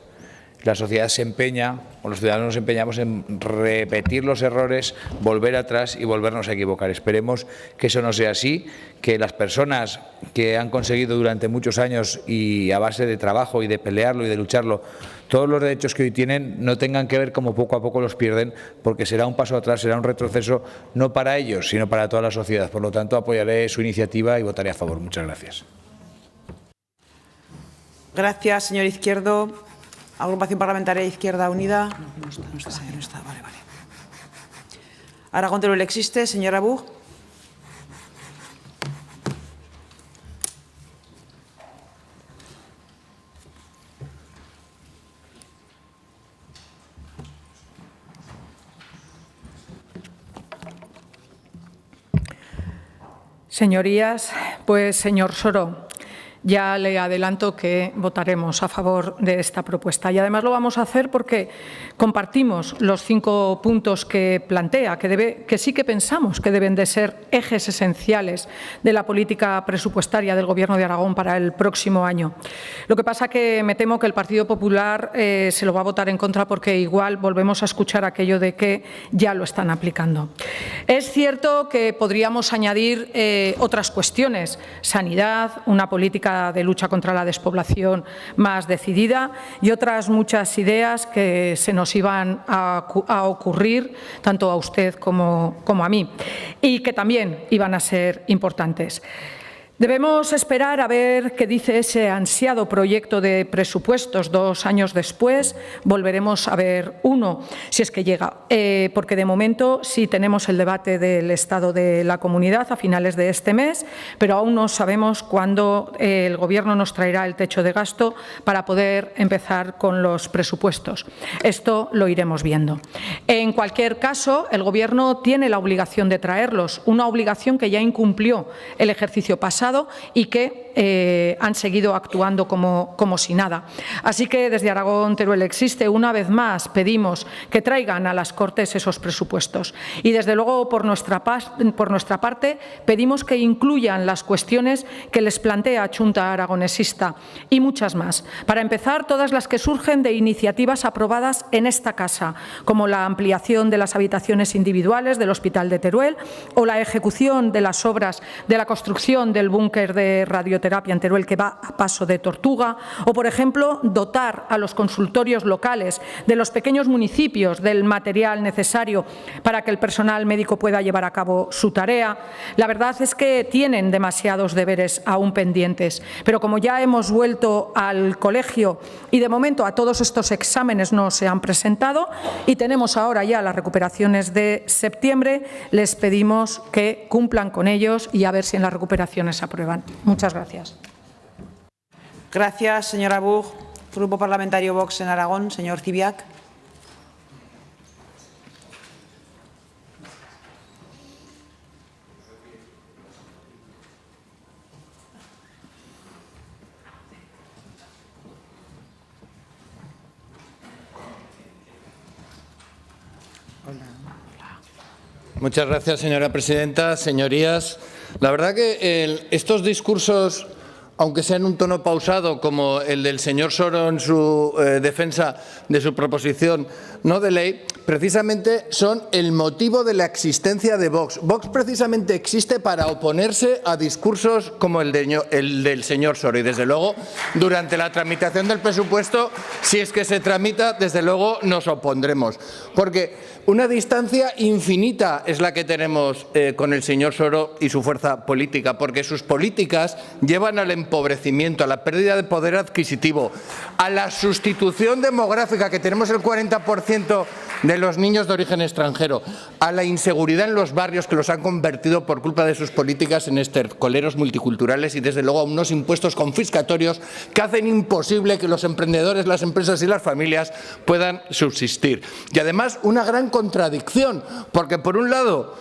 la sociedad se empeña, o los ciudadanos nos empeñamos en repetir los errores, volver atrás y volvernos a equivocar. Esperemos que eso no sea así, que las personas que han conseguido durante muchos años y a base de trabajo y de pelearlo y de lucharlo, todos los derechos que hoy tienen no tengan que ver cómo poco a poco los pierden, porque será un paso atrás, será un retroceso, no para ellos, sino para toda la sociedad. Por lo tanto, apoyaré su iniciativa y votaré a favor. Muchas gracias. Gracias, señor Izquierdo. Agrupación Parlamentaria Izquierda Unida. No está. Vale. Aragón Teruel existe. Señora Bug. Señorías, pues señor Soro, ya le adelanto que votaremos a favor de esta propuesta y además lo vamos a hacer porque compartimos los 5 puntos que plantea, que sí que pensamos que deben de ser ejes esenciales de la política presupuestaria del Gobierno de Aragón para el próximo año. Lo que pasa que me temo que el Partido Popular se lo va a votar en contra porque igual volvemos a escuchar aquello de que ya lo están aplicando. Es cierto que podríamos añadir otras cuestiones, sanidad, una política de lucha contra la despoblación más decidida y otras muchas ideas que se nos iban a ocurrir tanto a usted como a mí y que también iban a ser importantes. Debemos esperar a ver qué dice ese ansiado proyecto de presupuestos 2 años después. Volveremos a ver uno, si es que llega, porque de momento sí tenemos el debate del estado de la comunidad a finales de este mes, pero aún no sabemos cuándo el Gobierno nos traerá el techo de gasto para poder empezar con los presupuestos. Esto lo iremos viendo. En cualquier caso, el Gobierno tiene la obligación de traerlos, una obligación que ya incumplió el ejercicio pasado y que han seguido actuando como si nada. Así que desde Aragón Teruel existe, una vez más pedimos que traigan a las Cortes esos presupuestos y desde luego por nuestra parte pedimos que incluyan las cuestiones que les plantea Chunta Aragonesista y muchas más. Para empezar, todas las que surgen de iniciativas aprobadas en esta casa, como la ampliación de las habitaciones individuales del Hospital de Teruel o la ejecución de las obras de la construcción del búnker de radioterapia en Teruel que va a paso de tortuga o, por ejemplo, dotar a los consultorios locales de los pequeños municipios del material necesario para que el personal médico pueda llevar a cabo su tarea. La verdad es que tienen demasiados deberes aún pendientes, pero como ya hemos vuelto al colegio y de momento a todos estos exámenes no se han presentado y tenemos ahora ya las recuperaciones de septiembre, les pedimos que cumplan con ellos y a ver si en las recuperaciones aprueban. Muchas gracias. Gracias, señora Bug. Grupo Parlamentario Vox en Aragón, señor Cibiac. Muchas gracias, señora presidenta. Señorías, la verdad que estos discursos, aunque sea en un tono pausado, como el del señor Soro en su defensa de su proposición no de ley, precisamente son el motivo de la existencia de Vox. Vox precisamente existe para oponerse a discursos como el del señor Soro. Y, desde luego, durante la tramitación del presupuesto, si es que se tramita, desde luego nos opondremos. Porque una distancia infinita es la que tenemos con el señor Soro y su fuerza política, porque sus políticas llevan al empobrecimiento, a la pérdida de poder adquisitivo, a la sustitución demográfica, que tenemos el 40% de los niños de origen extranjero, a la inseguridad en los barrios, que los han convertido por culpa de sus políticas en estercoleros multiculturales, y desde luego a unos impuestos confiscatorios que hacen imposible que los emprendedores, las empresas y las familias puedan subsistir. Y además una gran contradicción, porque por un lado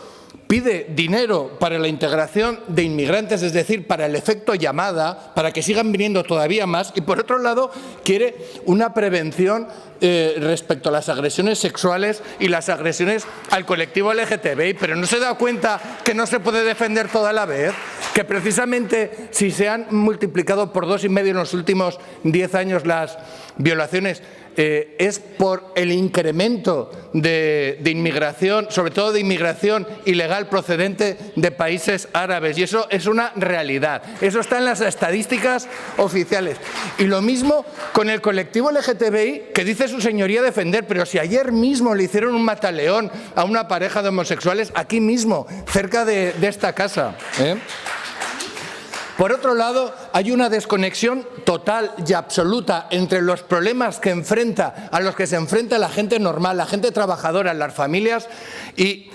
pide dinero para la integración de inmigrantes, es decir, para el efecto llamada, para que sigan viniendo todavía más, y por otro lado quiere una prevención respecto a las agresiones sexuales y las agresiones al colectivo LGTBI, pero ¿no se da cuenta que no se puede defender toda a la vez? Que precisamente si se han multiplicado por 2,5 en los últimos 10 años las violaciones, es por el incremento de inmigración, sobre todo de inmigración ilegal procedente de países árabes, y eso es una realidad. Eso está en las estadísticas oficiales. Y lo mismo con el colectivo LGTBI, que dice su señoría defender, pero si ayer mismo le hicieron un mataleón a una pareja de homosexuales aquí mismo, cerca de esta casa, Por otro lado, hay una desconexión total y absoluta entre los problemas a los que se enfrenta la gente normal, la gente trabajadora, las familias, y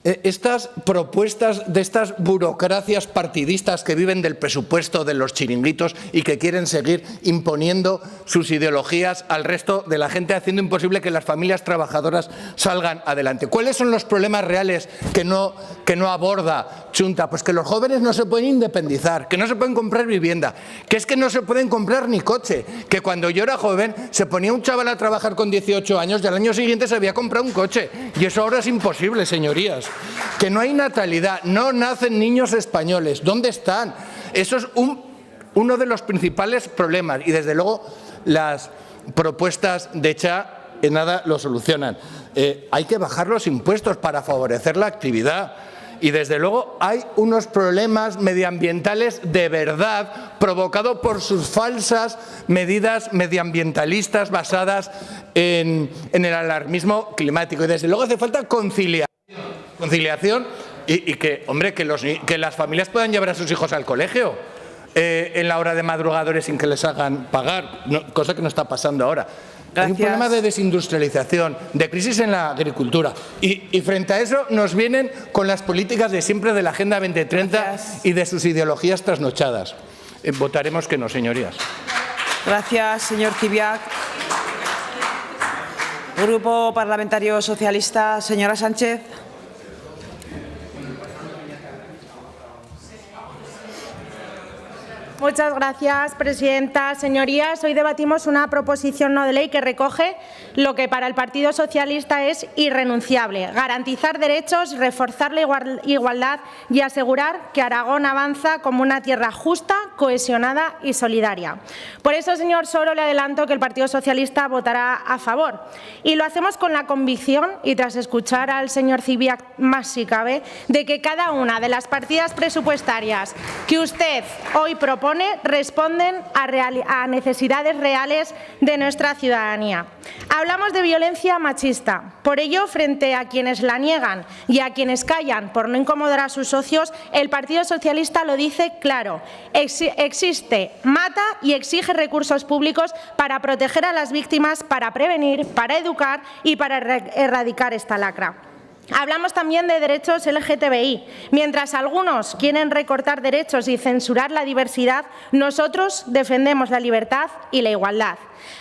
estas propuestas de estas burocracias partidistas que viven del presupuesto, de los chiringuitos, y que quieren seguir imponiendo sus ideologías al resto de la gente, haciendo imposible que las familias trabajadoras salgan adelante. ¿Cuáles son los problemas reales que no aborda Chunta? Pues que los jóvenes no se pueden independizar, que no se pueden comprar vivienda, que es que no se pueden comprar ni coche, que cuando yo era joven se ponía un chaval a trabajar con 18 años y al año siguiente se había comprado un coche, y eso ahora es imposible, señorías. Que no hay natalidad, no nacen niños españoles. ¿Dónde están? Eso es uno de los principales problemas, y desde luego las propuestas de Cha en nada lo solucionan. Hay que bajar los impuestos para favorecer la actividad. Y desde luego hay unos problemas medioambientales de verdad provocados por sus falsas medidas medioambientalistas basadas en el alarmismo climático. Y desde luego hace falta conciliación y que, hombre, que las familias puedan llevar a sus hijos al colegio en la hora de madrugadores sin que les hagan pagar, cosa que no está pasando ahora. Gracias. Hay un problema de desindustrialización, de crisis en la agricultura, y frente a eso nos vienen con las políticas de siempre de la Agenda 2030 Gracias. y de sus ideologías trasnochadas. Votaremos que no, señorías. Gracias, señor Kiviak. Grupo Parlamentario Socialista, señora Sánchez. Muchas gracias, presidenta. Señorías, hoy debatimos una proposición no de ley que recoge lo que para el Partido Socialista es irrenunciable: garantizar derechos, reforzar la igualdad y asegurar que Aragón avanza como una tierra justa, cohesionada y solidaria. Por eso, señor Soro, le adelanto que el Partido Socialista votará a favor. Y lo hacemos con la convicción, y tras escuchar al señor Kiviak más si cabe, de que cada una de las partidas presupuestarias que usted hoy propone responden a necesidades reales de nuestra ciudadanía. Hablamos de violencia machista. Por ello, frente a quienes la niegan y a quienes callan por no incomodar a sus socios, el Partido Socialista lo dice claro: existe, mata y exige recursos públicos para proteger a las víctimas, para prevenir, para educar y para erradicar esta lacra. Hablamos también de derechos LGTBI. Mientras algunos quieren recortar derechos y censurar la diversidad, nosotros defendemos la libertad y la igualdad.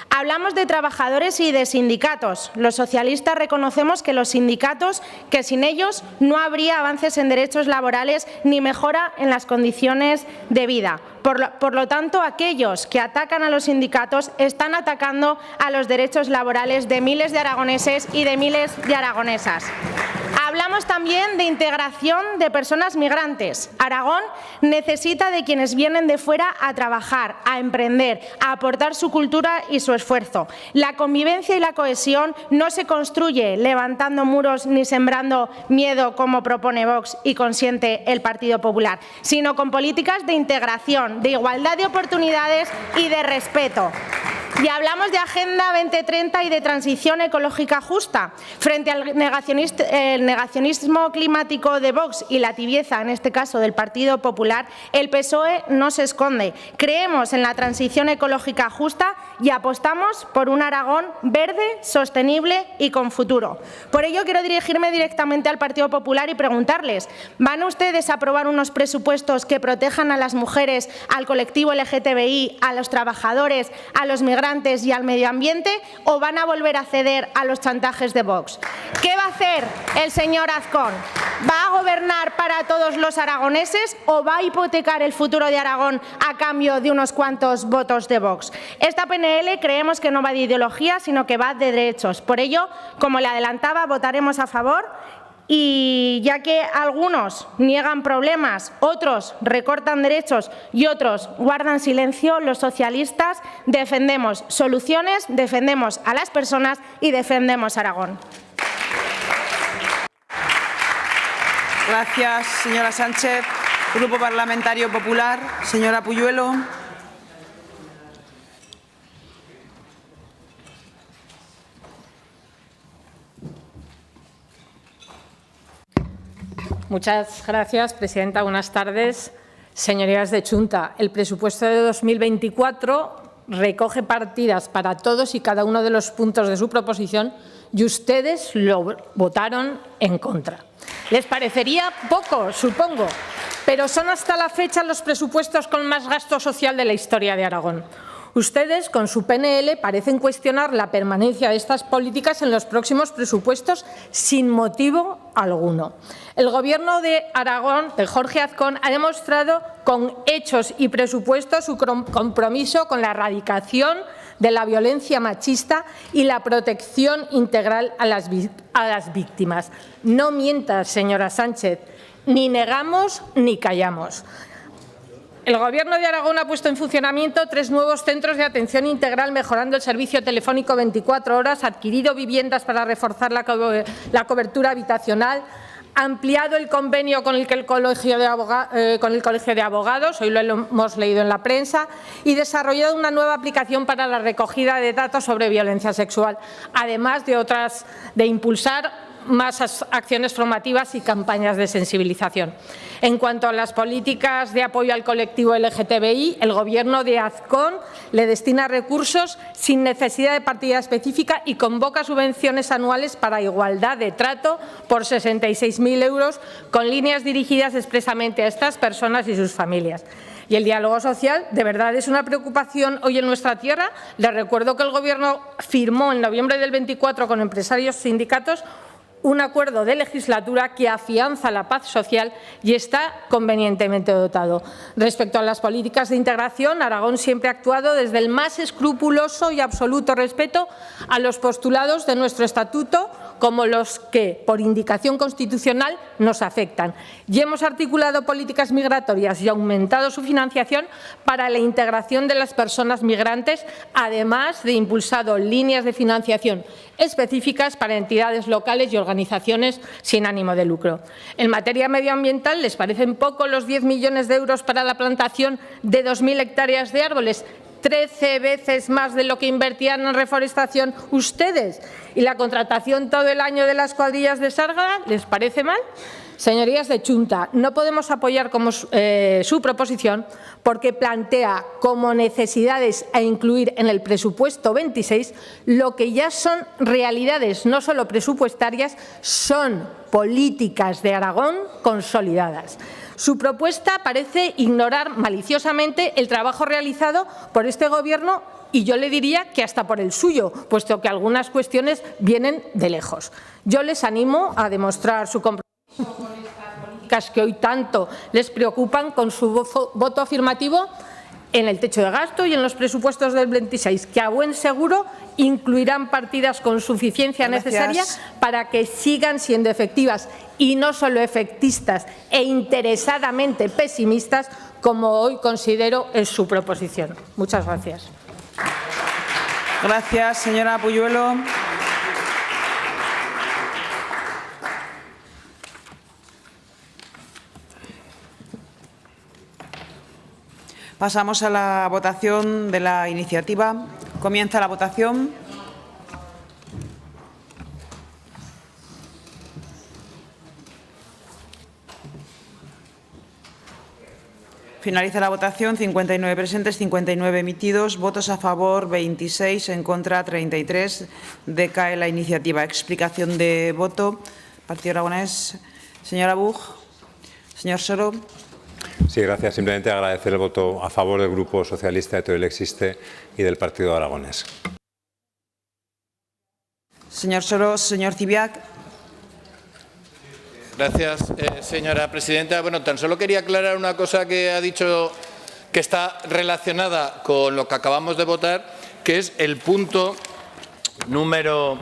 Hablamos de trabajadores y de sindicatos. Los socialistas reconocemos que los sindicatos, que sin ellos no habría avances en derechos laborales ni mejora en las condiciones de vida. Por lo tanto, aquellos que atacan a los sindicatos están atacando a los derechos laborales de miles de aragoneses y de miles de aragonesas. Hablamos también de integración de personas migrantes. Aragón necesita de quienes vienen de fuera a trabajar, a emprender, a aportar su cultura y su esfuerzo. La convivencia y la cohesión no se construye levantando muros ni sembrando miedo, como propone Vox y consiente el Partido Popular, sino con políticas de integración, de igualdad de oportunidades y de respeto. Y hablamos de Agenda 2030 y de transición ecológica justa. Frente al negacionismo climático de Vox y la tibieza, en este caso del Partido Popular, el PSOE no se esconde. Creemos en la transición ecológica justa y apostamos por un Aragón verde, sostenible y con futuro. Por ello, quiero dirigirme directamente al Partido Popular y preguntarles: ¿van ustedes a aprobar unos presupuestos que protejan a las mujeres, al colectivo LGTBI, a los trabajadores, a los migrantes y al medio ambiente, o van a volver a ceder a los chantajes de Vox? ¿Qué va a hacer el señor Azcón? ¿Va a gobernar para todos los aragoneses o va a hipotecar el futuro de Aragón a cambio de unos cuantos votos de Vox? Esta PNL creemos que no va de ideología, sino que va de derechos. Por ello, como le adelantaba, votaremos a favor. Y ya que algunos niegan problemas, otros recortan derechos y otros guardan silencio, los socialistas defendemos soluciones, defendemos a las personas y defendemos Aragón. Gracias, señora Sánchez. Grupo Parlamentario Popular, señora Puyuelo. Muchas gracias, presidenta. Buenas tardes. Señorías de Chunta, el presupuesto de 2024 recoge partidas para todos y cada uno de los puntos de su proposición y ustedes lo votaron en contra. Les parecería poco, supongo, pero son hasta la fecha los presupuestos con más gasto social de la historia de Aragón. Ustedes, con su PNL, parecen cuestionar la permanencia de estas políticas en los próximos presupuestos sin motivo alguno. El Gobierno de Aragón, de Jorge Azcón, ha demostrado con hechos y presupuestos su compromiso con la erradicación de la violencia machista y la protección integral a las víctimas. No mientas, señora Sánchez, ni negamos ni callamos. El Gobierno de Aragón ha puesto en funcionamiento 3 nuevos centros de atención integral, mejorando el servicio telefónico 24 horas, adquirido viviendas para reforzar la cobertura habitacional, ampliado el convenio con el Colegio de Abogados, hoy lo hemos leído en la prensa, y desarrollado una nueva aplicación para la recogida de datos sobre violencia sexual, además de impulsar más acciones formativas y campañas de sensibilización. En cuanto a las políticas de apoyo al colectivo LGTBI, el Gobierno de Azcón le destina recursos sin necesidad de partida específica y convoca subvenciones anuales para igualdad de trato por 66.000 euros, con líneas dirigidas expresamente a estas personas y sus familias. Y el diálogo social, ¿de verdad es una preocupación hoy en nuestra tierra? Les recuerdo que el Gobierno firmó en noviembre del 24 con empresarios y sindicatos un acuerdo de legislatura que afianza la paz social y está convenientemente dotado. Respecto a las políticas de integración, Aragón siempre ha actuado desde el más escrupuloso y absoluto respeto a los postulados de nuestro estatuto, como los que, por indicación constitucional, nos afectan. Y hemos articulado políticas migratorias y aumentado su financiación para la integración de las personas migrantes, además de impulsado líneas de financiación específicas para entidades locales y organizaciones sin ánimo de lucro. En materia medioambiental, ¿les parecen poco los 10 millones de euros para la plantación de 2.000 hectáreas de árboles? 13 veces más de lo que invertían en reforestación ustedes. ¿Y la contratación todo el año de las cuadrillas de Sarga les parece mal? Señorías de Chunta, no podemos apoyar su proposición porque plantea como necesidades a incluir en el presupuesto 26 lo que ya son realidades no solo presupuestarias, son políticas de Aragón consolidadas. Su propuesta parece ignorar maliciosamente el trabajo realizado por este Gobierno y yo le diría que hasta por el suyo, puesto que algunas cuestiones vienen de lejos. Yo les animo a demostrar su compromiso con estas políticas que hoy tanto les preocupan con su voto afirmativo en el techo de gasto y en los presupuestos del 26, que a buen seguro incluirán partidas con suficiencia necesaria para que sigan siendo efectivas y no solo efectistas e interesadamente pesimistas, como hoy considero en su proposición. Muchas gracias. Gracias, señora Puyuelo. Pasamos a la votación de la iniciativa. Comienza la votación. Finaliza la votación. 59 presentes, 59 emitidos. Votos a favor, 26. En contra, 33. Decae la iniciativa. Explicación de voto. Partido Aragonés. Señora Buch. Señor Soro. Sí, gracias. Simplemente agradecer el voto a favor del Grupo Socialista de Teruel Existe y del Partido Aragonés. Señor Soros, señor Cibiac. Gracias, señora presidenta. Bueno, tan solo quería aclarar una cosa que ha dicho que está relacionada con lo que acabamos de votar, que es el punto número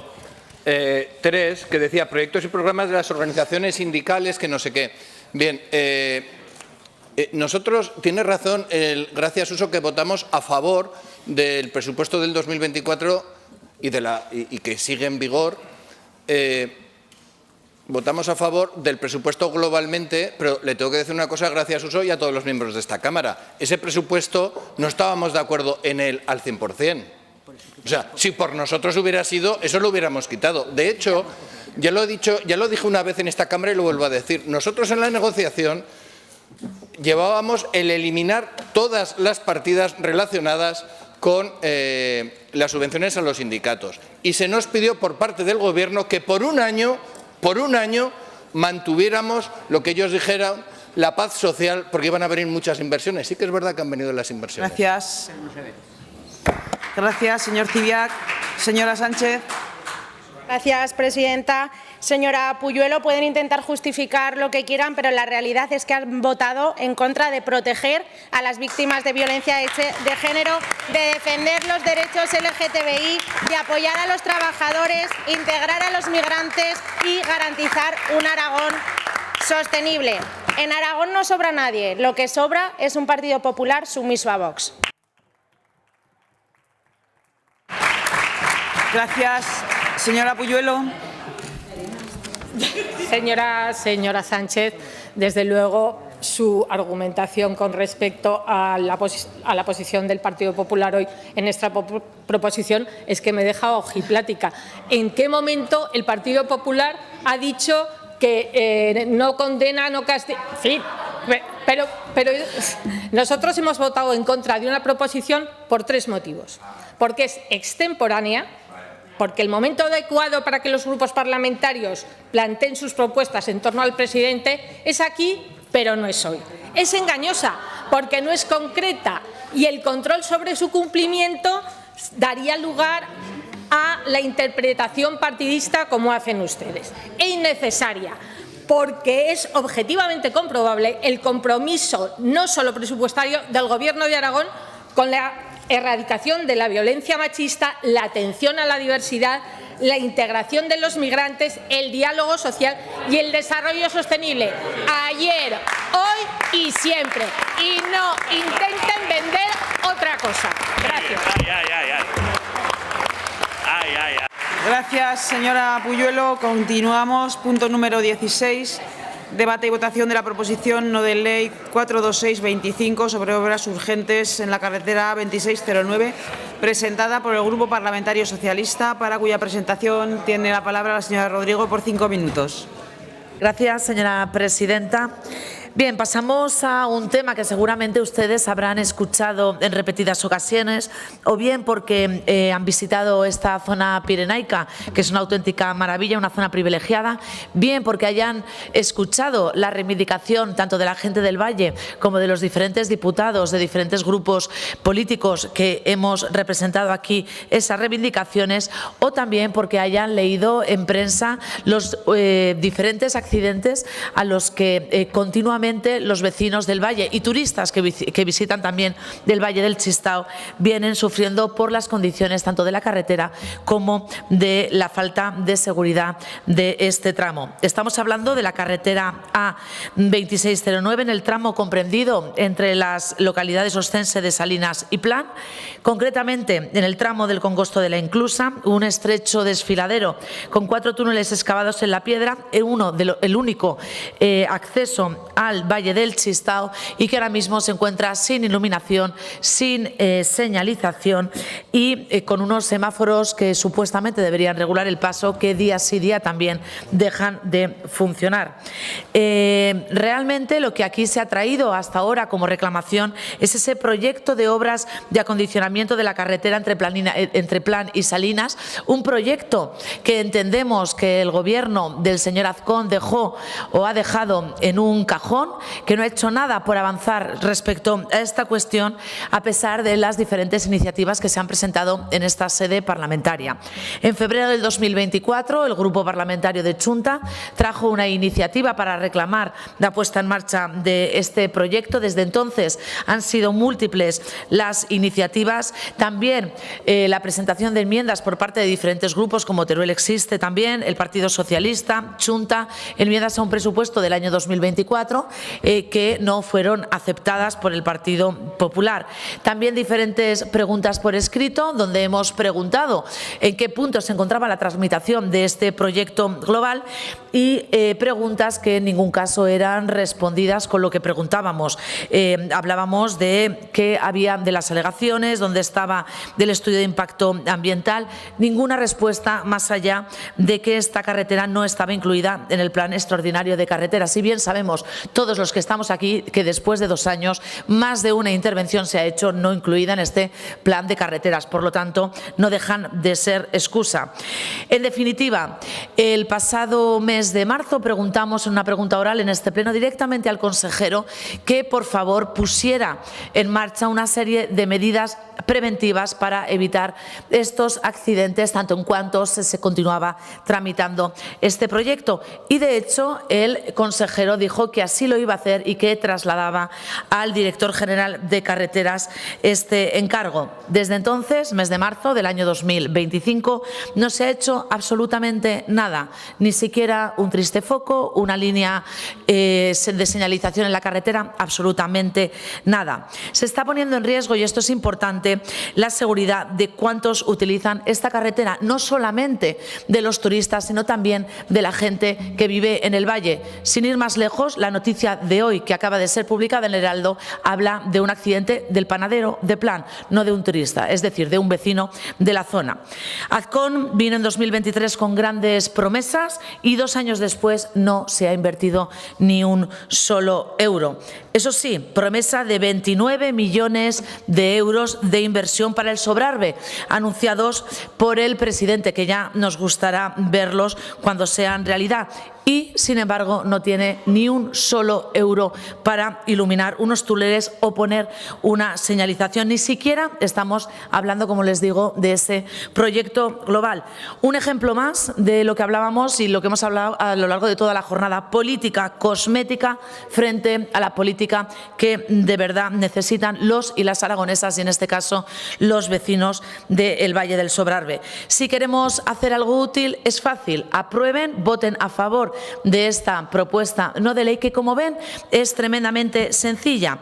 3, que decía proyectos y programas de las organizaciones sindicales, que no sé qué. Bien, nosotros, tiene razón el gracias Suso, que votamos a favor del presupuesto del 2024 y que sigue en vigor. Votamos a favor del presupuesto globalmente, pero le tengo que decir una cosa, gracias Suso, y a todos los miembros de esta Cámara. Ese presupuesto no estábamos de acuerdo en él al 100%. O sea, si por nosotros hubiera sido, eso lo hubiéramos quitado. De hecho, ya lo dije una vez en esta Cámara y lo vuelvo a decir. Nosotros en la negociación llevábamos el eliminar todas las partidas relacionadas con las subvenciones a los sindicatos. Y se nos pidió por parte del Gobierno que por un año mantuviéramos lo que ellos dijeran, la paz social, porque iban a venir muchas inversiones. Sí que es verdad que han venido las inversiones. Gracias. Gracias, señor Cibiac. Señora Sánchez. Gracias, presidenta. Señora Puyuelo, pueden intentar justificar lo que quieran, pero la realidad es que han votado en contra de proteger a las víctimas de violencia de género, de defender los derechos LGTBI, de apoyar a los trabajadores, integrar a los migrantes y garantizar un Aragón sostenible. En Aragón no sobra nadie, lo que sobra es un Partido Popular sumiso a Vox. Gracias. Señora Puyuelo. Señora Sánchez, desde luego su argumentación con respecto a la posición del Partido Popular hoy en esta proposición es que me deja ojiplática. ¿En qué momento el Partido Popular ha dicho que no condena, no castiga? Sí, pero nosotros hemos votado en contra de una proposición por 3 motivos. Porque es extemporánea, porque el momento adecuado para que los grupos parlamentarios planteen sus propuestas en torno al presidente es aquí, pero no es hoy. Es engañosa, porque no es concreta y el control sobre su cumplimiento daría lugar a la interpretación partidista como hacen ustedes. E innecesaria, porque es objetivamente comprobable el compromiso no solo presupuestario del Gobierno de Aragón con la erradicación de la violencia machista, la atención a la diversidad, la integración de los migrantes, el diálogo social y el desarrollo sostenible. Ayer, hoy y siempre. Y no intenten vender otra cosa. Gracias. Gracias, señora Puyuelo. Continuamos. Punto número 16. Debate y votación de la proposición no de ley 42625 sobre obras urgentes en la carretera A2609, presentada por el Grupo Parlamentario Socialista, para cuya presentación tiene la palabra la señora Rodrigo por 5 minutos. Gracias, señora presidenta. Bien, pasamos a un tema que seguramente ustedes habrán escuchado en repetidas ocasiones, o bien porque han visitado esta zona pirenaica, que es una auténtica maravilla, una zona privilegiada, bien porque hayan escuchado la reivindicación tanto de la gente del Valle como de los diferentes diputados de diferentes grupos políticos que hemos representado aquí esas reivindicaciones, o también porque hayan leído en prensa los diferentes accidentes a los que continuamente los vecinos del Valle y turistas que visitan también del Valle del Chistao vienen sufriendo por las condiciones tanto de la carretera como de la falta de seguridad de este tramo. Estamos hablando de la carretera A2609 en el tramo comprendido entre las localidades ostense de Salinas y Plan, concretamente en el tramo del Congosto de la Inclusa, un estrecho desfiladero con 4 túneles excavados en la piedra, el único acceso al Valle del Chistao y que ahora mismo se encuentra sin iluminación, sin señalización y con unos semáforos que supuestamente deberían regular el paso que día sí día también dejan de funcionar. Realmente lo que aquí se ha traído hasta ahora como reclamación es ese proyecto de obras de acondicionamiento de la carretera entre Plan y Salinas, un proyecto que entendemos que el Gobierno del señor Azcón dejó o ha dejado en un cajón, que no ha hecho nada por avanzar respecto a esta cuestión a pesar de las diferentes iniciativas que se han presentado en esta sede parlamentaria. En febrero del 2024 el Grupo Parlamentario de Chunta trajo una iniciativa para reclamar la puesta en marcha de este proyecto. Desde entonces han sido múltiples las iniciativas, también la presentación de enmiendas por parte de diferentes grupos como Teruel Existe también, el Partido Socialista, Chunta, enmiendas a un presupuesto del año 2024 que no fueron aceptadas por el Partido Popular. También diferentes preguntas por escrito, donde hemos preguntado en qué punto se encontraba la tramitación de este proyecto global y preguntas que en ningún caso eran respondidas con lo que preguntábamos. Hablábamos de qué había de las alegaciones, dónde estaba del estudio de impacto ambiental, ninguna respuesta más allá de que esta carretera no estaba incluida en el Plan Extraordinario de Carreteras. Si bien sabemos todos los que estamos aquí que después de 2 años más de una intervención se ha hecho no incluida en este plan de carreteras, por lo tanto no dejan de ser excusa. En definitiva, el pasado mes de marzo preguntamos en una pregunta oral en este pleno directamente al consejero que por favor pusiera en marcha una serie de medidas preventivas para evitar estos accidentes tanto en cuanto se continuaba tramitando este proyecto, y de hecho el consejero dijo que así lo iba a hacer y que trasladaba al director general de carreteras este encargo. Desde entonces, mes de marzo del año 2025, no se ha hecho absolutamente nada, ni siquiera un triste foco, una línea de señalización en la carretera, absolutamente nada. Se está poniendo en riesgo, y esto es importante, la seguridad de cuántos utilizan esta carretera, no solamente de los turistas, sino también de la gente que vive en el Valle. Sin ir más lejos, la noticia de hoy que acaba de ser publicada en el Heraldo habla de un accidente del panadero de Plan, no de un turista, es decir, de un vecino de la zona. Azcón vino en 2023 con grandes promesas y 2 años después no se ha invertido ni un solo euro. Eso sí, promesa de 29 millones de euros de inversión para el Sobrarbe, anunciados por el presidente, que ya nos gustará verlos cuando sean realidad. Y, sin embargo, no tiene ni un solo euro para iluminar unos túneles o poner una señalización. Ni siquiera estamos hablando, como les digo, de ese proyecto global. Un ejemplo más de lo que hablábamos y lo que hemos hablado a lo largo de toda la jornada: política cosmética frente a la política que de verdad necesitan los y las aragonesas, y en este caso los vecinos del Valle del Sobrarbe. Si queremos hacer algo útil, es fácil: aprueben, voten a favor de esta propuesta no de ley, que, como ven, es tremendamente sencilla.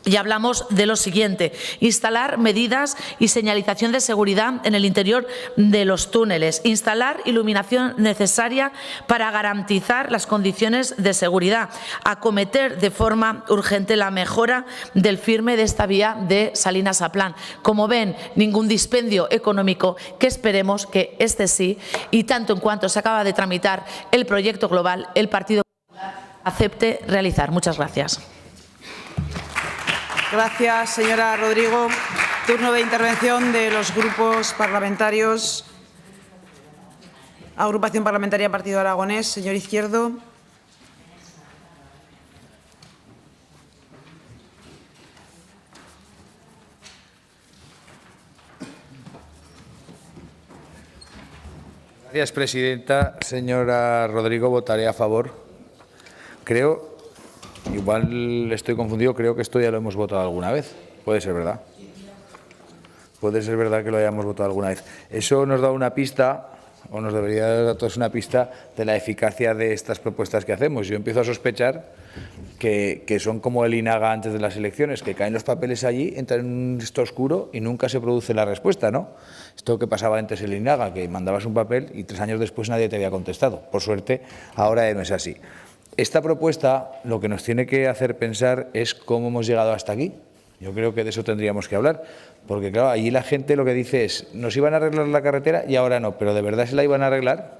Y hablamos de lo siguiente: instalar medidas y señalización de seguridad en el interior de los túneles, instalar iluminación necesaria para garantizar las condiciones de seguridad, acometer de forma urgente la mejora del firme de esta vía de Salinas a Plan. Como ven, ningún dispendio económico, que esperemos que este sí, y tanto en cuanto se acaba de tramitar el proyecto global, el Partido Popular acepte realizar. Muchas gracias. Gracias, señora Rodrigo. Turno de intervención de los grupos parlamentarios. Agrupación Parlamentaria Partido Aragonés. Señor Izquierdo. Gracias, presidenta. Señora Rodrigo, votaré a favor. Creo, igual estoy confundido, creo que esto ya lo hemos votado alguna vez. Puede ser verdad. Puede ser verdad que lo hayamos votado alguna vez. Eso nos da una pista, o nos debería dar a todos una pista de la eficacia de estas propuestas que hacemos. Yo empiezo a sospechar que son como el INAGA antes de las elecciones, que caen los papeles allí, entran en un esto oscuro y nunca se produce la respuesta, ¿no? Esto que pasaba antes el INAGA, que mandabas un papel y 3 años después nadie te había contestado. Por suerte, ahora no es así. Esta propuesta lo que nos tiene que hacer pensar es cómo hemos llegado hasta aquí. Yo creo que de eso tendríamos que hablar, porque claro, allí la gente lo que dice es, nos iban a arreglar la carretera y ahora no, pero ¿de verdad se la iban a arreglar?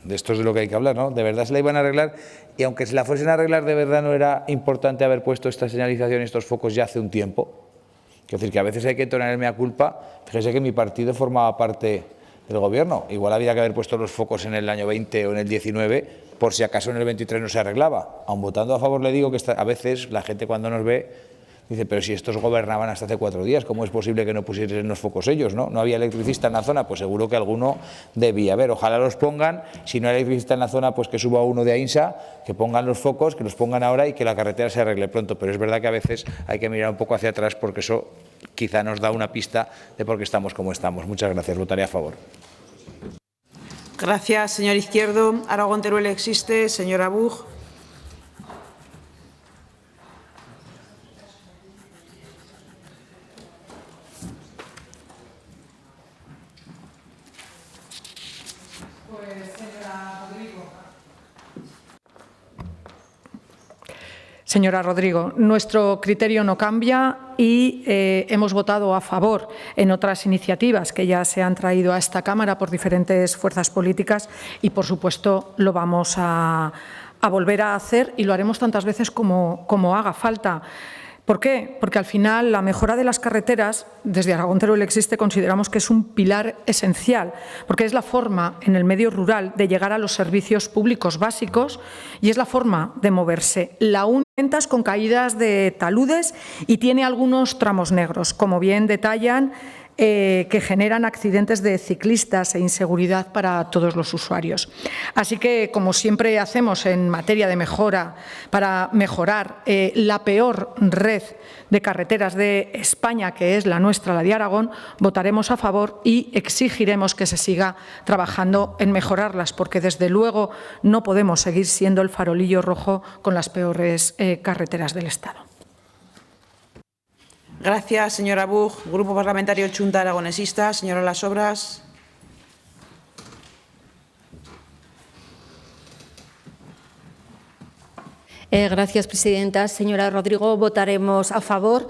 De esto es de lo que hay que hablar, ¿no? ¿De verdad se la iban a arreglar? Y aunque se la fuesen a arreglar, ¿de verdad no era importante haber puesto esta señalización y estos focos ya hace un tiempo? Quiero decir que a veces hay que entonar el mea culpa. Fíjese que mi partido formaba parte del Gobierno. Igual había que haber puesto los focos en el año 20 o en el 19, por si acaso en el 23 no se arreglaba. Aun votando a favor le digo que a veces la gente cuando nos ve dice, pero si estos gobernaban hasta hace 4 días, ¿cómo es posible que no pusiesen los focos ellos? ¿No había electricista en la zona? Pues seguro que alguno debía haber. Ojalá los pongan. Si no hay electricista en la zona, pues que suba uno de AINSA, que pongan los focos, que los pongan ahora y que la carretera se arregle pronto. Pero es verdad que a veces hay que mirar un poco hacia atrás porque eso quizá nos da una pista de por qué estamos como estamos. Muchas gracias. Votaré a favor. Gracias, señor Izquierdo. Aragón Teruel existe. Señora Buch. Señora Rodrigo, nuestro criterio no cambia y hemos votado a favor en otras iniciativas que ya se han traído a esta Cámara por diferentes fuerzas políticas y, por supuesto, lo vamos a volver a hacer y lo haremos tantas veces como haga falta. ¿Por qué? Porque al final la mejora de las carreteras, desde Aragón Teruel existe, consideramos que es un pilar esencial, porque es la forma en el medio rural de llegar a los servicios públicos básicos y es la forma de moverse. La ventas con caídas de taludes y tiene algunos tramos negros, como bien detallan, que generan accidentes de ciclistas e inseguridad para todos los usuarios. Así que, como siempre hacemos en materia de mejora, para mejorar la peor red de carreteras de España, que es la nuestra, la de Aragón, votaremos a favor y exigiremos que se siga trabajando en mejorarlas, porque desde luego no podemos seguir siendo el farolillo rojo con las peores carreteras del Estado. Gracias, señora Buch. Grupo Parlamentario Chunta Aragonesista. Señora Las Obras. Gracias, presidenta. Señora Rodrigo, votaremos a favor.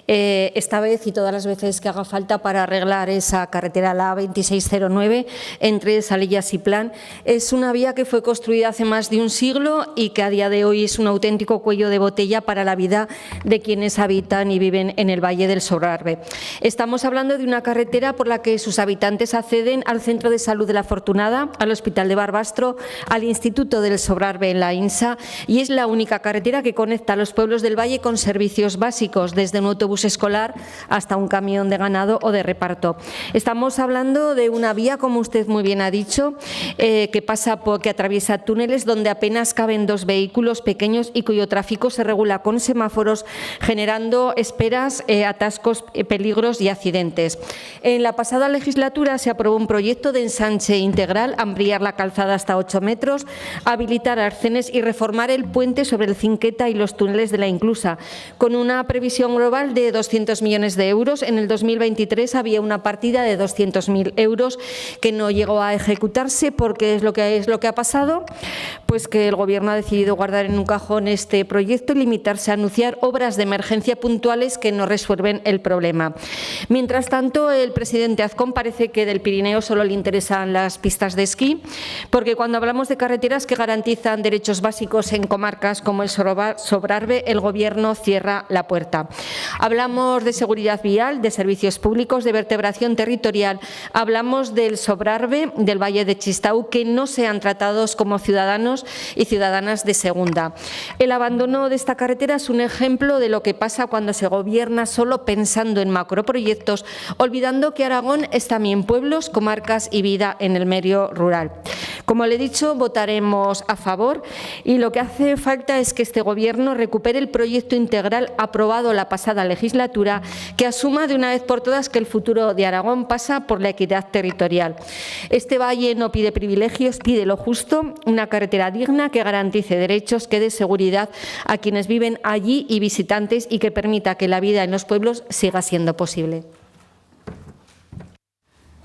Esta vez y todas las veces que haga falta para arreglar esa carretera, la A2609, entre Salillas y Plan. Es una vía que fue construida hace más de un siglo y que a día de hoy es un auténtico cuello de botella para la vida de quienes habitan y viven en el Valle del Sobrarbe. Estamos hablando de una carretera por la que sus habitantes acceden al Centro de Salud de la Fortunada, al Hospital de Barbastro, al Instituto del Sobrarbe en la INSA, y es la única carretera que conecta a los pueblos del Valle con servicios básicos, desde un autobús escolar hasta un camión de ganado o de reparto. Estamos hablando de una vía, como usted muy bien ha dicho, que atraviesa túneles donde apenas caben 2 vehículos pequeños y cuyo tráfico se regula con semáforos, generando esperas, atascos, peligros y accidentes. En la pasada legislatura se aprobó un proyecto de ensanche integral, ampliar la calzada hasta 8 metros, habilitar arcenes y reformar el puente sobre el Cinqueta y los túneles de la Inclusa, con una previsión global de de 200 millones de euros. En el 2023 había una partida de 200.000 euros que no llegó a ejecutarse. ¿Porque es lo que ha pasado? Pues que el Gobierno ha decidido guardar en un cajón este proyecto y limitarse a anunciar obras de emergencia puntuales que no resuelven el problema. Mientras tanto, el presidente Azcón parece que del Pirineo solo le interesan las pistas de esquí, porque cuando hablamos de carreteras que garantizan derechos básicos en comarcas como el Sobrarbe, el Gobierno cierra la puerta. Hablamos de seguridad vial, de servicios públicos, de vertebración territorial. Hablamos del Sobrarbe, del Valle de Chistau, que no sean tratados como ciudadanos y ciudadanas de segunda. El abandono de esta carretera es un ejemplo de lo que pasa cuando se gobierna solo pensando en macroproyectos, olvidando que Aragón es también pueblos, comarcas y vida en el medio rural. Como le he dicho, votaremos a favor y lo que hace falta es que este Gobierno recupere el proyecto integral aprobado la pasada legislatura, que asuma de una vez por todas que el futuro de Aragón pasa por la equidad territorial. Este valle no pide privilegios, pide lo justo, una carretera digna que garantice derechos, que dé seguridad a quienes viven allí y visitantes y que permita que la vida en los pueblos siga siendo posible.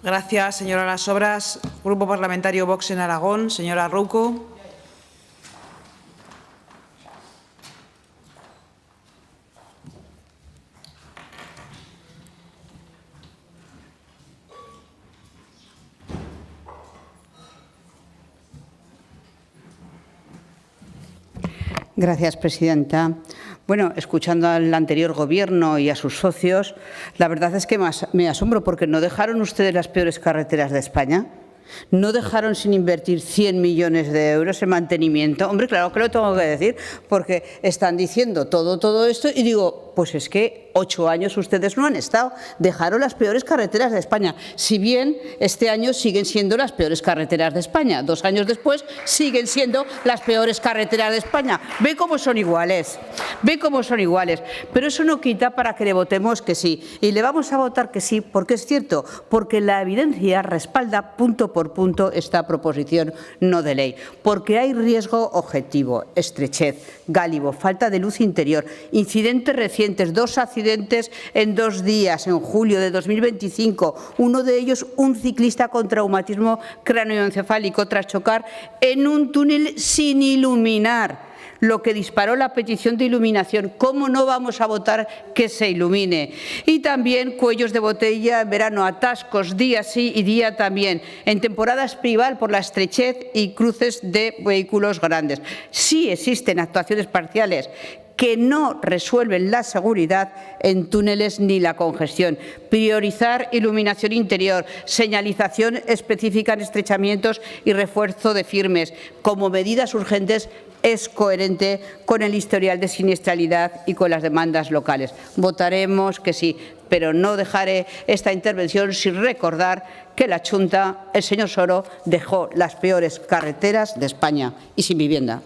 Gracias, señora Las Obras. Grupo Parlamentario Vox en Aragón, señora Rouco. Gracias, presidenta. Bueno, escuchando al anterior Gobierno y a sus socios, la verdad es que me asombro porque ¿no dejaron ustedes las peores carreteras de España? ¿No dejaron sin invertir 100 millones de euros en mantenimiento? Hombre, claro que lo tengo que decir, porque están diciendo todo esto y digo, pues es que 8 años ustedes no han estado, dejaron las peores carreteras de España, si bien este año siguen siendo las peores carreteras de España, 2 años después siguen siendo las peores carreteras de España. Ve cómo son iguales, pero eso no quita para que le votemos que sí, y le vamos a votar que sí, porque es cierto, porque la evidencia respalda punto por punto esta proposición no de ley, porque hay riesgo objetivo, estrechez, gálibo, falta de luz interior, incidentes recientes, 2 accidentes en 2 días, en julio de 2025, uno de ellos un ciclista con traumatismo cráneoencefálico tras chocar en un túnel sin iluminar, lo que disparó la petición de iluminación. ¿Cómo no vamos a votar que se ilumine? Y también cuellos de botella en verano, atascos día sí y día también, en temporada estival por la estrechez y cruces de vehículos grandes. Sí existen actuaciones parciales que no resuelven la seguridad en túneles ni la congestión. Priorizar iluminación interior, señalización específica en estrechamientos y refuerzo de firmes como medidas urgentes es coherente con el historial de siniestralidad y con las demandas locales. Votaremos que sí, pero no dejaré esta intervención sin recordar que la Junta, el señor Soro, dejó las peores carreteras de España y sin vivienda.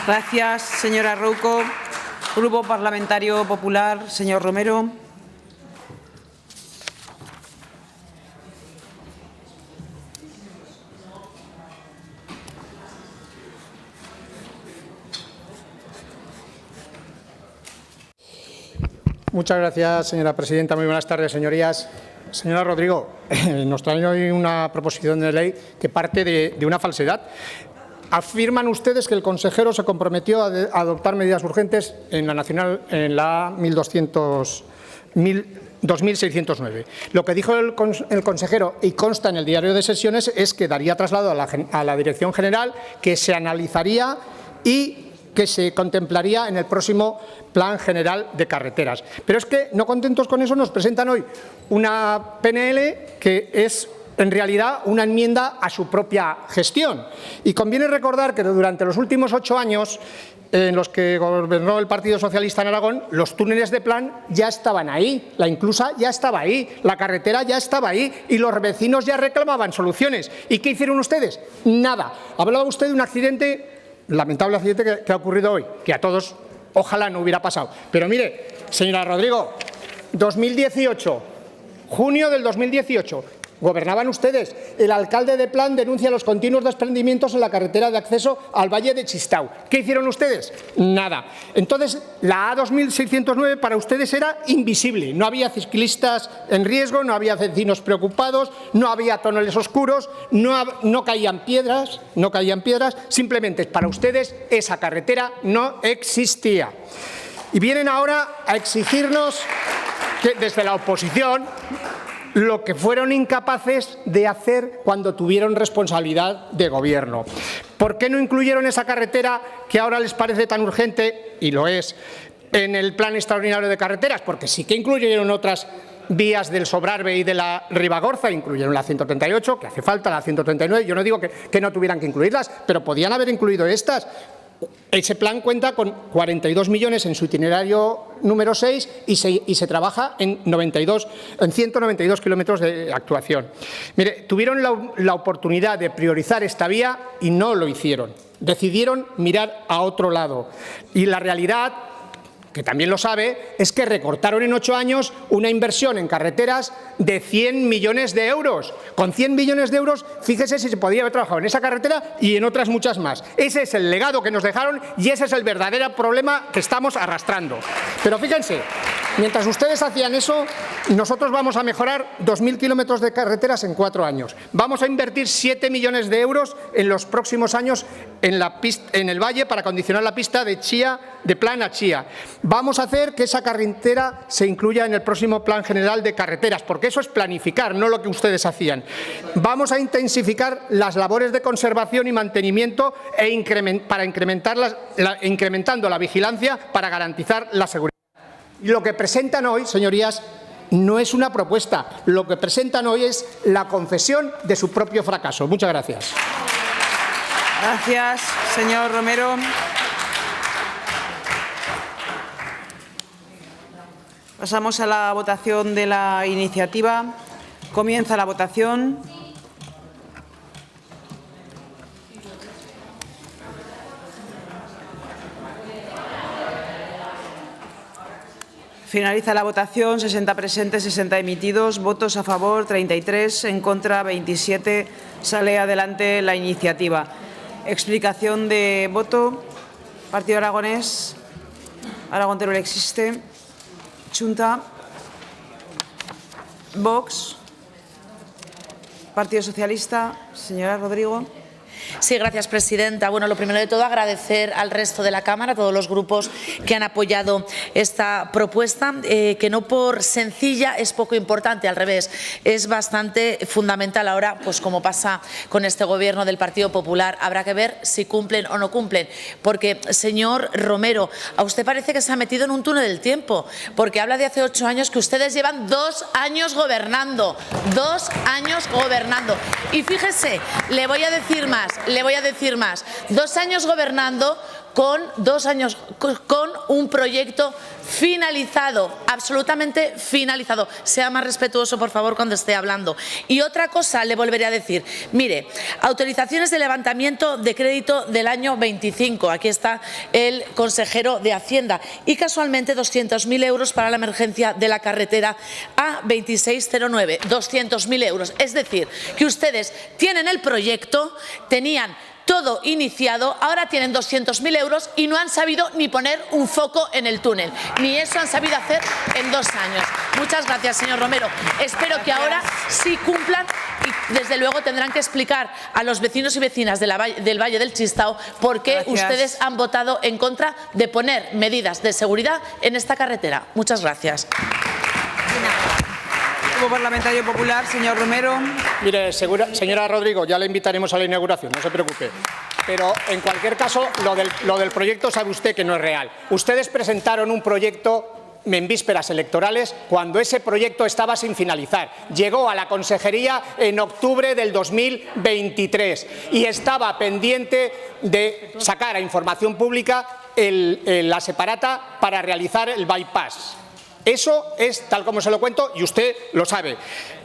Gracias, señora Rouco. Grupo Parlamentario Popular, señor Romero. Muchas gracias, señora presidenta. Muy buenas tardes, señorías. Señora Rodrigo, nos traen hoy una proposición de ley que parte de una falsedad. Afirman ustedes que el consejero se comprometió a adoptar medidas urgentes en la nacional, en la 2609. Lo que dijo el consejero, y consta en el diario de sesiones, es que daría traslado a la Dirección General, que se analizaría y que se contemplaría en el próximo Plan General de Carreteras. Pero es que, no contentos con eso, nos presentan hoy una PNL que es en realidad una enmienda a su propia gestión. Y conviene recordar que durante los últimos 8 años en los que gobernó el Partido Socialista en Aragón, los túneles de plan ya estaban ahí, la inclusa ya estaba ahí, la carretera ya estaba ahí y los vecinos ya reclamaban soluciones. ¿Y qué hicieron ustedes? Nada. Hablaba usted de un accidente, lamentable accidente que ha ocurrido hoy, que a todos ojalá no hubiera pasado. Pero mire, señora Rodrigo, 2018, junio del 2018, Gobernaban ustedes. El alcalde de Plan denuncia los continuos desprendimientos en la carretera de acceso al Valle de Chistau. ¿Qué hicieron ustedes? Nada. Entonces, la A2609 para ustedes era invisible. No había ciclistas en riesgo, no había vecinos preocupados, no había túneles oscuros, no caían piedras, simplemente para ustedes esa carretera no existía. Y vienen ahora a exigirnos que desde la oposición lo que fueron incapaces de hacer cuando tuvieron responsabilidad de gobierno. ¿Por qué no incluyeron esa carretera que ahora les parece tan urgente, y lo es, en el Plan Extraordinario de Carreteras? Porque sí que incluyeron otras vías del Sobrarbe y de la Ribagorza, incluyeron la 138, que hace falta, la 139, yo no digo que no tuvieran que incluirlas, pero podían haber incluido estas. Ese plan cuenta con 42 millones en su itinerario número 6 y se trabaja en 192 kilómetros de actuación. Mire, tuvieron la oportunidad de priorizar esta vía y no lo hicieron. Decidieron mirar a otro lado. Y la realidad, que también lo sabe, es que recortaron en 8 años una inversión en carreteras de 100 millones de euros. Con 100 millones de euros, fíjese si se podía haber trabajado en esa carretera y en otras muchas más. Ese es el legado que nos dejaron y ese es el verdadero problema que estamos arrastrando. Pero fíjense, mientras ustedes hacían eso, nosotros vamos a mejorar 2.000 kilómetros de carreteras en 4 años. Vamos a invertir 7 millones de euros en los próximos años en el Valle para acondicionar la pista de Chía, de Plan a Chía. Vamos a hacer que esa carretera se incluya en el próximo Plan General de Carreteras, porque eso es planificar, no lo que ustedes hacían. Vamos a intensificar las labores de conservación y mantenimiento incrementando la vigilancia para garantizar la seguridad. Y lo que presentan hoy, señorías, no es una propuesta. Lo que presentan hoy es la confesión de su propio fracaso. Muchas gracias. Gracias, señor Romero. Pasamos a la votación de la iniciativa. Comienza la votación. Finaliza la votación. 60 presentes, 60 emitidos. Votos a favor, 33. En contra, 27. Sale adelante la iniciativa. Explicación de voto. Partido Aragonés. Aragón Teruel existe. Junta. Vox. Partido Socialista. Señora Rodrigo. Sí, gracias, presidenta. Bueno, lo primero de todo, agradecer al resto de la Cámara, a todos los grupos que han apoyado esta propuesta, que no por sencilla es poco importante, al revés, es bastante fundamental. Ahora, pues como pasa con este Gobierno del Partido Popular, habrá que ver si cumplen o no cumplen. Porque, señor Romero, a usted parece que se ha metido en un túnel del tiempo, porque habla de hace 8 años que ustedes llevan 2 años gobernando. 2 años gobernando. Y fíjese, le voy a decir más. 2 años gobernando con un proyecto finalizado, absolutamente finalizado. Sea más respetuoso, por favor, cuando esté hablando. Y otra cosa le volveré a decir. Mire, autorizaciones de levantamiento de crédito del año 25. Aquí está el consejero de Hacienda. Y casualmente 200.000 euros para la emergencia de la carretera A2609. 200.000 euros. Es decir, que ustedes tienen el proyecto, tenían todo iniciado, ahora tienen 200.000 euros y no han sabido ni poner un foco en el túnel. Ni eso han sabido hacer en 2 años. Muchas gracias, señor Romero. Espero que ahora sí cumplan y, desde luego, tendrán que explicar a los vecinos y vecinas del Valle del Chistau por qué ustedes han votado en contra de poner medidas de seguridad en esta carretera. Muchas gracias. Grupo Parlamentario Popular, señor Romero. Mire, señora Rodrigo, ya le invitaremos a la inauguración, no se preocupe. Pero, en cualquier caso, lo del proyecto sabe usted que no es real. Ustedes presentaron un proyecto en vísperas electorales cuando ese proyecto estaba sin finalizar. Llegó a la consejería en octubre del 2023 y estaba pendiente de sacar a información pública la separata para realizar el bypass. Eso es tal como se lo cuento y usted lo sabe.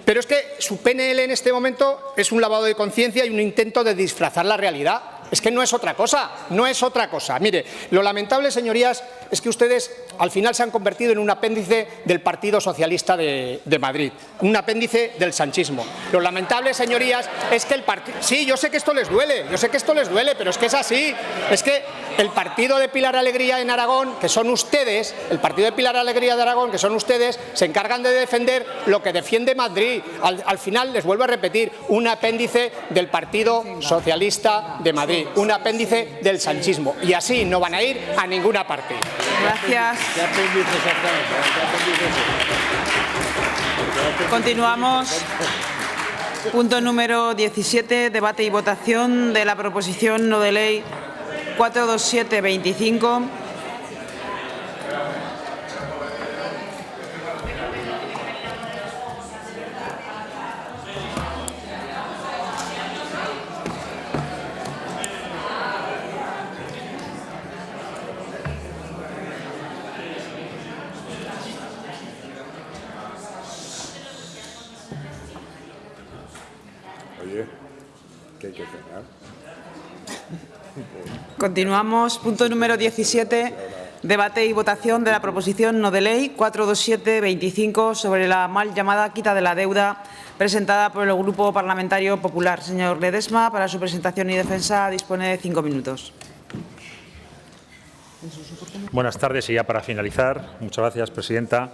Pero es que su PNL en este momento es un lavado de conciencia y un intento de disfrazar la realidad. Es que no es otra cosa, no es otra cosa. Mire, lo lamentable, señorías, es que ustedes al final se han convertido en un apéndice del Partido Socialista de Madrid, un apéndice del sanchismo. Lo lamentable, señorías, es que el partido... Sí, yo sé que esto les duele, pero es que es así. Es que el partido de Pilar Alegría en Aragón, que son ustedes, el partido de Pilar Alegría de Aragón, que son ustedes, se encargan de defender lo que defiende Madrid. Al final, les vuelvo a repetir, un apéndice del Partido Socialista de Madrid, un apéndice del sanchismo. Y así no van a ir a ninguna parte. Gracias. Continuamos. Punto número 17, debate y votación de la proposición no de ley 427-25. ¿Qué hay que cerrar? Continuamos. Punto número 17. Debate y votación de la proposición no de ley 427-25 sobre la mal llamada quita de la deuda presentada por el Grupo Parlamentario Popular. Señor Ledesma, para su presentación y defensa dispone de 5 minutos. Buenas tardes y ya para finalizar. Muchas gracias, presidenta.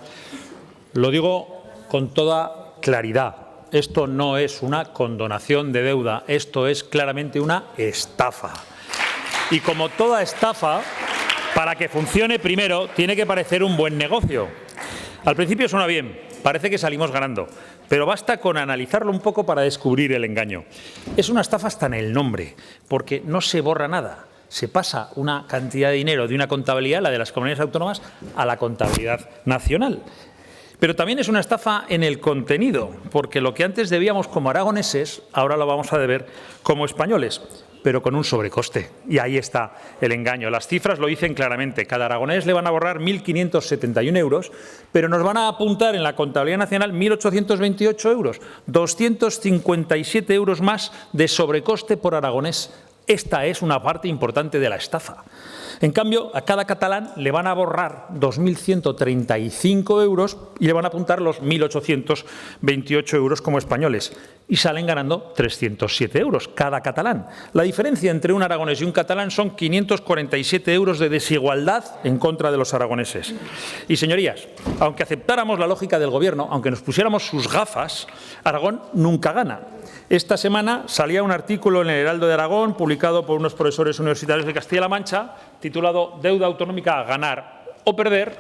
Lo digo con toda claridad. Esto no es una condonación de deuda, esto es claramente una estafa. Y como toda estafa, para que funcione primero tiene que parecer un buen negocio. Al principio suena bien, parece que salimos ganando, pero basta con analizarlo un poco para descubrir el engaño. Es una estafa hasta en el nombre, porque no se borra nada. Se pasa una cantidad de dinero de una contabilidad, la de las comunidades autónomas, a la contabilidad nacional. Pero también es una estafa en el contenido, porque lo que antes debíamos como aragoneses, ahora lo vamos a deber como españoles, pero con un sobrecoste. Y ahí está el engaño. Las cifras lo dicen claramente. Cada aragonés le van a borrar 1.571 euros, pero nos van a apuntar en la contabilidad nacional 1.828 euros, 257 euros más de sobrecoste por aragonés. Esta es una parte importante de la estafa. En cambio, a cada catalán le van a borrar 2.135 euros y le van a apuntar los 1.828 euros como españoles. Y salen ganando 307 euros cada catalán. La diferencia entre un aragonés y un catalán son 547 euros de desigualdad en contra de los aragoneses. Y, señorías, aunque aceptáramos la lógica del Gobierno, aunque nos pusiéramos sus gafas, Aragón nunca gana. Esta semana salía un artículo en el Heraldo de Aragón, publicado por unos profesores universitarios de Castilla-La Mancha, titulado Deuda autonómica a ganar o perder,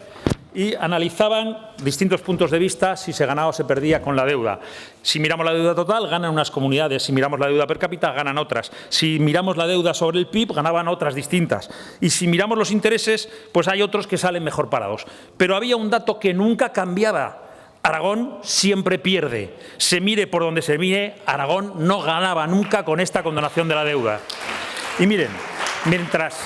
y analizaban distintos puntos de vista si se ganaba o se perdía con la deuda. Si miramos la deuda total, ganan unas comunidades. Si miramos la deuda per cápita, ganan otras. Si miramos la deuda sobre el PIB, ganaban otras distintas. Y si miramos los intereses, pues hay otros que salen mejor parados. Pero había un dato que nunca cambiaba. Aragón siempre pierde. Se mire por donde se mire, Aragón no ganaba nunca con esta condonación de la deuda. Y miren, mientras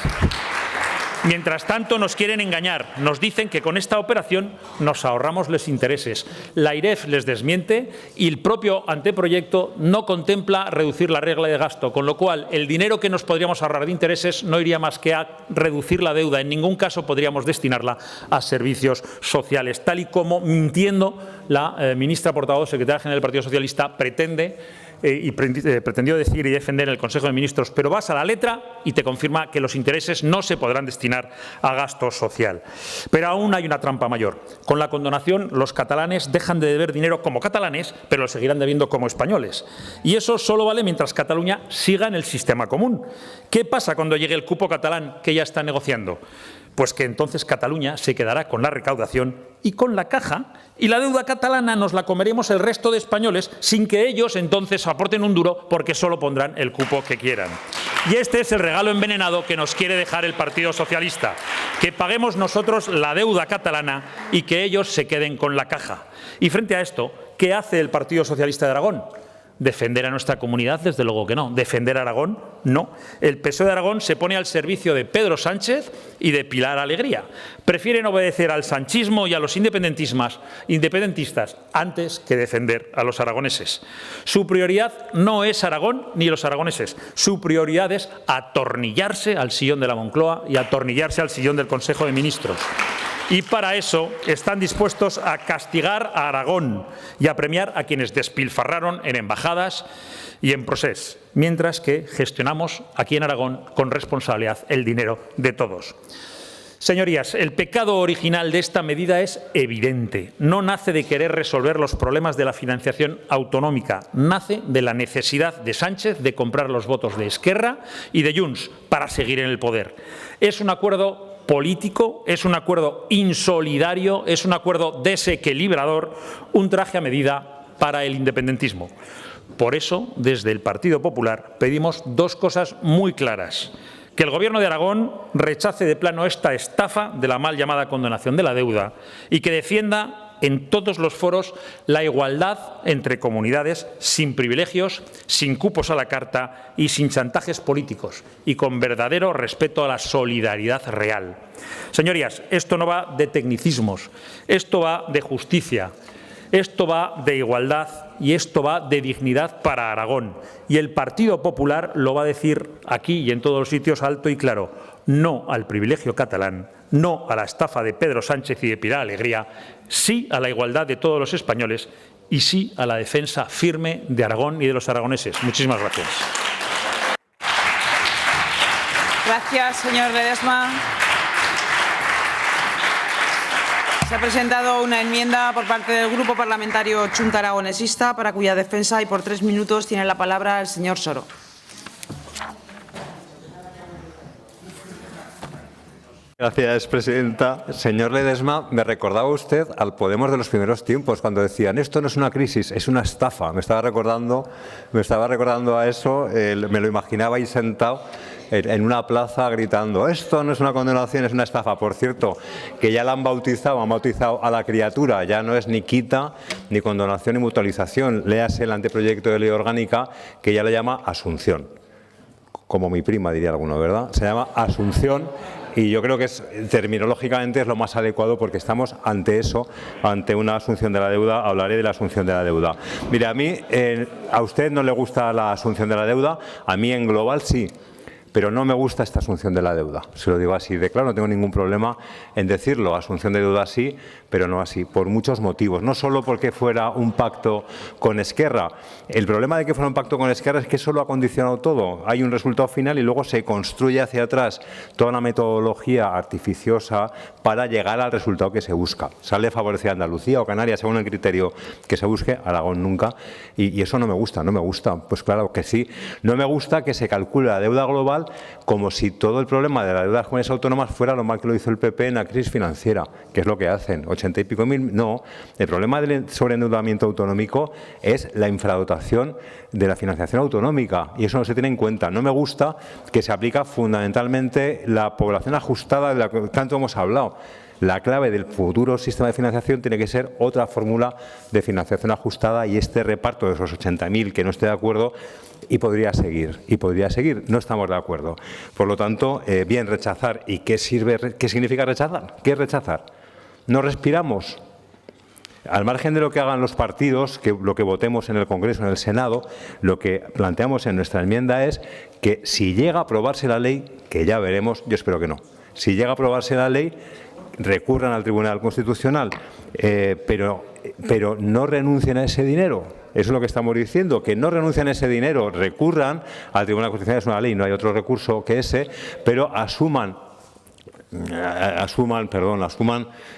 tanto nos quieren engañar, nos dicen que con esta operación nos ahorramos los intereses. La AIREF les desmiente y el propio anteproyecto no contempla reducir la regla de gasto, con lo cual el dinero que nos podríamos ahorrar de intereses no iría más que a reducir la deuda. En ningún caso podríamos destinarla a servicios sociales, tal y como, mintiendo, la ministra portavoz, secretaria general del Partido Socialista, pretendió decir y defender en el Consejo de Ministros, pero vas a la letra y te confirma que los intereses no se podrán destinar a gasto social. Pero aún hay una trampa mayor. Con la condonación, los catalanes dejan de deber dinero como catalanes, pero lo seguirán debiendo como españoles. Y eso solo vale mientras Cataluña siga en el sistema común. ¿Qué pasa cuando llegue el cupo catalán que ya está negociando? Pues que entonces Cataluña se quedará con la recaudación y con la caja, y la deuda catalana nos la comeremos el resto de españoles sin que ellos entonces aporten un duro, porque solo pondrán el cupo que quieran. Y este es el regalo envenenado que nos quiere dejar el Partido Socialista, que paguemos nosotros la deuda catalana y que ellos se queden con la caja. Y frente a esto, ¿qué hace el Partido Socialista de Aragón? ¿Defender a nuestra comunidad? Desde luego que no. ¿Defender a Aragón? No. El PSOE de Aragón se pone al servicio de Pedro Sánchez y de Pilar Alegría. Prefieren obedecer al sanchismo y a los independentistas antes que defender a los aragoneses. Su prioridad no es Aragón ni los aragoneses. Su prioridad es atornillarse al sillón de la Moncloa y atornillarse al sillón del Consejo de Ministros. Y para eso están dispuestos a castigar a Aragón y a premiar a quienes despilfarraron en embajadas y en procés, mientras que gestionamos aquí en Aragón con responsabilidad el dinero de todos. Señorías, el pecado original de esta medida es evidente. No nace de querer resolver los problemas de la financiación autonómica, nace de la necesidad de Sánchez de comprar los votos de Esquerra y de Junts para seguir en el poder. Es un acuerdo político, es un acuerdo insolidario, es un acuerdo desequilibrador, un traje a medida para el independentismo. Por eso, desde el Partido Popular, pedimos dos cosas muy claras. Que el Gobierno de Aragón rechace de plano esta estafa de la mal llamada condonación de la deuda y que defienda en todos los foros la igualdad entre comunidades sin privilegios, sin cupos a la carta y sin chantajes políticos y con verdadero respeto a la solidaridad real. Señorías, esto no va de tecnicismos, esto va de justicia. Esto va de igualdad y esto va de dignidad para Aragón. Y el Partido Popular lo va a decir aquí y en todos los sitios alto y claro. No al privilegio catalán, no a la estafa de Pedro Sánchez y de Pilar Alegría, sí a la igualdad de todos los españoles y sí a la defensa firme de Aragón y de los aragoneses. Muchísimas gracias. Gracias, señor Ledesma. Se ha presentado una enmienda por parte del Grupo Parlamentario Chunta Aragonesista, para cuya defensa y por 3 minutos tiene la palabra el señor Soro. Gracias, presidenta. Señor Ledesma, me recordaba usted al Podemos de los primeros tiempos, cuando decían esto no es una crisis, es una estafa. Me estaba recordando a eso, me lo imaginaba ahí sentado en una plaza gritando esto no es una condenación, es una estafa. Por cierto, que ya la han bautizado a la criatura, ya no es ni quita, ni condonación, ni mutualización. Léase el anteproyecto de ley orgánica que ya le llama asunción. Como mi prima, diría alguno, ¿verdad? Se llama asunción. Y yo creo que terminológicamente es lo más adecuado porque estamos ante eso, ante una asunción de la deuda. Hablaré de la asunción de la deuda. Mire, a usted no le gusta la asunción de la deuda, a mí en global sí. Pero no me gusta esta asunción de la deuda, se lo digo así de claro, no tengo ningún problema en decirlo, asunción de deuda sí, pero no así, por muchos motivos, no solo porque fuera un pacto con Esquerra. El problema de que fuera un pacto con Esquerra es que eso lo ha condicionado todo, hay un resultado final y luego se construye hacia atrás toda una metodología artificiosa para llegar al resultado que se busca. Sale favorecer a Andalucía o Canarias según el criterio que se busque, Aragón nunca, y eso no me gusta, pues claro que sí, no me gusta que se calcule la deuda global como si todo el problema de la deuda de las comunidades autónomas fuera lo mal que lo hizo el PP en la crisis financiera, que es lo que hacen, 80 y pico mil. No, el problema del sobreendeudamiento autonómico es la infradotación de la financiación autonómica y eso no se tiene en cuenta. No me gusta que se aplica fundamentalmente la población ajustada de la que tanto hemos hablado. La clave del futuro sistema de financiación tiene que ser otra fórmula de financiación ajustada y este reparto de esos 80.000 que no estoy de acuerdo y podría seguir, no estamos de acuerdo. Por lo tanto, bien rechazar. ¿Y qué significa rechazar? ¿Qué es rechazar? ¿No respiramos? Al margen de lo que hagan los partidos, lo que votemos en el Congreso, en el Senado, lo que planteamos en nuestra enmienda es que si llega a aprobarse la ley, que ya veremos, yo espero que no, si llega a aprobarse la ley, recurran al Tribunal Constitucional, pero no renuncien a ese dinero. Eso es lo que estamos diciendo, que no renuncien a ese dinero, recurran al Tribunal Constitucional, es una ley, no hay otro recurso que ese, pero asuman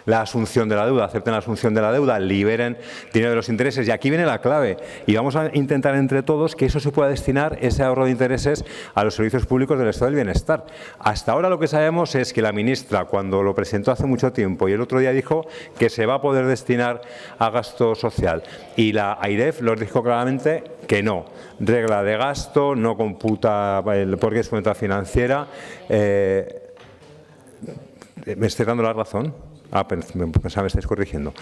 la asunción de la deuda, acepten la asunción de la deuda, liberen dinero de los intereses. Y aquí viene la clave. Y vamos a intentar entre todos que eso se pueda destinar, ese ahorro de intereses, a los servicios públicos del Estado del Bienestar. Hasta ahora lo que sabemos es que la ministra, cuando lo presentó hace mucho tiempo y el otro día dijo que se va a poder destinar a gasto social. Y la AIREF los dijo claramente que no. Regla de gasto, no computa porque es cuenta financiera. ¿Me estoy dando la razón? Pensaba me estáis corrigiendo.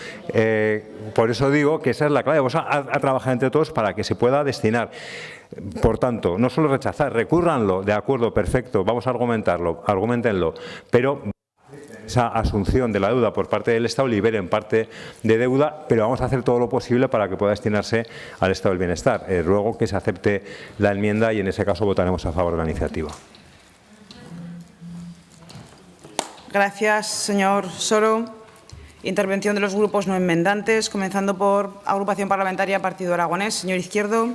Por eso digo que esa es la clave. Vamos a trabajar entre todos para que se pueda destinar. Por tanto, no solo rechazar, recúrranlo, de acuerdo, perfecto, vamos a argumentenlo, pero esa asunción de la deuda por parte del Estado liberen parte de deuda, pero vamos a hacer todo lo posible para que pueda destinarse al Estado del Bienestar. Ruego que se acepte la enmienda y en ese caso votaremos a favor de la iniciativa. Gracias, señor Soro. Intervención de los grupos no enmendantes, comenzando por Agrupación Parlamentaria Partido Aragonés. Señor Izquierdo.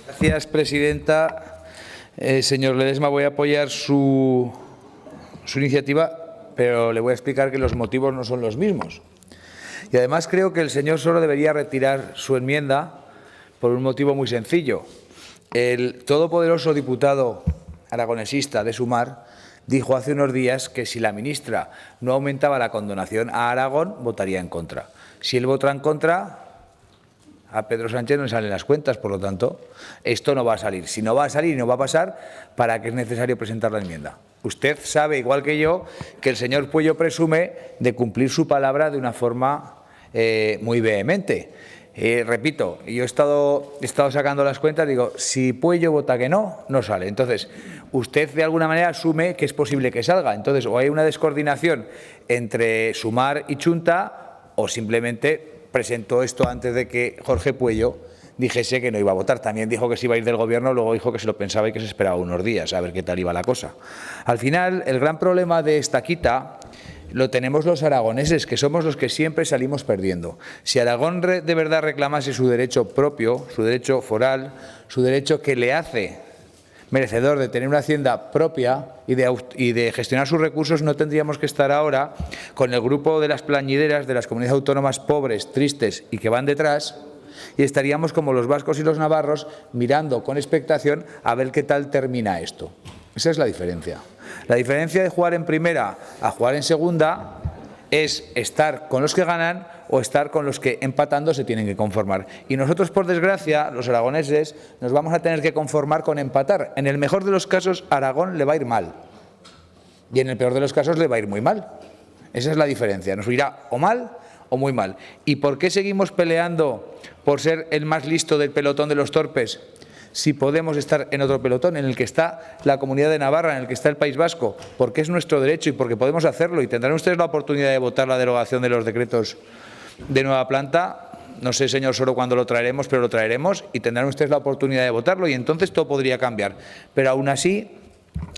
Gracias, presidenta. Señor Ledesma, voy a apoyar su iniciativa, pero le voy a explicar que los motivos no son los mismos. Y además creo que el señor Soro debería retirar su enmienda por un motivo muy sencillo. El todopoderoso diputado aragonesista de Sumar dijo hace unos días que si la ministra no aumentaba la condonación a Aragón, votaría en contra. Si él vota en contra, a Pedro Sánchez no le salen las cuentas, por lo tanto, esto no va a salir. Si no va a salir y no va a pasar, ¿para qué es necesario presentar la enmienda? Usted sabe, igual que yo, que el señor Puello presume de cumplir su palabra de una forma muy vehemente. Repito, yo he estado sacando las cuentas, digo, si Puello vota que no, no sale. Entonces, usted de alguna manera asume que es posible que salga. Entonces, o hay una descoordinación entre Sumar y Chunta, o simplemente presentó esto antes de que Jorge Puello dijese que no iba a votar. También dijo que se iba a ir del Gobierno, luego dijo que se lo pensaba y que se esperaba unos días a ver qué tal iba la cosa. Al final, el gran problema de esta quita lo tenemos los aragoneses, que somos los que siempre salimos perdiendo. Si Aragón de verdad reclamase su derecho propio, su derecho foral, su derecho que le hace merecedor de tener una hacienda propia y de gestionar sus recursos, no tendríamos que estar ahora con el grupo de las plañideras de las comunidades autónomas pobres, tristes y que van detrás, y estaríamos como los vascos y los navarros mirando con expectación a ver qué tal termina esto. Esa es la diferencia. La diferencia de jugar en primera a jugar en segunda es estar con los que ganan o estar con los que empatando se tienen que conformar. Y nosotros, por desgracia, los aragoneses, nos vamos a tener que conformar con empatar. En el mejor de los casos, a Aragón le va a ir mal. Y en el peor de los casos, le va a ir muy mal. Esa es la diferencia. Nos irá o mal o muy mal. ¿Y por qué seguimos peleando por ser el más listo del pelotón de los torpes? Si podemos estar en otro pelotón, en el que está la Comunidad de Navarra, en el que está el País Vasco, porque es nuestro derecho y porque podemos hacerlo, y tendrán ustedes la oportunidad de votar la derogación de los decretos de nueva planta. No sé, señor Soro, cuándo lo traeremos, pero lo traeremos y tendrán ustedes la oportunidad de votarlo y entonces todo podría cambiar. Pero aún así,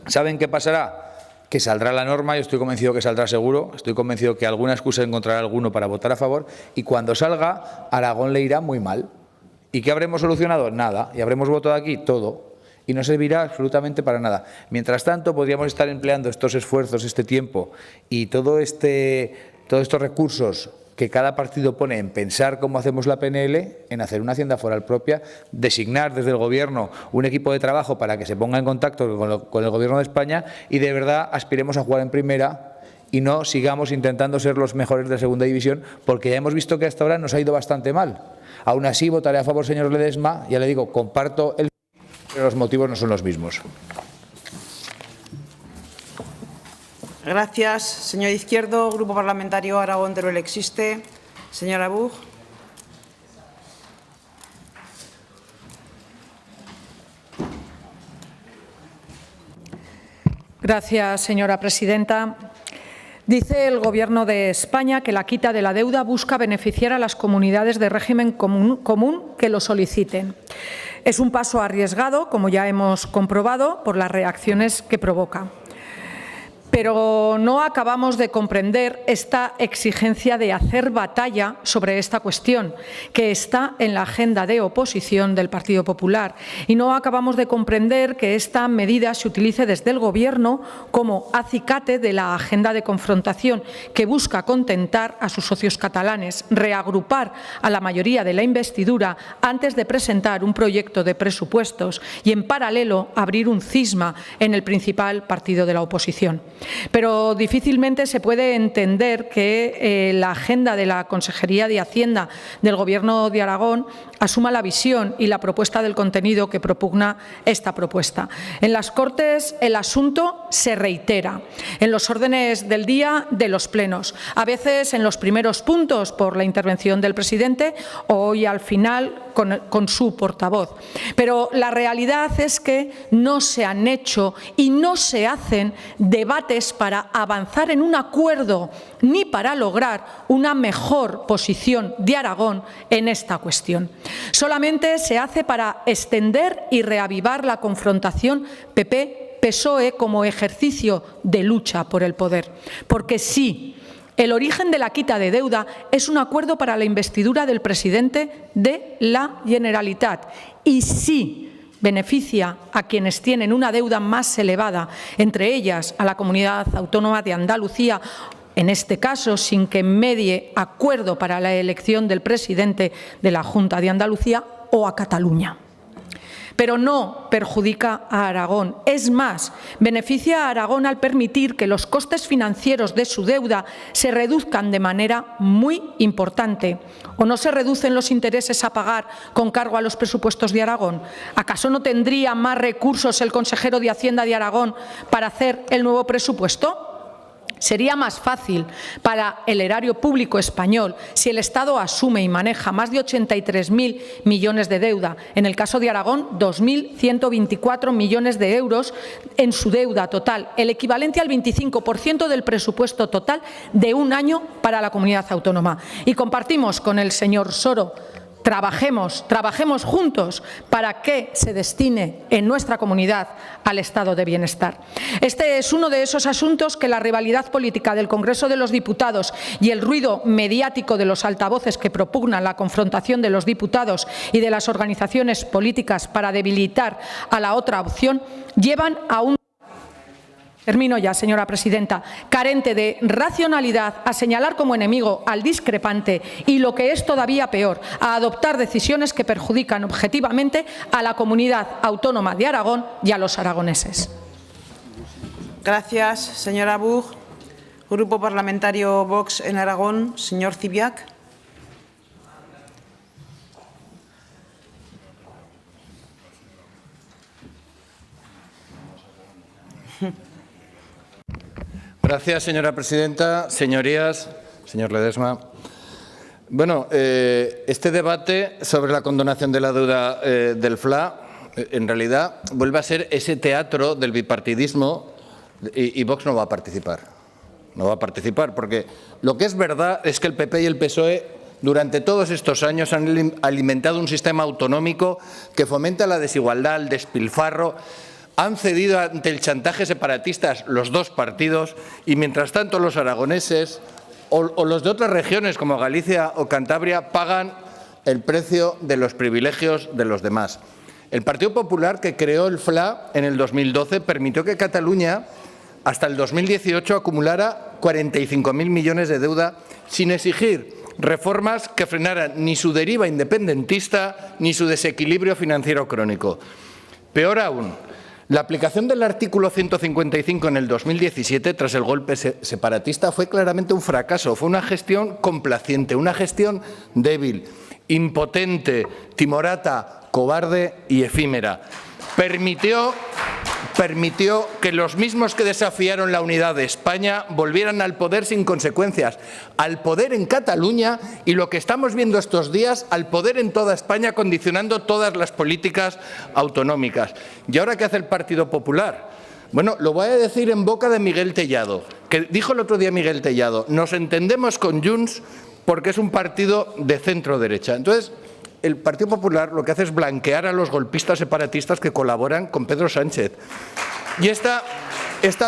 ¿saben qué pasará? Que saldrá la norma, yo estoy convencido que saldrá seguro, estoy convencido que alguna excusa encontrará alguno para votar a favor y cuando salga, a Aragón le irá muy mal. ¿Y qué habremos solucionado? Nada. ¿Y habremos votado aquí? Todo. Y no servirá absolutamente para nada. Mientras tanto, podríamos estar empleando estos esfuerzos, este tiempo y todos estos recursos que cada partido pone en pensar cómo hacemos la PNL, en hacer una hacienda foral propia, designar desde el Gobierno un equipo de trabajo para que se ponga en contacto con el Gobierno de España y de verdad aspiremos a jugar en primera y no sigamos intentando ser los mejores de segunda división, porque ya hemos visto que hasta ahora nos ha ido bastante mal. Aún así, votaré a favor, señor Ledesma. Ya le digo, comparto pero los motivos no son los mismos. Gracias, señor Izquierdo. Grupo Parlamentario Aragón Teruel existe. Señora Buch. Gracias, señora presidenta. Dice el Gobierno de España que la quita de la deuda busca beneficiar a las comunidades de régimen común que lo soliciten. Es un paso arriesgado, como ya hemos comprobado, por las reacciones que provoca. Pero no acabamos de comprender esta exigencia de hacer batalla sobre esta cuestión, que está en la agenda de oposición del Partido Popular. Y no acabamos de comprender que esta medida se utilice desde el Gobierno como acicate de la agenda de confrontación que busca contentar a sus socios catalanes, reagrupar a la mayoría de la investidura antes de presentar un proyecto de presupuestos y, en paralelo, abrir un cisma en el principal partido de la oposición. Pero difícilmente se puede entender que la agenda de la Consejería de Hacienda del Gobierno de Aragón asuma la visión y la propuesta del contenido que propugna esta propuesta. En las Cortes el asunto se reitera en los órdenes del día de los plenos, a veces en los primeros puntos por la intervención del presidente, hoy al final con su portavoz. Pero la realidad es que no se han hecho y no se hacen debates para avanzar en un acuerdo ni para lograr una mejor posición de Aragón en esta cuestión. Solamente se hace para extender y reavivar la confrontación PP-PSOE como ejercicio de lucha por el poder. Porque sí, el origen de la quita de deuda es un acuerdo para la investidura del presidente de la Generalitat y sí beneficia a quienes tienen una deuda más elevada, entre ellas a la Comunidad Autónoma de Andalucía, en este caso sin que medie acuerdo para la elección del presidente de la Junta de Andalucía, o a Cataluña. Pero no perjudica a Aragón. Es más, beneficia a Aragón al permitir que los costes financieros de su deuda se reduzcan de manera muy importante. ¿O no se reducen los intereses a pagar con cargo a los presupuestos de Aragón? ¿Acaso no tendría más recursos el consejero de Hacienda de Aragón para hacer el nuevo presupuesto? Sería más fácil para el erario público español si el Estado asume y maneja más de 83.000 millones de deuda. En el caso de Aragón, 2.124 millones de euros en su deuda total, el equivalente al 25% del presupuesto total de un año para la comunidad autónoma. Y compartimos con el señor Soro. Trabajemos juntos para que se destine en nuestra comunidad al estado de bienestar. Este es uno de esos asuntos que la rivalidad política del Congreso de los Diputados y el ruido mediático de los altavoces que propugnan la confrontación de los diputados y de las organizaciones políticas para debilitar a la otra opción llevan a un... Termino ya, señora presidenta. Carente de racionalidad, a señalar como enemigo al discrepante y, lo que es todavía peor, a adoptar decisiones que perjudican objetivamente a la comunidad autónoma de Aragón y a los aragoneses. Gracias, señora Buch. Grupo Parlamentario Vox en Aragón, señor Zibiac. Gracias, señora presidenta. Señorías, señor Ledesma. Bueno, este debate sobre la condonación de la deuda del FLA, en realidad, vuelve a ser ese teatro del bipartidismo y Vox no va a participar. No va a participar porque lo que es verdad es que el PP y el PSOE durante todos estos años han alimentado un sistema autonómico que fomenta la desigualdad, el despilfarro. Han cedido ante el chantaje separatista los dos partidos y, mientras tanto, los aragoneses o los de otras regiones como Galicia o Cantabria pagan el precio de los privilegios de los demás. El Partido Popular, que creó el FLA en el 2012, permitió que Cataluña hasta el 2018 acumulara 45.000 millones de deuda sin exigir reformas que frenaran ni su deriva independentista ni su desequilibrio financiero crónico. Peor aún, la aplicación del artículo 155 en el 2017, tras el golpe separatista, fue claramente un fracaso. Fue una gestión complaciente, una gestión débil, impotente, timorata, cobarde y efímera. Permitió que los mismos que desafiaron la unidad de España volvieran al poder sin consecuencias, al poder en Cataluña y, lo que estamos viendo estos días, al poder en toda España, condicionando todas las políticas autonómicas. ¿Y ahora qué hace el Partido Popular? Bueno, lo voy a decir en boca de Miguel Tellado, que dijo el otro día Miguel Tellado: nos entendemos con Junts porque es un partido de centro-derecha. Entonces, el Partido Popular lo que hace es blanquear a los golpistas separatistas que colaboran con Pedro Sánchez. Y esta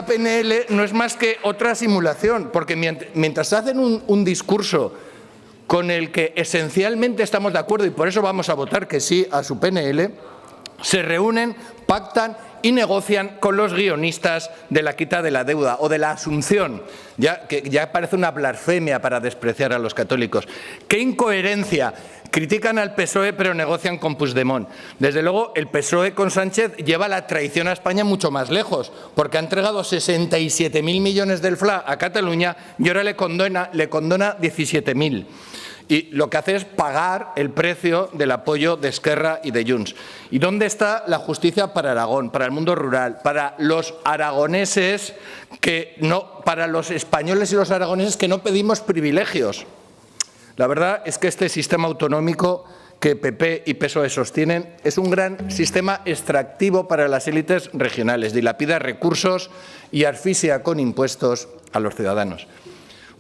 PNL no es más que otra simulación, porque mientras hacen un discurso con el que esencialmente estamos de acuerdo y por eso vamos a votar que sí a su PNL, se reúnen, pactan y negocian con los guionistas de la quita de la deuda o de la asunción, que ya parece una blasfemia para despreciar a los católicos. ¡Qué incoherencia! Critican al PSOE pero negocian con Puigdemont. Desde luego, el PSOE con Sánchez lleva la traición a España mucho más lejos, porque ha entregado 67.000 millones del FLA a Cataluña y ahora le condona 17.000. Y lo que hace es pagar el precio del apoyo de Esquerra y de Junts. ¿Y dónde está la justicia para Aragón, para el mundo rural, para los aragoneses para los españoles y los aragoneses que no pedimos privilegios? La verdad es que este sistema autonómico que PP y PSOE sostienen es un gran sistema extractivo para las élites regionales, dilapida recursos y asfixia con impuestos a los ciudadanos.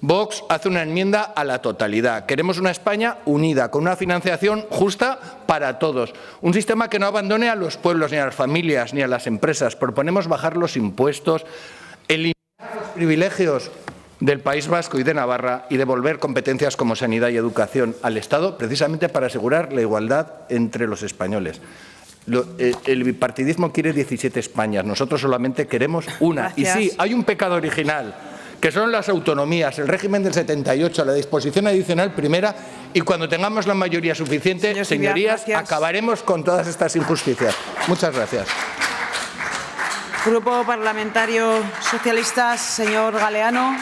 Vox hace una enmienda a la totalidad. Queremos una España unida, con una financiación justa para todos. Un sistema que no abandone a los pueblos, ni a las familias, ni a las empresas. Proponemos bajar los impuestos, eliminar los privilegios del País Vasco y de Navarra y devolver competencias como sanidad y educación al Estado, precisamente para asegurar la igualdad entre los españoles. El bipartidismo quiere 17 Españas, nosotros solamente queremos una. Gracias. Y sí, hay un pecado original, que son las autonomías, el régimen del 78, la disposición adicional primera, y cuando tengamos la mayoría suficiente, señorías, acabaremos con todas estas injusticias. Muchas gracias. Grupo Parlamentario Socialistas, señor Galeano.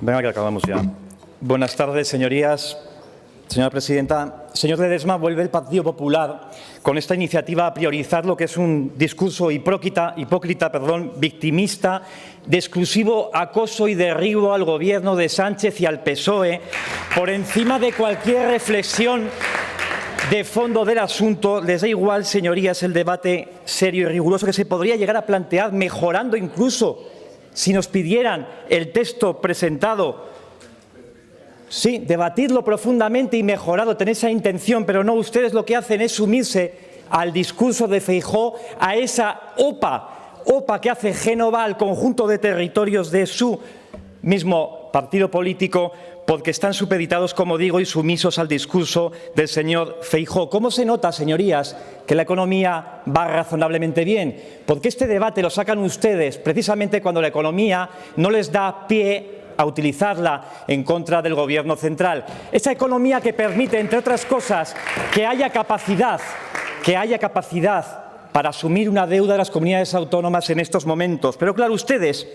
Venga, que acabamos ya. Buenas tardes, señorías. Señora presidenta, señor Ledesma, vuelve el Partido Popular con esta iniciativa a priorizar lo que es un discurso hipócrita, victimista, de exclusivo acoso y derribo al Gobierno de Sánchez y al PSOE, por encima de cualquier reflexión de fondo del asunto. Les da igual, señorías, el debate serio y riguroso que se podría llegar a plantear, mejorando incluso, si nos pidieran el texto presentado. Sí, debatirlo profundamente y mejorarlo, tener esa intención, pero no, ustedes lo que hacen es sumirse al discurso de Feijóo, a esa OPA que hace Génova al conjunto de territorios de su mismo partido político, porque están supeditados, como digo, y sumisos al discurso del señor Feijóo. ¿Cómo se nota, señorías, que la economía va razonablemente bien? Porque este debate lo sacan ustedes precisamente cuando la economía no les da pie a utilizarla en contra del Gobierno central. Esa economía que permite, entre otras cosas, que haya capacidad para asumir una deuda de las comunidades autónomas en estos momentos. Pero claro, ustedes,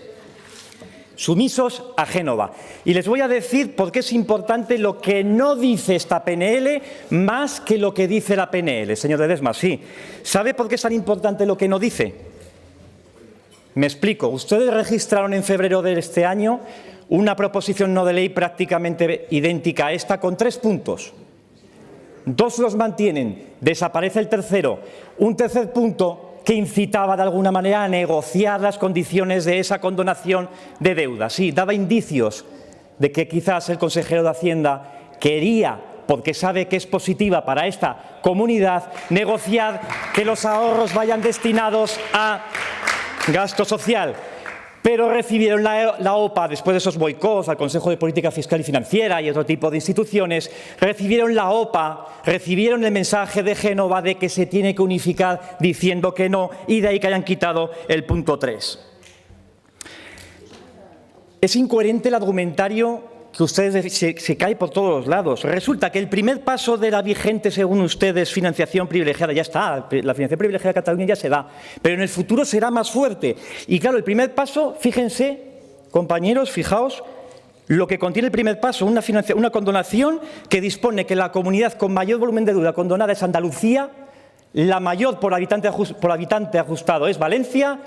sumisos a Génova. Y les voy a decir por qué es importante lo que no dice esta PNL más que lo que dice la PNL. Señor Ledesma, sí. ¿Sabe por qué es tan importante lo que no dice? Me explico. Ustedes registraron en febrero de este año una proposición no de ley prácticamente idéntica a esta, con 3 puntos. 2 los mantienen, desaparece el tercero. Un tercer punto que incitaba de alguna manera a negociar las condiciones de esa condonación de deuda. Sí, daba indicios de que quizás el consejero de Hacienda quería, porque sabe que es positiva para esta comunidad, negociar que los ahorros vayan destinados a gasto social. Pero recibieron la OPA, después de esos boicots al Consejo de Política Fiscal y Financiera y otro tipo de instituciones, recibieron la OPA, recibieron el mensaje de Génova de que se tiene que unificar diciendo que no, y de ahí que hayan quitado el punto 3. Es incoherente el argumentario que ustedes se cae por todos los lados. Resulta que el primer paso de la vigente, según ustedes, financiación privilegiada, ya está, la financiación privilegiada de Cataluña ya se da, pero en el futuro será más fuerte. Y claro, el primer paso, fíjense, compañeros, fijaos, lo que contiene el primer paso, una condonación que dispone que la comunidad con mayor volumen de deuda condonada es Andalucía, la mayor por habitante ajustado es Valencia,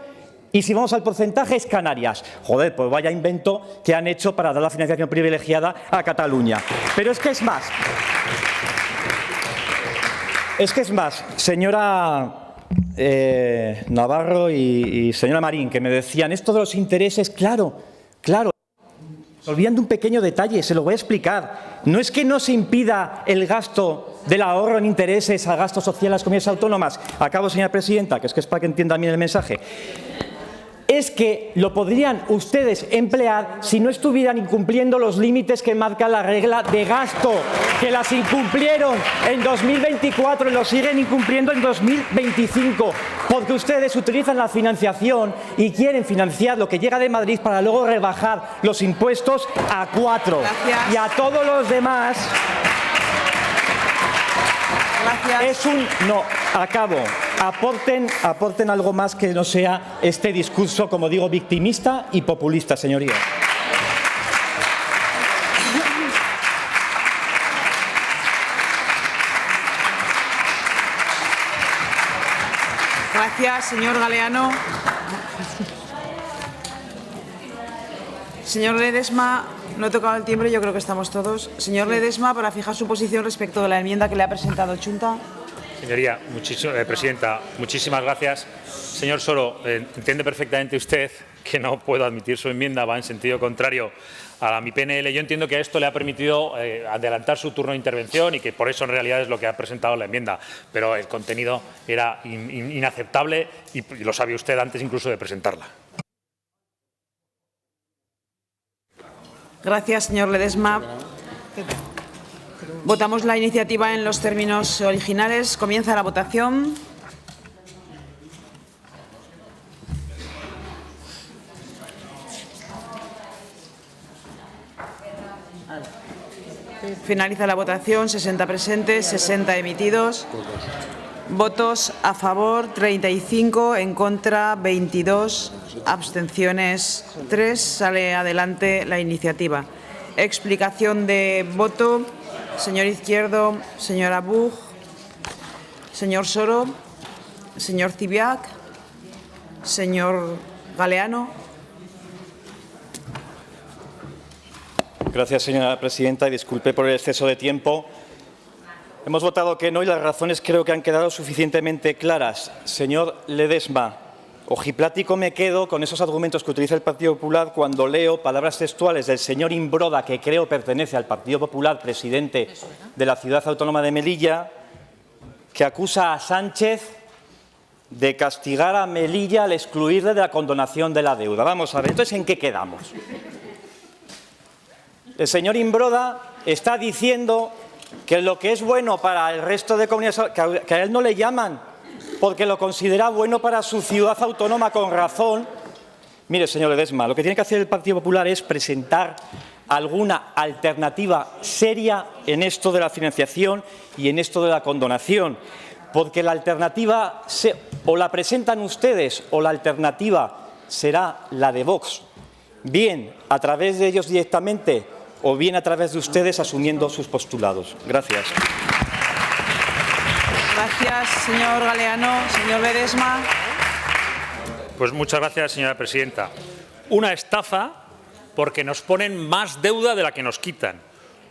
y si vamos al porcentaje es Canarias. Joder, pues vaya invento que han hecho para dar la financiación privilegiada a Cataluña. Pero es que es más. Señora Navarro y señora Marín, que me decían esto de los intereses, claro. Se olvidan de un pequeño detalle, se lo voy a explicar. No es que no se impida el gasto del ahorro en intereses al gasto social en las comunidades autónomas. Acabo, señora presidenta, que es para que entiendan bien el mensaje. es que lo podrían ustedes emplear si no estuvieran incumpliendo los límites que marca la regla de gasto, que las incumplieron en 2024 y lo siguen incumpliendo en 2025, porque ustedes utilizan la financiación y quieren financiar lo que llega de Madrid para luego rebajar los impuestos a 4. Gracias. Y a todos los demás. Gracias. No, acabo. Aporten algo más que no sea este discurso, como digo, victimista y populista, señorías. Gracias, señor Galeano. Señor Ledesma, no he tocado el timbre, yo creo que estamos todos. Señor Ledesma, para fijar su posición respecto de la enmienda que le ha presentado Chunta. Señoría, presidenta, muchísimas gracias. Señor Soro, entiende perfectamente usted que no puedo admitir su enmienda, va en sentido contrario a mi PNL. Yo entiendo que a esto le ha permitido adelantar su turno de intervención y que por eso en realidad es lo que ha presentado la enmienda. Pero el contenido era inaceptable y lo sabe usted antes incluso de presentarla. Gracias, señor Ledesma. Votamos la iniciativa en los términos originales. Comienza la votación. Finaliza la votación. 60 presentes, 60 emitidos. Votos a favor, 35, en contra, 22, abstenciones, 3. Sale adelante la iniciativa. Explicación de voto. Señor Izquierdo, señora Buch, señor Soro, señor Cibiac, señor Galeano. Gracias, señora presidenta, y disculpe por el exceso de tiempo. Hemos votado que no y las razones creo que han quedado suficientemente claras. Señor Ledesma, ojiplático me quedo con esos argumentos que utiliza el Partido Popular cuando leo palabras textuales del señor Imbroda, que creo pertenece al Partido Popular, presidente de la Ciudad Autónoma de Melilla, que acusa a Sánchez de castigar a Melilla al excluirle de la condonación de la deuda. Vamos a ver, entonces, ¿en qué quedamos? El señor Imbroda está diciendo que lo que es bueno para el resto de comunidades, que a él no le llaman, porque lo considera bueno para su ciudad autónoma, con razón. Mire, señor Ledesma, lo que tiene que hacer el Partido Popular es presentar alguna alternativa seria en esto de la financiación y en esto de la condonación, porque la alternativa o la presentan ustedes o la alternativa será la de Vox, bien a través de ellos directamente o bien a través de ustedes asumiendo sus postulados. Gracias. Gracias, señor Galeano. Señor Ledesma. Pues muchas gracias, señora presidenta. Una estafa porque nos ponen más deuda de la que nos quitan.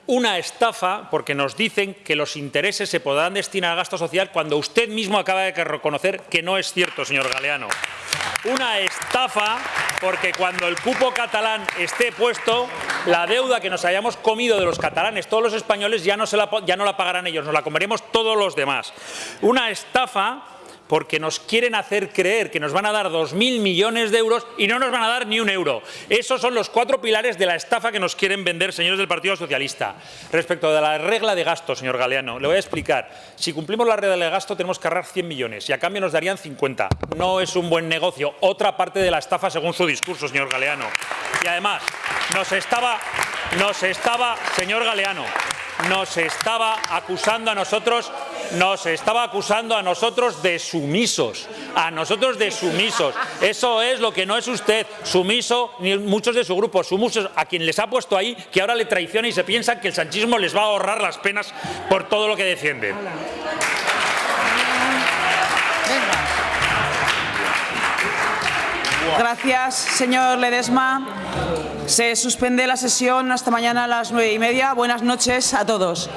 Una estafa porque nos dicen que los intereses se podrán destinar al gasto social cuando usted mismo acaba de reconocer que no es cierto, señor Galeano. Una estafa porque cuando el cupo catalán esté puesto, la deuda que nos hayamos comido de los catalanes, todos los españoles, ya no la pagarán ellos, nos la comeremos todos los demás. Una estafa porque nos quieren hacer creer que nos van a dar 2.000 millones de euros y no nos van a dar ni un euro. Esos son los 4 pilares de la estafa que nos quieren vender, señores del Partido Socialista. Respecto de la regla de gasto, señor Galeano, le voy a explicar. Si cumplimos la regla de gasto tenemos que ahorrar 100 millones y a cambio nos darían 50. No es un buen negocio. Otra parte de la estafa según su discurso, señor Galeano. Y además, señor Galeano, nos estaba acusando a nosotros de sumisos, Eso es lo que no es usted, sumiso, ni muchos de su grupo, sumisos a quien les ha puesto ahí, que ahora le traiciona y se piensan que el sanchismo les va a ahorrar las penas por todo lo que defienden. Gracias, señor Ledesma. Se suspende la sesión hasta mañana a las 9:30. Buenas noches a todos.